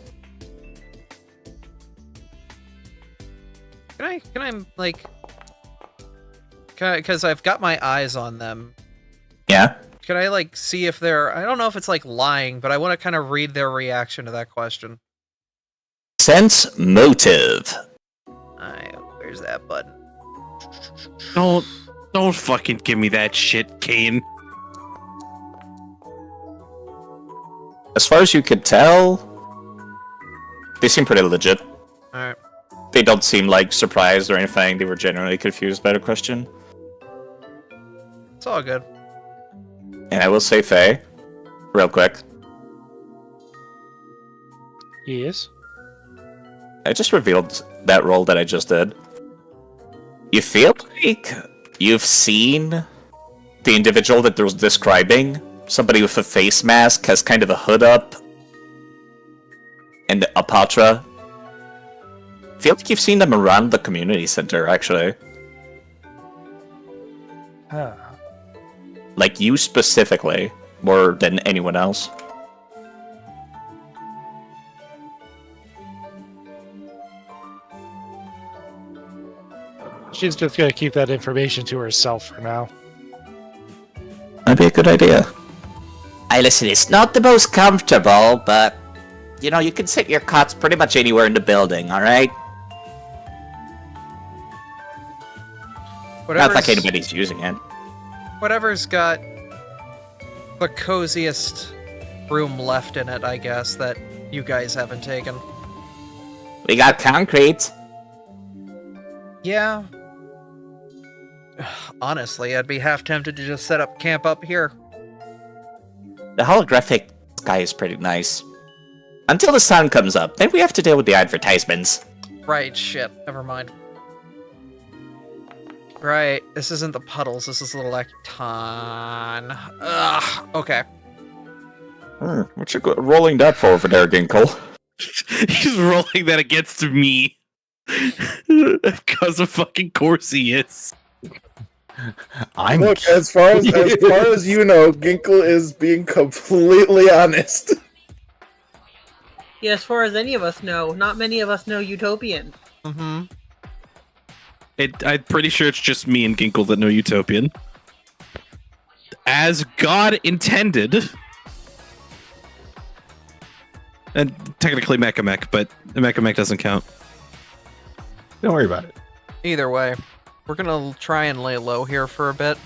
Can I, like... Because I've got my eyes on them. Yeah? Can I, like, see if they're... I don't know if it's, like, lying, but I want to kind of read their reaction to that question. Sense motive. Alright, where's that button? Don't fucking give me that shit, Kane. As far as you could tell, they seem pretty legit. Alright. They don't seem like surprised or anything. They were genuinely confused by the question. It's all good. And I will say, Faye, real quick, Yes. I just revealed that role that I just did. You feel like you've seen the individual that was describing? Somebody with a face mask, has kind of a hood up, and a patra. Feel like you've seen them around the community center, actually. Huh. Like you specifically, more than anyone else. She's just gonna keep that information to herself for now. That'd be a good idea. Hey, listen, it's not the most comfortable, but, you know, you can sit your cots pretty much anywhere in the building, alright? Not like anybody's using it. Whatever's got the coziest room left in it, I guess, that you guys haven't taken. We got concrete. Yeah. Honestly, I'd be half tempted to just set up camp up here. The holographic sky is pretty nice. Until the sun comes up, then we have to deal with the advertisements. Right, shit. Never mind. Right, this isn't the puddles, this is the lecton. Ugh, okay. What you rolling that for over there, Ginkle? He's rolling that against me. Because of fucking course he is. I'm Look, as far as you know, Ginkle is being completely honest. Yeah, as far as any of us know, not many of us know Utopian. Mm-hmm. I'm pretty sure it's just me and Ginkle that know Utopian. As God intended. And technically Mekamek, but Mekamek doesn't count. Don't worry about it. Either way, we're gonna try and lay low here for a bit.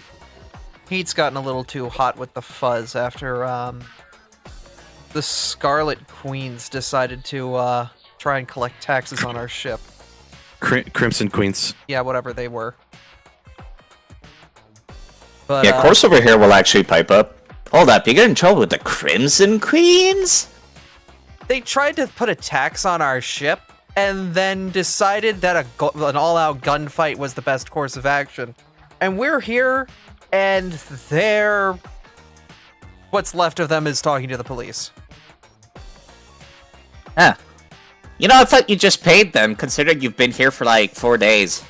Heat's gotten a little too hot with the fuzz after, the Scarlet Queens decided to, try and collect taxes on our ship. Crimson Queens. Yeah, whatever they were. But, Yeah, Course over here will actually pipe up. Hold up, you get in trouble with the Crimson Queens? they tried to put a tax on our ship, and then decided that an all-out gunfight was the best course of action. And we're here, and they're... what's left of them is talking to the police. Huh. You know, I thought you just paid them, considering you've been here for like 4 days.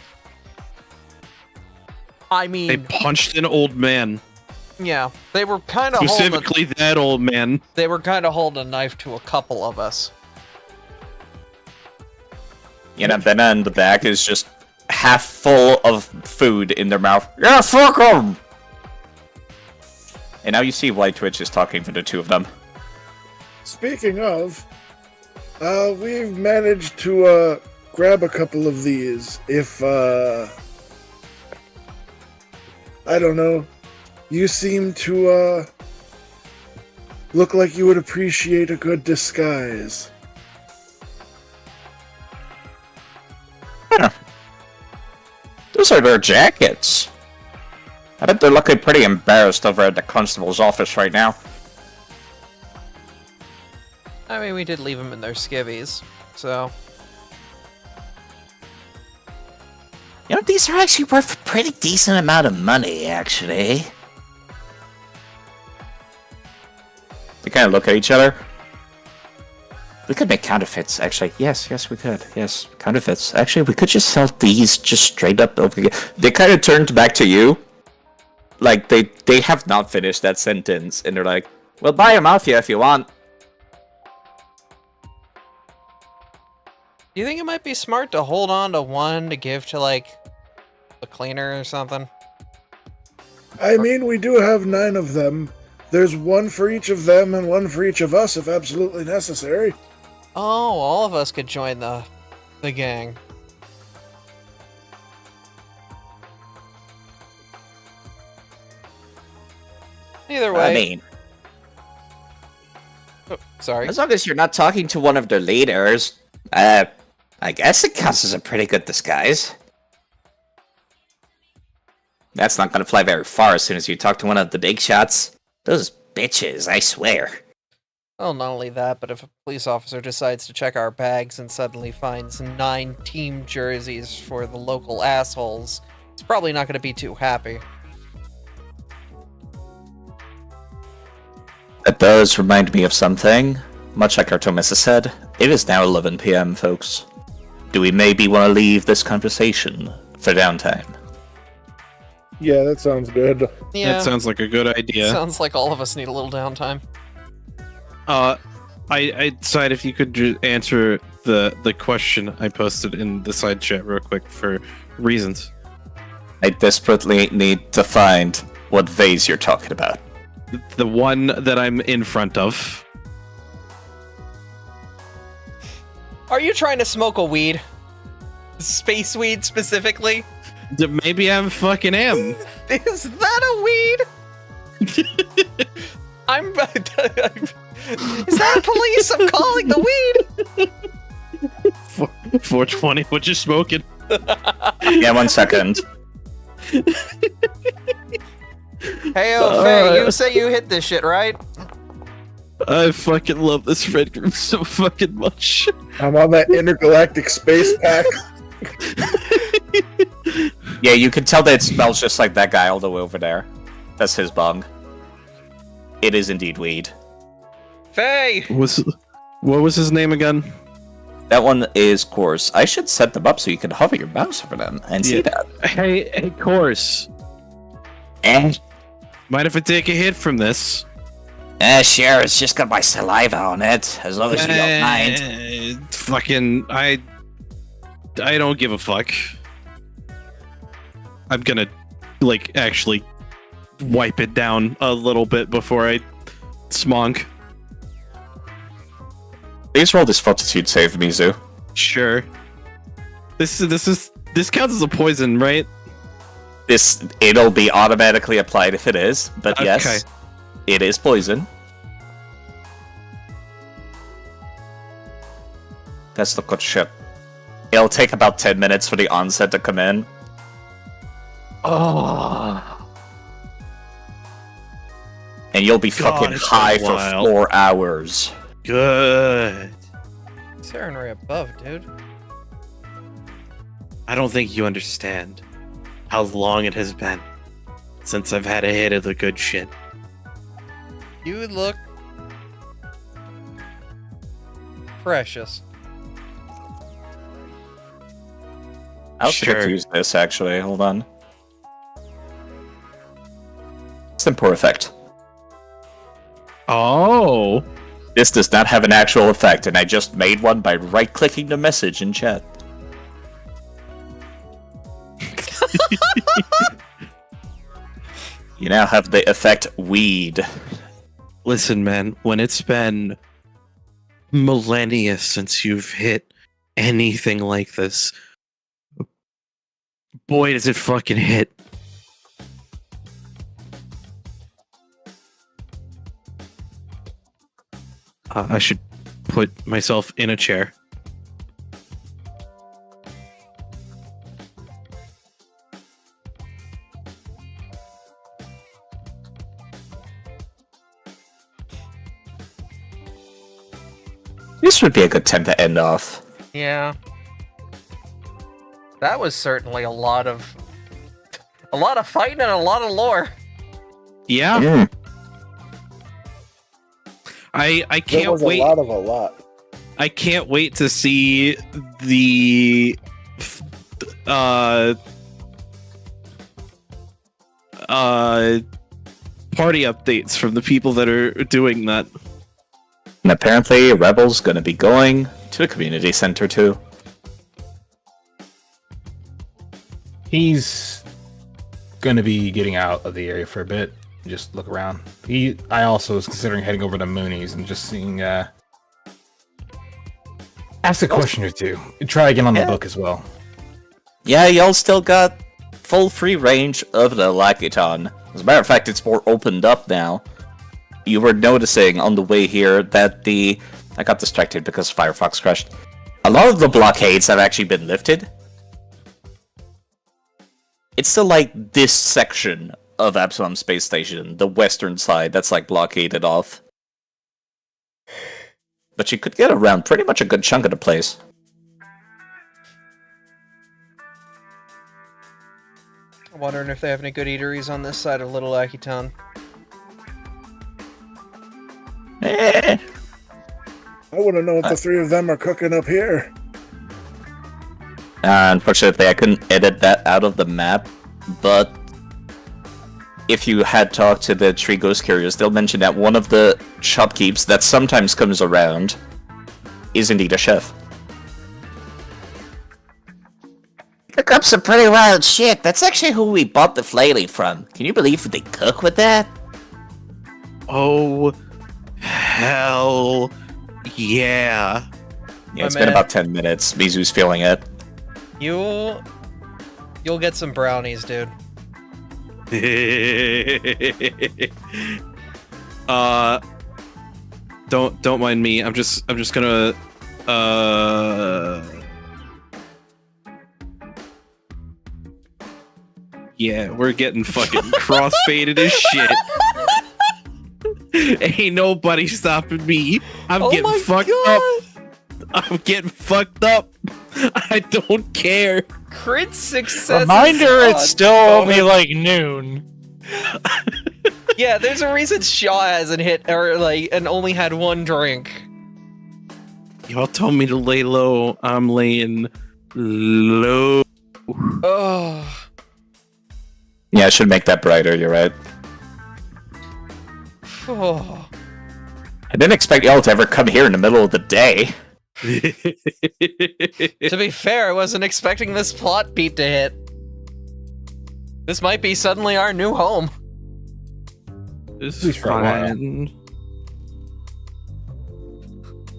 I mean... They punched an old man. Yeah, they were kind of Specifically that old man. They were kind of holding a knife to a couple of us. You know, Benna in the back is just half full of food in their mouth. Yeah, fuck 'em! And now you see White Twitch is talking to the two of them. Speaking of, we've managed to grab a couple of these. If I don't know, you seem to look like you would appreciate a good disguise. Those are their jackets. I bet they're looking pretty embarrassed over at the constable's office right now. I mean, we did leave them in their skivvies, so... You know, these are actually worth a pretty decent amount of money, actually. They kind of look at each other. We could make counterfeits, actually. Yes, we could. Yes, counterfeits. Actually, we could just sell these just straight up. Okay. They kind of turned back to you. Like, they have not finished that sentence. And they're like, well, buy a mafia if you want. Do you think it might be smart to hold on to one to give to, like, a cleaner or something? I mean, we do have 9 of them. There's one for each of them and one for each of us if absolutely necessary. Oh, all of us could join the gang. Either way. I mean, Oh, sorry. as long as you're not talking to one of their leaders, I guess it counts as a pretty good disguise. That's not gonna fly very far as soon as you talk to one of the big shots. Those bitches, I swear. Well, not only that, but if a police officer decides to check our bags and suddenly finds 9 team jerseys for the local assholes, he's probably not going to be too happy. That does remind me of something. Much like Artemis has said, it is now 11 p.m., folks. Do we maybe want to leave this conversation for downtime? Yeah, that sounds good. Yeah, That sounds like a good idea. sounds like all of us need a little downtime. I decide if you could answer the question I posted in the side chat real quick for reasons. I desperately need to find what vase you're talking about. The one that I'm in front of. Are you trying to smoke a weed? Space weed specifically? Maybe I'm fucking am. Is that a weed? I'm. Is that police? I'm calling the weed. 420. What you smoking? Yeah, 1 second. Hey, Faye, you say you hit this shit, right? I fucking love this red group so fucking much. I'm on that intergalactic space pack. Yeah, you can tell that it smells just like that guy all the way over there. That's his bong. It is indeed weed. Faye! What was his name again? That one is course. I should set them up so you can hover your mouse over them and see that. Hey, course. Mind if I take a hit from this? Sure, it's just got my saliva on it, as long as you don't mind. Fucking, I don't give a fuck. I'm gonna, actually wipe it down a little bit before I smog. Please roll this fortitude save, Mizu. Sure. This counts as a poison, right? It'll be automatically applied if it is, but yes, Okay. it is poison. That's the good shit. It'll take about 10 minutes for the onset to come in. Oh. And you'll be God, fucking it's been a high for while. 4 hours. Good. Saren Ray above, dude. I don't think you understand how long it has been since I've had a hit of the good shit. You look precious. I'll Sure. use this actually. Hold on. Simple effect. Oh. This does not have an actual effect, and I just made one by right-clicking the message in chat. You now have the effect weed. Listen, man, when it's been millennia since you've hit anything like this, boy, does it fucking hit. I should put myself in a chair. This would be a good time to end off. Yeah. That was certainly a lot of fighting and a lot of lore. Yeah, Mm. I There can't was wait. a lot of a lot. I can't wait to see the party updates from the people that are doing that. And apparently, Rebel's gonna be going to the community center too. He's going to be getting out of the area for a bit. Just look around. I also was considering heading over to Mooney's and just seeing. Ask a question or two. Try again on the book as well. Yeah, y'all still got full free range of the Lakiton. As a matter of fact, it's more opened up now. You were noticing on the way here that I got distracted because Firefox crashed. A lot of the blockades have actually been lifted. It's still like this section of Absalom Space Station, the western side, that's like blockaded off. But you could get around pretty much a good chunk of the place. I'm wondering if they have any good eateries on this side of Little Akiton. I want to know what the three of them are cooking up here. Unfortunately, I couldn't edit that out of the map, but if you had talked to the Tree Ghost Carriers, they'll mention that one of the shopkeepers that sometimes comes around is indeed a chef. Cook up some pretty wild shit. That's actually who we bought the flailing from. Can you believe they cook with that? Oh, hell yeah. Yeah, it's been about 10 minutes. Mizu's feeling it. You'll get some brownies, dude. Don't mind me. I'm just gonna yeah, we're getting fucking crossfaded as shit. Ain't nobody stopping me. I'm getting fucked up. I'm getting fucked up. I don't care. Crit success. Reminder, it's still only like noon. Yeah, there's a reason Shaw hasn't hit and only had one drink. Y'all told me to lay low. I'm laying low. Oh. Yeah, I should make that brighter, you're right. Oh. I didn't expect y'all to ever come here in the middle of the day. To be fair, I wasn't expecting this plot beat to hit. This might be suddenly our new home. This is fine.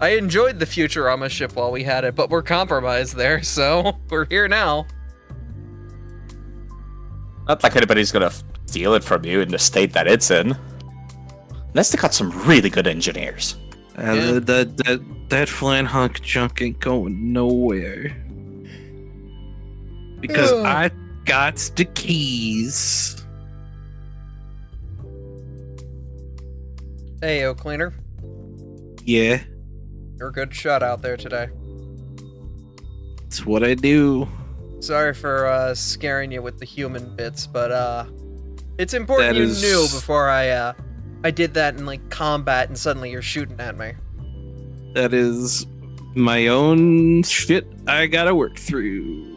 I enjoyed the Futurama ship while we had it, but we're compromised there, so we're here now. Not like anybody's gonna steal it from you in the state that it's in. Unless they got some really good engineers. That flying hunk junk ain't going nowhere. Because I got the keys. Hey, yo, cleaner. Yeah, You're a good shot out there today. that's what I do. Sorry for scaring you with the human bits, but it's important That you is- knew before I did that in like combat and suddenly you're shooting at me. That is my own shit I gotta work through.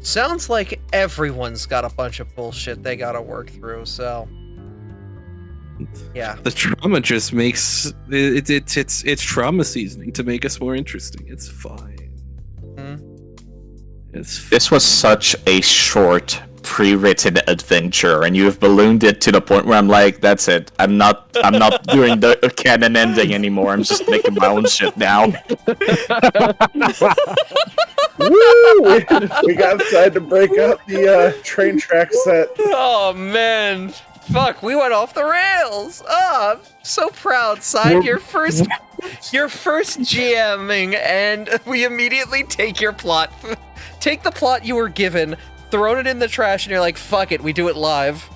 Sounds like everyone's got a bunch of bullshit they gotta work through, so yeah. The trauma just makes it's trauma seasoning to make us more interesting. It's fine. It's This was such a short, pre-written adventure, and you've ballooned it to the point where I'm like, that's it. I'm not doing the canon ending anymore. I'm just making my own shit now. Woo! We got inside to break up the train track set. Oh man. Fuck, we went off the rails. Oh, I'm so proud, Side. Your first GMing, and we immediately take your plot. Take the plot you were given, thrown it in the trash, and you're like, fuck it, we do it live.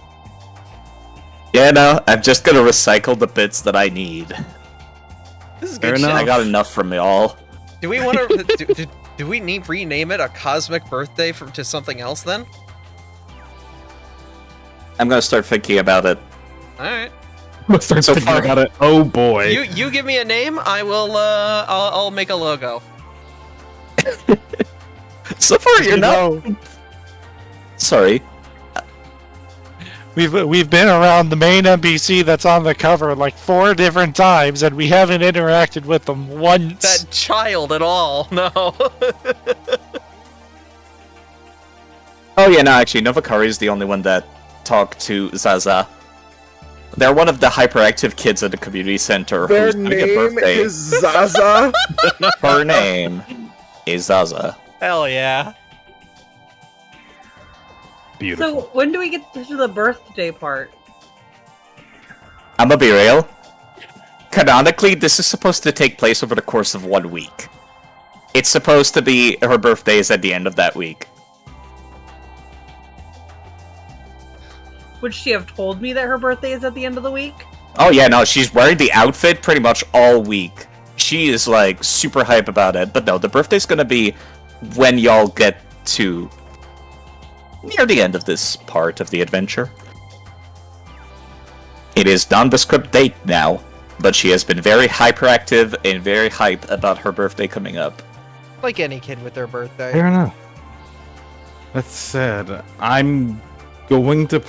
Yeah, no, I'm just gonna recycle the bits that I need. This is Fair good shit. enough. I got enough from y'all. Do we want to? do we need rename it a cosmic birthday to something else then? I'm gonna start thinking about it. All right. Let's start So thinking far- about it. Oh boy. You give me a name, I will. I'll make a logo. So far, you're not. Sorry. We've been around the main NPC that's on the cover like 4 different times, and we haven't interacted with them once. That child at all? No. Oh yeah, no, actually, Novakari is the only one that talked to Zaza. They're one of the hyperactive kids at the community center Their who's having a name birthday. is Zaza. Her name is Zaza. Hell yeah. Beautiful. So when do we get to the birthday part? I'm gonna be real. Canonically, this is supposed to take place over the course of 1 week. It's supposed to be her birthday is at the end of that week. Would she have told me that her birthday is at the end of the week? Oh yeah, no, she's wearing the outfit pretty much all week. She is like super hype about it, but no, the birthday's gonna be when y'all get to near the end of this part of the adventure. It is nondescript date now, but she has been very hyperactive and very hype about her birthday coming up. Like any kid with their birthday. Fair enough. That said, I'm going to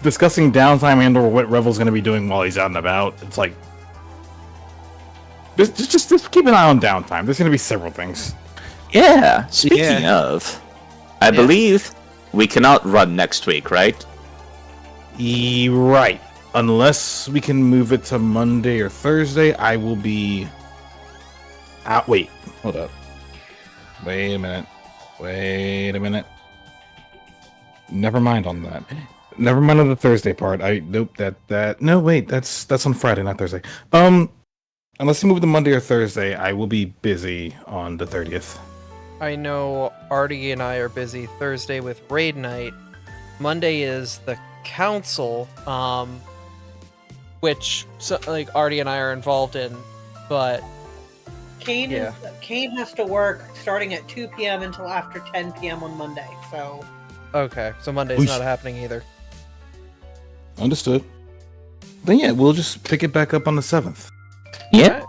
discussing downtime and or what Revel's going to be doing while he's out and about. It's like just keep an eye on downtime. There's going to be several things. Yeah, speaking of, I believe we cannot run next week, right? Right. Unless we can move it to Monday or Thursday, I will be out. Wait, hold up. Wait a minute. Never mind on that. Never mind on the Thursday part. No, wait, that's on Friday, not Thursday. Unless you move to Monday or Thursday, I will be busy on the 30th. I know Artie and I are busy Thursday with raid night. Monday is the council, which Artie and I are involved in, but Kane has to work starting at 2 p.m. until after 10 p.m. on Monday. So okay, so Monday's not happening either. Understood. Then yeah, we'll just pick it back up on the 7th. Yeah.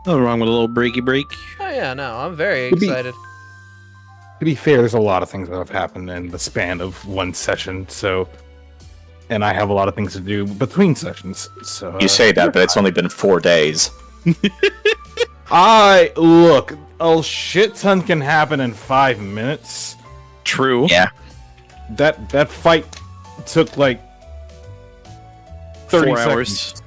Nothing wrong with a little breaky break. Oh yeah, no, I'm very excited. To be fair, there's a lot of things that have happened in the span of one session, and I have a lot of things to do between sessions. So You say that, but it's only been 4 days. Look, a shit ton can happen in 5 minutes. True. Yeah. That fight took like 30 4 hours. seconds.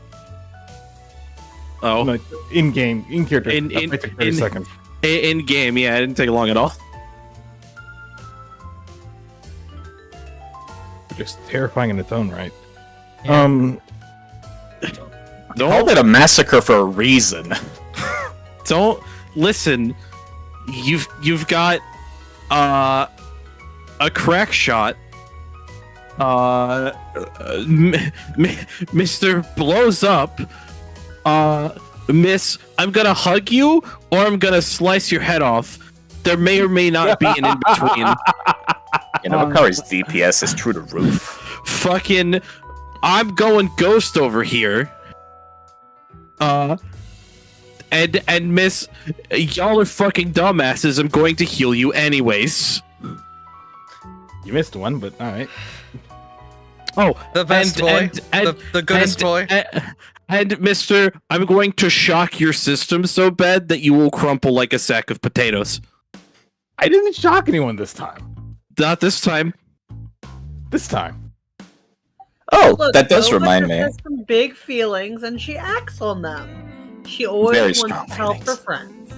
Oh. Like, in game, in character. In- that might take 30 in- seconds. In game, yeah, it didn't take long at all. Just terrifying in its own right. Don't Called it a massacre for a reason. don't listen. You've got a crack shot. Mr. Blows Up. Miss, I'm gonna hug you or I'm gonna slice your head off. There may or may not be an in between. You know, Akari's DPS is through the roof. Fucking, I'm going ghost over here. And Miss, y'all are fucking dumbasses. I'm going to heal you anyways. You missed one, but alright. Oh, The best boy. The goodest boy. And Mister, I'm going to shock your system so bad that you will crumple like a sack of potatoes. I didn't shock anyone this time. Not this time. This time. Oh, look, that does Nova remind me. has some big feelings, and she acts on them. She Very always strong wants to help her feelings.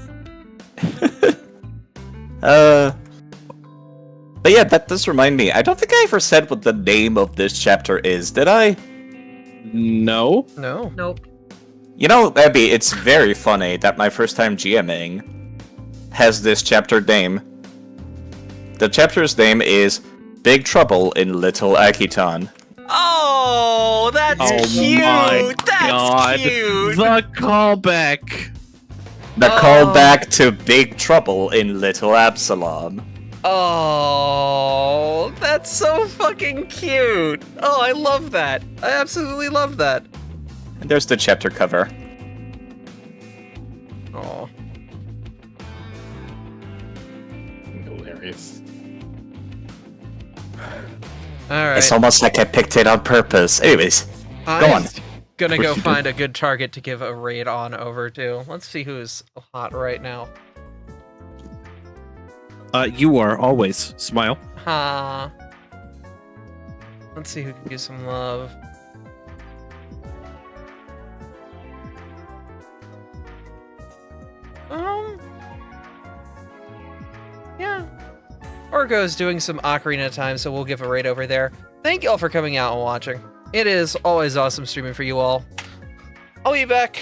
friends. But yeah, that does remind me. I don't think I ever said what the name of this chapter is, did I? No. No. Nope. You know, Abby, it's very funny that my first time GMing has this chapter name. The chapter's name is Big Trouble in Little Akiton. Oh, that's cute. My That's God. cute. The callback. The Oh. callback to Big Trouble in Little Absalom. Oh, that's so fucking cute. Oh, I love that. I absolutely love that. And there's the chapter cover. Oh. Hilarious. All right. It's almost like I picked it on purpose. Anyways, I'm go on. gonna What go you do? find a good target to give a raid on over to. Let's see who's hot right now. You are always. Smile. Let's see who can use some love. Yeah. Orgo's doing some ocarina time, so we'll give a raid over there. Thank you all for coming out and watching. It is always awesome streaming for you all. I'll be back,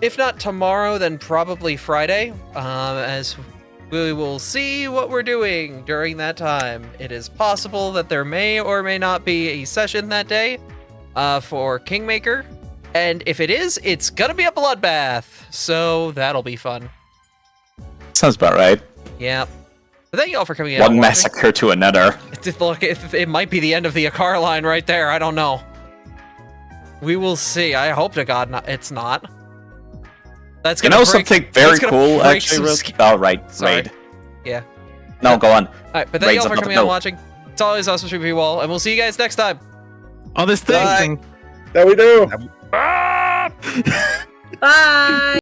if not tomorrow, then probably Friday, as we will see what we're doing during that time. It is possible that there may or may not be a session that day, for Kingmaker, and if it is, it's gonna be a bloodbath, so that'll be fun. Sounds about right. Yeah. But thank you all for coming out. One and watching. massacre to another. Look, it might be the end of the Akar line right there. I don't know. We will see. I hope to God it's not. That's You gonna know break, something very that's gonna cool, break actually? some Real... sk- Oh, right. Sorry. Raid. Yeah. No, go on. All right, but thank you all for coming out and watching. It's always awesome streaming for you all, and we'll see you guys next time. On this thing. That we do. Bye.